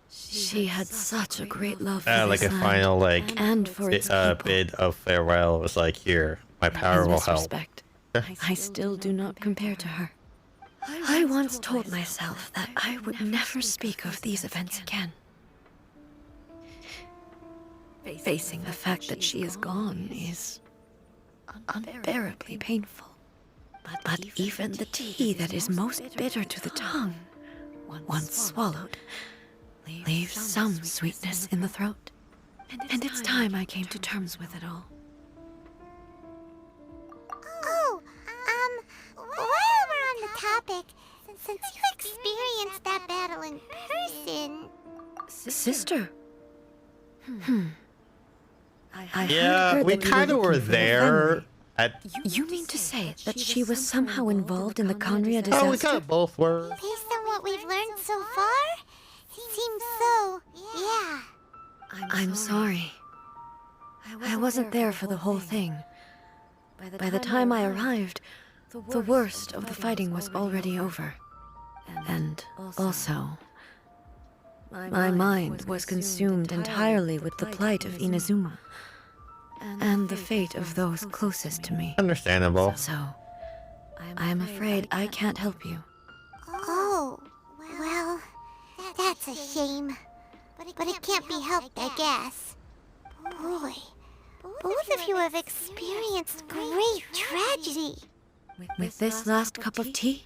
She had such a great love for Like this a land final and for its people. bid of farewell. It was like, here, my power will help. Respect. I still do not compare to her. I once told myself that I would never speak of these events again. Facing the fact that she is gone is unbearably painful. But even the tea that is most bitter to the tongue, once swallowed, leaves some sweetness in the throat. And it's time I came to terms with it all. Oh, while we're on the topic, since you experienced that battle in person... Sister? Yeah, we kind of were there. You mean to say that she was somehow involved in the Conria disaster? Oh, we kind of both were. Based on what we've learned so far, it seems so, yeah. I'm sorry. I wasn't there for the whole thing. By the time I arrived, the worst of the fighting was already over. And also, my mind was consumed entirely with the plight of Inazuma and the fate of those closest to me. Understandable. So, I'm afraid I can't help you. Oh, well, that's a shame. But it can't be helped, I guess. Boy, both of you have experienced great tragedy. With this last cup of tea,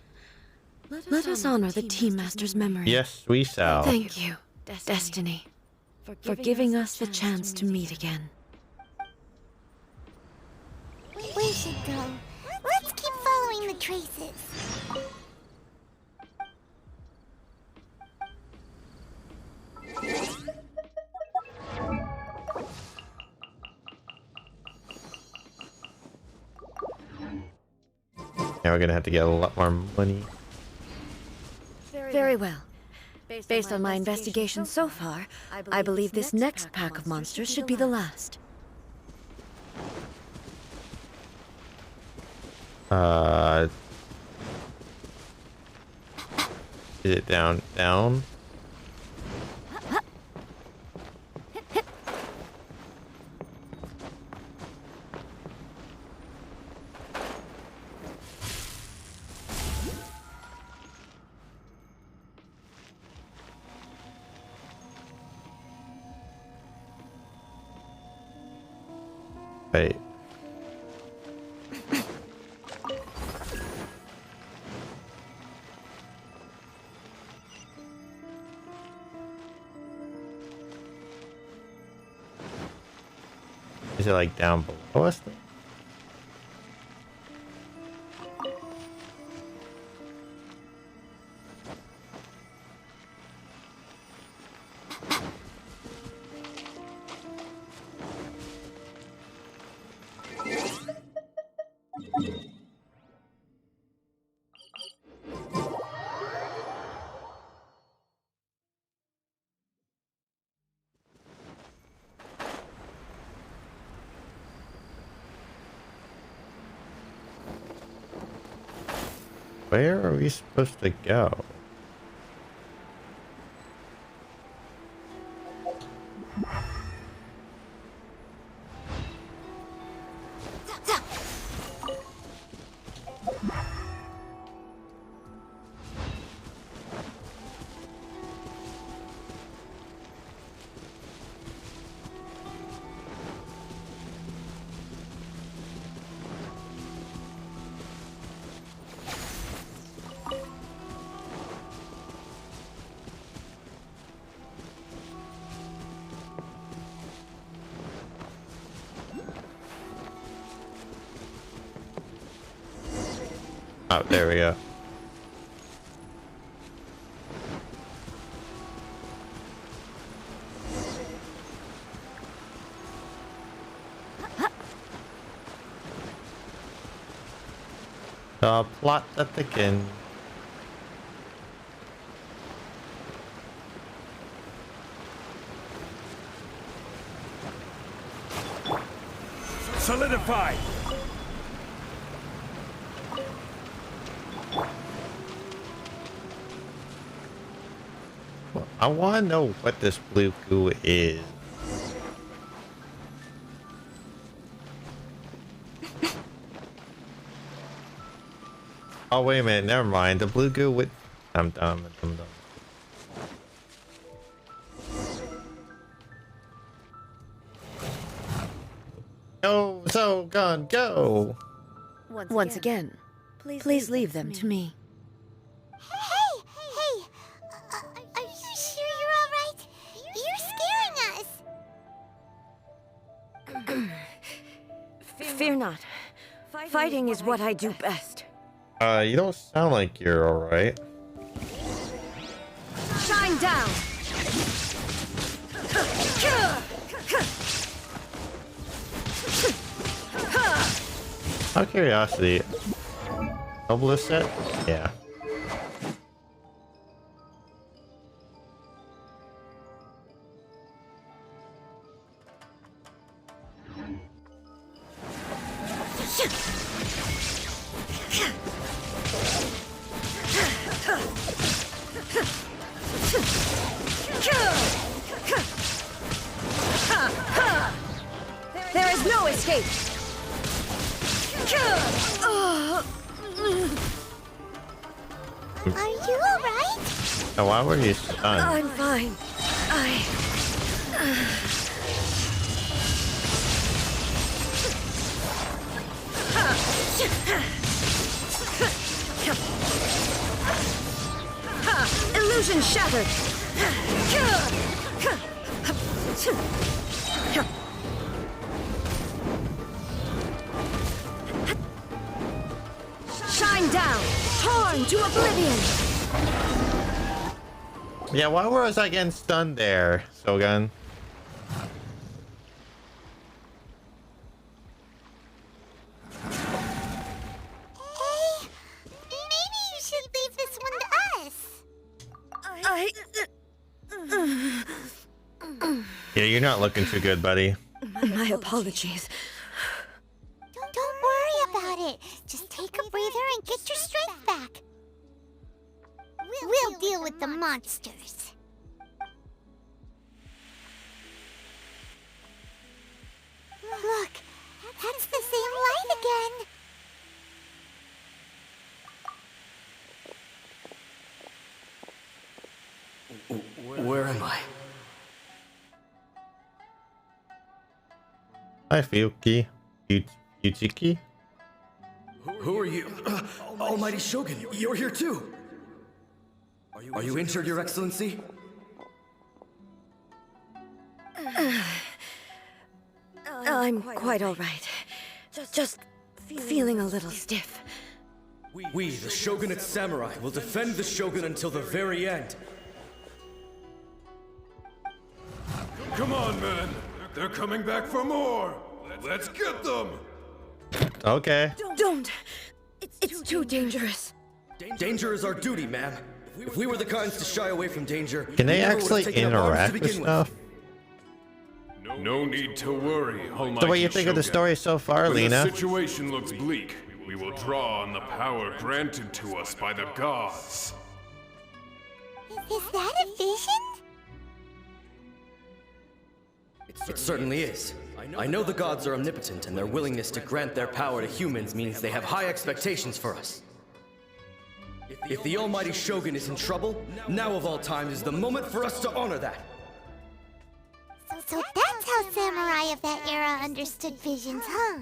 let us honor the Tea Master's memory. Yes, we shall. Thank you, Destiny, for giving us the chance to meet again. We should go. Let's keep following the traces. Now we're gonna have to get a lot more money. Very well. Based on my investigation so far, I believe this next pack of monsters should be the last. Is it down? Wait. Is it like down below us then? Where are we supposed to go? Oh, there we go. The plot to thicken. Solidify! Well, I want to know what this blue goo is. Oh, wait a minute. Never mind. The blue goo with... I'm dumb. I'm dumb. Go, so gun, go! Once again, please leave them to me. Hey! Are you sure you're all right? You're scaring us. Fear not. Fighting is what I do best. You don't sound like you're alright. Shine down! Out of curiosity, Obelisk set? Yeah. There is no escape! Are you alright? Oh, why were you stunned? I'm fine. Illusion shattered! Shine down! Torn to oblivion! Yeah, why was I getting stunned there, Sogun? Hey, maybe you should leave this one to us. Yeah, you're not looking too good, buddy. My apologies. Don't worry about it. Just take a breather and get your strength back. We'll deal with the monsters. Look, that's the same light again. Where am I? Hi, Fuyuki. Yuchiki? Who are you? Almighty Shogun, you're here too! Are you injured, Your Excellency? I'm quite all right. Just feeling a little stiff. We, the Shogunate Samurai, will defend the Shogun until the very end. Come on, man. They're coming back for more. Let's get them. Okay. Don't! It's too dangerous. Danger is our duty, ma'am. If we were the kinds to shy away from danger, Can they we never would've actually taken up arms to interact with begin stuff? No need to worry, Almighty So what do you think of the story so far, when Lena? the situation looks bleak, we will draw on the power granted to us by the gods. Is that a vision? It certainly is. I know the gods are omnipotent, and their willingness to grant their power to humans means they have high expectations for us. If the almighty Shogun is in trouble, now of all times is the moment for us to honor that. So that's how samurai of that era understood visions, huh?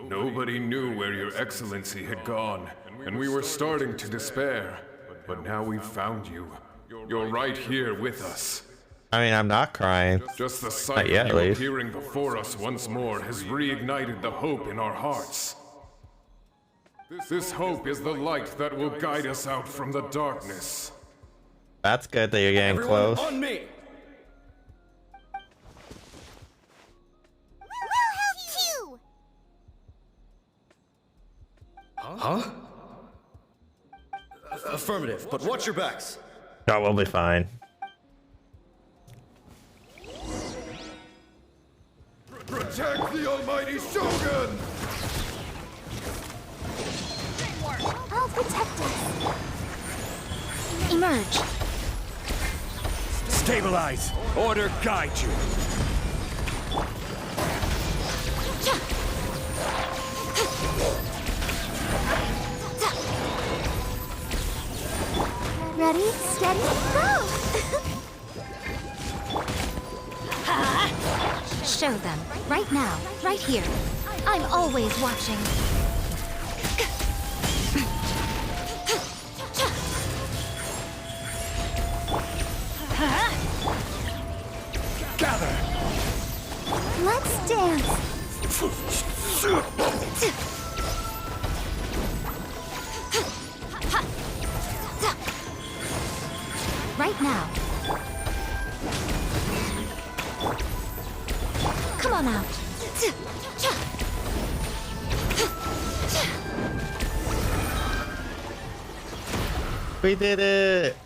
Nobody knew where your excellency had gone, and we were starting to despair. But now we've found you. You're right here with us. I mean, I'm not crying. Just the Not sight yet, of at you least. appearing before us once more has reignited the hope in our hearts. This hope is the light that will guide us out from the darkness. That's good that you're getting Everyone close. on me! We'll help you! Huh? Affirmative, but watch your backs. That will be fine. protect us. Emerge. Stabilize. Order guide you. Ready, steady, go! Show them. Right now. Right here. I'm always watching. Gather. Let's dance. Right now. Come on out. We did it!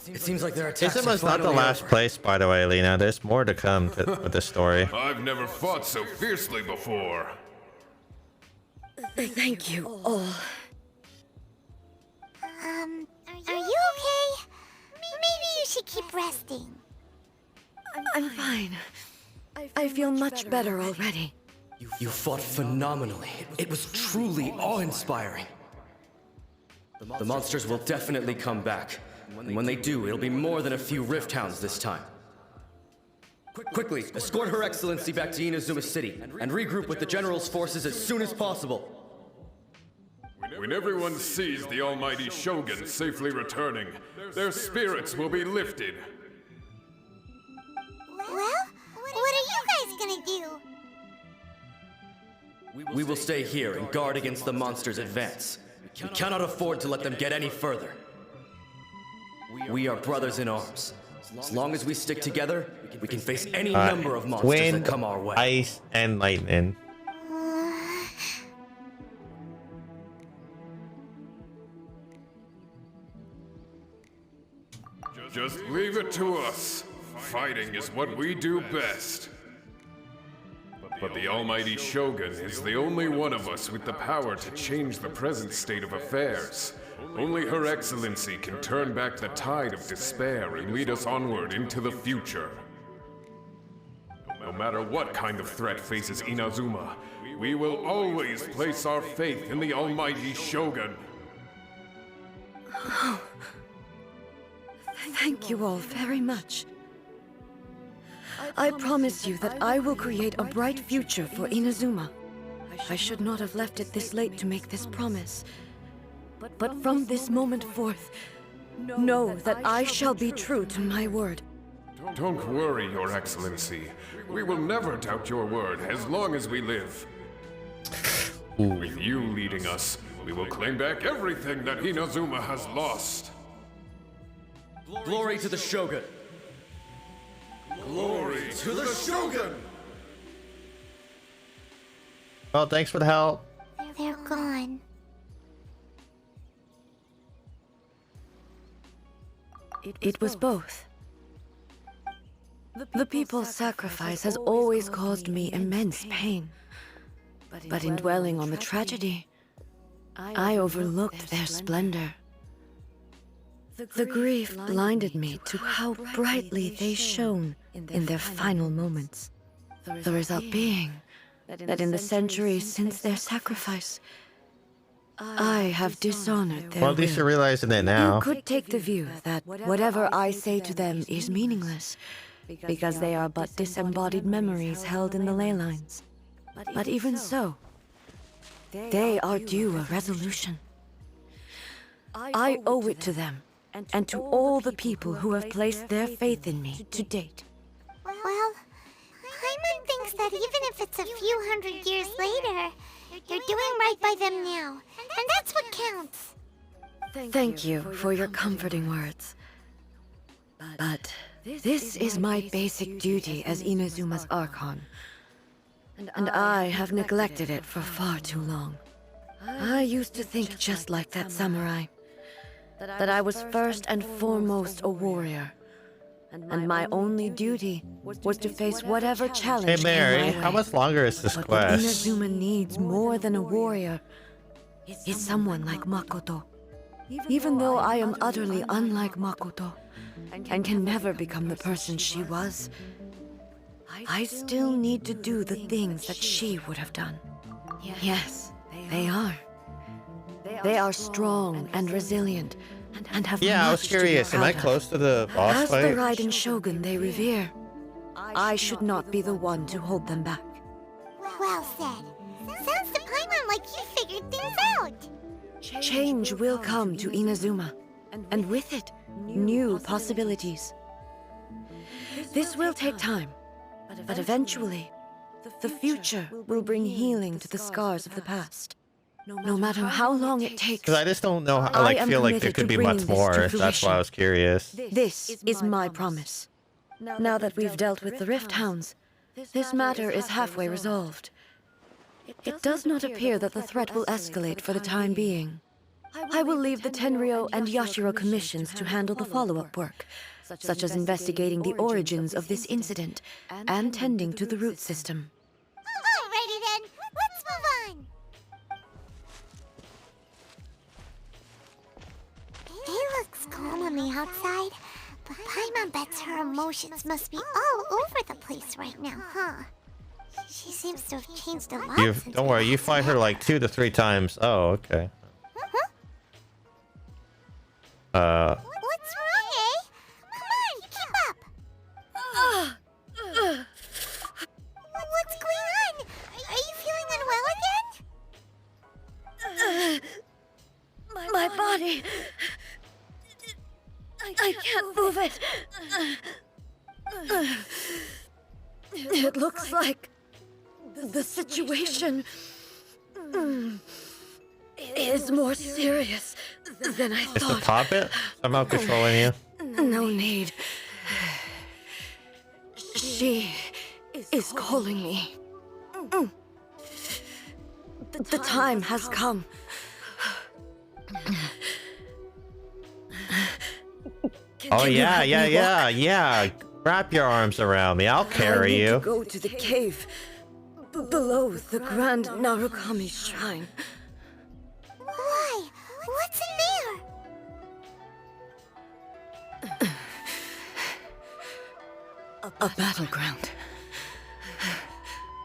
It seems like their attacks This are was not the finally last over. place, by the way, Lena. There's more to come with the story. I've never fought so fiercely before. Thank you all. Are you okay? Maybe you should keep resting. I'm fine. I feel much better already. You fought phenomenally. It was truly awe-inspiring. The monsters will definitely come back. And when they do, it'll be more than a few Rift Hounds this time. Quickly, escort Her Excellency back to Inazuma City and regroup with the General's forces as soon as possible. When everyone sees the almighty Shogun safely returning, their spirits will be lifted. Well, what are you guys gonna do? We will stay here and guard against the monsters' advance. We cannot afford to let them get any further. We are brothers in arms. As long as we stick together, we can face any number of monsters Wind, that come our way. ice, and lightning. Just leave it to us. Fighting is what we do best. But the almighty Shogun is the only one of us with the power to change the present state of affairs. Only Her Excellency can turn back the tide of despair and lead us onward into the future. No matter what kind of threat faces Inazuma, we will always place our faith in the almighty Shogun. Oh. Thank you all very much. I promise you that I will create a bright future for Inazuma. I should not have left it this late to make this promise. But from this moment forth, know that I shall be true to my word. Don't worry, Your Excellency. We will never doubt your word as long as we live. With you leading us, we will claim back everything that Inazuma has lost. Glory to the Shogun! Glory to the Shogun! Well, thanks for the help. They're gone. It was both. The people's sacrifice has always caused me immense pain. But in dwelling on the tragedy, I overlooked their splendor. The grief blinded me to how brightly they shone in their final moments. The result being that in the centuries since their sacrifice, I have dishonored their Well, at least will. you're realizing it now. You could take the view that whatever I say to them is meaningless, because they are but disembodied memories held in the ley lines. But even so, they are due a resolution. I owe it to them, and to all the people who have placed their faith in me to date. Well, Paimon thinks that even if it's a few hundred years later, you're doing right by them now, and that's what counts. Thank you for your comforting words. But this is my basic duty as Inazuma's Archon, and I have neglected it for far too long. I used to think just like that samurai, that I was first and foremost a warrior, and my only duty was to face whatever challenge Hey Mary, came my how way. much longer is this But what quest? Inazuma needs more than a warrior is someone like Makoto. Even though I am utterly unlike Makoto and can never become the person she was, I still need to do the things that she would have done. Yes, they are. They are strong and resilient and have Yeah, I much was to be curious. Am I proud of. close to the boss As fight? the Raiden Shogun they revere, I should not be the one to hold them back. Well said. Sounds to Paimon like you figured things out. Change will come to Inazuma, and with it, new possibilities. This will take time, but eventually, the future will bring healing to the scars of the past. No matter how long it takes. Because I just don't know how, I feel like there could be much more. That's why I was curious. This is my promise. Now that we've dealt with the Rift Hounds, this matter is halfway resolved. It does not appear that the threat will escalate for the time being. I will leave the Tenryo and Yashiro commissions to handle the follow-up work, such as investigating the origins of this incident and tending to the root system. Alrighty then, let's move on. It looks calm on the outside, but Paimon bets her emotions must be all over the place right now, huh? She seems to have changed a lot since Don't worry, you fight her like 2 to 3 times. Oh, okay. What's wrong, eh? Come on, keep up. What's going on? Are you feeling unwell again? My body... I can't move it. It looks like the situation is more serious than I Is the thought. puppet somehow controlling you? No need. She is calling me. The time has come. Oh Can you yeah, help yeah, me yeah, walk? yeah. Wrap your arms around me. I'll I carry need you. to go to the cave below the Grand Narukami Shrine. Why? What's in there? A battleground.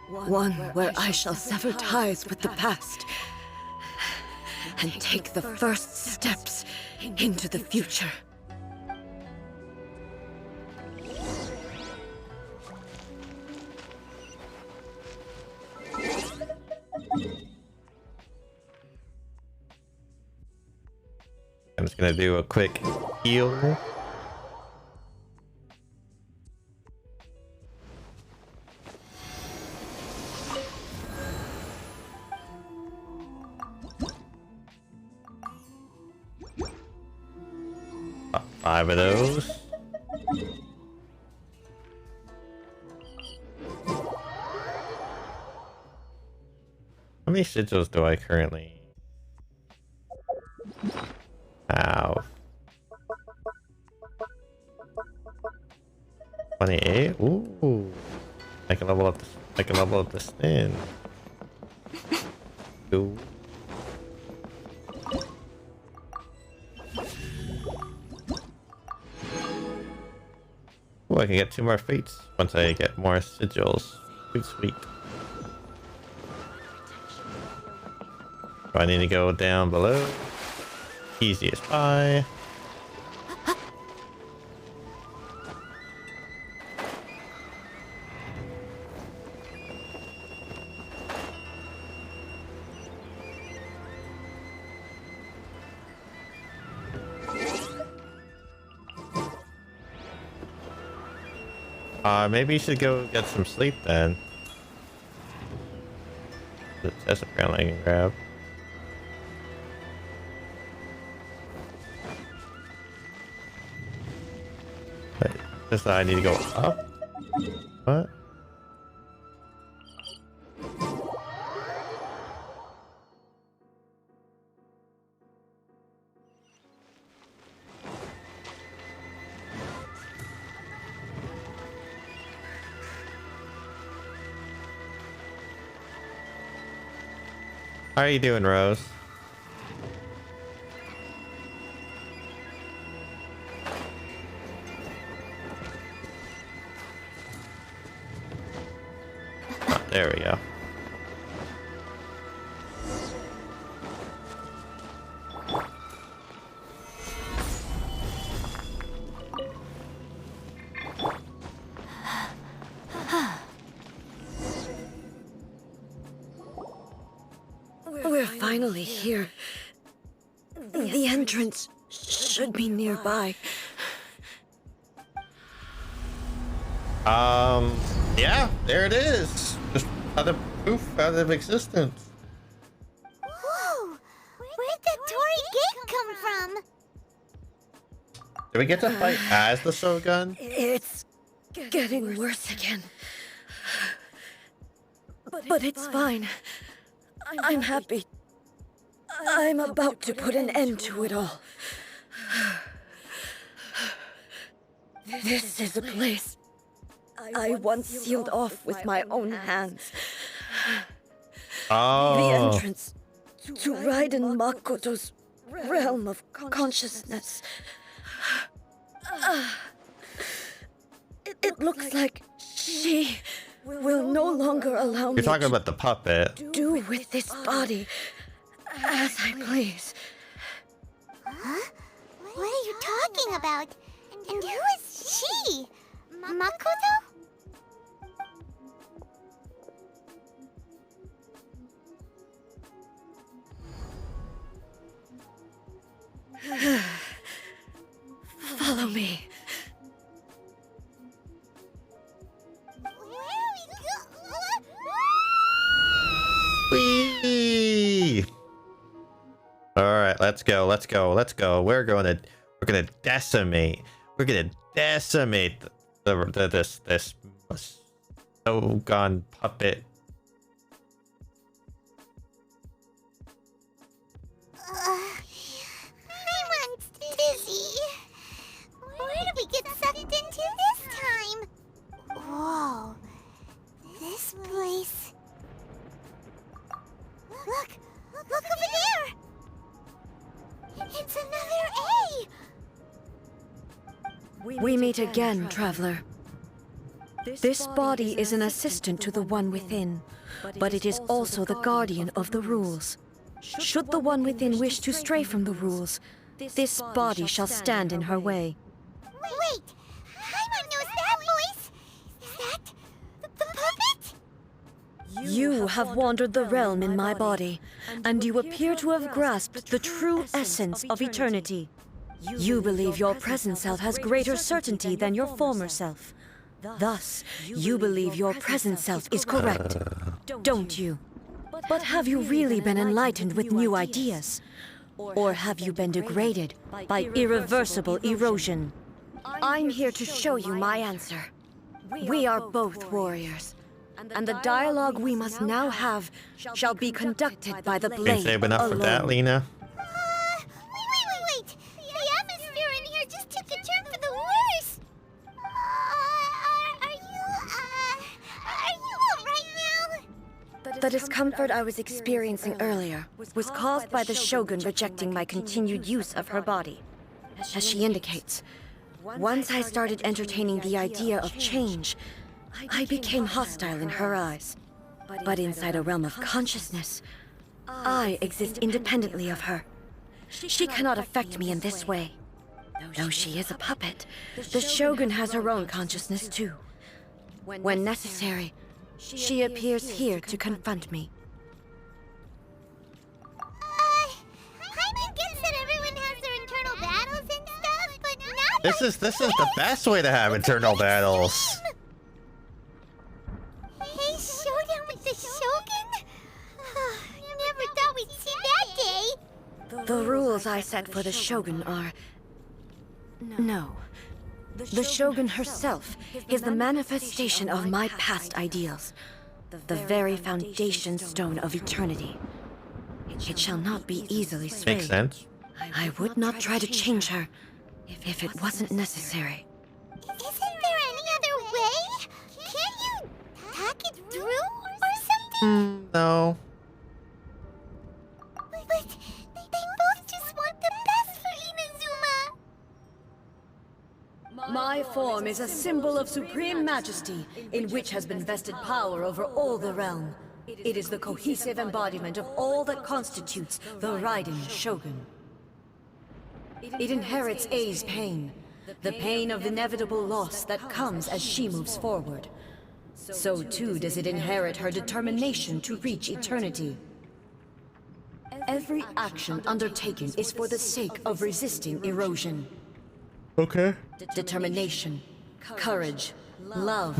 One where I shall sever ties with the past and take the first steps into the future. I'm just gonna do a quick heal. About 5 of those. How many sigils do I currently have? 28? Ooh. I can level up the spin. Ooh. Ooh, I can get 2 more feats once I get more sigils. Sweet, sweet. Do I need to go down below? Easiest pie. Maybe you should go get some sleep then. That's apparently I can grab. Wait, just that I need to go up? What? How are you doing, Rose? Oh, there we go. We're finally here. The entrance should be nearby. Yeah, there it is. Just out of poof, out of existence. Whoa! Where'd the Torii gate come from? Did we get to fight as the Shogun? It's getting worse again. But it's fine. I'm happy. I'm about to put an end to it all. This is a place I once sealed off with my own hands. Oh. The entrance to Raiden Makoto's realm of consciousness. It looks like she will no longer allow me You're talking about the puppet. to do with this body as I please. Huh? What are you talking about? And who is she? Makoto? Follow me. Whee! All right, let's go. We're gonna decimate. We're gonna decimate this Shogun puppet. I'm dizzy. Where did we get sucked into this time? Whoa. This place. Look over there! It's another A! We meet again, traveler. This body is an assistant to the one within, but it is also the guardian of the rules. Should the one within wish to stray from the rules, this body shall stand in her way. Wait! Paimon knows that voice! Is that the puppet? You have wandered the realm in my body, and you appear to have grasped the true essence of eternity. You believe your present self has greater certainty than your former self. Thus, you believe your present self is correct, don't you? But have you really been enlightened with new ideas? Or have you been degraded by irreversible erosion? I'm here to show you my answer. We are both warriors, and the dialogue we must now have shall be conducted by the blade Ain't save enough for that, Lena? Wait! The atmosphere in here just took a turn for the worse! Are you alright now? The discomfort I was experiencing earlier was caused by the Shogun rejecting my continued use of her body. As she indicates, once I started entertaining the idea of change, I became hostile in her eyes. But inside a realm of consciousness, I exist independently of her. She cannot affect me in this way. Though she is a puppet, the Shogun has her own consciousness too. When necessary, she appears here to confront me. Paimon gets that everyone has their internal battles and stuff, but not This is the best way to have internal battles. Hey, showdown with the Shogun? Never thought we'd see that day. The rules I set for the Shogun are... No. The Shogun herself is the manifestation of my past ideals. The very foundation stone of eternity. It shall not be easily swayed. Makes sense. I would not try to change her if it wasn't necessary. Isn't there any other way? Can't you hack it through or something? No. form is a symbol of supreme majesty, in which has been vested power over all the realm. It is the cohesive embodiment of all that constitutes the Raiden Shogun. It inherits Ei's pain, the pain of inevitable loss that comes as she moves forward. So too does it inherit her determination to reach eternity. Every action undertaken is for the sake of resisting erosion. Okay. Determination, courage, love,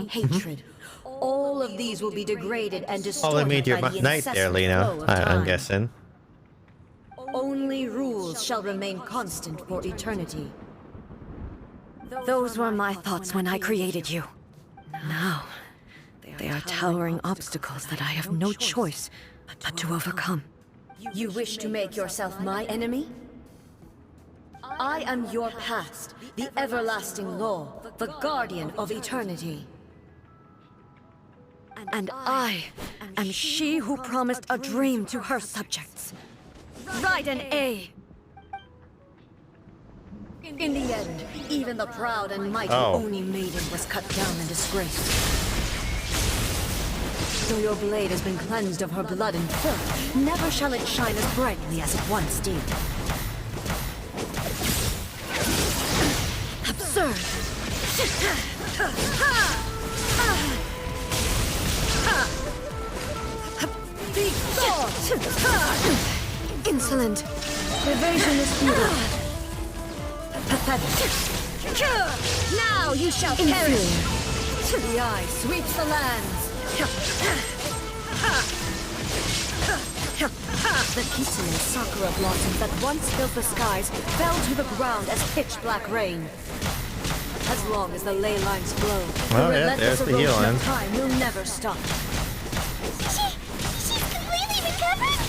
hatred. All of these will be degraded and Oh, they distorted made your by the night there, incessant Lena. flow of I'm time. guessing. Only rules shall remain constant for eternity. Those were my thoughts when I created you. Now, they are towering obstacles that I have no choice but to overcome. You wish to make yourself my enemy? I am your past, the everlasting law, the guardian of eternity. And I am she who promised a dream to her subjects. Raiden A. In the end, even the proud and mighty Oni Maiden was cut down and disgraced. Though your blade has been cleansed of her blood and filth, never shall it shine as brightly as it once did. Absurd! Big thought! Insolent! Evasion is futile! Pathetic! Now you shall perish! The eye sweeps the lands! The Kitsune Sakura blossoms that once filled the skies fell to the ground as pitch-black rain. As long as the ley lines flow, the relentless erosion of time will never stop. She's completely recovered?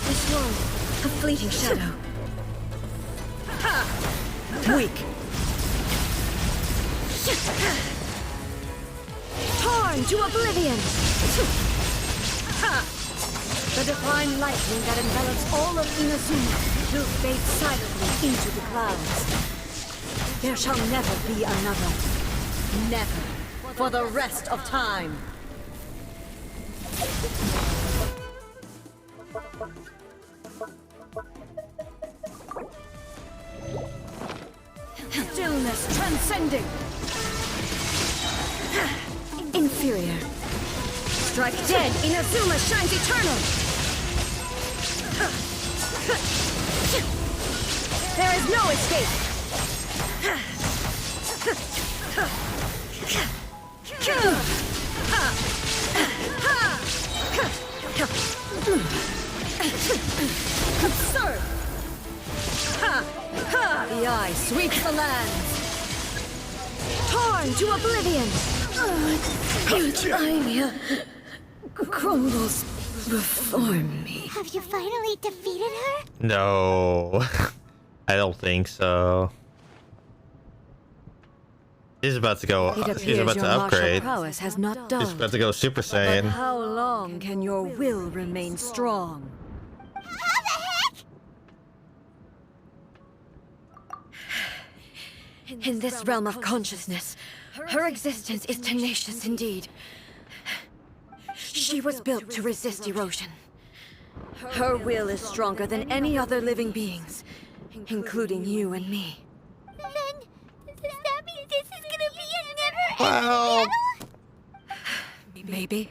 This world, a fleeting shadow. Weak. Torn to oblivion! The divine lightning that envelops all of Inazuma will fade silently into the clouds. There shall never be another. Never. For the rest of time. Stillness transcending. Inferior. Strike dead, Inazuma shines eternal! There is no escape! Absurd! The eye sweeps the lands! Torn to oblivion! Titania crumbles before me. Have you finally defeated her? No. I don't think so. She's about to go. She's about to upgrade. Prowess has not dulled. She's about to go Super But Saiyan. how long can your will remain strong? In this realm of consciousness, her existence is tenacious indeed. She was built to resist erosion. Her will is stronger than any other living being's, including you and me. Then, does that mean this is gonna be a never-ending battle? Maybe.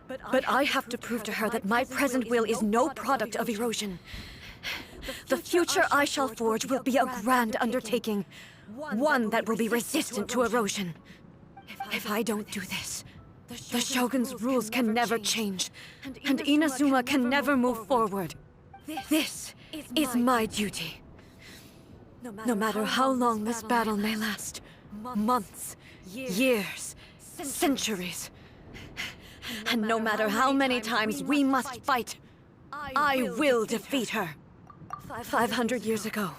But I have to prove to her that my present will is no product of erosion. The future I shall forge will be a grand undertaking, one that will be resistant to erosion. If I don't do this, the Shogun's rules can never change, and Inazuma can never move forward. This is my duty. No matter how long this battle may last, months, years, centuries, and no matter how many times we must fight, I will defeat her. 500 years ago,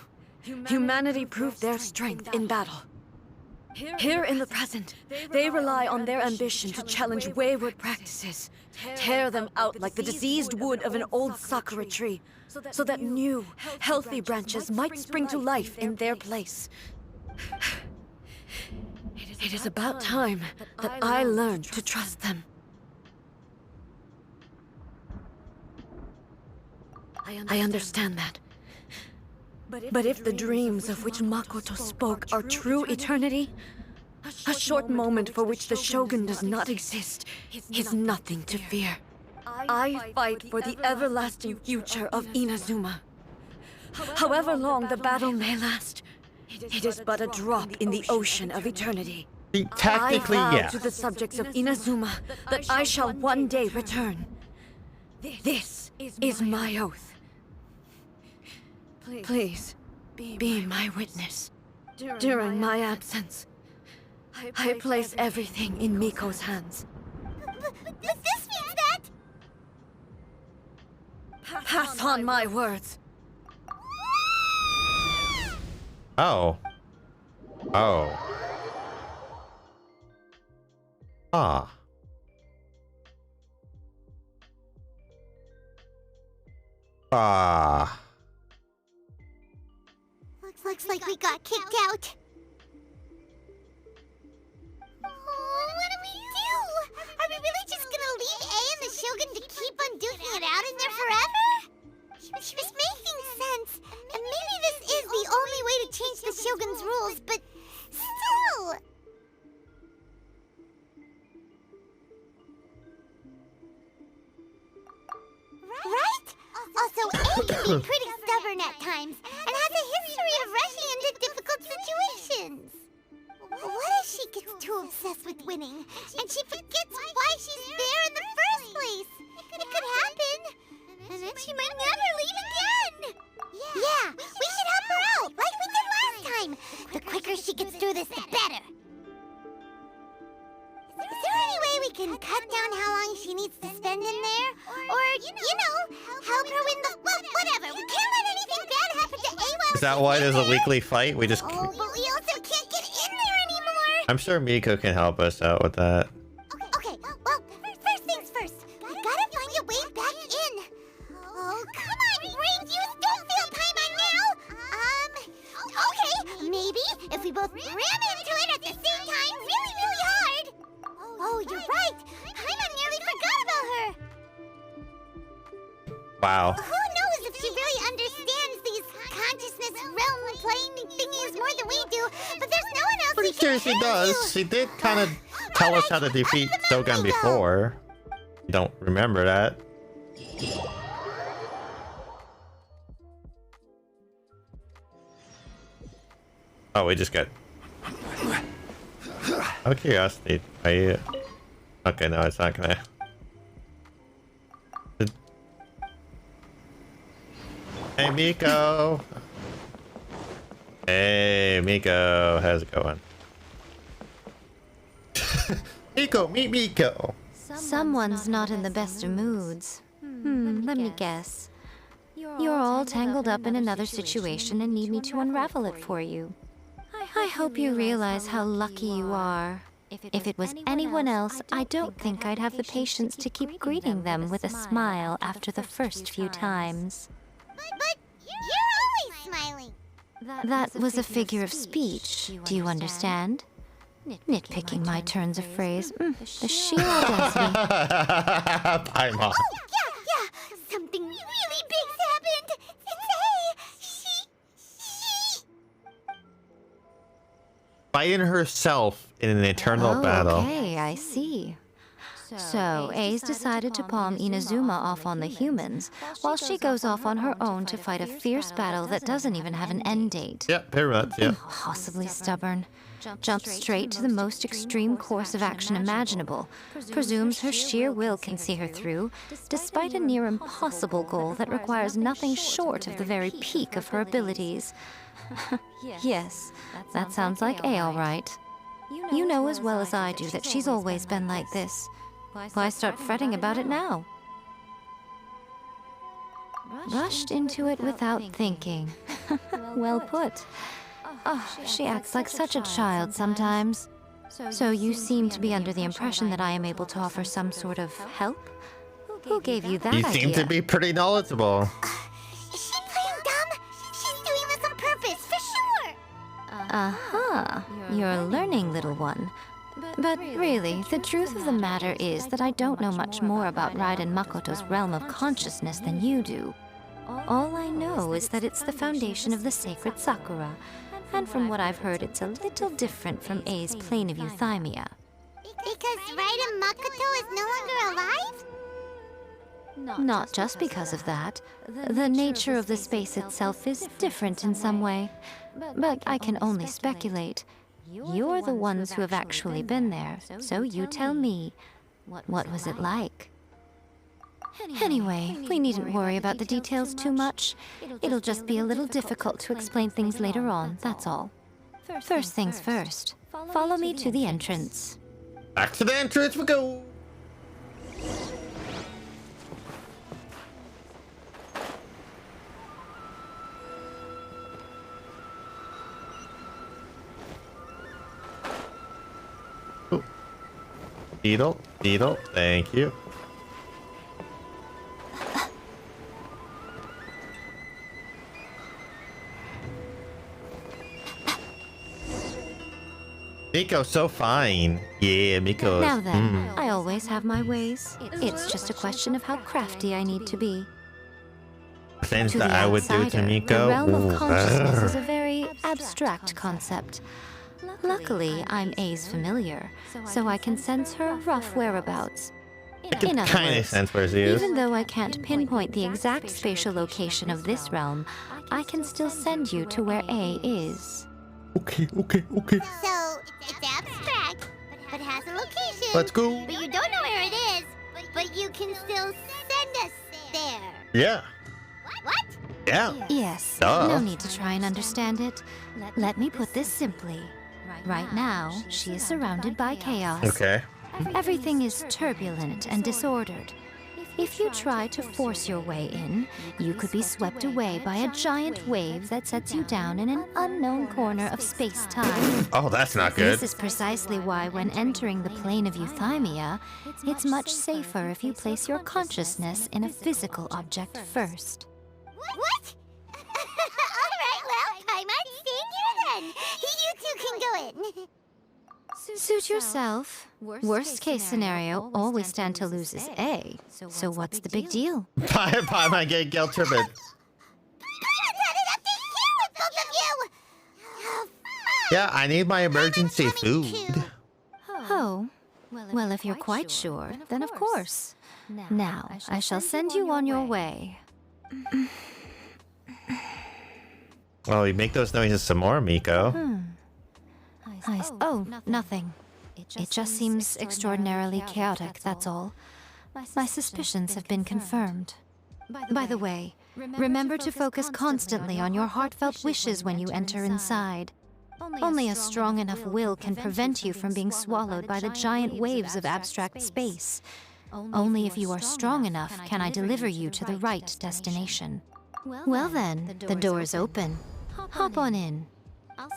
humanity proved their strength in battle. Here in the present, they rely on their ambition to challenge wayward practices, tear them out like the diseased wood of an old sakura tree, so that new, healthy branches might spring to life in their place. It is about time that I learned to trust them. I understand that. But if the dreams of which Makoto spoke are true eternity, a short moment for which the Shogun does not exist is nothing to fear. I fight for the everlasting future of Inazuma. However long the battle may last, it is but a drop in the ocean of eternity. Technically, I vow yeah. to the subjects of Inazuma that I shall one day return. This is my oath. Please, be my witness. During my absence, I place everything in Miko's hands. This means that... Pass on my words. Oh. Oh. Ah. Ah. Looks like we got kicked out. Oh, what do we do? Are we really just gonna leave A and the Shogun to keep on duking it out in there forever? She was making sense, and maybe this is the only way to change the Shogun's rules, but still... Right? Also, A can be pretty stubborn at times, and has a history of rushing into difficult situations. What if she gets too obsessed with winning, and she forgets why she's there in the first place? It could happen, and then she might never leave again. Yeah, we should help her out, like we did last time. The quicker she gets through this, the better. Is there any way we can cut down how long she needs to spend in there? Or, you know, help her win the... Well, whatever. We can't let anything bad happen to A while Is that why there's a weekly fight? We just... Oh, but we also can't get in there anymore. I'm sure Miko can help us out with that. Okay, well, first things first. We gotta find a way back in. Oh, come on, brain juice. Don't feel Paimon now. Okay, maybe if we both ram into it at the same time really, really hard. Oh, you're right. Paimon nearly forgot about her. Wow. Who knows if she really understands these consciousness realm playing thingies more than we do, but there's no one else Pretty we can sure she turn does. to. She did kind of tell us how to defeat Shogun before. You don't remember that. Oh, we just got... Out of curiosity, are you... Okay, no, it's not gonna... Hey, Miko! Hey, Miko, how's it going? Miko, meet Miko! Someone's not in the best of moods. Let me guess. You're all tangled up in another situation and need me to unravel it for you. I hope you realize how lucky you are. If it was anyone else, I don't think I'd have the patience to keep greeting them with a smile after the first few times. But you're always smiling. That was a figure of speech. Do you understand? Nitpicking my turns of phrase. The sheer audacity. Paimon. Oh, yeah. Something really big's happened. It's she... Fighting herself in an eternal battle. Okay, I see. So, A's decided to palm Inazuma off on the humans, while she goes off on her own to fight a fierce battle that doesn't even have an end date. Yep, very much, yeah. Impossibly stubborn. Jumps straight to the most extreme course of action imaginable. Presumes her sheer will can see her through, despite a near impossible goal that requires nothing short of the very peak of her abilities. Yes, that sounds like A, all right. You know as well as I do that she's always been like this. Why start fretting about it now? Rushed into it without thinking. Well put. Oh, she acts like such a child sometimes. So you seem to be under the impression that I am able to offer some sort of help? Who gave you that You idea? seem to be pretty knowledgeable. Is she playing dumb? She's doing this on purpose, for sure! Uh-huh. You're learning, little one. But really, the truth of the matter is that I don't know much more about Raiden Makoto's realm of consciousness than you do. All I know is that it's the foundation of the sacred Sakura, and from what I've heard, it's a little different from A's plane of euthymia. Because Raiden Makoto is no longer alive? Not just because of that. The nature of the space itself is different in some way. But I can only speculate. You're the ones who have actually been there, so you tell me, what was it like? Anyway, we needn't worry about the details too much. It'll just be a little difficult to explain things later on, that's all. First things first. Follow me to the entrance. Back to the entrance we go! Beetle, Beetle, thank you. Miko's so fine. Yeah, Miko. Now then, I always have my ways. It's just a question of how crafty I need to be. Things To that the I would do to outsider, Miko. the realm Ooh, of consciousness is a brr. very abstract concept. Luckily, I'm A's familiar, so I can sense her rough whereabouts. In other Kind of words, sense where she is. even though I can't pinpoint the exact spatial location of this realm, I can still send you to where A is. Okay. So, it's abstract, but has a location. Let's go. But you don't know where it is, but you can still send us there. Yeah. What? Yeah. Yes, Duh. no need to try and understand it. Let me put this simply. Right now, she is surrounded by chaos. Okay. Everything is turbulent and disordered. If you try to force your way in, you could be swept away by a giant wave that sets you down in an unknown corner of space-time. Oh, that's not good. This is precisely why when entering the plane of euthymia, it's much safer if you place your consciousness in a physical object first. What? Alright, well, I'm on seeing you then. You two can go in. Suit yourself. Worst case scenario, all we stand to lose is A. So what's the big deal? Bye, my gay guilt trip. Yeah, I need my emergency food. Oh, well, if you're quite sure, then of course. Now, I shall send you on your way. Well, you make those noises some more, Miko. Oh, nothing. It just seems extraordinarily chaotic, that's all. My suspicions have been confirmed. By the way, remember to focus constantly on your heartfelt wishes when you enter inside. Only a strong enough will can prevent you from being swallowed by the giant waves of abstract space. Only if you are strong enough can I deliver you to the right destination. Well then, the door is open. Hop on in.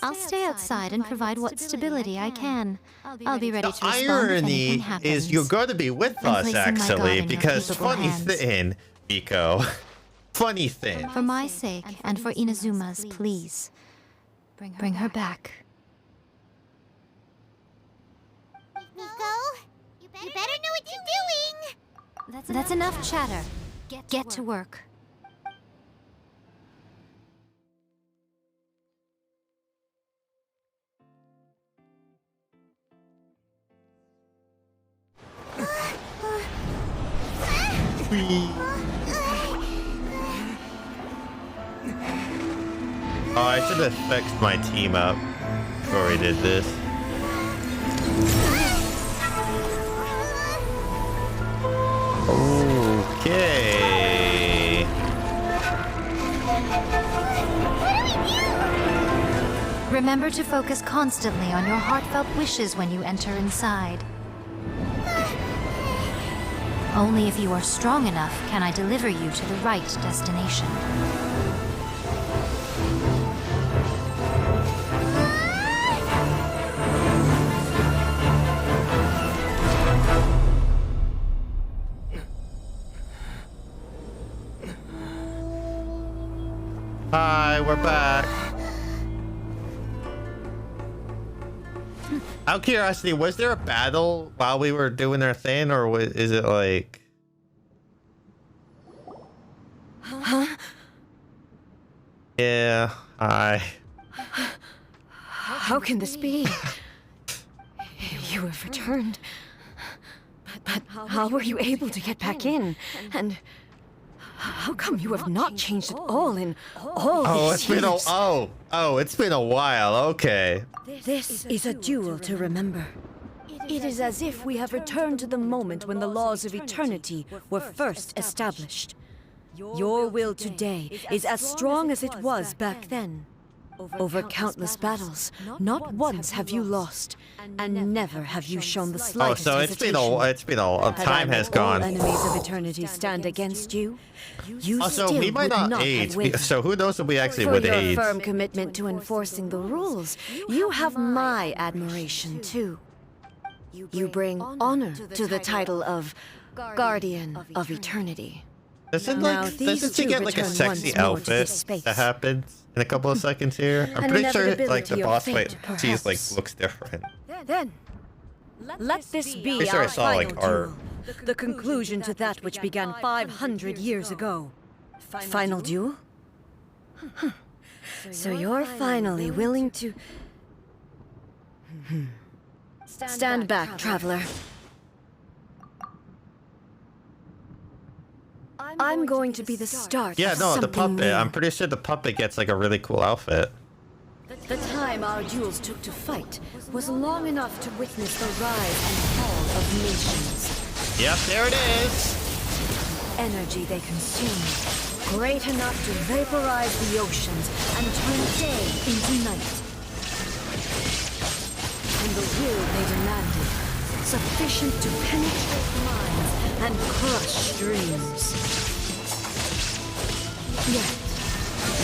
I'll stay outside and provide what stability I can. I'll be ready to respond if anything Irony happens. is you're going to be with I'm us, placing my god actually, in your because capable funny hands. thing, Miko. Funny thing. For my sake and for Inazuma's, please. Bring her back. Miko, you better know what you're doing. That's enough chatter. Get to work. Oh, I should have fixed my team up before we did this. Okay. Remember to focus constantly on your heartfelt wishes when you enter inside. Only if you are strong enough can I deliver you to the right destination. we're back. Out of curiosity, was there a battle while we were doing our thing, or is it like... Huh? Yeah, How can this be? You have returned. But how were you able to get back in? And how come you have not changed at all in all these years? It's been a while. Okay. This is a duel to remember. It is as if we have returned to the moment when the laws of eternity were first established. Your will today is as strong as it was back then. Over countless battles, not once have you lost, and never have you shown the slightest hesitation. Time has gone. All enemies of eternity stand against you. You still we might would not age, have waited. so who knows if we actually would age. For your firm commitment to enforcing the rules, you have my admiration too. You bring honor to the title of Guardian of Eternity. Doesn't she get like a sexy outfit that happens in a couple of seconds here? I'm pretty sure like the boss fight, she's like looks different. Then, let this be Pretty sure I our saw, like, final art. duel, the conclusion to that which began 500 years ago. Final duel? So you're finally willing to... Stand back, traveler. I'm going to be the start Yeah, of no, the something puppet. new. I'm pretty sure the puppet gets like a really cool outfit. The time our duels took to fight was long enough to witness the rise and fall of nations. Yep, there it is. Energy they consumed, great enough to vaporize the oceans and turn day into night. And the will they demanded, sufficient to penetrate minds and crush streams. Yet,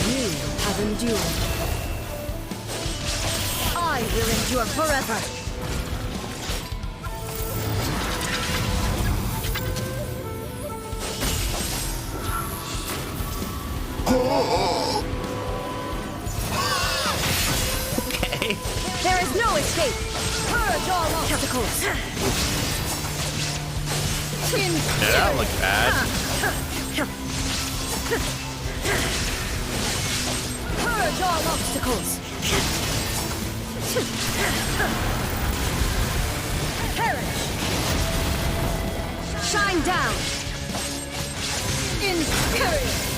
you have endured. I will endure forever. Okay. There is no escape. Purge all obstacles. Yeah, that looks bad. Purge all obstacles. Perish. Shine down. Imperial.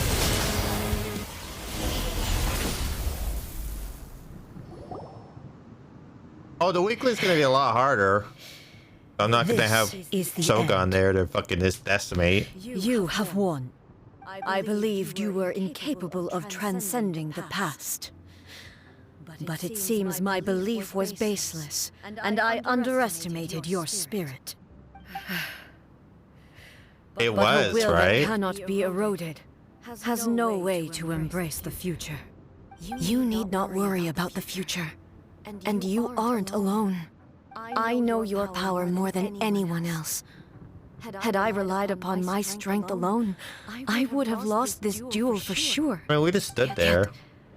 Oh, the weakling's gonna be a lot harder. I'm not gonna This have is the Shogun there to fucking decimate. You have won. I believed you were incapable of transcending the past. But it seems my belief was baseless, and I underestimated your spirit. It But a was, will that right? cannot be eroded has no way to embrace the future. You need not worry about the future. And you aren't alone. I know your power more than anyone else. Had I relied upon my strength alone, I would have lost this duel for sure. I mean, we just stood there.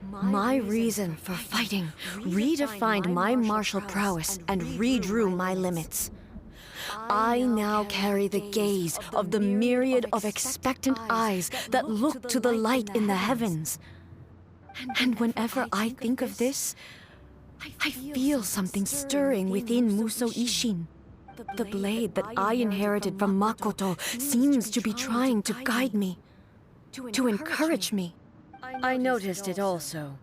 My reason for fighting redefined my martial prowess and redrew my limits. I now carry the gaze of the myriad of expectant eyes that look to the light in the heavens. And whenever I think of this, I feel something stirring within Muso Ishin. The blade that I inherited from Makoto seems to be trying to guide me, to encourage me. I noticed it also.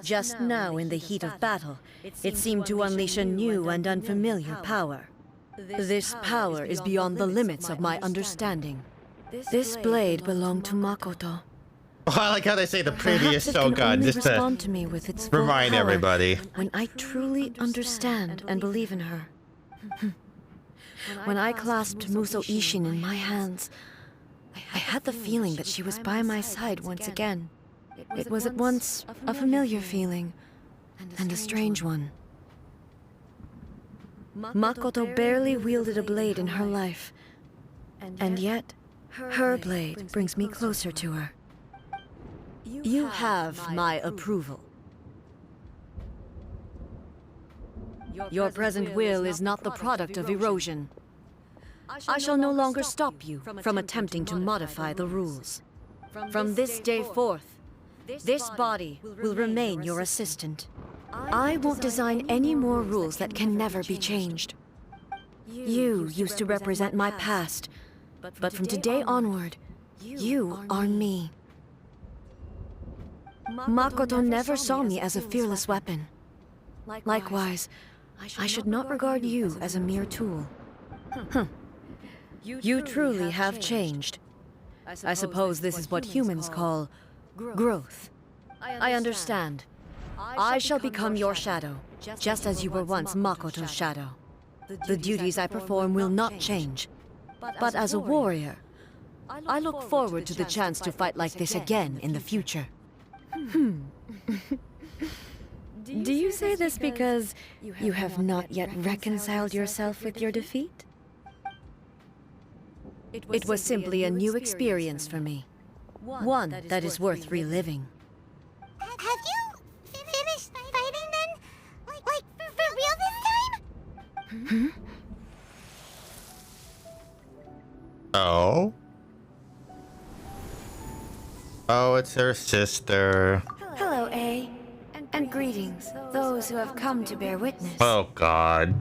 Just now in the heat of battle, it seemed to unleash a new and unfamiliar power. This power is beyond the limits of my understanding. This blade belonged to Makoto. Oh, I like how they say the prettiest Perhaps it can Shogun, only just respond to to me with its full remind power everybody. when I truly understand and believe in her. When I clasped Muso Ishin in my hands, I had the feeling that she was by my side once again. It was at once a familiar feeling and a strange one. Makoto barely wielded a blade in her life, and yet her blade brings me closer to her. You have my approval. Your present will is not the product of erosion. I shall no longer stop you from attempting to modify the rules. From this day forth, this body will remain your assistant. I won't design any more rules that can never be changed. You used to represent my past, but from today onward, you are me. Makoto never saw me as a fearless weapon. Likewise, I should not regard you as a mere tool. You truly have changed. I suppose this is what humans call growth. I understand. I shall become your shadow, just as you were once Makoto's shadow. The duties I perform will not change. But as a warrior, I look forward to the chance to fight like this again in the future. Do you say this because you have not yet reconciled yourself with your defeat? It was simply a new experience for me. One that is worth reliving. Have you finished fighting then? Like for real this time? Oh? Oh, it's her sister. Hello, A. And greetings, those who have come to bear witness. Oh, God.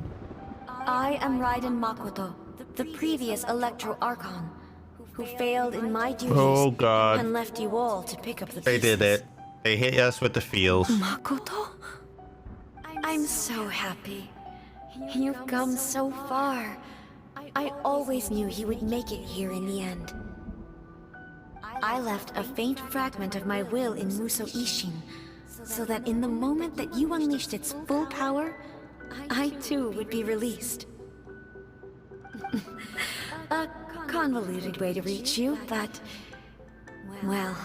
I am Raiden Makoto, the previous Electro Archon, who failed in my duties Oh, God. and left you all to pick up the They pieces. did it. They hit us with the feels. Makoto? I'm so happy. You've come so far. I always knew you would make it here in the end. I left a faint fragment of my will in Muso Ishin, so that in the moment that you unleashed its full power, I too would be released. A convoluted way to reach you, but... well,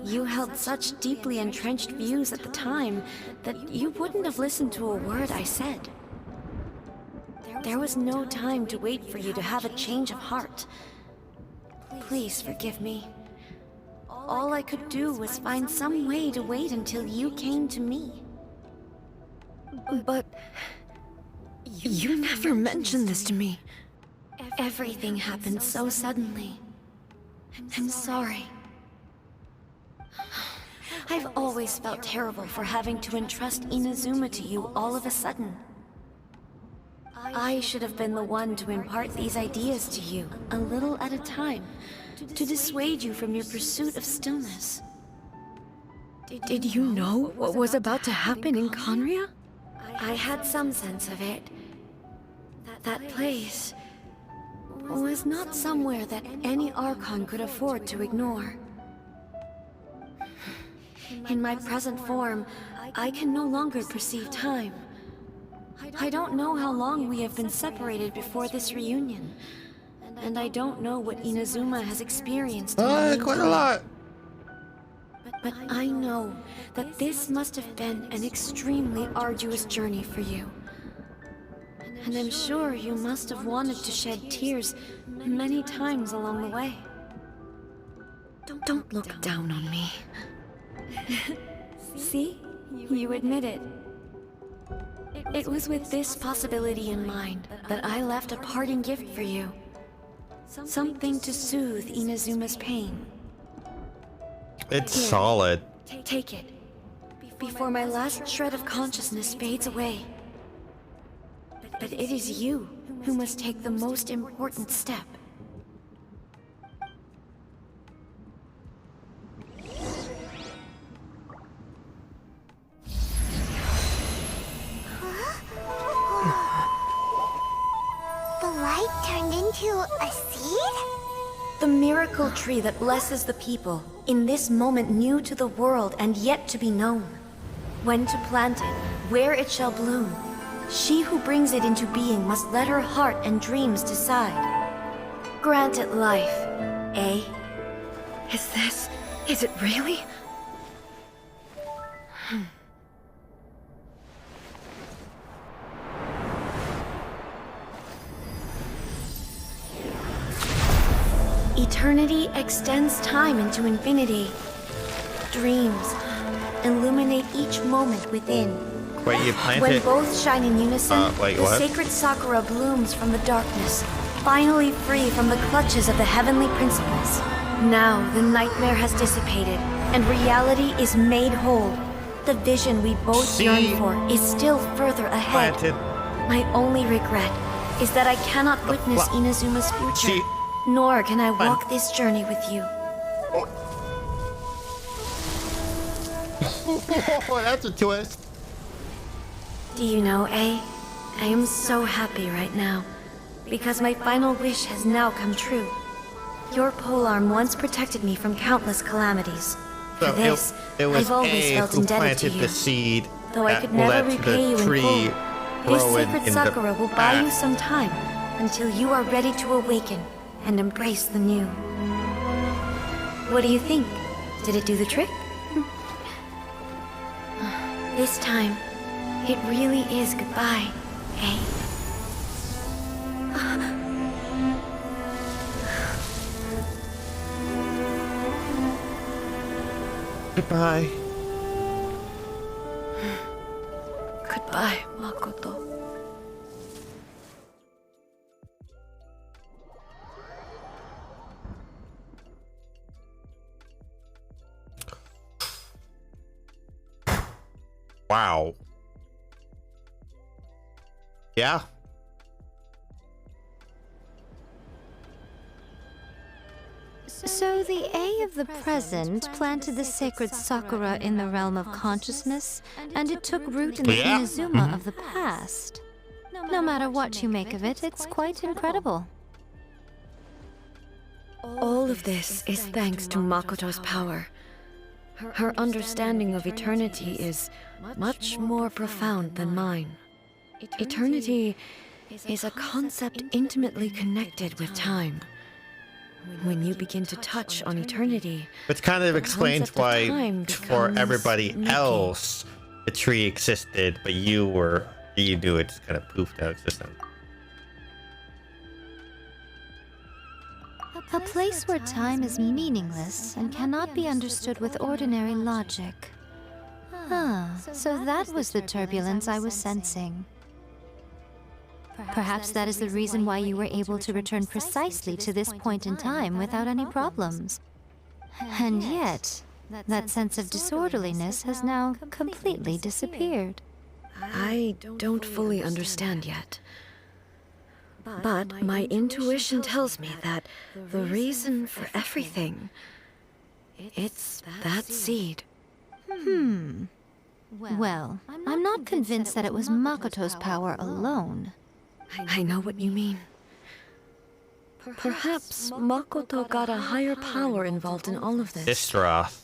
you held such deeply entrenched views at the time that you wouldn't have listened to a word I said. There was no time to wait for you to have a change of heart. Please forgive me. All I could do was find some way to wait until you came to me. But... you never mentioned this to me. Everything happened so suddenly. I'm sorry. I've always felt terrible for having to entrust Inazuma to you all of a sudden. I should have been the one to impart these ideas to you, a little at a time, to dissuade you from your pursuit of stillness. Did you know what was about to happen in Conria? I had some sense of it. That place was not somewhere that any Archon could afford to ignore. In my present form, I can no longer perceive time. I don't know how long we have been separated before this reunion. And I don't know what Inazuma has experienced. Quite a lot. But I know that this must have been an extremely arduous journey for you. And I'm sure you must have wanted to shed tears many times along the way. Don't look down on me. See? You admit it. It was with this possibility in mind that I left a parting gift for you. Something to soothe Inazuma's pain. It's Here, solid. Take it, before my last shred of consciousness fades away. But it is you who must take the most important step. The light turned into a seed? The miracle tree that blesses the people, in this moment new to the world and yet to be known. When to plant it, where it shall bloom. She who brings it into being must let her heart and dreams decide. Grant it life, eh? Is it really? Eternity extends time into infinity. streams, illuminate each moment within. Wait, you planted? When both shine in unison, wait, the what? sacred sakura blooms from the darkness, finally free from the clutches of the heavenly principles. Now the nightmare has dissipated, and reality is made whole. The vision we both yearn for is still further ahead. My only regret is that I cannot witness Inazuma's future, nor can I walk this journey with you. That's a twist. Do you know, I am so happy right now, because my final wish has now come true. Your polearm once protected me from countless calamities. For this, it was I've always felt who indebted to planted you. the seed Though I could never repay you in full, this sacred sakura will buy you some time until you are ready to awaken and embrace the new. What do you think? Did it do the trick? This time, it really is goodbye, eh? Goodbye. Goodbye, Makoto. Wow. Yeah. So the A of the present planted the sacred sakura in the realm of consciousness, and it took root in the Inazuma of the past. No matter what you make of it, it's quite incredible. All of this is thanks to Makoto's power. Her understanding of eternity is much more profound than mine. Eternity is a concept intimately connected with time. When you begin to touch on eternity, Which kind of explains why for everybody else the tree existed, but you knew it just kind of poofed out of existence. A place where time is meaningless and cannot be understood with ordinary logic. So that was the turbulence I was sensing. Perhaps that is the reason why you were able to return precisely to this point in time without any problems. And yet, that sense of disorderliness has now completely disappeared. I don't fully understand yet. But my intuition tells me that the reason for everything, it's that seed. Well, I'm not convinced that it was Makoto's power alone. I know what you mean. Perhaps Makoto got a higher power involved in all of this. Istroth.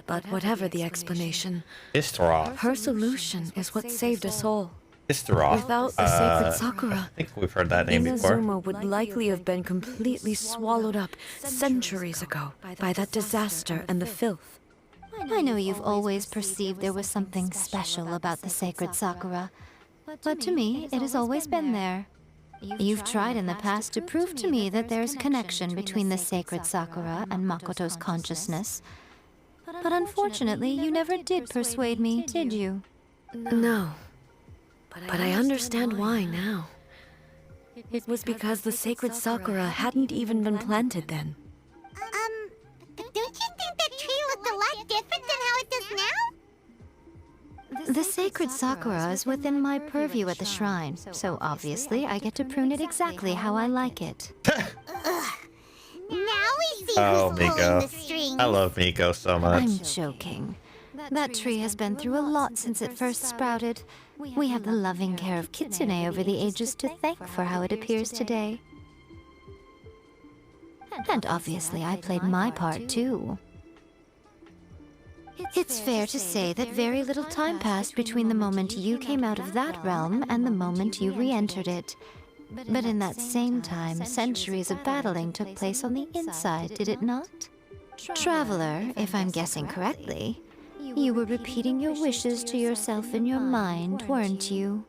But whatever the explanation, Istroth. her solution is what saved us all. Istroth. Without the sacred sakura, I think we've heard that name before. Inazuma would likely have been completely swallowed up centuries ago by that disaster and the filth. I know you've always perceived there was something special about the sacred sakura, but to me, it has always been there. You've tried in the past to prove to me that there's a connection between the sacred sakura and Makoto's consciousness. But unfortunately, you never did persuade me, did you? No. But I understand why now. It was because the sacred sakura hadn't even been planted then. Don't you think that tree looked a lot different than how it does now? The sacred sakura is within my purview at the shrine, so obviously I get to prune it exactly how I like it. Now we see Oh, who's pulling Miko. the strings. I love Miko so much. I'm joking. That tree has been through a lot since it first sprouted. We have the loving care of Kitsune over the ages to thank for how it appears today. And obviously I played my part too. It's fair to say that very little time passed between the moment you came out of that realm and the moment you re-entered it. But in that same time, centuries of battling took place on the inside, did it not? Traveler, if I'm guessing correctly, you were repeating your wishes to yourself in your mind, weren't you?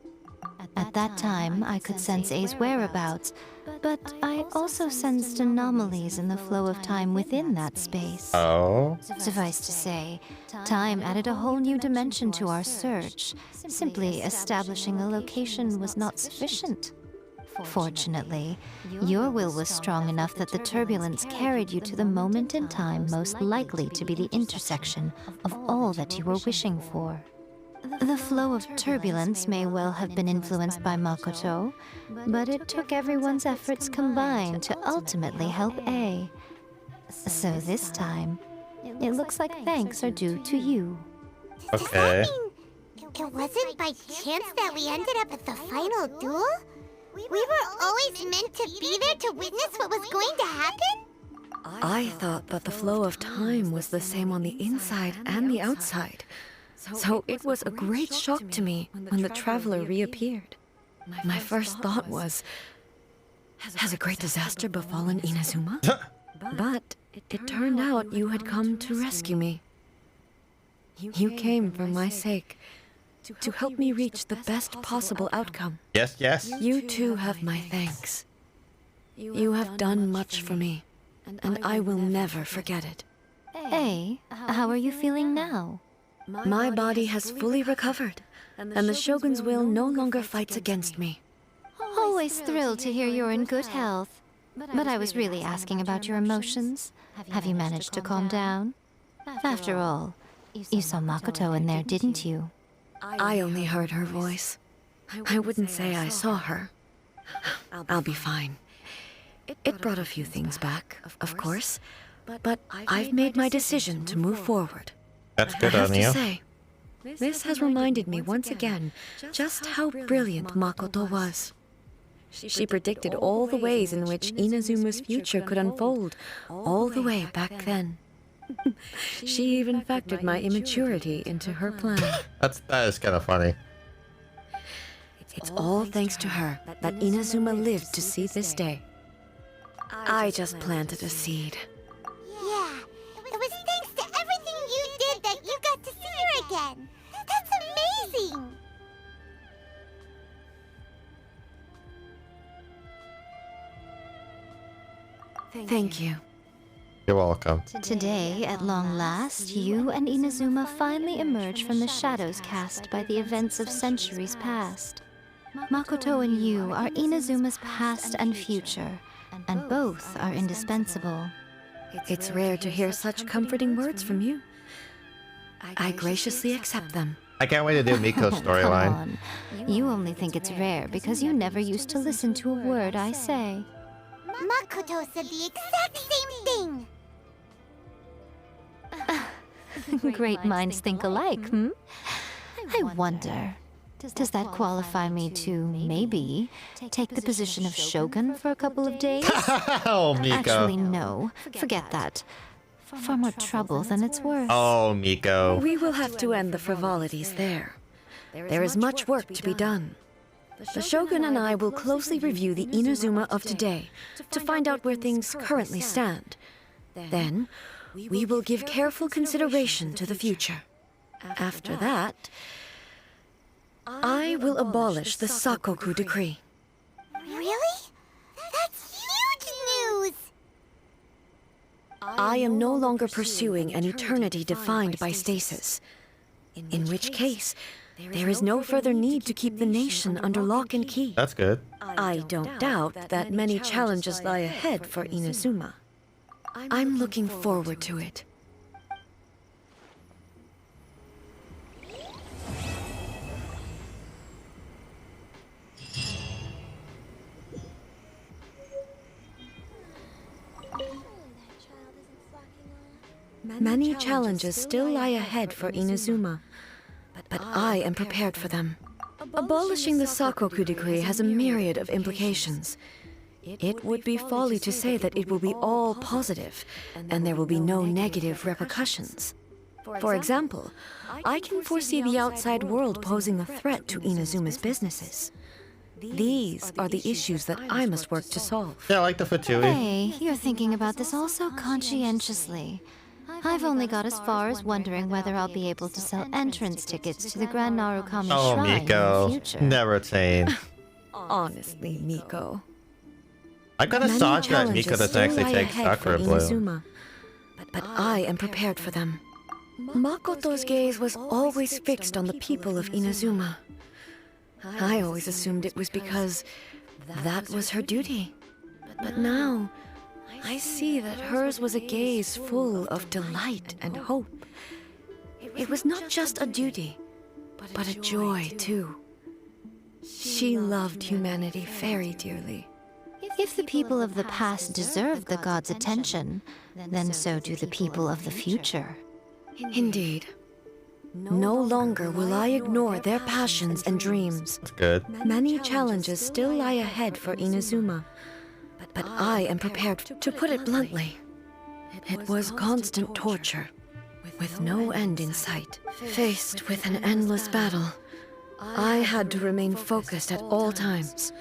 At that time, I could sense A's whereabouts, but I also sensed anomalies in the flow of time within that space. Oh? Suffice to say, time added a whole new dimension to our search. Simply establishing a location was not sufficient. Fortunately, your will was strong enough that the turbulence carried you to the moment in time most likely to be the intersection of all that you were wishing for. The flow of turbulence may well have been influenced by Makoto, but it took everyone's efforts combined to ultimately help A. So this time, it looks like thanks are due to you. Okay. It wasn't by chance that we ended up at the final duel? We were always meant to be there to witness what was going to happen? I thought that the flow of time was the same on the inside and the outside. So it was a great shock to me when the traveler reappeared. My first thought was, has a great disaster befallen Inazuma? But it turned out you had come to rescue me. You came for my sake, to help me reach the best possible outcome. Yes, yes. You too have my thanks. You have done much for me, and I will never forget it. Hey, how are you feeling now? My body has fully recovered, and the Shogun's will no longer fights against me. Always thrilled to hear you're in good health. But I was really asking about your emotions. Have you managed to calm down? After all, you saw Makoto in there, didn't you? I only heard her voice. I wouldn't say I saw her. I'll be fine. It brought a few things back, of course, but I've made my decision to move forward. That's good I have on to you. say, this has reminded me once again just how brilliant Makoto was. She predicted all the ways in which Inazuma's future could unfold, all the way back then. She even factored my immaturity into her plan. That is kind of funny. It's all thanks to her that Inazuma lived to see this day. I just planted a seed. Yeah, it was thanks to everything you did that you got to see her again. That's amazing! Thank you. You're welcome. Today, at long last, you and Inazuma finally emerge from the shadows cast by the events of centuries past. Makoto and you are Inazuma's past and future, and both are indispensable. It's rare to hear such comforting words from you. I graciously accept them. I can't wait to do Miko's storyline. Come on. You only think it's rare because you never used to listen to a word I say. Makoto said the exact same thing! Great minds think alike, hmm? I wonder, does that qualify me to, maybe, take the position of Shogun for a couple of days? Oh, Miko. Actually, no. Forget that. Far more trouble than it's worth. Oh, Miko. We will have to end the frivolities there. There is much work to be done. The Shogun and I will closely review the Inazuma of today to find out where things currently stand. Then, we will give careful consideration to the future. After that, I will abolish the Sakoku decree. Really? That's huge news! I am no longer pursuing an eternity defined by stasis. In which case, there is no further need to keep the nation under lock and key. That's good. I don't doubt that many challenges lie ahead for Inazuma. I'm looking forward to it. Many challenges still lie ahead for Inazuma, but I am prepared for them. Abolishing the Sakoku decree has a myriad of implications. It would be folly to say that it will be all positive, and there will be no negative repercussions. For example, I can foresee the outside world posing a threat to Inazuma's businesses. These are the issues that I must work to solve. Yeah, I like the Fatui. Hey, you're thinking about this all so conscientiously. I've only got as far as wondering whether I'll be able to sell entrance tickets to the Grand Narukami Oh, Shrine Miko. in the future. Never change. Honestly, Miko. I got a Many thought that challenges Miko doesn't still actually lie take ahead for Sakura Bloom. Inazuma, but I am prepared for them. Makoto's gaze was always fixed on the people of Inazuma. I always assumed it was because that was her duty. But now, I see that hers was a gaze full of delight and hope. It was not just a duty, but a joy, too. She loved humanity very dearly. If the people of the past deserve the god's attention, then so do the people of the future. Indeed. No longer will I ignore their passions and dreams. That's good. Many challenges still lie ahead for Inazuma, but I am prepared. To put it bluntly, it was constant torture, with no end in sight. Faced with an endless battle, I had to remain focused at all times.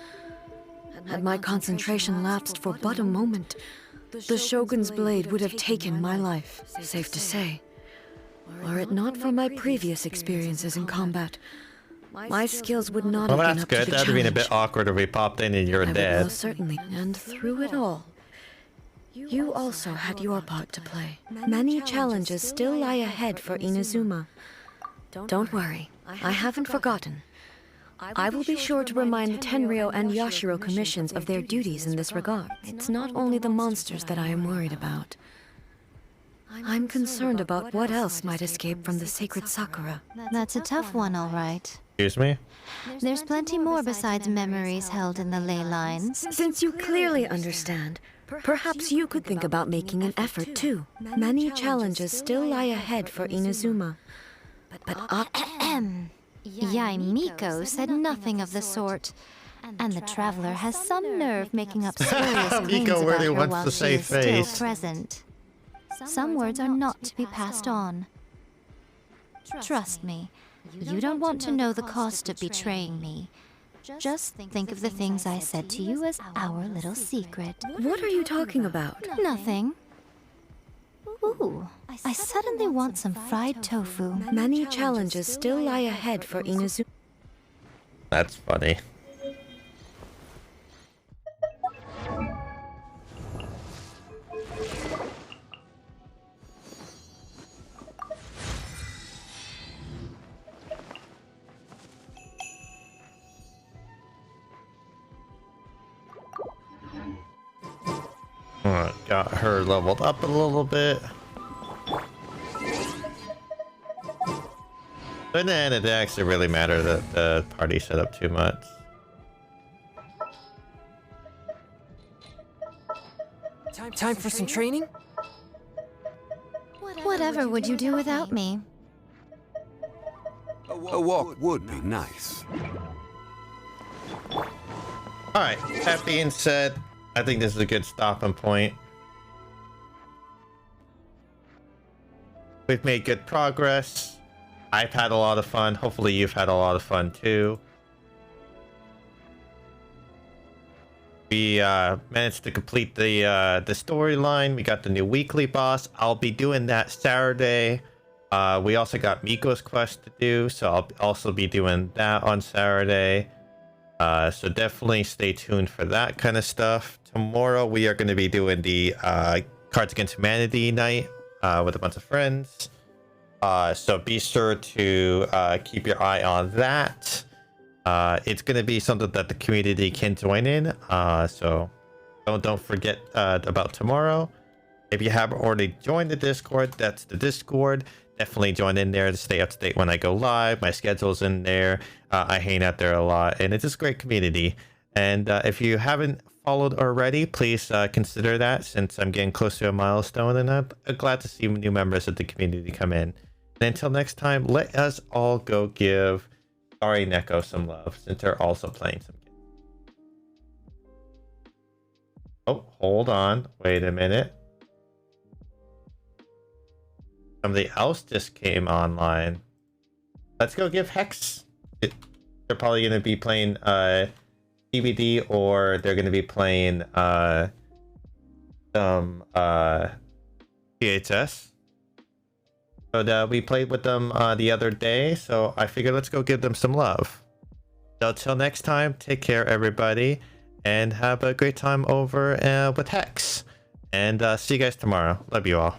Had my concentration lapsed for but a moment, the Shogun's blade would have taken my life, safe to say. Were it not for my previous experiences in combat, my skills would not Well, have been that's up to good. the That'd have been a challenge. bit awkward if we popped in and you're I would dead. most certainly, and through it all, you also had your part to play. Many challenges still lie ahead for Inazuma. Don't worry, I haven't forgotten. I will be sure to remind the Tenryo and Yashiro commissions of their duties in this regard. It's not only the monsters that I am worried about. I'm concerned about what else might escape from the sacred Sakura. That's a tough one, all right. Excuse me? There's plenty more besides memories held in the ley lines. Since you clearly understand, perhaps you could think about making an effort too. Many challenges still lie ahead for Inazuma. But Yai Miko said nothing of the sort. And the traveler has some nerve making up spurious claims Miko about really her wants while to she save is still face. present. Some words are not to be passed on. Trust me, you don't want to know the cost of betraying me. Just think of the things I said to you as our little secret. What are you talking about? Nothing. Ooh, I suddenly want some fried tofu. Many challenges still lie ahead for Inazuma. That's funny. Got her leveled up a little bit. But in the end, it didn't actually really matter that the party set up too much. Time for some training? Whatever would you do without me? A walk would be nice. Alright, that being said, I think this is a good stopping point. We've made good progress. I've had a lot of fun. Hopefully you've had a lot of fun too. We managed to complete the storyline. We got the new weekly boss. I'll be doing that Saturday. We also got Miko's quest to do, so I'll also be doing that on Saturday. So definitely stay tuned for that kind of stuff. Tomorrow we are going to be doing the Cards Against Humanity night with a bunch of friends. So be sure to keep your eye on that. It's going to be something that the community can join in. So don't forget about tomorrow. If you haven't already joined the Discord, that's the Discord. Definitely join in there to stay up to date when I go live. My schedule's in there. I hang out there a lot, and it's just a great community. And if you haven't followed already, please consider that, since I'm getting close to a milestone, and I'm glad to see new members of the community come in. And until next time, let us all go give Sorry Neko some love, since they're also playing some games. Oh, hold on. Wait a minute. Somebody else just came online. Let's go give Hex. They're probably going to be playing DVD, or they're going to be playing some VHS. But we played with them the other day, so I figured let's go give them some love. So till next time, take care everybody, and have a great time over with Hex. And see you guys tomorrow. Love you all.